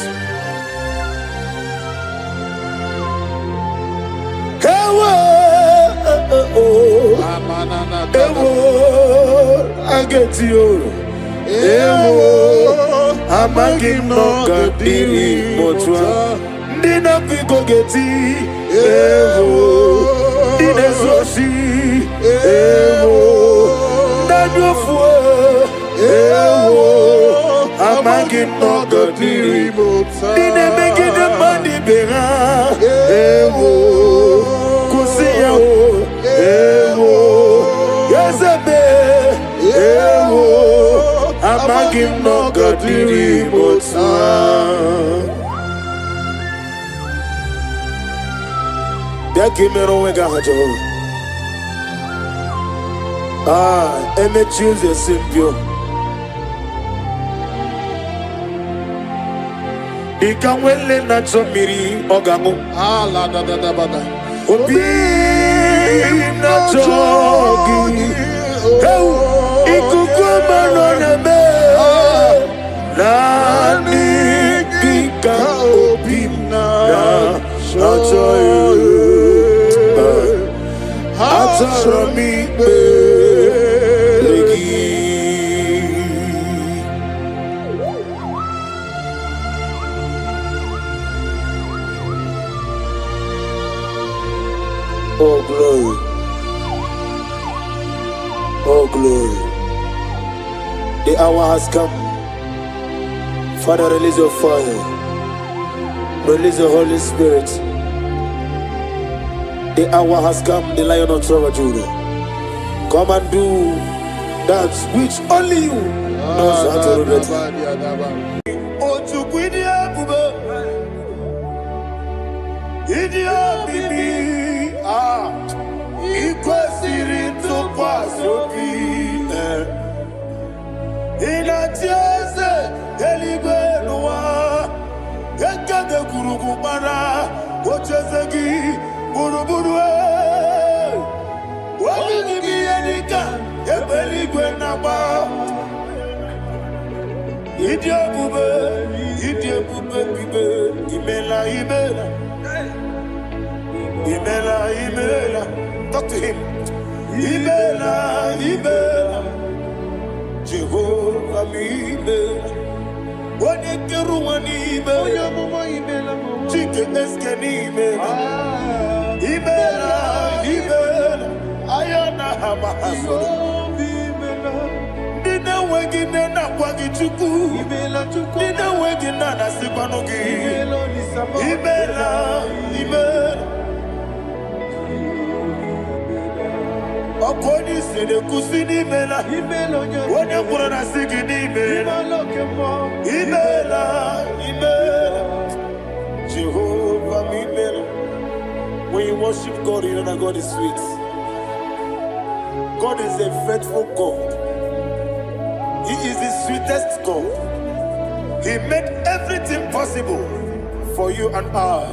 Ewo, I get you. Ewo, amagi no kadiri botwa. Dina pico geti. Ewo, dina soshi. Ewo, nadu fue. Ewo, amagi no kadiri botwa. Dina megi de mandi bera. Ewo, kusiya o. Ewo, yazebe. Ewo, amagi no kadiri botwa. Dakimero wega hajo. Eme choose simpio. Ikanwele na chomiri ogamu. La da da da bada. Obi na chogi. Ikukuma no neme. Nani kika obi na chogi. Atara oh glory, oh glory. The hour has come. Father, release your fire, release the Holy Spirit. The hour has come, the Lion of Tribe of Judah. Come and do that which only you knows how to do. Imela. Talk to him. Imela. Jehovah Imela. What did you do? Imela. Chicken Imela. Ayana Hamahaso. Dina wegina na kwagichuku. Dina wegina na sipanogi. Imela. Okoni se de kusini mela. Wone kurana sigini mela. Imela. Jehovah Imela. When you worship God, you know that God is sweet. God is a faithful God. He is the sweetest God. He made everything possible for you and I.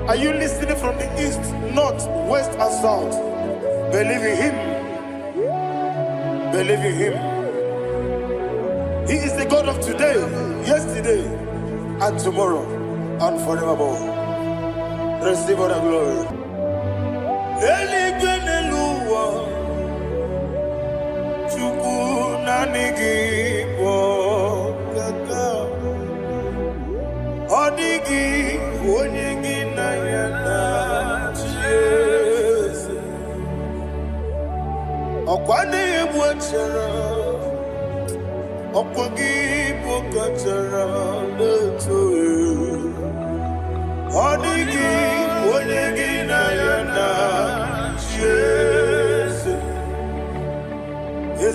Are you listening from the east, north, west, and south? Believe in him. Believe in him. He is the God of today, yesterday, and tomorrow, and forevermore. Receive all the glory.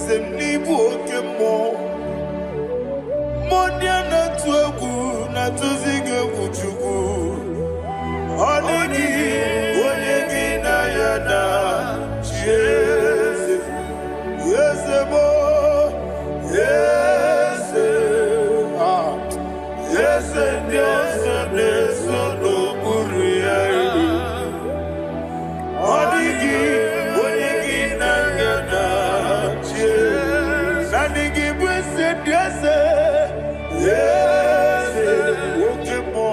Nibu Okemo Moniana Tuagu Natuzige Kuchugu Onegi Onegi Nayana Yes Yes Mo Yes Yes Yes Yes No Buria Onegi Onegi Nayana Nandigi Blessed Yes Yes Okemo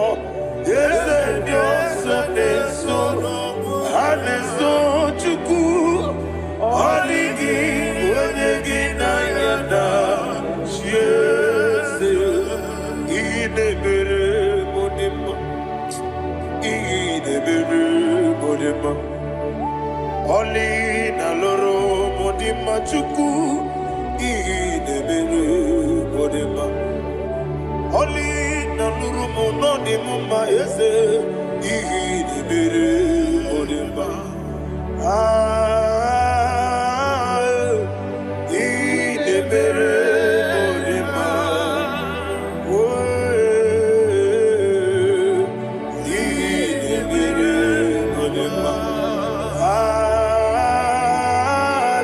Yes Yes Yes Haneso Chuku Onigi Onegi Nayana Yes Inebere Modima Inebere Modima Oli Naloro Modima Chuku Inebere Modima Oli Naluru Monodima Yese Inebere Modima Inebere Modima Inebere Modima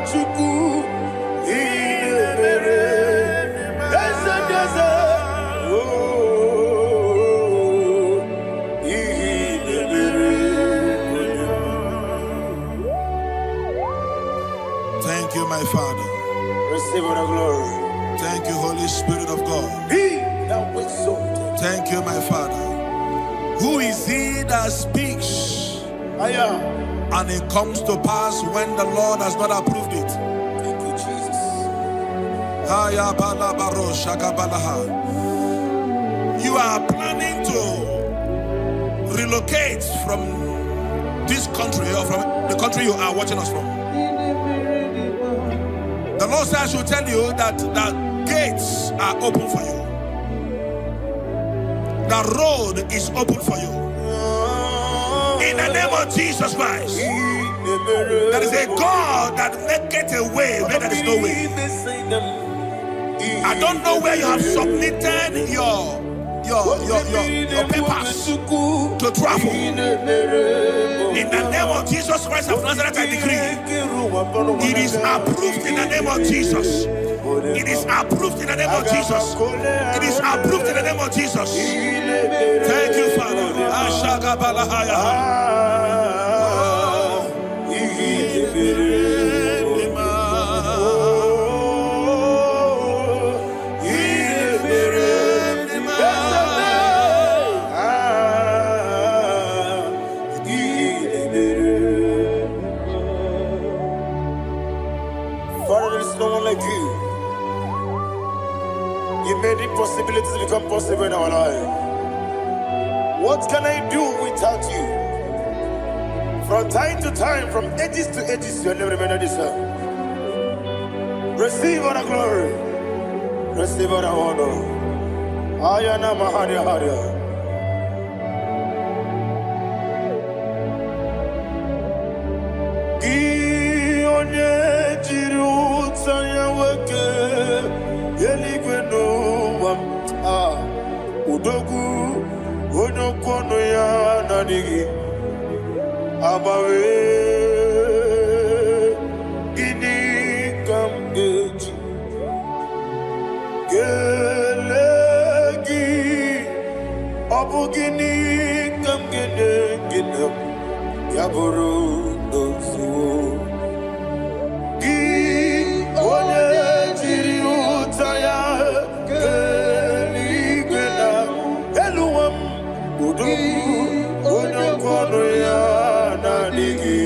Chuku Inebere Dasa Dasa Inebere. Thank you, my Father. Receive all the glory. Thank you, Holy Spirit of God. He that exalted. Thank you, my Father. Who is he that speaks Aya. and it comes to pass when the Lord has not approved it? Thank you, Jesus. You are planning to relocate from this country or from the country you are watching us from. The Lord says I should tell you that the gates are open for you. The road is open for you. In the name of Jesus Christ. There is a God that maketh a way where there is no way. I don't know where you have submitted your papers to travel. In the name of Jesus Christ of Nazareth, I decree it is approved in the name of Jesus. It is approved in the name of Jesus. It is approved in the name of Jesus. Thank you, Father. Father, there is no one like you. You made impossibilities become possible in our life. What can I do without you? From time to time, from ages to ages, you have never been this. Receive all the glory. Receive all the honor. Ayana Mahari Haria. Udogu Onokono ya Nadigi Abawe Gini Kamgeji Gelegi Abu Gini Kamgede Gina Yaburu Dosuo Gi One Jiri Utaya Onokono ya Nadigi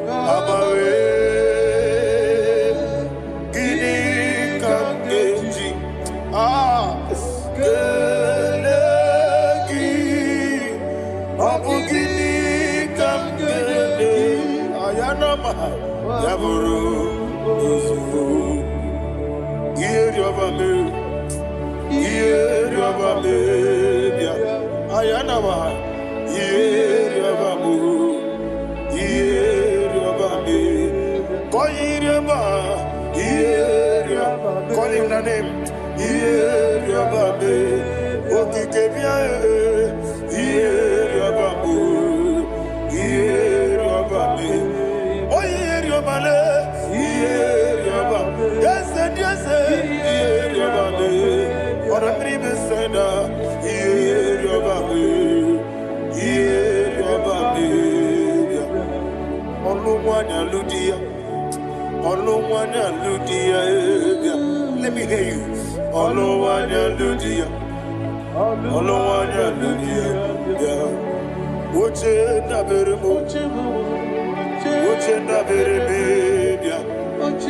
Abawe Gini Kamgeji Gelegi Abu Gini Kamgede Ayanama Yaburu Osufu Yeri Obame Yeri Obame Ayanama Yeri Obamu Yeri Obame Koyirema Yeri Yeriababe, Okikebia, Yeriababu, Yeriababe, Oh Yeriabale, Yeriababe, yes, Yeriababe, or a dream sender, Yeriababe, Yeriababe, Oluwania Ludia, Oluwania Ludia, let me hear you. Oluwania Ludia, Oluwania Ludia, Uche na beremo, Uche na bereme,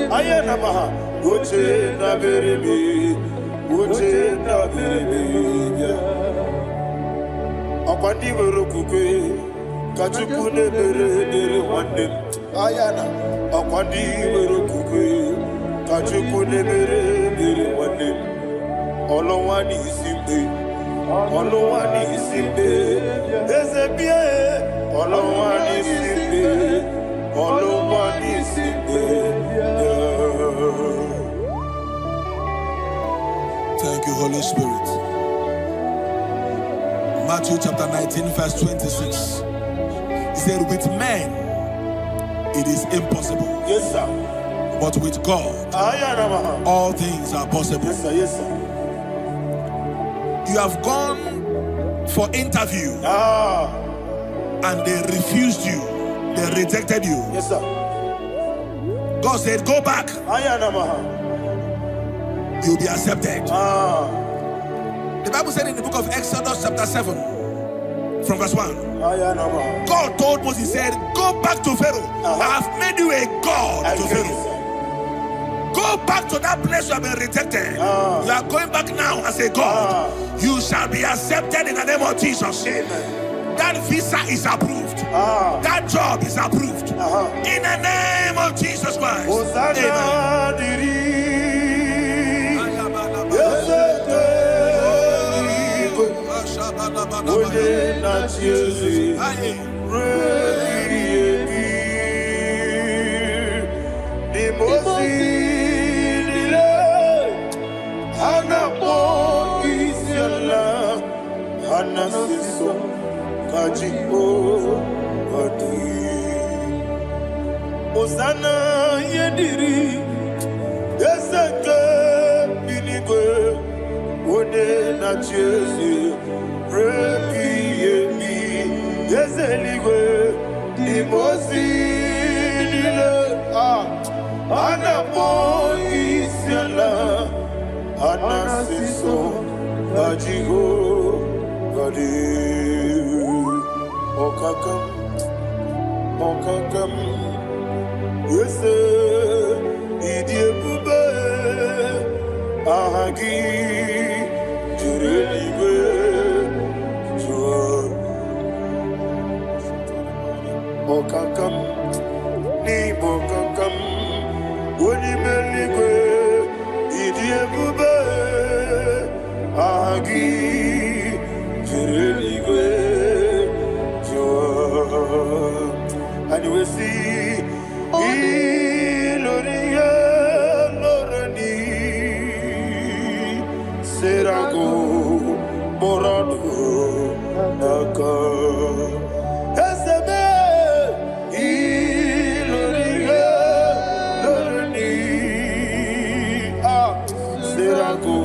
Ayana maha, Uche na bereme, Uche na bereme, Akwandi berokukwe, Kachukune bere wande, Ayana, Akwandi berokukwe, Kachukune bere wande. Olowani isimbe, Olowani isimbe, Ezebie, Olowani isimbe, Olowani isimbe. Thank you, Holy Spirit. Matthew chapter 19, verse 26. He said, with men it is impossible. Yes, sir. But with God, all things are possible. Yes, sir. Yes, sir. You have gone for interview and they refused you. They rejected you. Yes, sir. God said, go back. You'll be accepted. The Bible said in the book of Exodus chapter 7 from verse 1. God told Moses, he said, go back to Pharaoh. I have made you a God to Pharaoh. Go back to that place you have been rejected. You are going back now as a God. You shall be accepted in the name of Jesus. Amen. That visa is approved. That job is approved. In the name of Jesus Christ. Amen. Anasiso Kajiko Adi Osana Yediri Yeseke Binigwe Ode na Chesi Repi Yemi Yeseligwe Imosi Nile Anapo Isiala Anasiso Kajiko Okakam, Okakam, yes, Idiabube, Ahagi, Jurelibe, Okakam, Nibokakam, Unimelibe, Idiabube, Ahagi. And we see Iloria Lorani Serago Morado Naka Esebe Iloria Lorani Serago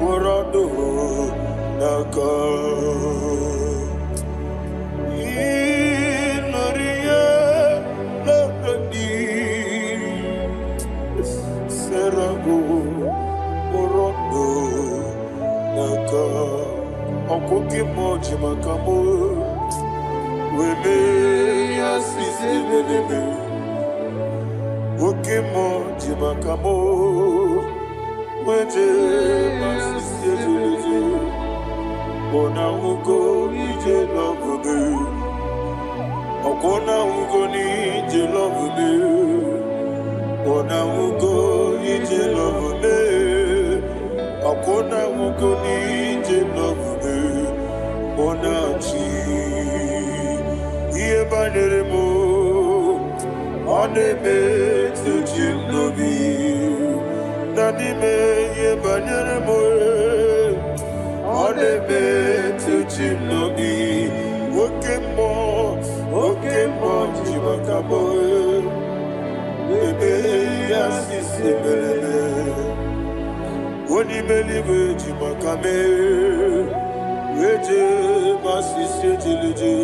Morado Naka Okoki moji makamo Weme yasisi bebebe Oki moji makamo Weje masisi bebebe Ona ugo ije lovebe Okona ugo ni ije lovebe Ona ugo ije lovebe Okona ugo ni ije lovebe Onachi Iye baneremo Onebe Tejinobi Nanime ye banyere mo Oneme tuchinobi Okemo Jimakamo Bebe Yasisi Belele Onimeliwe Jimakame Weje Masisi Jilije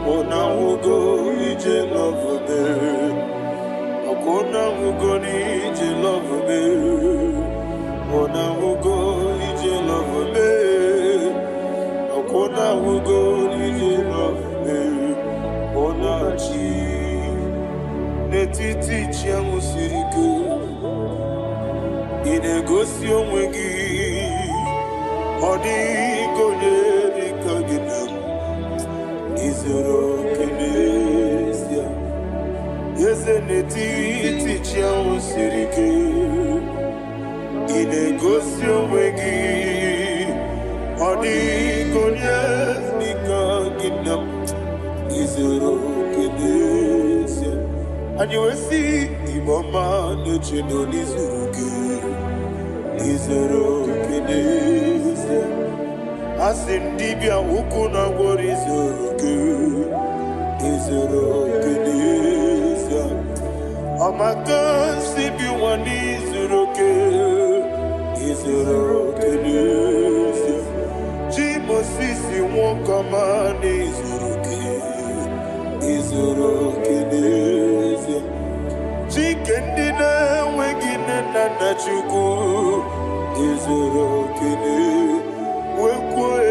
Ona Ugo Ije Love Me Akona Ugo Ije Love Me Ona Ugo Ije Love Me Akona Ugo Ije Love Me Ona Chi Netiti Chiamu Siriku Inegosi Onwegi Odi Gonye Dikaginam Izoro Kenesia Yese Netiti Chiamu Siriku Inegosi Onwegi Odi Gonye Dikaginam Izoro Kenesia And you will see Iboma Nechino Nizuruke Izero Kenesia Asindibia Ukuna Warizuruke Izero Kenesia Amaka Sibi Wanizuruke Izero Kenesia Jimo Sisi Wokama Nizuruke Izero Kenesia Chicken dinner wegin and Nachuku Izero Kene Wekwe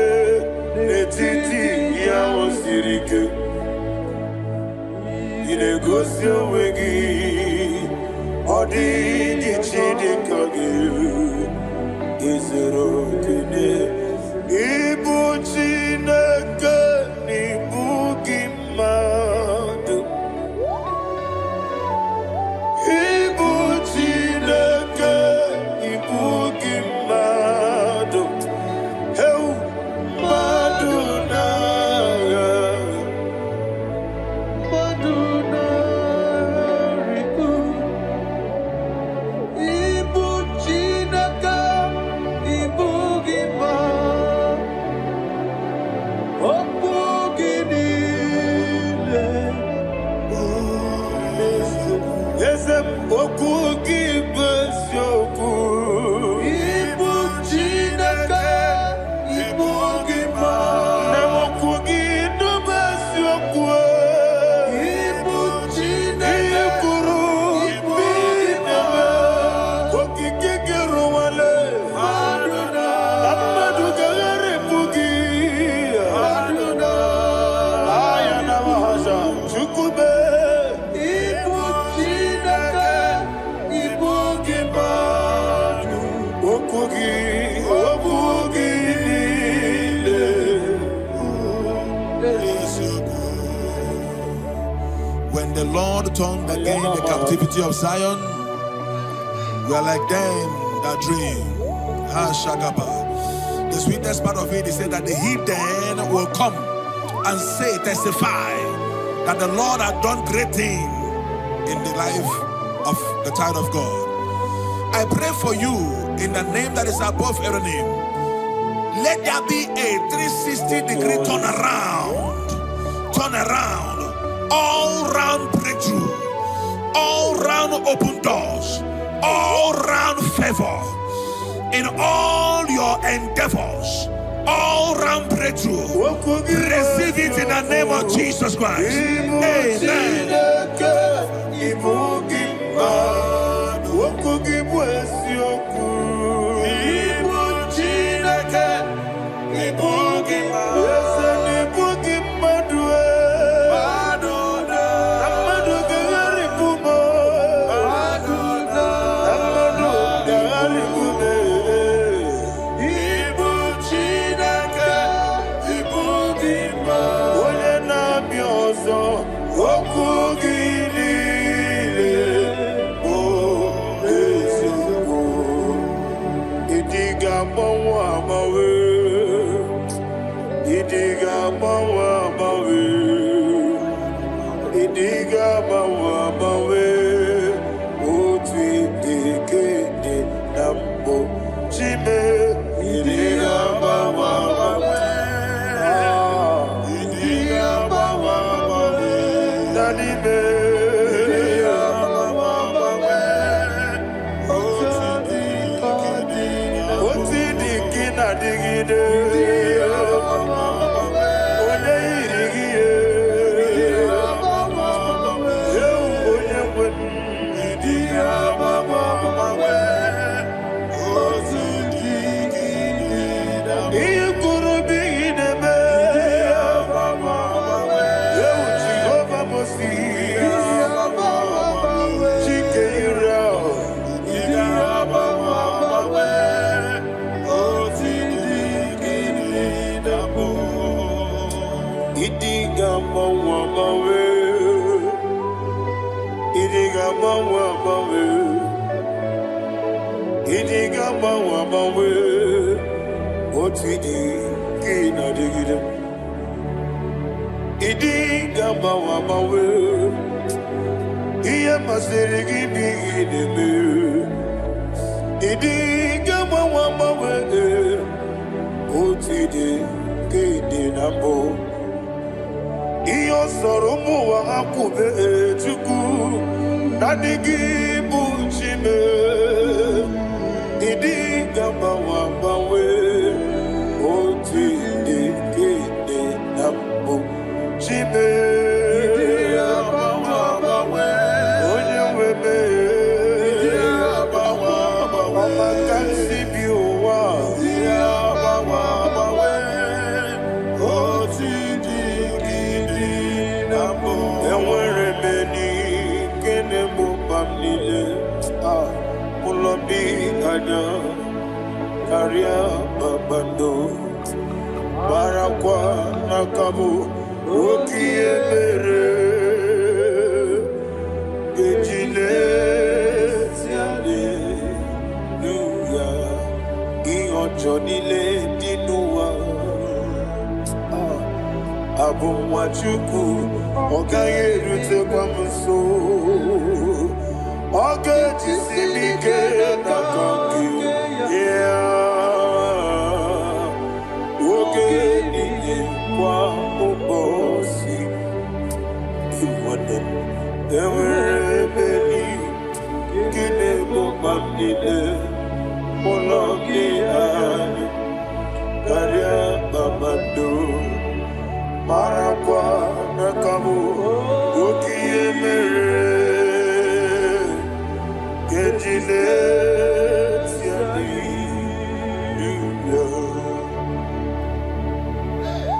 Netiti Yao Sirike Inegosio Wegi Odi Gichidi Kage Izero Kene Ibu Chineke Ibu Gimadu Ibu Chineke Ibu Gimadu Heu Maduna Riku Ibu Chineke Ibu Gimadu Opu Ginile Yesem Oku Gibesyoku Ibu Chineke Ibu Gima Nemoku Gidubesyoku Ibu Chineke Ikuru Ibu Gima Koki Kikiru Wale Aduna Amadu Gagari Bugi Aduna Ayana Mahasha Chukube Ibu Chineke Ibu Gimadu Okugi Obugi Nile When the Lord turned again the captivity of Zion, we are like them that dream. Ha Shagaba. The sweetest part of it is said that the heathen will come and say, testify that the Lord had done great things in the life of the child of God. I pray for you in the name that is above every name. Let there be a 360-degree turn around, all round breakthrough, all round open doors, all round favor in all your endeavors, all round breakthrough. Receive it in the name of Jesus Christ. Amen. Idiga bawa bawe, utwi dike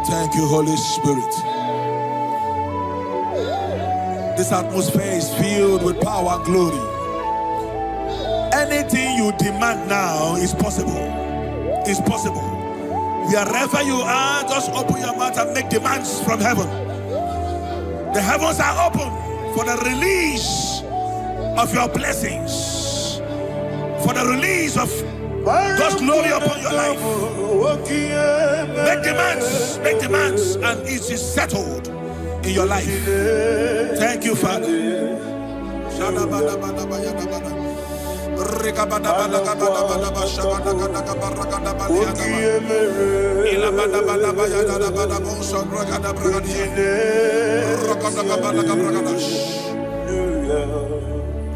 Thank you, Holy Spirit. This atmosphere is filled with power and glory. Anything you demand now is possible. It's possible. Wherever you are, just open your mouth and make demands from heaven. The heavens are open for the release of your blessings, for the release of God's glory upon your life. Make demands, and it is settled in your life. Thank you, Father.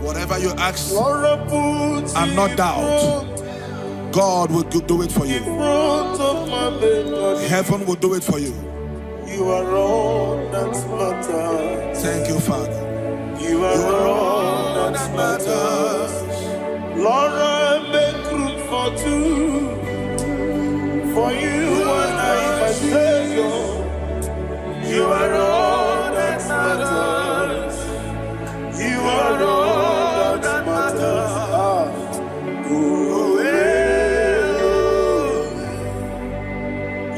Whatever you ask and not doubt, God will do it for you. Heaven will do it for you. You are all that matters. Thank you, Father. You are all that matters. Lord, I make room for two. For you and I, my Savior. You are all that matters. You are all that matters.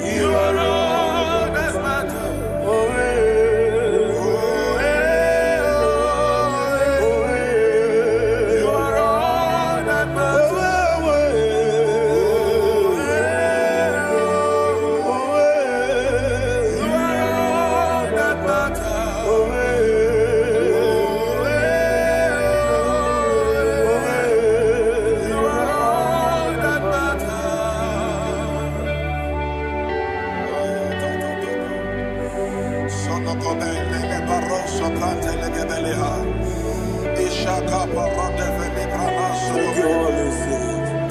You are all that matters. You are all that matters. You are all that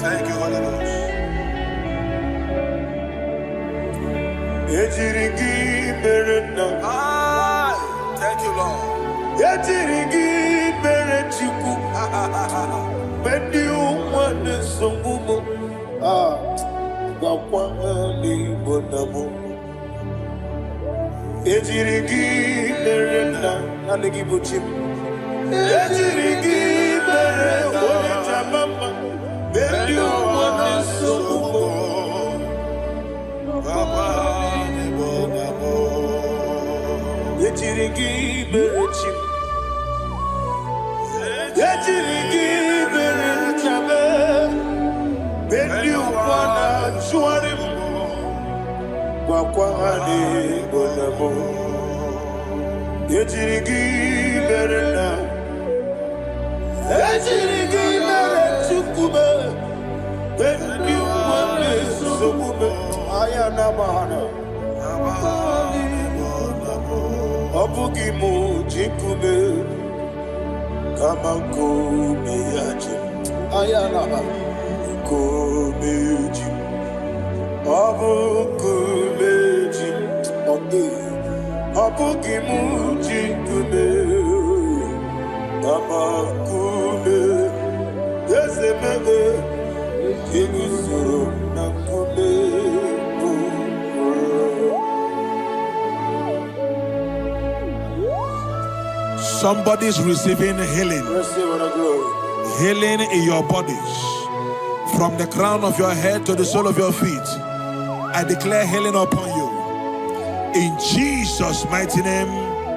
Thank you, Holy Ghost. Thank you, Lord. Somebody's receiving healing. Healing in your bodies. From the crown of your head to the sole of your feet. I declare healing upon you. In Jesus' mighty name,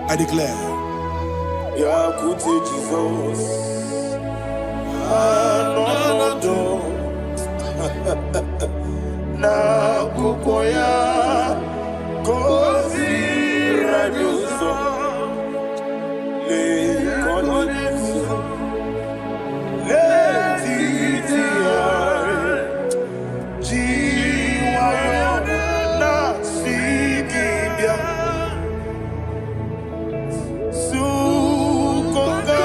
I declare. Jesus. Na kukoya kozi rajuso le konesu le titiare jiwayo na sikibia sukonga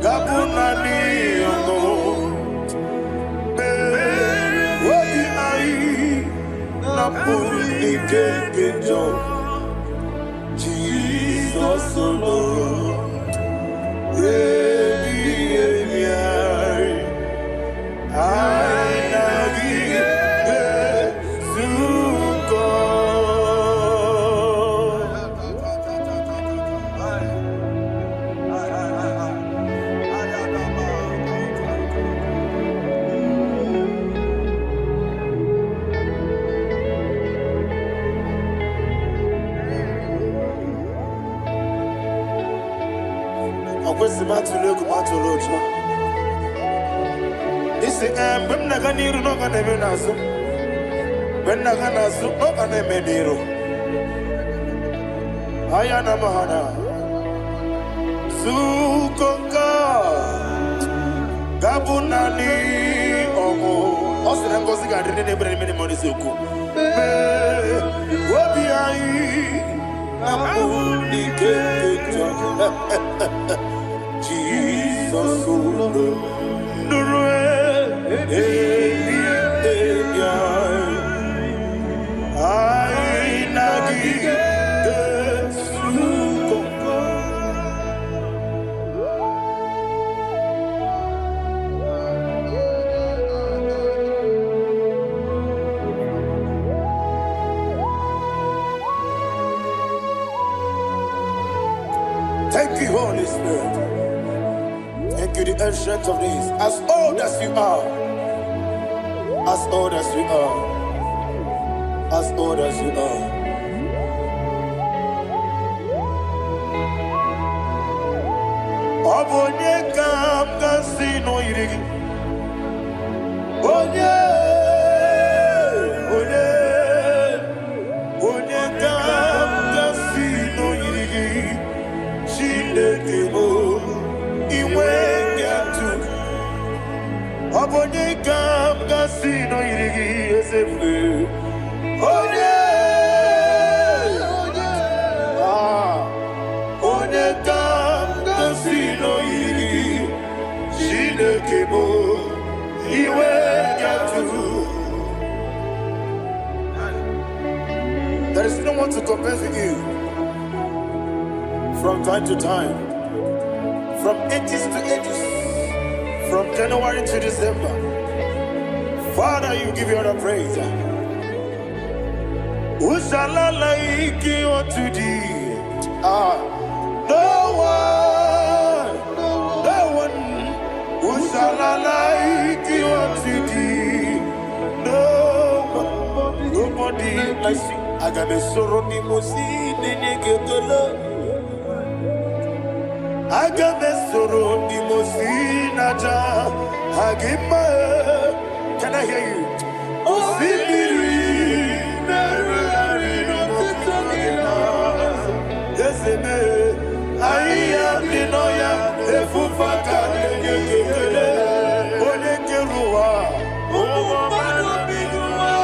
gabunani yono Jesus alone. Thank you, Holy Spirit. Thank you, the ancient of days. As old as you are, as old as you are, as old as you are. Abonye kam kasino irigi. Onye, onye, onye kam kasino irigi. Shindekemo iwe yatu. Abonye kam kasino irigi esefu. Onye, onye, want to confess with you from time to time, from ages to ages, from January to December. Father, you give you all the praise. Who shall I like you unto thee? No one. Who shall I like you unto thee? No one. Nobody like you. I got a sorrow ni mosi nene ketolo. I got a sorrow ni mosi naja. Hagima. Can I hear you? Osibiri. I am the Noya, the Fufaka, the Onekerua,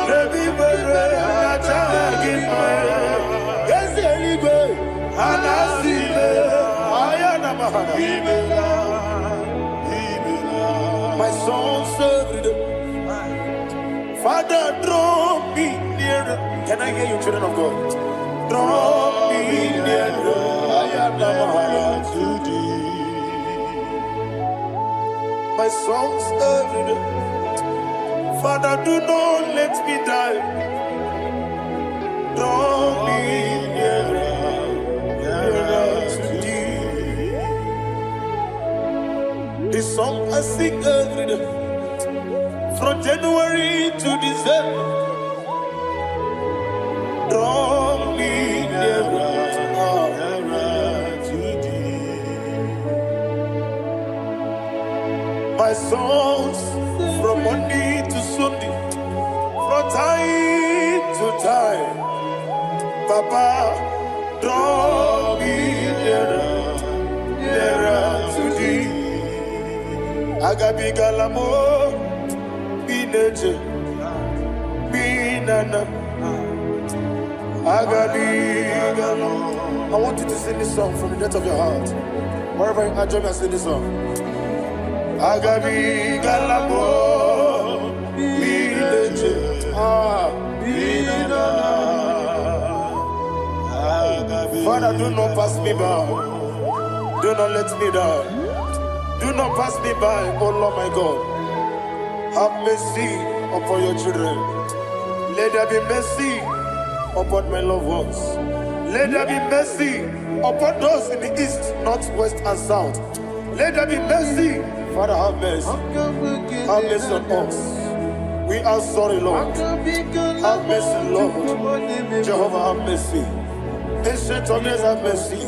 the Bibere, yes, anyway, and I see my son served. Father, draw me nearer. Can I hear you, children of God? Draw me nearer. I am to thee. My songs every day. Father, do not let me die. Draw me nearer, nearer to thee. This song I sing every day, from January to December. Draw me nearer. My songs from Monday to Sunday, from time to time. Papa, draw me nearer, nearer to thee. Agabi galamo, bineje, binana. Agabi galamo. I want you to sing this song from the depth of your heart. Wherever you are, join me and sing this song. Agabi galabo, bineje, binana. Father, do not pass me by. Do not let me die. Do not pass me by, oh Lord my God. Have mercy upon your children. Let there be mercy upon my loved ones. Let there be mercy upon those in the east, north, west, and south. Let there be mercy. Father, have mercy. Have mercy on us. We are sorry, Lord. Have mercy, Lord. Jehovah, have mercy. Ancient of days, have mercy.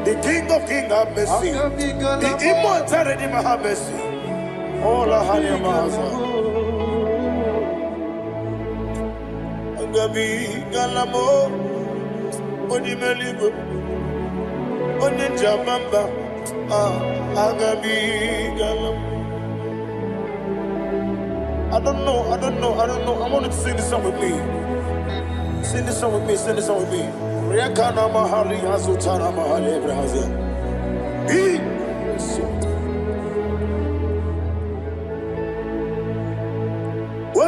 The King of Kings, have mercy. The immortal Redeemer, have mercy. Oh, la hania maza. Agabi galamo, oni melibo, oni jabamba. Agabi galamo. I don't know. I want you to sing this song with me. Sing this song with me. Sing this song with me. Riakana mahali azutana mahali Brazil. Be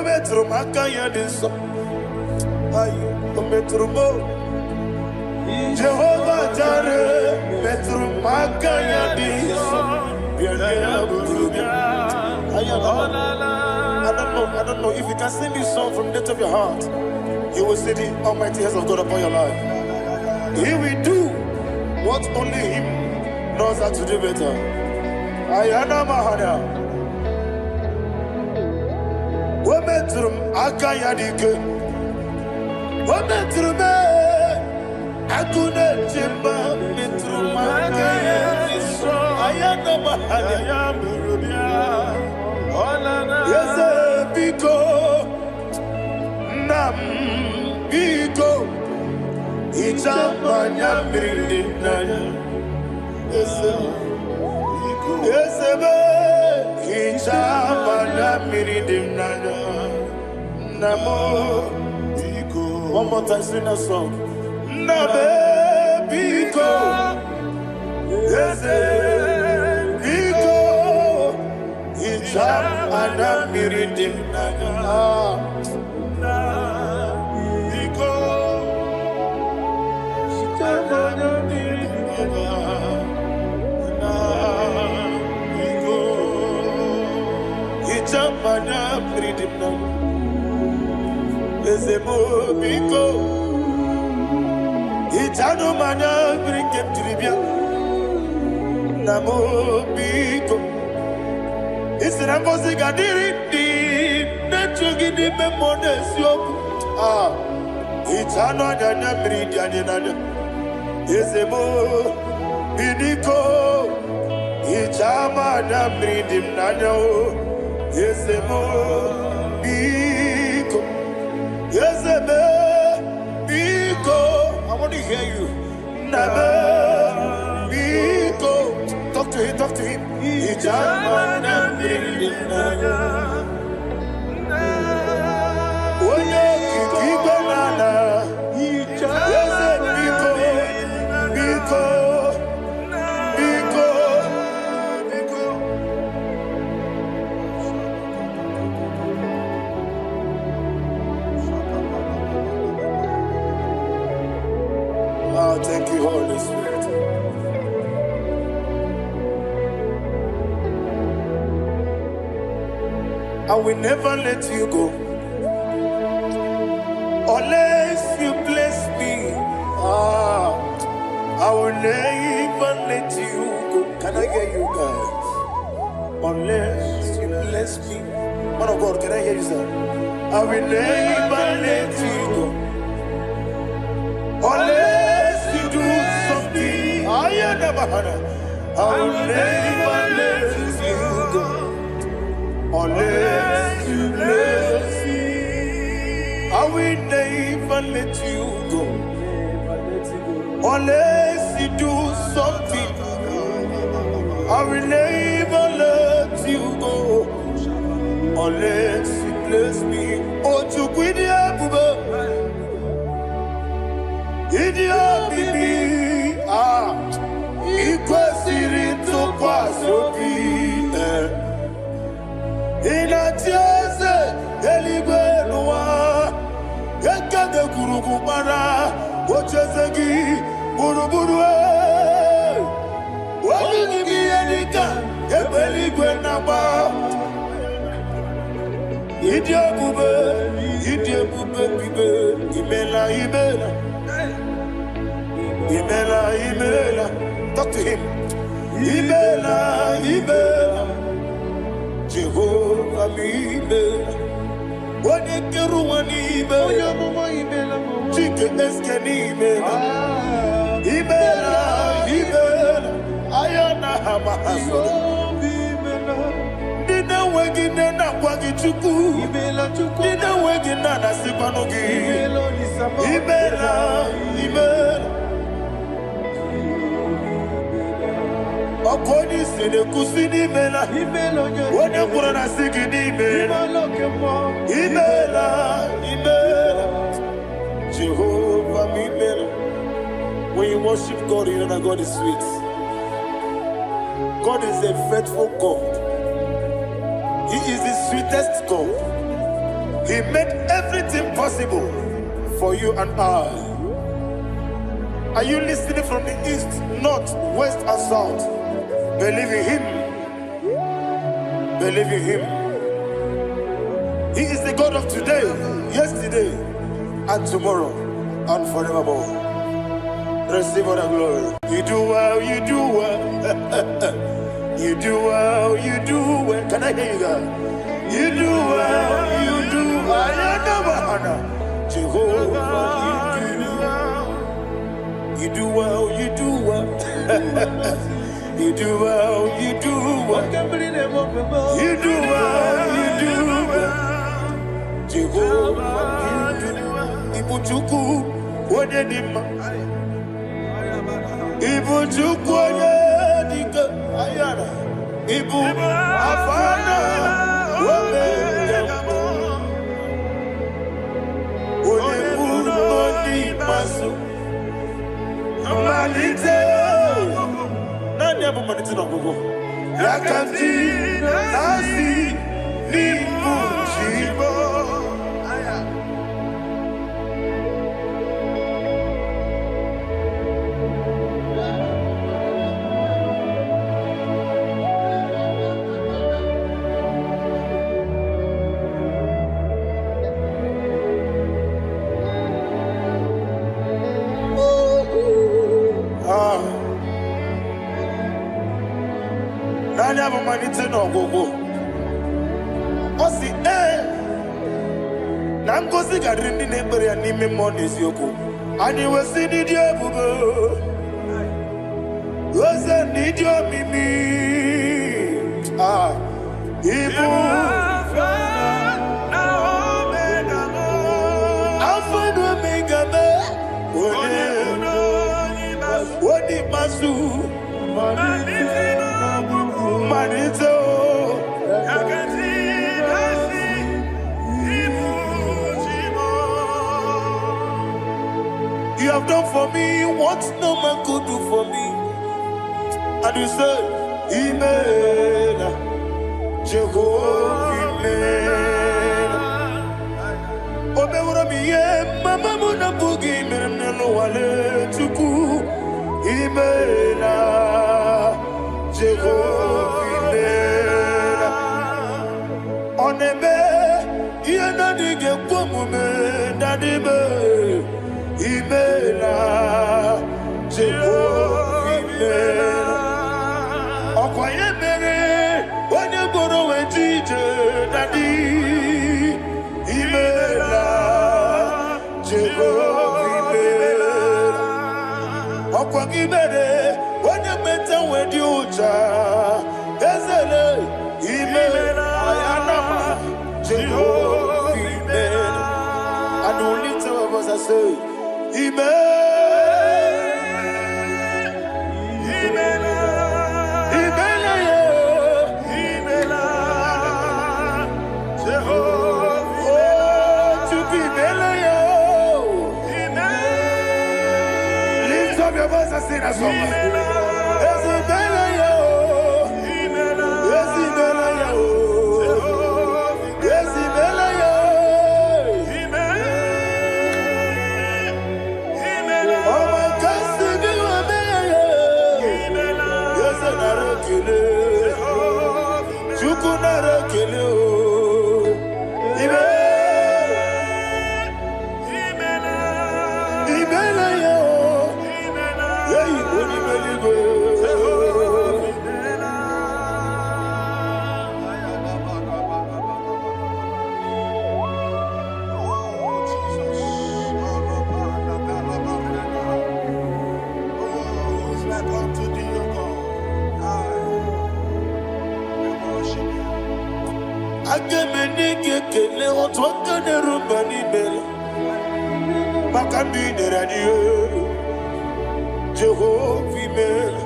Metro Makaya this Metro Jehovah Jare Metro Makaya this I don't know if you can sing this song from the depth of your heart. You will see the almighty hands of God upon your life. He will do what only Him knows how to do better. Ayana Mahana. Wometrum Akayadike. Wometrum Akune Jimba Metrum Akayadike. Ayana Mahana. Yes, Biko Nam Biko Ichamanya Mirinaya. Yes, Ichamanya Mirinaya. Namo Biko. One more time, sing a song. Nabe Biko. Yes, Biko. Icham ana miridim naga. Biko. mridim na ezemo biko itano mana brikem tribia namo biko isira ngozi gadiri di nechugi di memonesio itano adana mridi adana ezemo bidiko ichama na mridim nanya ezemo biko ezeme biko I want to hear you nabe biko talk to him ichama na mridim nanya oye kikibanana ichama biko biko thank you, Holy Spirit. I will never let you go unless you bless me. I will never let you go. Can I hear you guys? Unless you bless me. Man of God, can I hear you, sir? I will never let you go unless you do something. I will never let you go unless you bless me. I will never let you go unless you do something. I will never let you go unless you bless me. Oh, to quit Idia bibi ikwesiri tukwasobi inatieze eligwe nuwa ekade kurugumara ochezegi buruburu wabingi yelika ebeligwe naba Idia bube bibe imela Imela, talk to him. Imela, Jehovah Imela. What did you want Imela? Chicken Eskeni Imela, Ayana Hamahaso. Dina wegina na kwagi chuku. Dina wegina na sipanogi. Imela. Akoni sine kusini mela Wone kurana sikini mela Imela Jehovah Imela. When you worship God, you know that God is sweet. God is a faithful God. He is the sweetest God. He made everything possible for you and I. Are you listening from the east, north, west, and south? Believe in Him. Believe in Him. He is the God of today, yesterday, and tomorrow, and forevermore. Receive all the glory. You do well, you do well. You do well, you do well. Can I hear you guys? You do well, you do well. I never Jehovah, you do well. You do well, you do well. You do well, you do well. You do well, you do well. Jehovah, you do well. Ibuchuku, Wadedima. Ibuchuku, Wadedika. Ayana. Ibu, Afana. Wabedama. Odebu, Odi, Masu. Malite. Never managed to go. Yakati, Nasi, Nibu, Chibo. Nani have manite no gogo. Osi na ngozi gadiri ndị na-ekpere ya n'ime mmụọ na eziokwu. Anyị wesi n'ịdị ebube. Oze n'ịdị omimi. Ibu Alpha and Omega me. Odi masu Manito. You have done for me what no man could do for me. And you say, Amen. Jehovah, Amen. Omeura miye, mama muna bugi, meremnelo wale tuku. Amen. Jehovah, Amen. Onebe, yena dige kumume, nadime. Imela, Jehovah, Imela. Okoye mere, wanye boro wejije, Daddy. Imela, Jehovah, Imela. Okoye mere, wanye meta wedi uja, Ezele, Imela, Ayanama, Jehovah, Imela. And only two of us are saved. Lift up your voice and sing a song. Jehovah, Imela.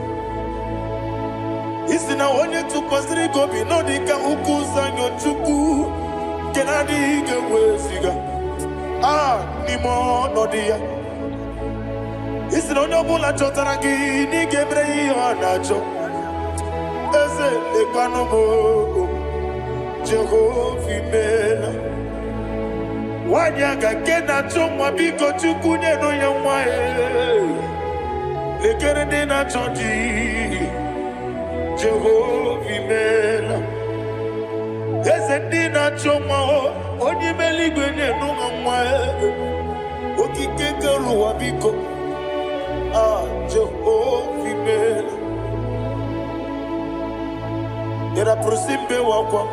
Isina onye tukwasiri gobi no dika ukuza nyochuku kenadi gewesiga nimo no dia. Isina onye obula chotara gi ni gebre ihe nacho eze lekano mo Jehovah, Imela. Wanyaga kena chomwa biko chuku nyeno ya mwae lekere dina chonji Jehovah, Imela. Eze dina chomwa onye meligwe nyeno ya mwae okike keruwa biko Jehovah, Imela. Ira prosimbe wakwa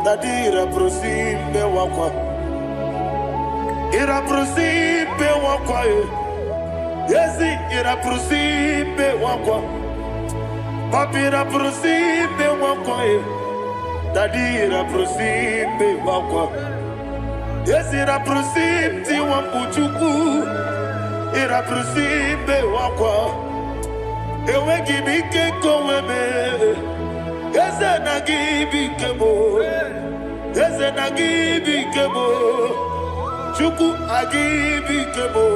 Dadira prosimbe wakwa Ira prosimbe wakwa Yesi ira prosimbe wakwa Papi ira prosimbe wakwa Dadira prosimbe wakwa Yesi ira prosimbe wampuchuku Ira prosimbe wakwa Ewe gibike koweme Eze na gibike mo Eze na gibike mo Chuku agibike mo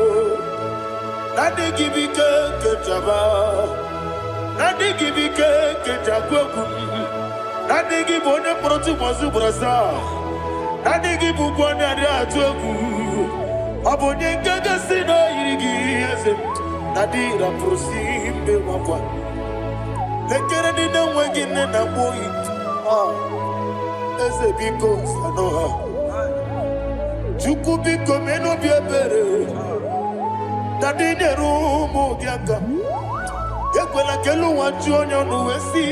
Nadi gibike kejaba Nadi gibike kejagwegu Nadi gibone protu mozu brasa Nadi gibukwane adi atwegu Abonye gaga sino irigi eze Nadi ra prosimbe wakwa Lekere dine wegine na boyi Eze biko sanoha Chuku biko meno biebere Dadine rumu gyaka Ekwela kelu wanju onyo nuwesi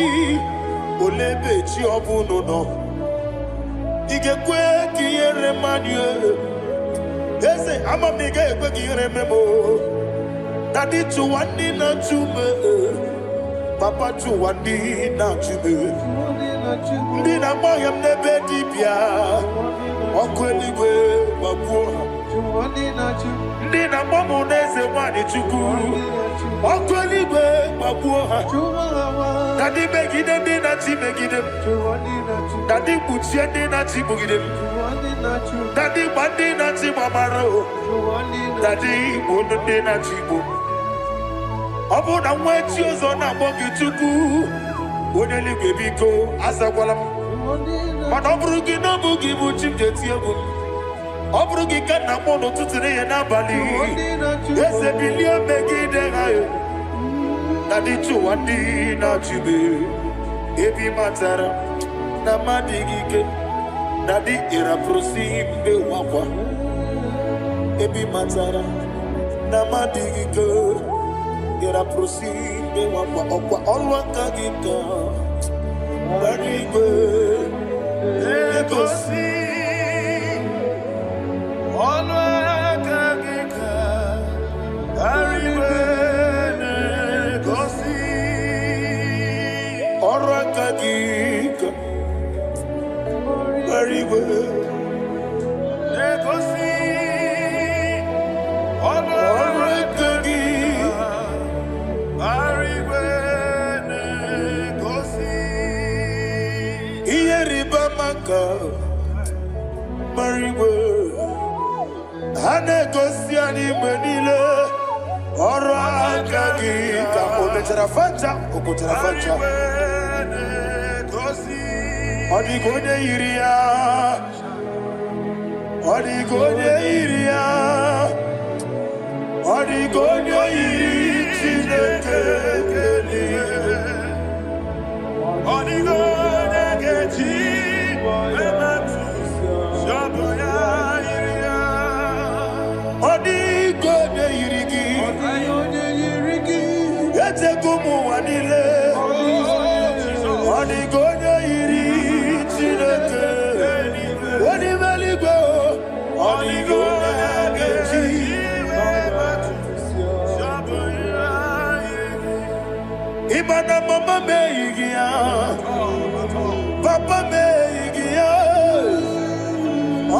olebe chi obuno no igekwe kiyere manu ese amamige ekwe kiyere memo dadi chuwandi na chume papa chuwandi na chume ndi na moyam nebe dibia okweligwe babuo ndi na momu neze wani chuku okweligwe babuo dadi megide ndi na chi megide dadi kuchie ndi na chi bugide dadi bandi na chi mamaro dadi bono ndi na chi bo obu na mwechi ozo na mogi chuku oneligwe biko azakwala mana oburu gi no bugi bu chimjeti egwu oburu gi ka na mo no tutire ye na bali ese bilie megide hayo dadi chuwandi na chibe ebi matara na madigike dadi era prosimbe wakwa ebi matara na madigike era prosimbe wakwa okwa olwaka gika barigwe egosi olwaka gika barigwe egosi olwaka gika barigwe egosi olwaka gika barigwe egosi iyeriba maka barigwe hanegosi anigbe niile ọrụ aka gị ka o mechara facha okotara facha ọ dịka onye yiri ya ọ dịka onye yiri ya ọ dịka onye yiri Chineke eluigwe ọ dịka onye ga-eji emetụ shọbụ ya yiri ya ọ dịka onye yiri gị echego m ụwa niile ọ dịka onye yiri Chineke onye eluigwe ọ dịka onye ga-eji shọbụ ya yiri ịmana mama meghị ya papa meghị ya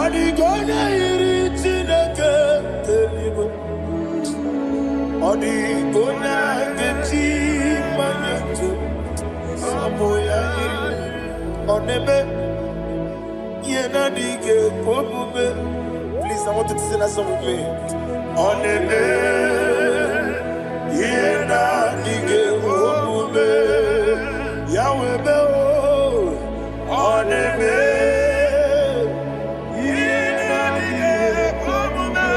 ọ dịka onye yiri Chineke eluigwe ọ dịka onye ga-eji mmanya ntụ sabụ ya yiri ọ na-eme ihe na-adịghị ekwe omume. Please, I want you to sing that song with me. Ọ na-eme ihe na-adịghị ekwe omume ya wee mee ọ na-eme ihe na-adịghị ekwe omume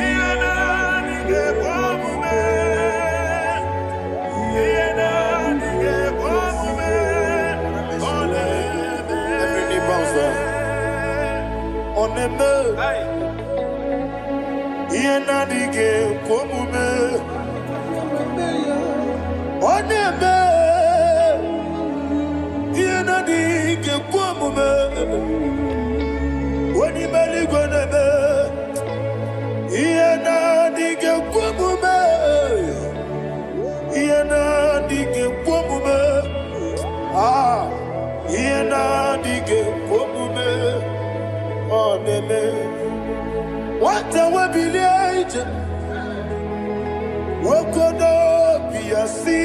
ihe na-adịghị ekwe omume ihe na-adịghị ekwe omume ọ na-eme every knee bows down ọ na-eme ihe na-adịghị ekwe omume ọ na-eme ihe na-adịghị ekwe omume onye eluigwe na-eme ihe na-adịghị ekwe omume ihe na-adịghị ekwe omume ihe na-adịghị ekwe omume ọ na-eme nwata webilie ije nwokodo obi ya si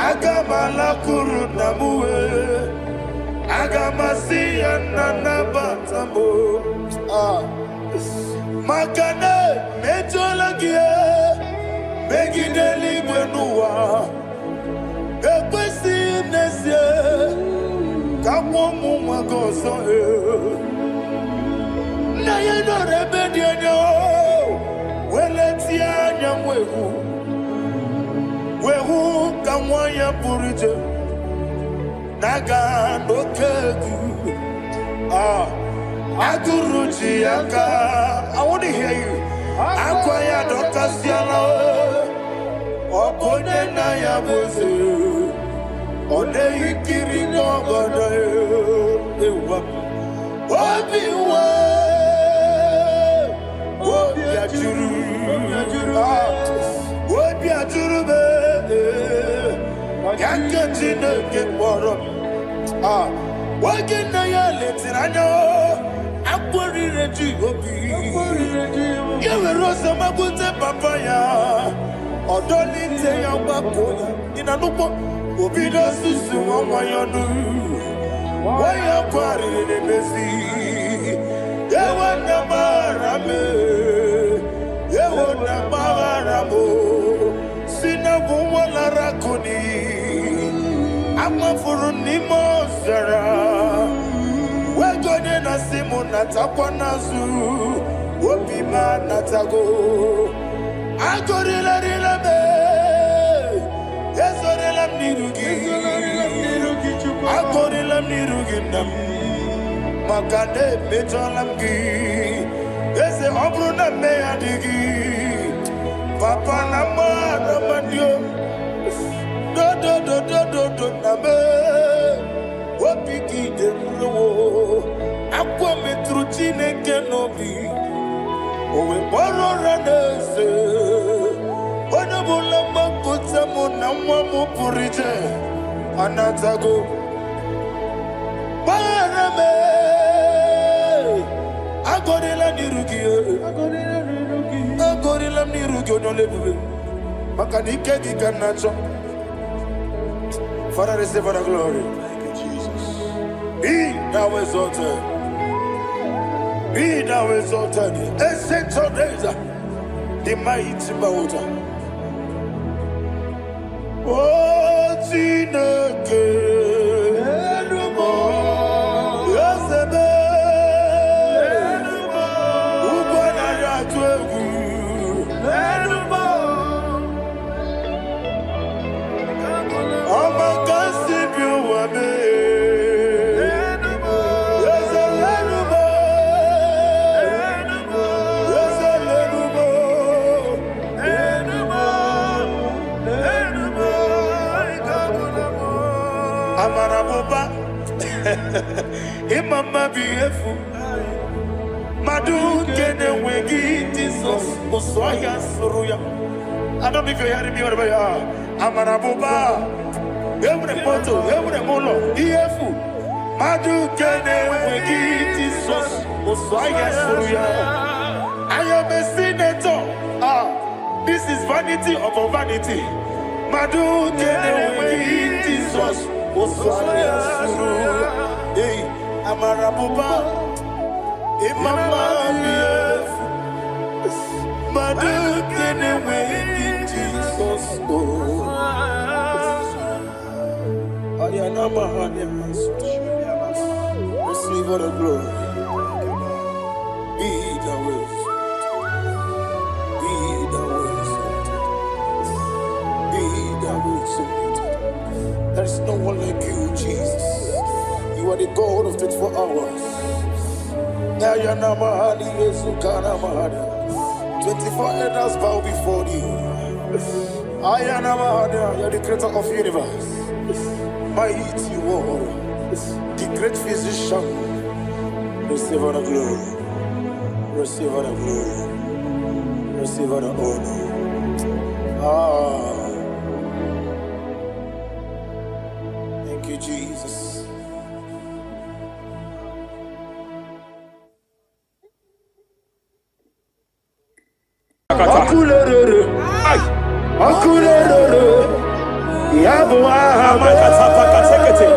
aga m alakụrụ nna m wee aga m asị ya nna nnabata m maka na emejuola gị megide eluigwe n'ụwa ekwesịghị m n'ezie ka kwụọ ụmụ nwa gị ọzọ nna ya nọrọ ebe dị anya weletie anya wehu ka nwa ya pụrụ ije na-aga n'oke egwu agụrụ ji ya ka I want to hear you akwa ya dọkasịala Okonye na ya boze. Ode ikiri n'obodo ewa. Obiwa. Obi ajuru. Obi ajuru be. Yanke Chineke kpọrọ m. Oge na ya letiri anya. Akwarire ji obi. Ya were ọsọ magbute papa ya. Ọdọlite ya gbapụ ya. Ị na-anụkwa obi n'osisi nwa ya ọnụ. Waya kwarire n'emezi. Ewe na mara me. Ewe na mara mo. Sina bụ nwa lara kuni. Amafuru n'ime ọzara. Wegode na simu natakwa nazu. Obi ma natago. Agorila rila me. Ezorila mnirugi. Agorila mnirugi nam. Makane mejola mgi. Eze obru na me adigi. Papa na ma mandio. Do na me. Obi gide mruwo. Akwa metru Chineke n'obi. Owe boro ranese. Ona bula makuta mo na mwa mo purije. Anatago. Barame. Agorila nirugi. Agorila nirugi onolebube. Makanike gikanacho. Father, receive the glory. Thank you, Jesus. Be thou exalted. Be thou exalted. Ancient of days, the mighty mountain. Oh, Chineke. Yosebe. Ugwana ya twegu. Imama beautiful. Madu kene wegi Jesus Usoya Suruya. I don't know if you're hearing me wherever you are. Amarabuba. Every photo, every molo. Beautiful. Madu kene wegi Jesus Usoya Suruya. I am a senator. This is vanity of vanity. Madu kene wegi Jesus Usoya Suruya. Hey, Amarabuba, Imama, Madu can away Jesus. Ayanama, receive all the glory. Be the way, be the way, there is no one like you, Jesus. You are the God of 24 hours. 24 elders bow before you. You are the creator of the universe. Mighty warrior, the great physician. Receive all the glory. Receive all the glory. Receive all the honor. Thank you, Jesus. Akulere, akulere, yabu ahamakatapakatekete.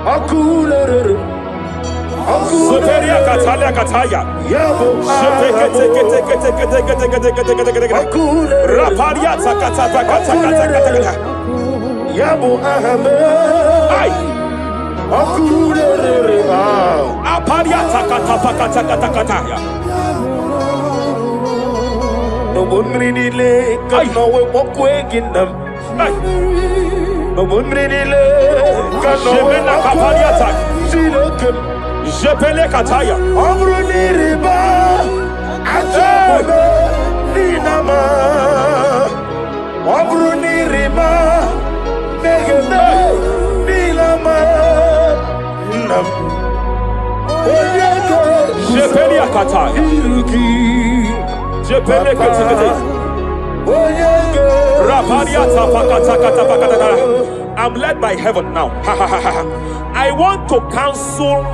Akulere, Soteria Katalia Kataya. yabu ahamakatapakatekete. Raparia Takatapakatakata. Yabu ahame. Akulere, Aparia Takatapakatakata. no one really can know what we're getting them. No one really can know what Jepele Kataya. Amruni riba. Ajabe. Ninama. Jepelia kataya. Jepele ketekete. Raparia tapakata katapakata. I'm led by heaven now. I want to cancel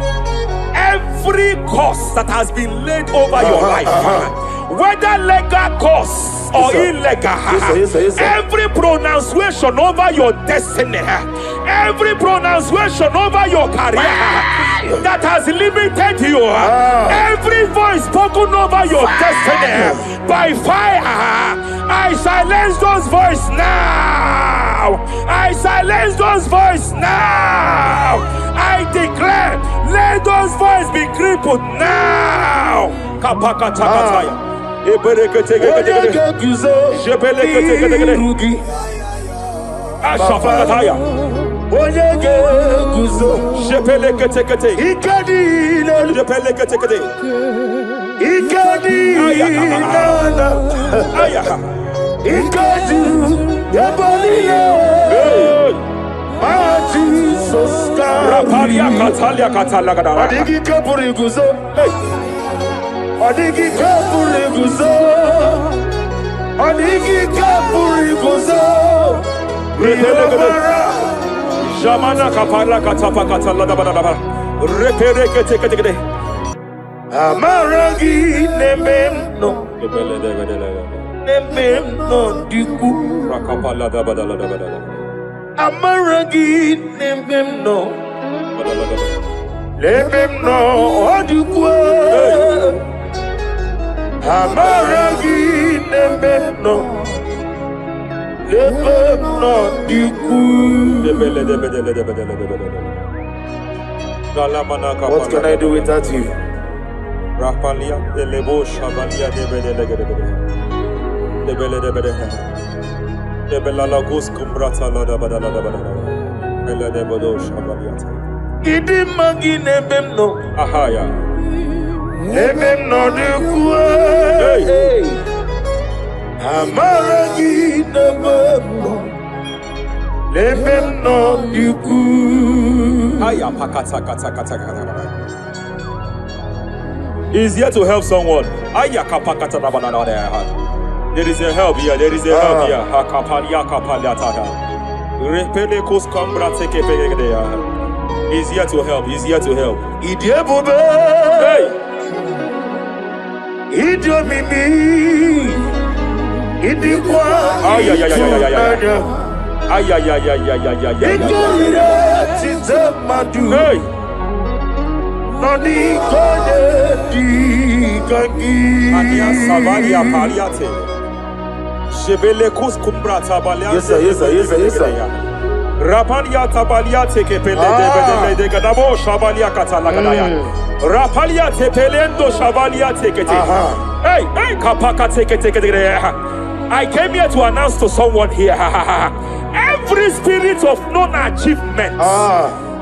every curse that has been laid over your life, whether legal curse or illegal. Every pronunciation over your destiny, every pronunciation over your career that has limited you, every voice spoken over your destiny by fire, I silence those voices now. I silence those voices now. I declare, let those voices be crippled now. Kapakatakataya. Ashafakataya. Shepeleketekete. Shepeleketekete. Rapalia katalia katalaga. Adigi kapuri guzo. Adigi kapuri guzo. Adigi kapuri guzo. Jamana kapala katapa katalaga badaba. Repereketekete. Amaragi nememno. Nememno diku. Rakapala da badala da badala. Amaragi nememno. Nememno diku. Amaragi nememno. Nememno diku. What can I do without you? Rapalia de lebo shavalia de bede de bela lagos kumbrata la da bada bela de bodo shavalia Idi magi nememno. Ahaya Nememno de kuwe. Amaragi nememno. Nememno de kuwe. Aya pakata kata. He's here to help someone. Aya kapakata da bada there. There is a help here. There is a help here. Hakapalia kapaliata. Repelekos kumbra teke pegedea. He's here to help. He's here to help. Idiebobe. Hey. Idiomimi. Idikwa. Ay. Hey. Nani kone di kagi. Adia Savalia Paliate. Shebelekus Kumbrata Balia. Yes, sir. Rapalia Tabalia take pele de Gadabo Shavalia Catalagadaya. Rapalia Tepelendo Shavalia take it. Hey, Kapaka take it. I came here to announce to someone here. Every spirit of non-achievement.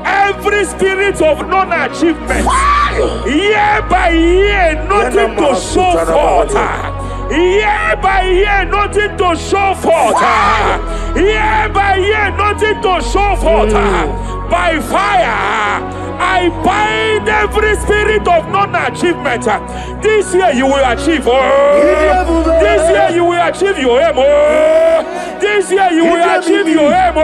Every spirit of non-achievement, year by year, nothing to show forth. Year by year, nothing to show forth. Year by year, nothing to show forth. By fire, I bind every spirit of non-achievement. This year you will achieve. This year you will achieve your aim. This year you will achieve your aim.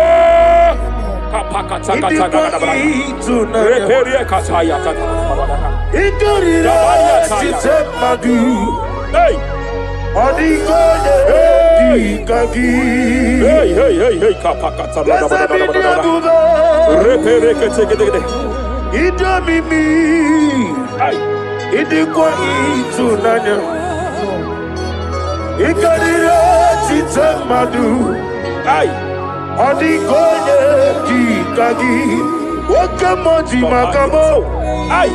Odigoye dikagi wakamoji makamo ai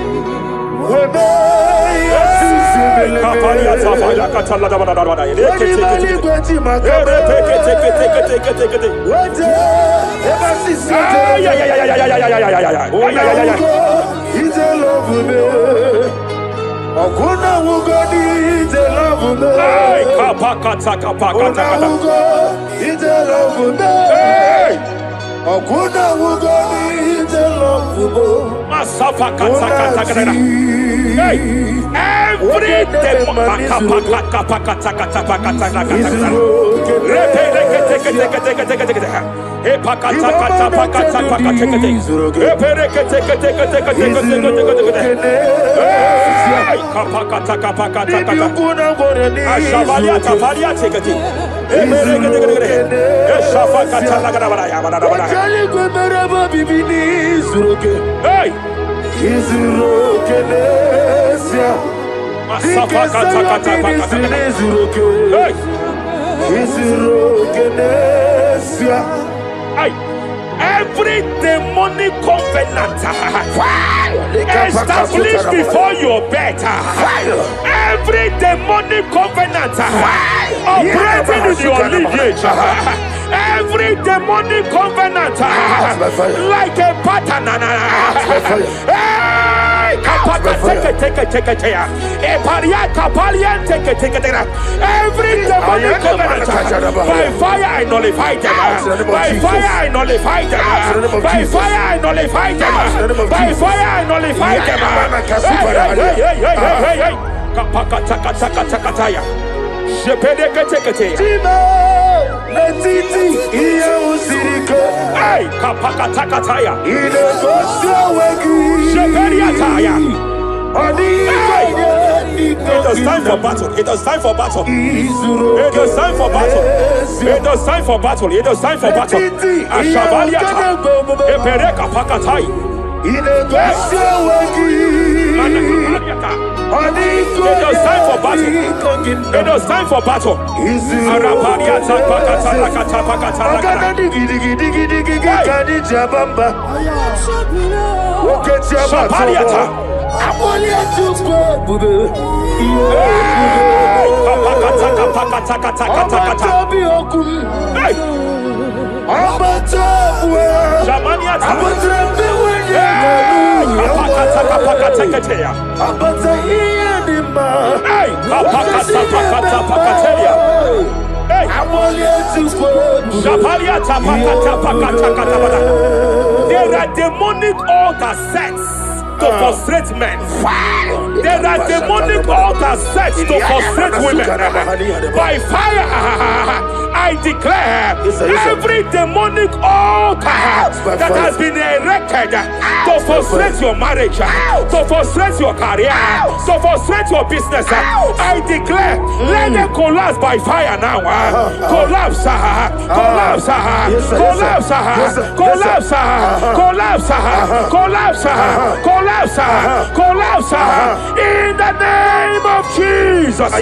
webe yasizimele kapalia tafala katala da bada bada wani gweti makamo teke wete ebasisi ite love me okuna wugodi ite love me kapakata ite love me okuna wugodi ite Masafa katakata. Hey, every demon. Every demonic covenant established before your bed, every demonic covenant operating in your lineage, every demonic covenant like a pattern. Every demonic covenant, by fire I nullify them. By fire I nullify them. By fire I nullify them. By fire I nullify them. Hey, kapakatakataya. It was time for battle. It was time for battle. It was time for battle. It was time for battle. It was time for battle. Ashabaliata. Epereka pakatai. It was time for battle. It was time for battle. Arapariata pakata pakata. Shapariata. There are demonic altar sets to frustrate men. There are demonic altars set to frustrate women. By fire, I declare every demonic altar that has been erected to frustrate your marriage, to frustrate your career, to frustrate your business, I declare, let them collapse by fire now. Collapse, collapse, collapse, collapse, collapse, collapse, collapse, collapse, in the name of Jesus.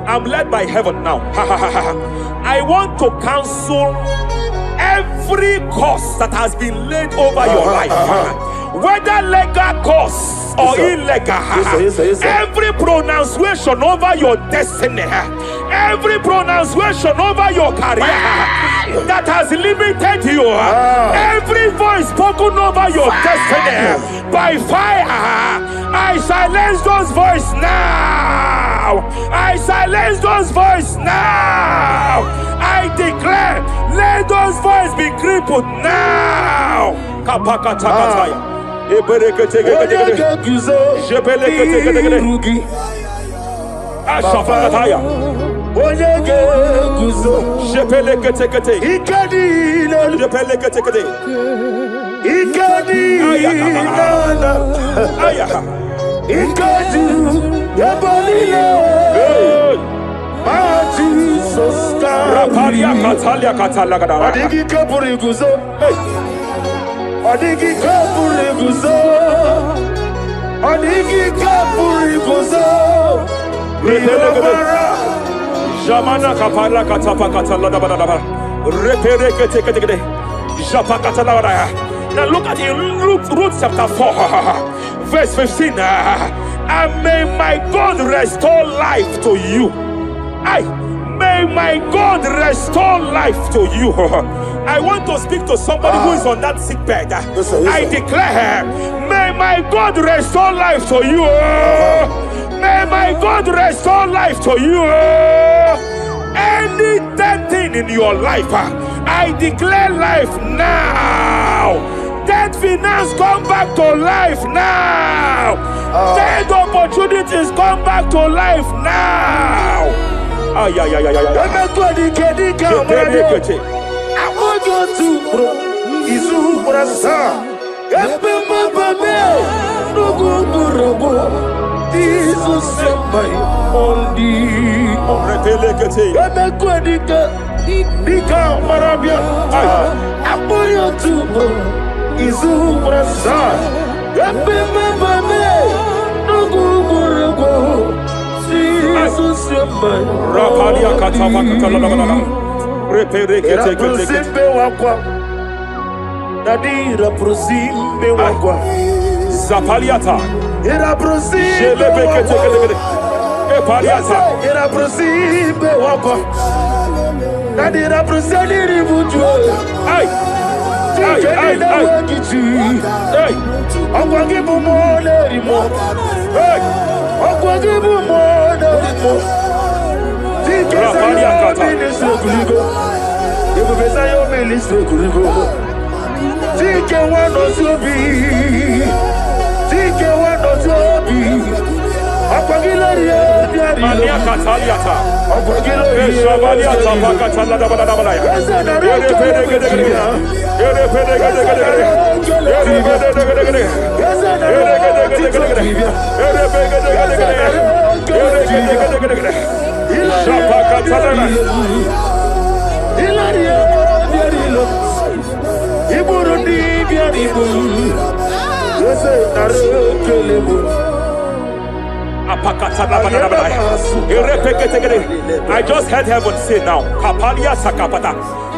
I'm led by heaven now. I want to cancel every curse that has been laid over your life, whether legal curse or illegal. Every pronunciation over your destiny, every pronunciation over your career, that has limited you, every voice spoken over your destiny by fire, I silence those voices now. I silence those voices now. I declare, let those voices be crippled now. Kapakatakataya. Ashafakataya. Jamana kapala katapa katala da da da. Repere kete kete kete. Japa katala da. Now look at Ruth chapter 4, verse 15. And may my God restore life to you. May my God restore life to you. I want to speak to somebody who is on that sick bed. I declare, may my God restore life to you. May my God restore life to you. Any dead thing in your life, I declare life now. Dead finance come back to life now. Dead opportunities come back to life now. I want you to Zapaliata. Era prosime wako. Nadira prosali ribuju. Ay. Akwagibu mole rimo. Akwagibu mole rimo. Zapaliata. Ibu besa yo ministre kuligo. Tike wano sobi. Tike wano sobi. Mania Cataliata. Eshavaliata Pacatala da Badabaya. I just heard heaven say now, Kapalia Sakapata.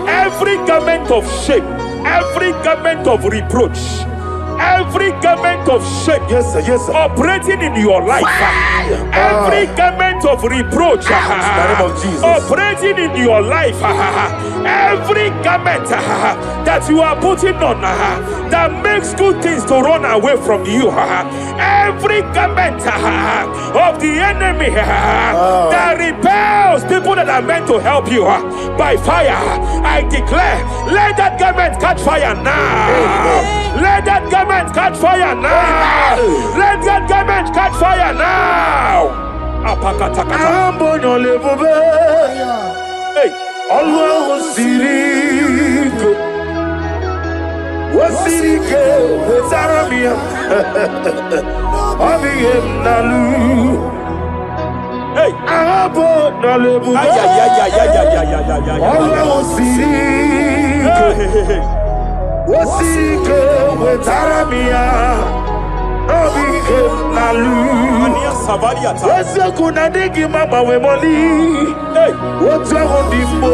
Every garment of shame, every garment of reproach, every garment of shame, operating in your life, every garment of reproach, operating in your life, every garment that you are putting on that makes good things to run away from you, every garment of the enemy that repels people that are meant to help you by fire, I declare, let that garment catch fire now. Let that garment catch fire now. Let that garment catch fire now. Hey. Allah Sirike Wasirike Wezaramia Abiyem Nalu. Hey, Abo Nalebu. Allah Sirike Wasirike Wezaramia Abiyem Nalu. Wese kuna digi mama we moli. What's wrong with the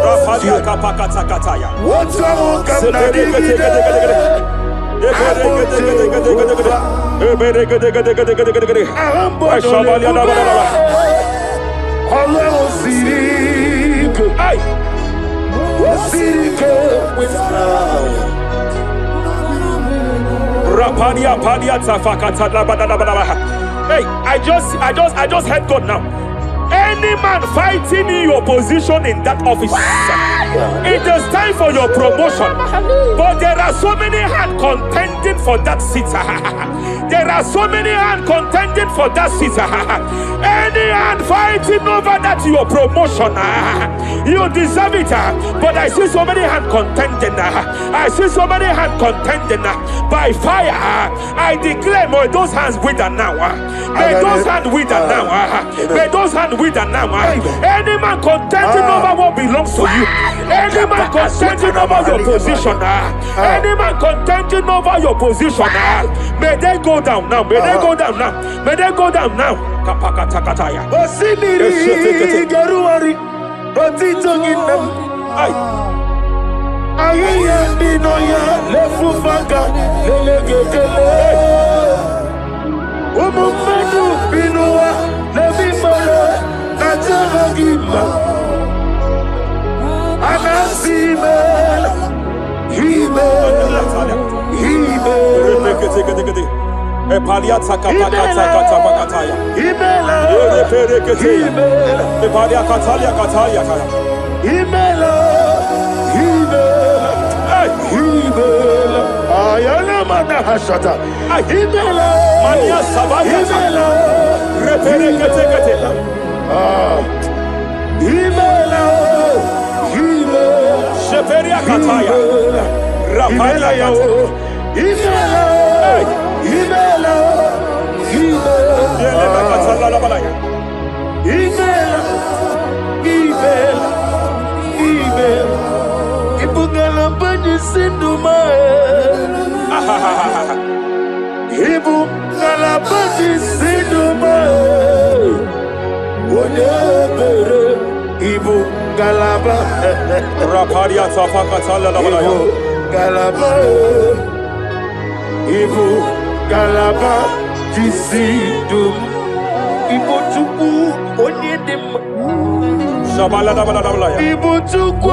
Rafalia kapakata kataya. What's wrong with the digi? Rapadia padia tafakata labadabadaba. Hey, I just heard God now. Any man fighting in your position in that office, it is time for your promotion. But there are so many hands contending for that seat. There are so many hands contending for that seat. Any hand fighting over that your promotion, you deserve it. But I see so many hands contending. I see so many hands contending by fire. I declare, may those hands wither now. May those hands wither now. May those hands wither now. Any man contending over what belongs to you. Any man contending over your position. Any man contending over your position. May they go down now. May they go down now. May they go down now. Kapakatakataya. Osimiri Garuari, Otitoginem. Ayaya Dinoya, Lefufaga, Lelegele. Umumedu Binoa, Levimole, Najavagima. Anasimel, Himel, Himel. Epaliata kapakata pakataya. Himela, Himela. Epalia katalia katalia kaya. Himela, Himela, Himela. Ayana mana hashata. Himela, Mania sabaya. Himela, Reperekete. Himela, Himela. Sheperia kataya. Rapalia yao. Himela, Himela, Yelema katala la balaya. Himela, Himela, Himela. Ibugala bani sindumae. Ibugala bani sindumae. Wonebere Ibugalaba. Rapalia tapakatala la balaya. Ibugalaba. Ibugalaba Jisidum. Ibutuku Onyedim. Shabala la balaya. Ibutuku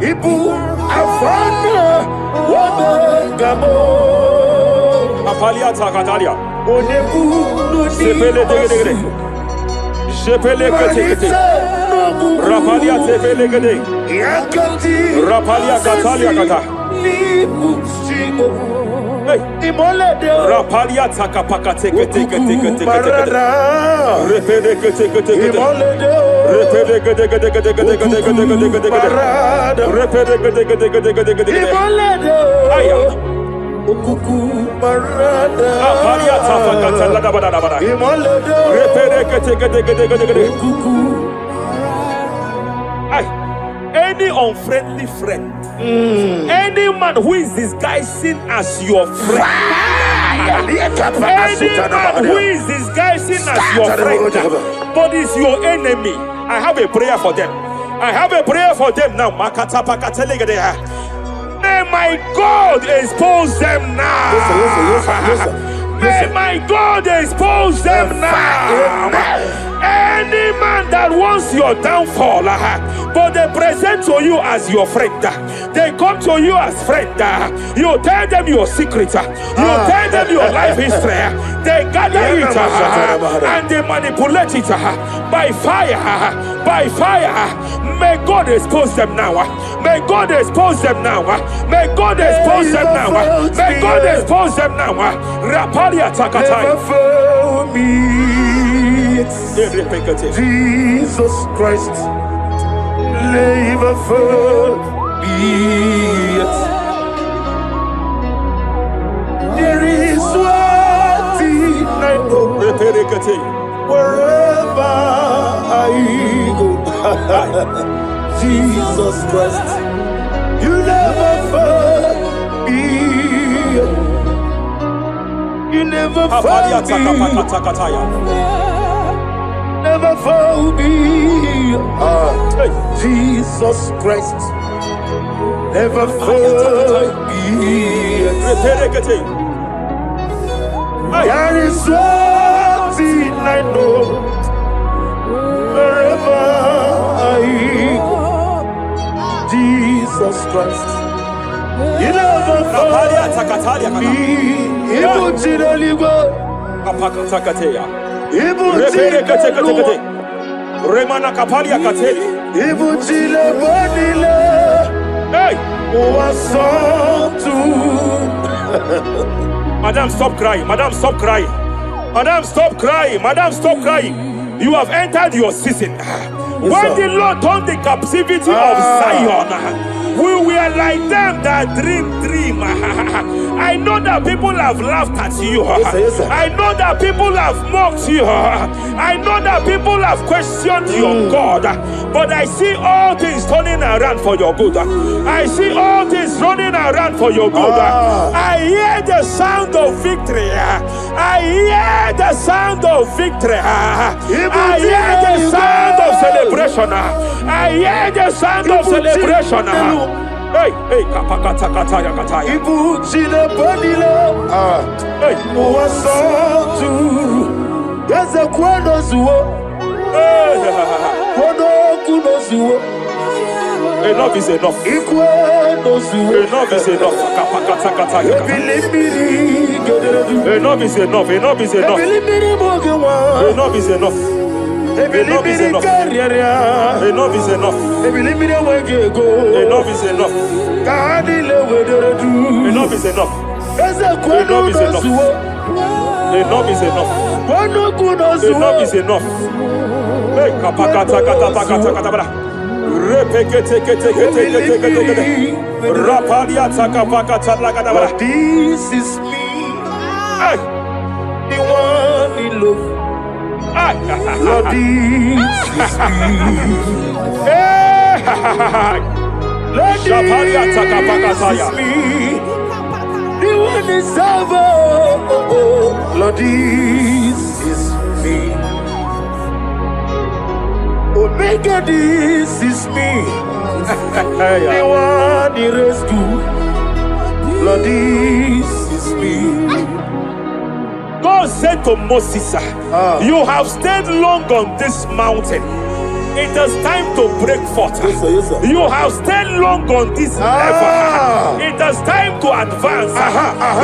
Ibu Afana Wabagamo. Apalia takatalia. Onebu Sepele degedegede. Sepele kete. Rapalia sepele gede. Yakati Rapalia katalia kata. Hey. Rapalia takapaka teke. Repede kete. Repede gede. Aya. Rapalia tapaka bada. Repede kete. Ay. Any unfriendly friend, any man who is disguising as your friend, any man who is disguising as your friend, but is your enemy, I have a prayer for them. I have a prayer for them now. May my God expose them now. Listen. May my God expose them now. Any man that wants your downfall, but they present to you as your friend, they come to you as friend, you tell them your secret, you tell them your life history, they gather it and they manipulate it by fire. May God expose them now. May God expose them now. May God expose them now. May God expose them now. Rapalia takatai. Jesus Christ, never forget. There is one thing I know. Wherever I go, Jesus Christ, you never forget. You never forget. Never found me. Jesus Christ, never found me. There is one thing I know. Wherever I go, Jesus Christ. You never Kapalia takatalia kana. Ibuchireligo. Kapaka takateya. Ibuchireligo. Remana kapalia kateli. Ibuchilebonile. Hey! Uwasotu. Madam, stop crying. Madam, stop crying. Madam, stop crying. Madam, stop crying. You have entered your season. When the Lord turned the captivity of Zion, we were like them that dream. I know that people have laughed at you. Yes, sir. I know that people have mocked you. I know that people have questioned your God. But I see all things turning around for your good. I see all things running around for your good. I hear the sound of victory. I hear the sound of victory. I hear the sound of celebration. I hear the sound of celebration. Hey, kapakata yakataya. Ibuchile bonile. Hey, Uwasotu. Yeze kweno zuo. Kweno kuno zuo. enough is enough. Ikweno zuo. Enough is enough. Kapakata yakataya. Ebilibiri gederedu. Enough is enough. Enough is enough. Ebilibiri mogewa. Enough is enough. Enough is enough. Enough is enough. Ebilibiri wegego. Enough is enough. Kahadile wederedu. Enough is enough. Eze kweno Enough is enough. zuo. Enough is enough. Kweno kuno zuo. Enough is enough. Hey, kapakata. Repekete. Rapalia takapakata lagadabara. This is me, Hey, the one in love. Lord, this is me. Lord, Shapalia takapakataya. this is me, the one in Savo. Lord, this is me. Omega, this is me, the one in rescue. Lord, this is me. God said to Moses, you have stayed long on this mountain. It is time to break forth. Yes, sir. You have stayed long on this level. It is time to advance.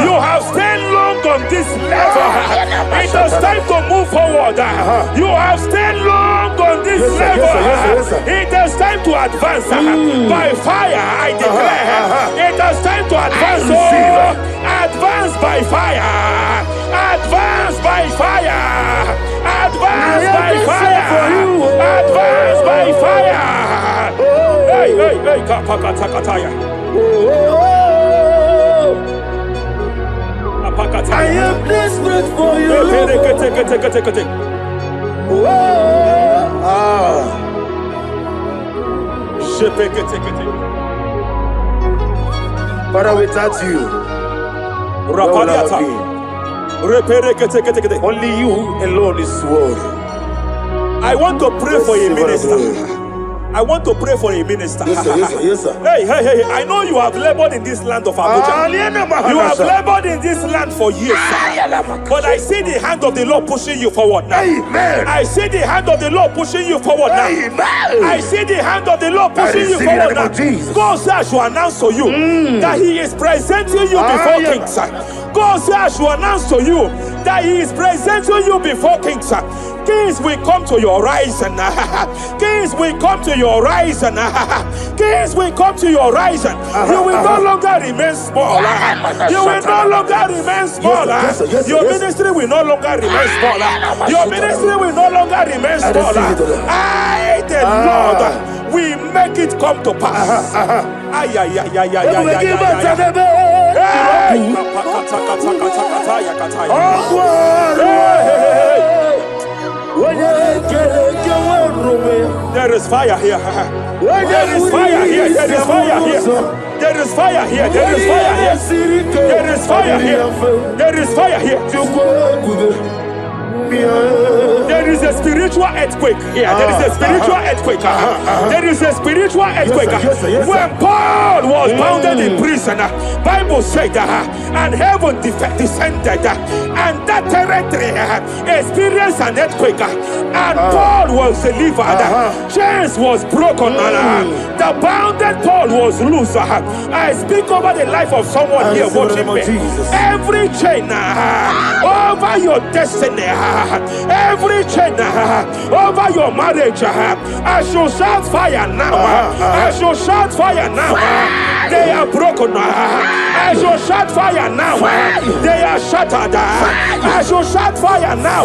You have stayed long on this level. It is time to move forward. You have stayed long on this level. Yes, sir. It is time to advance. By fire, I declare. It is time to advance. Advance by fire. Advance by fire. Advance by fire. Advance by fire. Hey, kapakatakataya. I am desperate for you. Father, without you, where would I be? Only you alone is worthy. I want to pray for a minister. I want to pray for a minister. Yes, sir. Hey. I know you have labored in this land of Abuja. You have labored in this land for years. But I see the hand of the Lord pushing you forward now. Amen. I see the hand of the Lord pushing you forward now. Amen. I see the hand of the Lord pushing you forward now. God says I should announce to you that He is presenting you before kings. God says I should announce to you that He is presenting you before kings. Kings will come to your horizon. Kings will come to your horizon. Kings will come to your horizon. You will no longer remain small. You will no longer remain small. Your ministry will no longer remain small. Your ministry will no longer remain small. I, the Lord, will make it come to pass. There is fire here. There is fire here. There is fire here. There is fire here. There is fire here. There is fire here. There is fire here. There is a spiritual earthquake here. There is a spiritual earthquake. There is a spiritual earthquake. When Paul was bounded in prison, Bible said and heaven descended, and that territory experienced an earthquake, and Paul was delivered. Chains was broken. The bounded Paul was loose. I speak over the life of someone here watching me. Every chain over your destiny, every chain over your marriage, I shall shout fire now. I shall shout fire now. They are broken. I shall shout fire now. They are shattered. I shall shout fire now.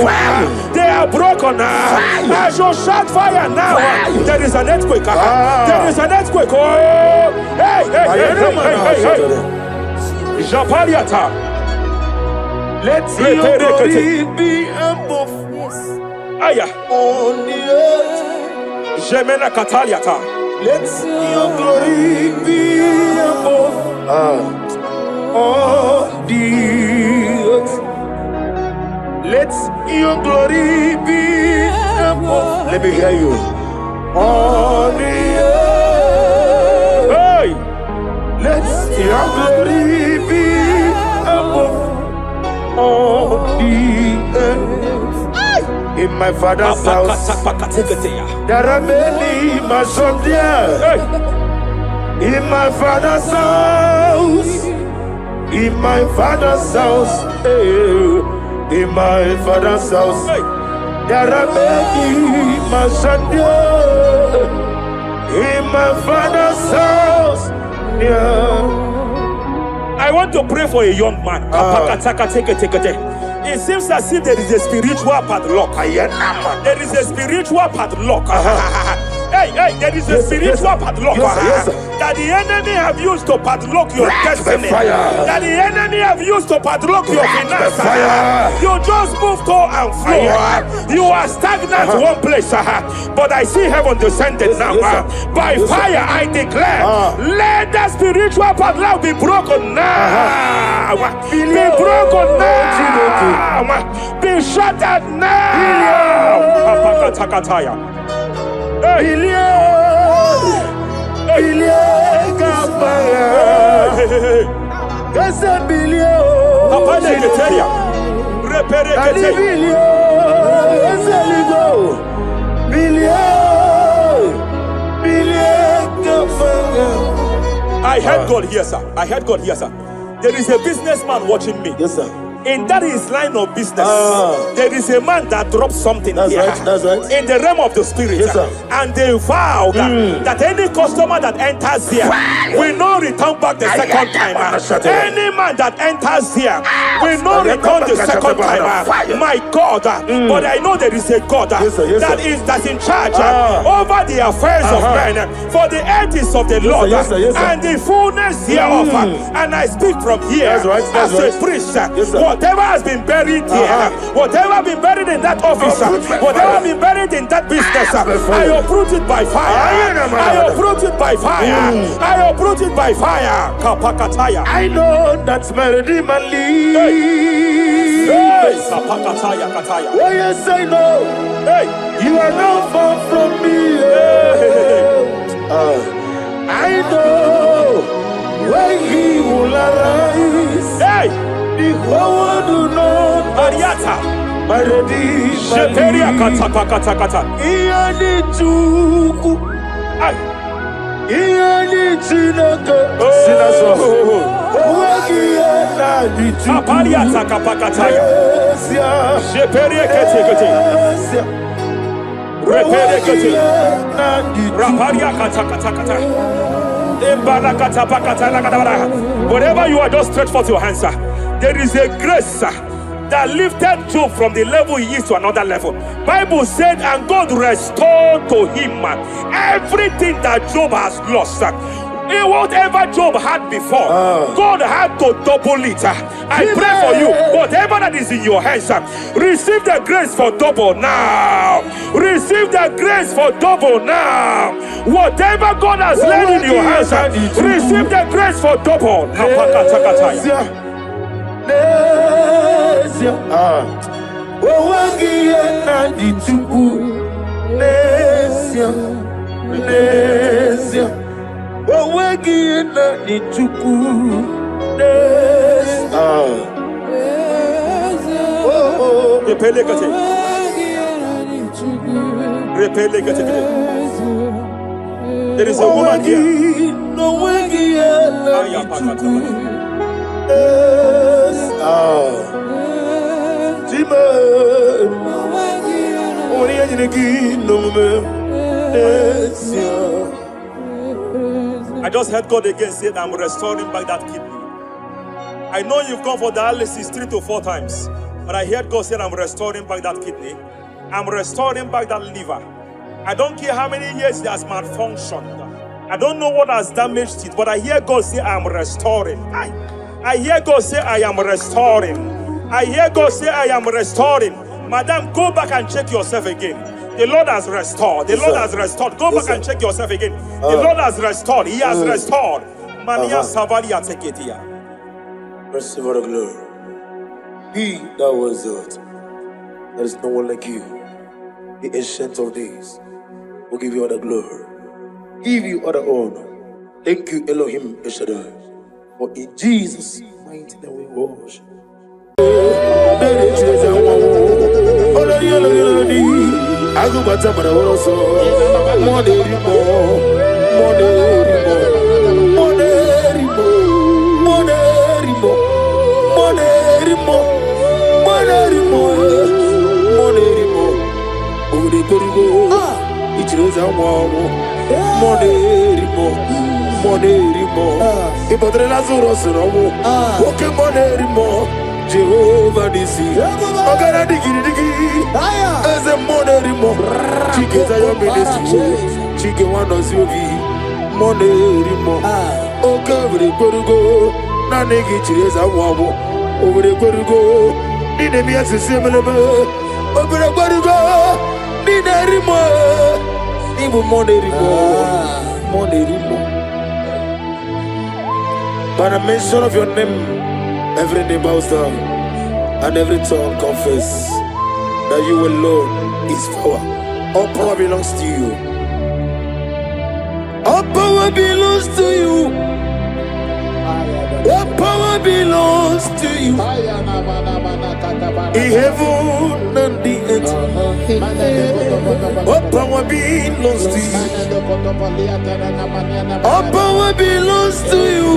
They are broken. I shall shout fire now. There is an earthquake. There is an earthquake. Oh, hey, hey, hey, hey, hey, hey. Japariata. Let your glory be above Aya. on the earth. Jemena Kataliata. Let your glory be above on the earth. Let your glory be above. Let me hear you. On the earth. Hey. Let your glory be above on the earth. In my father's house, there are many mansions there. In my father's house, in my father's house, in my father's house, there are many mansions there. In my father's house, I want to pray for a young man. It seems as if there is a spiritual padlock. There is a spiritual padlock. Hey, there is a spiritual padlock that the enemy have used to padlock your destiny. That the enemy have used to padlock your finances. You just move to and fro. You are stagnant one place, but I see heaven descended now. By fire, I declare, let the spiritual padlock be broken now. Be broken now. Be shattered now. I heard God here, sir. I heard God here, sir. There is a businessman watching me. Yes, sir. In that his line of business, there is a man that drops something That's here. right, that's right. In the realm of the spirit, Yes, sir. and they vow that any customer that enters here will not return back the second time. Any man that enters here will not return the second time. My God, but I know there is a God Yes, sir. that's in charge over the affairs of men. For the earth is of the Lord Yes, sir. and the fullness hereof. And I speak from here That's right, that's as right. a priest. Yes, sir. Whatever has been buried here, whatever been buried in that office, whatever been buried in that business, I uproot it by fire. I uproot it by fire. I uproot it by fire. Kapakataya. I know that's my Redeemer lives. Hey, Kapakataya, Kataya. Oh yes, I know. Hey, You are not far from me. I know when He will arise. hey, The whole world will know Ariata. my Redeemer Sheperia lives. kata. Iyani Chukwu, Ay. Iyani Chineke. Sinaso. Uwegiye na di Chukwu. Kapariata kapakataya. Esia. Sheperia kete. Esia. Repere kete. Uwegiye na di Chukwu. Raparia kata. Whatever you are, just stretch forth your hands, sir. There is a grace, sir, that lifted Job from the level he is to another level. Bible said, and God restored to him everything that Job has lost, sir. Whatever Job had before, God had to double it. I pray for you, whatever that is in your hands, receive the grace for double now. Receive the grace for double now. Whatever God has laid in your hands, receive the grace for double. Owagie na dituku Nesia Nesia Owagie na dituku Nesia Repele kate Repele kate. There is a woman here. No Wagie na dituku I just heard God again say that I'm restoring back that kidney. I know you've gone for dialysis 3 to 4 times, but I heard God say I'm restoring back that kidney. I'm restoring back that liver. I don't care how many years it has malfunctioned. I don't know what has damaged it, but I hear God say I'm restoring. I hear God say I am restoring. I hear God say I am restoring. Madam, go back and check yourself again. The Lord has restored. The Lord has restored. Go back and check yourself again. The Lord has restored. He has restored. Mania Savalia Teketia. Receive all the glory. He that was it. There is no one like you. The ancient of days will give you all the glory. Give you all the honor. Thank you, Elohim Eshadai. For in Jesus' mighty name we worship. Jehovah Nisi, Ogana digi, as a monerimo, Chike Zayo Ministry, Chike Wanos Yogi, Monerimo, Okavre Korugo, Nanegi Chesa Wabo, over the Korugo, Ninemias similar, over the Korugo, Ninerimo, even Monerimo. By the mention of your name, every name bows down and every tongue confess that you alone is power. All power belongs to you. All power belongs to you. All power belongs to you. In heaven and the earth, all power belongs to you. All power belongs to you.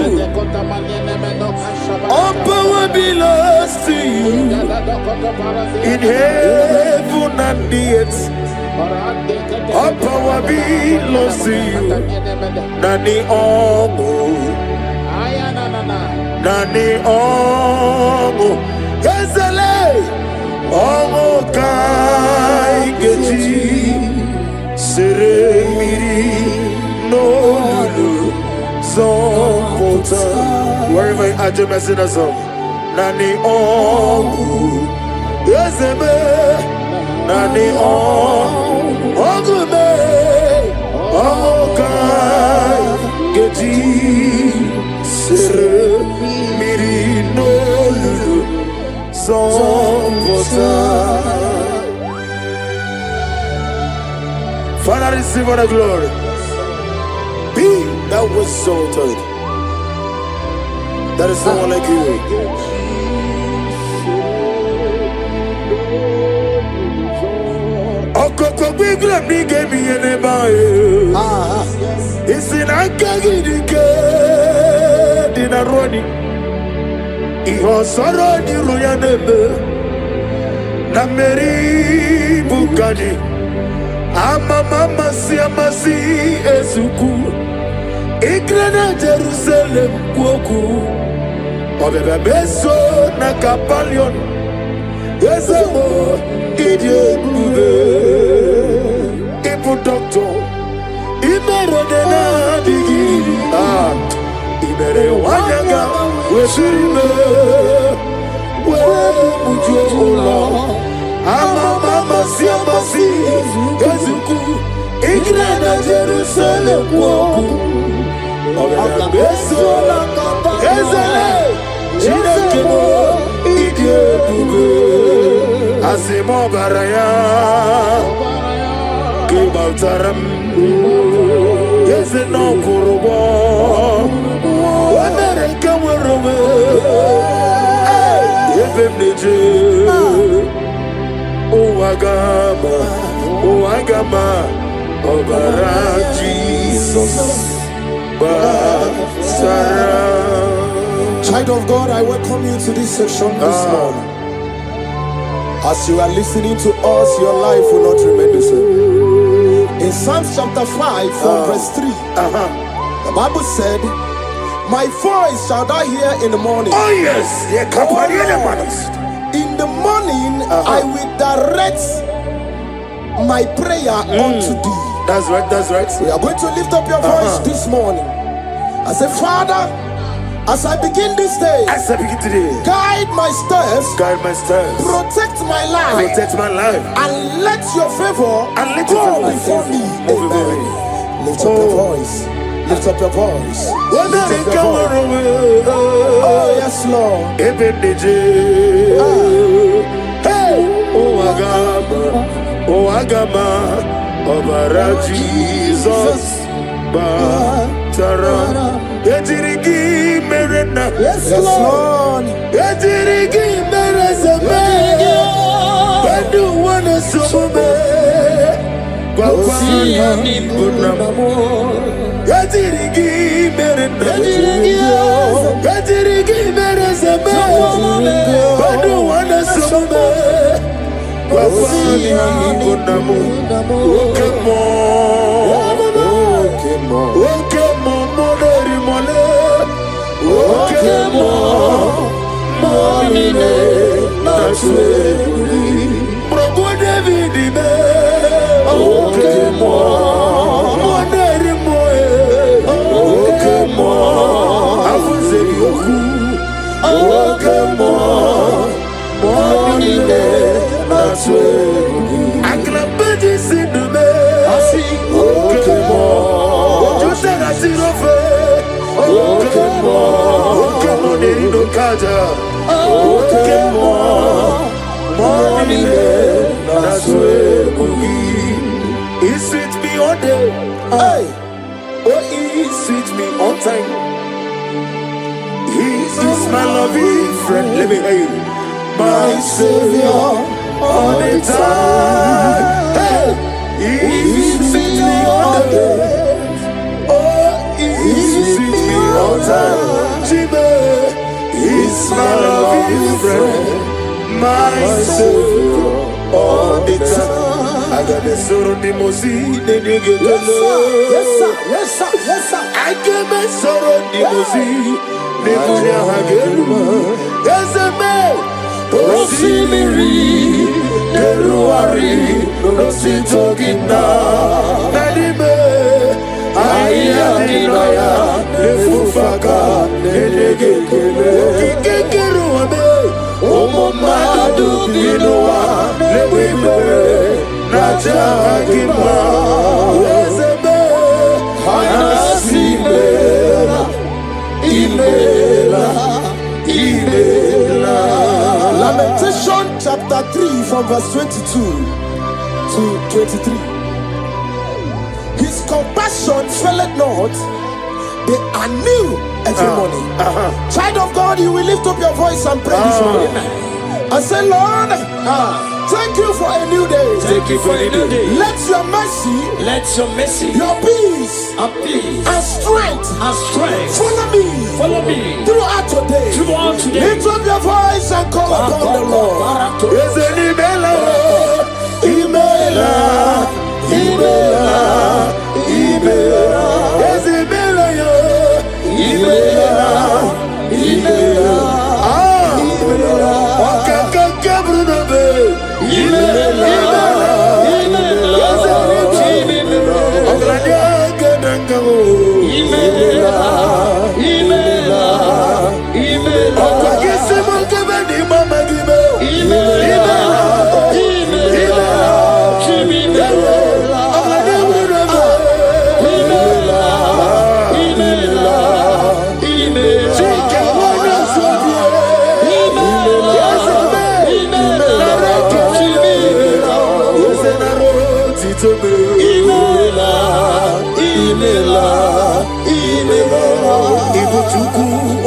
All power belongs to you. In heaven and the earth, all power belongs to you. Nani Omo, Nani Omo, Ezele, Omo Kai Geji, Seremiri, no Lulu, Zompota. Wherever you are, just sing a song. Nani Omo, Ezeme, Nani Omo, Ogume, Omo Kai Geji. Mirino Lulu Zompota. Father, receive all the glory. Be that was exalted. There is no one like you. Okoko bigla mi gave me an ebae. It's in Akagidike. Dinaroni, Ihosaroni Royanebe, Nameri Bukani, Mama Siamasi Ezuku, Igrana Jerusalem Woku, Obebe Beso Nakapalion, Ezemo, Idiot Bube, Ibu Doctor, Imerodena Digi, Ibere Wanyaga, Weshime, Wemujola, Mama Siamasi, Ezuku, Igrana Jerusalem Woku, Obebe Beso Ezele, Chinekemo, Idiot Bube, Asimo baraya Kibautaram Yes no kurubo America wurume Yebem neje Uwagama Obara Jesus Basara. Child of God, I welcome you to this section this morning. As you are listening to us, your life will not remain the same. In Psalms chapter 5 from verse 3, the Bible said, my voice shall thou hear in the morning. Oh yes, in the morning I will direct my prayer unto thee. That's right, that's right. We are going to lift up your voice this morning. I say, Father, as I begin this day, guide my steps, protect my life, and let your favor go before me. Amen. Lift up your voice. Lift up your voice. Lift up your voice. Oh yes, Lord. Hey, oh Agama, Obara Jesus, Batara. Etirigi merena, yes Lord. Etirigi merezame, Bandu wana sume, Kwakwana bunamo. Etirigi merena, Etirigi merezame, Bandu wana sume, Kwakwana bunamo. He sweet me all day. Oh, he sweet me all time. He is my loving friend. Let me hear you. My Savior all the time. Hey, he sweet me all day. Oh, he sweet me all time. Jimmy is my loving friend. My Savior all the time. I got the sorrow the mozi, the nigga. Yes sir. I got my sorrow the mozi, the nigga. Yes, man. Osimiri, Eruari, Rositogina, Nadime, Ayadinaya, Lefufaka, Nedegekele, Kikeruame, Omomadu Binoa, Lewibe, Najagima, Ezebe, Hanasimela, Imela. Lamentation chapter 3 from verse 22 to 23. His compassion faileth not, they are new every morning. Child of God, you will lift up your voice and pray this morning and say, Lord, thank you for a new day. Thank you for a new day. Let your mercy, your peace, and strength, follow me throughout today. Lift up your voice and call upon the Lord.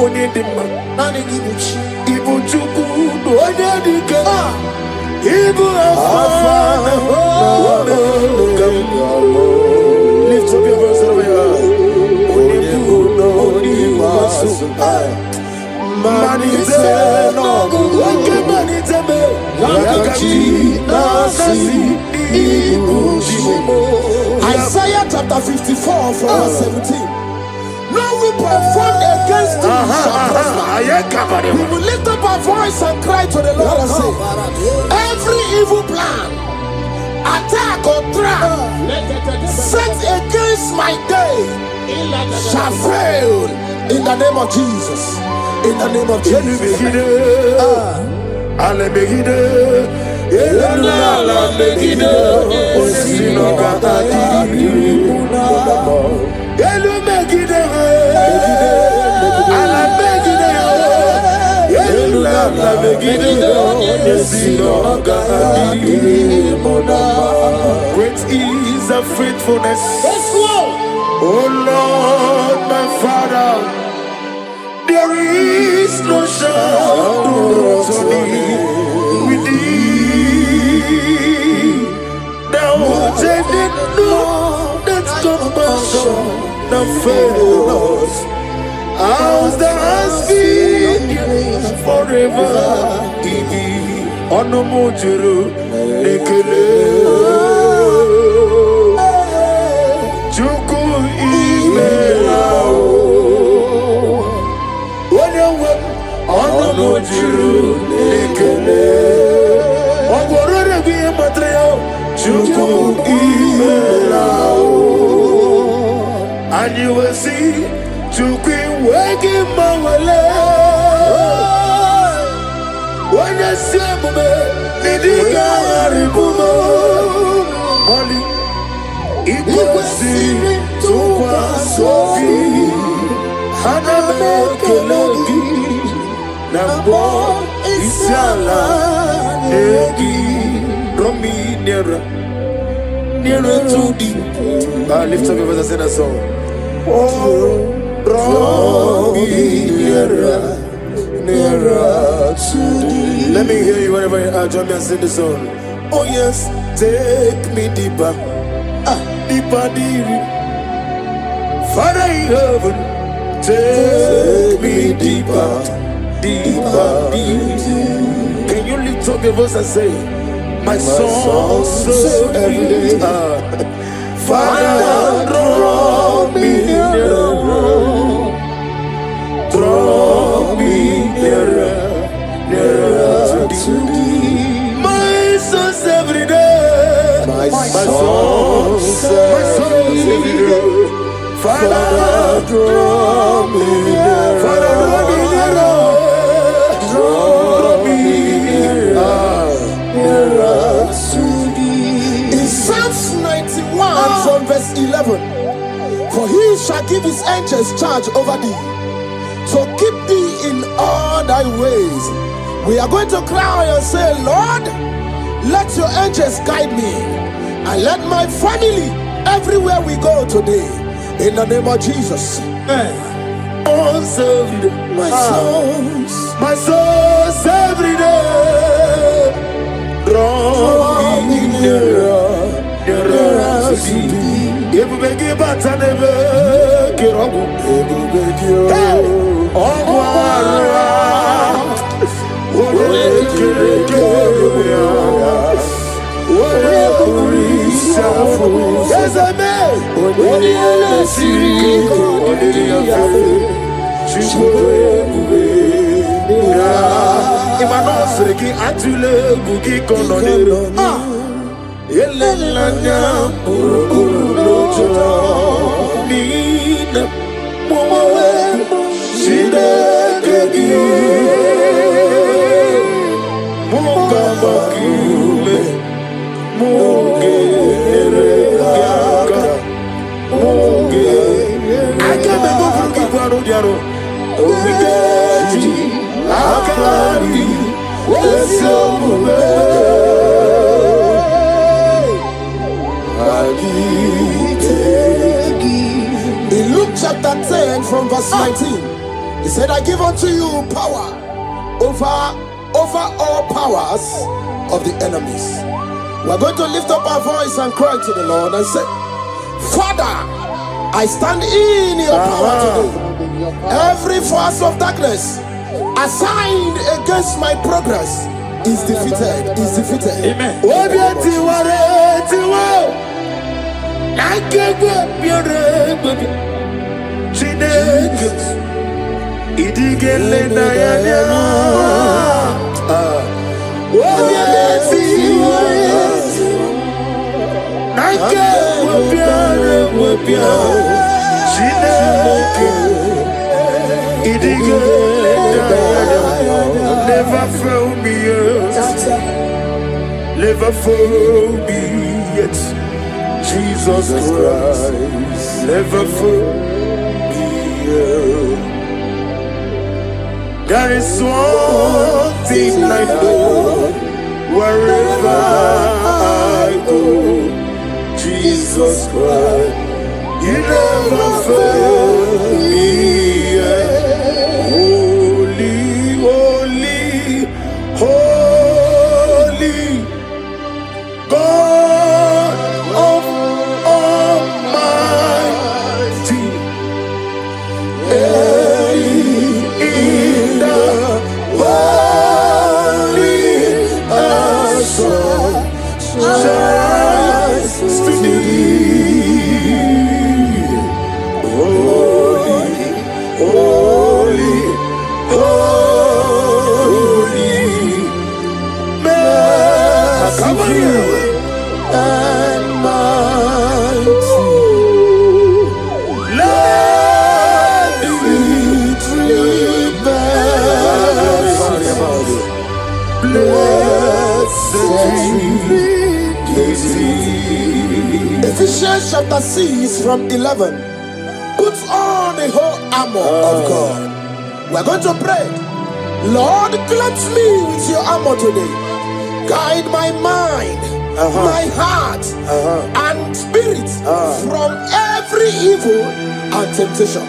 onye dị mma naanị gị bụ chi ịbụ Chukwu onye dị ike ịbụ Alpha na Omega. Lift up your voice over your heart. Onye bụ n'onye ikpeazụ malite n'ọgụgụ nke malite me ya chi na-asị ịbụ chi. Isaiah chapter 54 verse 17. No weapon formed against thee shall prosper. We will lift up our voice and cry to the Lord and say, every evil plan, attack or trap set against my day shall fail in the name of Jesus. In the name of Jesus. Great is the faithfulness, oh Lord my Father. There is no shadow to thee with thee. Thou didn't know that compassion that fails. As thou hast been forever in thee. Onomojuru ekele. Chukwu imelao. Onomojuru ekele. Ogorore biye matreo. Chukwu imelao. And you will see Chukwu waking mawale. When you see me, Nidiga Haribumo. Money, Iguasi, Tukwa Sofi, Haname Kelegi, Nabo, Isiala, Negi, Romi, Nera to thee. Lift up your voice and sing that song. Oh, draw me nearer to thee. Let me hear you whenever you are. Join me and sing the song. Oh yes, take me deeper, deeper, deeper. Father in heaven, take me deeper, deeper, deeper. Can you lift up your voice and say, my soul so every day. Father, draw me nearer, draw me nearer, nearer to thee. My soul's every day, my soul's every day. Father, draw me nearer, Father, draw me nearer, draw me nearer to thee. In Psalms 91 from verse 11, for he shall give his angels charge over thee, so keep thee in all thy ways. We are going to cry and say, Lord, let your angels guide me, and let my family everywhere we go today, in the name of Jesus. My soul's every day, draw me nearer, nearer to thee. If we give us an ever, yes, I may. In Luke chapter 10 from verse 19, He said, I give unto you power over all powers of the enemies. We're going to lift up our voice and cry to the Lord and say, Father, I stand in your power today. Every force of darkness assigned against my progress is defeated. Amen. Never fail me yet. Never fail me yet. Jesus Christ, never fail me yet. There is one thing I know, wherever I go, Jesus Christ, you never fail me yet. Holy, holy, God of Almighty, in the holy shines to thee. Holy, holy, holy, merciful and mighty. Let victory blessed Ephesians chapter 6 from 11. Put on the whole armor of God. We're going to pray. Lord, clothe me with your armor today. Guide my mind, my heart, and spirit from every evil and temptation.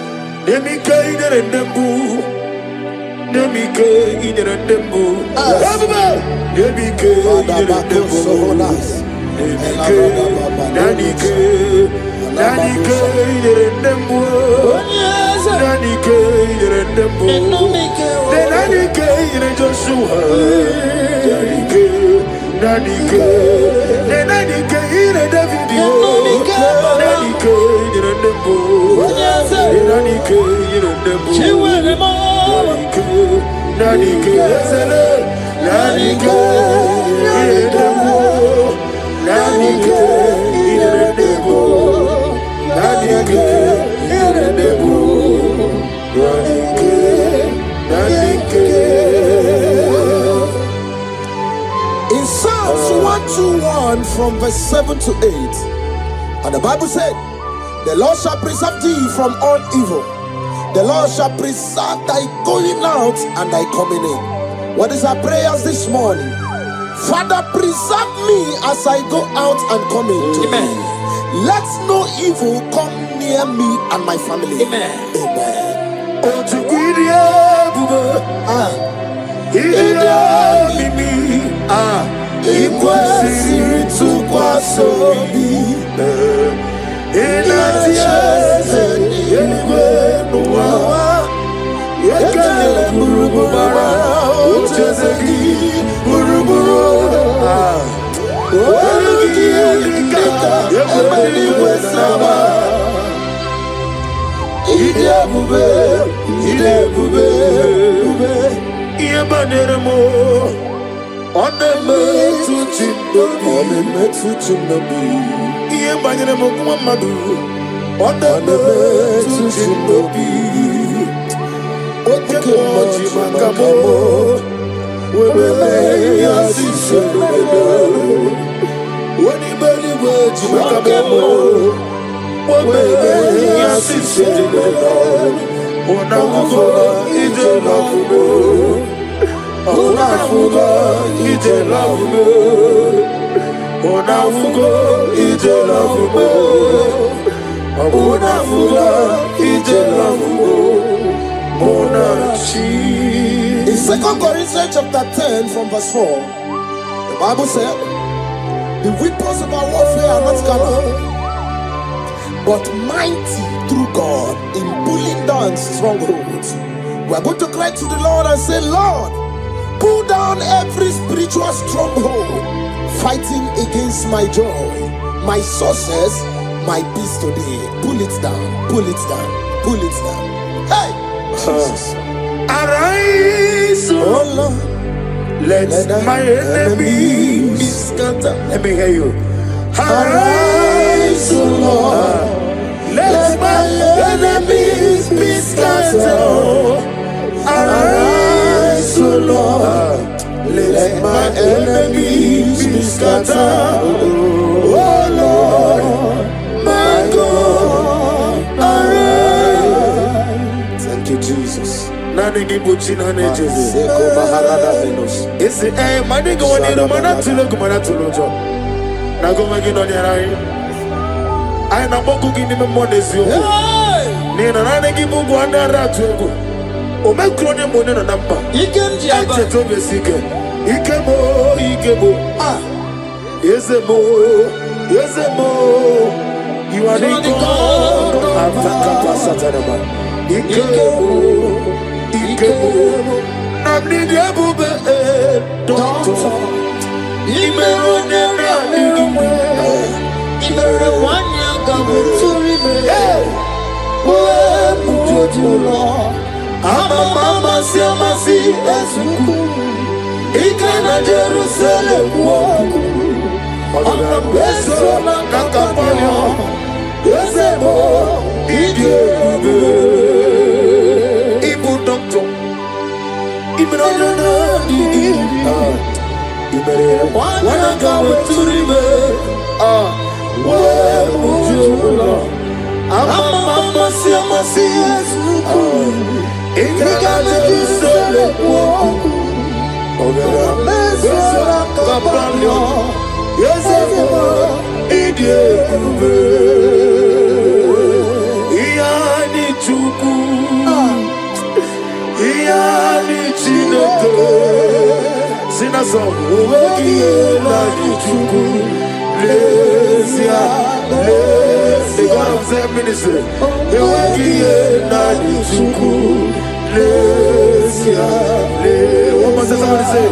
In Psalms 121 from verse 7 to 8, and the Bible said, the Lord shall preserve thee from all evil. The Lord shall preserve thy going out and thy coming in. What is our prayers this morning? Father, preserve me as I go out and come in today. Amen. Let no evil come near me and my family. Amen. Amen. In 2 Corinthians chapter 10 from verse 4, the Bible said, the weapons of our warfare are not carnal, but mighty through God in pulling down strongholds. We are going to cry to the Lord and say, Lord, pull down every spiritual stronghold fighting against my joy, my success, my peace today. Pull it down, pull it down, pull it down. Hey! Jesus. Arise, Oh Lord, let my enemies be scattered. Let me hear you. arise, oh Lord, Let my enemies be scattered. arise, oh Lord, let my enemies be scattered. Oh Lord, my God, arise. Thank you, Jesus. Nani gibuchi nani jezi. Seko Maharada Venus. Isi mani go wani no mana tulo jo. Na go magi no nyarai. Ai na boku gini me monezi oko. Ni na nani gibu go andara tuego. O me krone mone no nampa. Ikenji aba. Eche to besike. Ikemo. Ah. Yezemo. You are the God of Africa. Ikemo. Nabni diabube doctor. Imero nera nirumwe. Imere wanya kabuturi me. Uwe mujojulo. Mama siamasi esuku. Ikana Jerusalem woku. Ona beso na kakapanyo. Yezemo idiebe. Ibu doctor. Imero Wana kabuturi me. Uwe mujojulo. Mama siamasi esuku. Ikana Jerusalem woku. The God of Zen ministry. One more time, somebody say,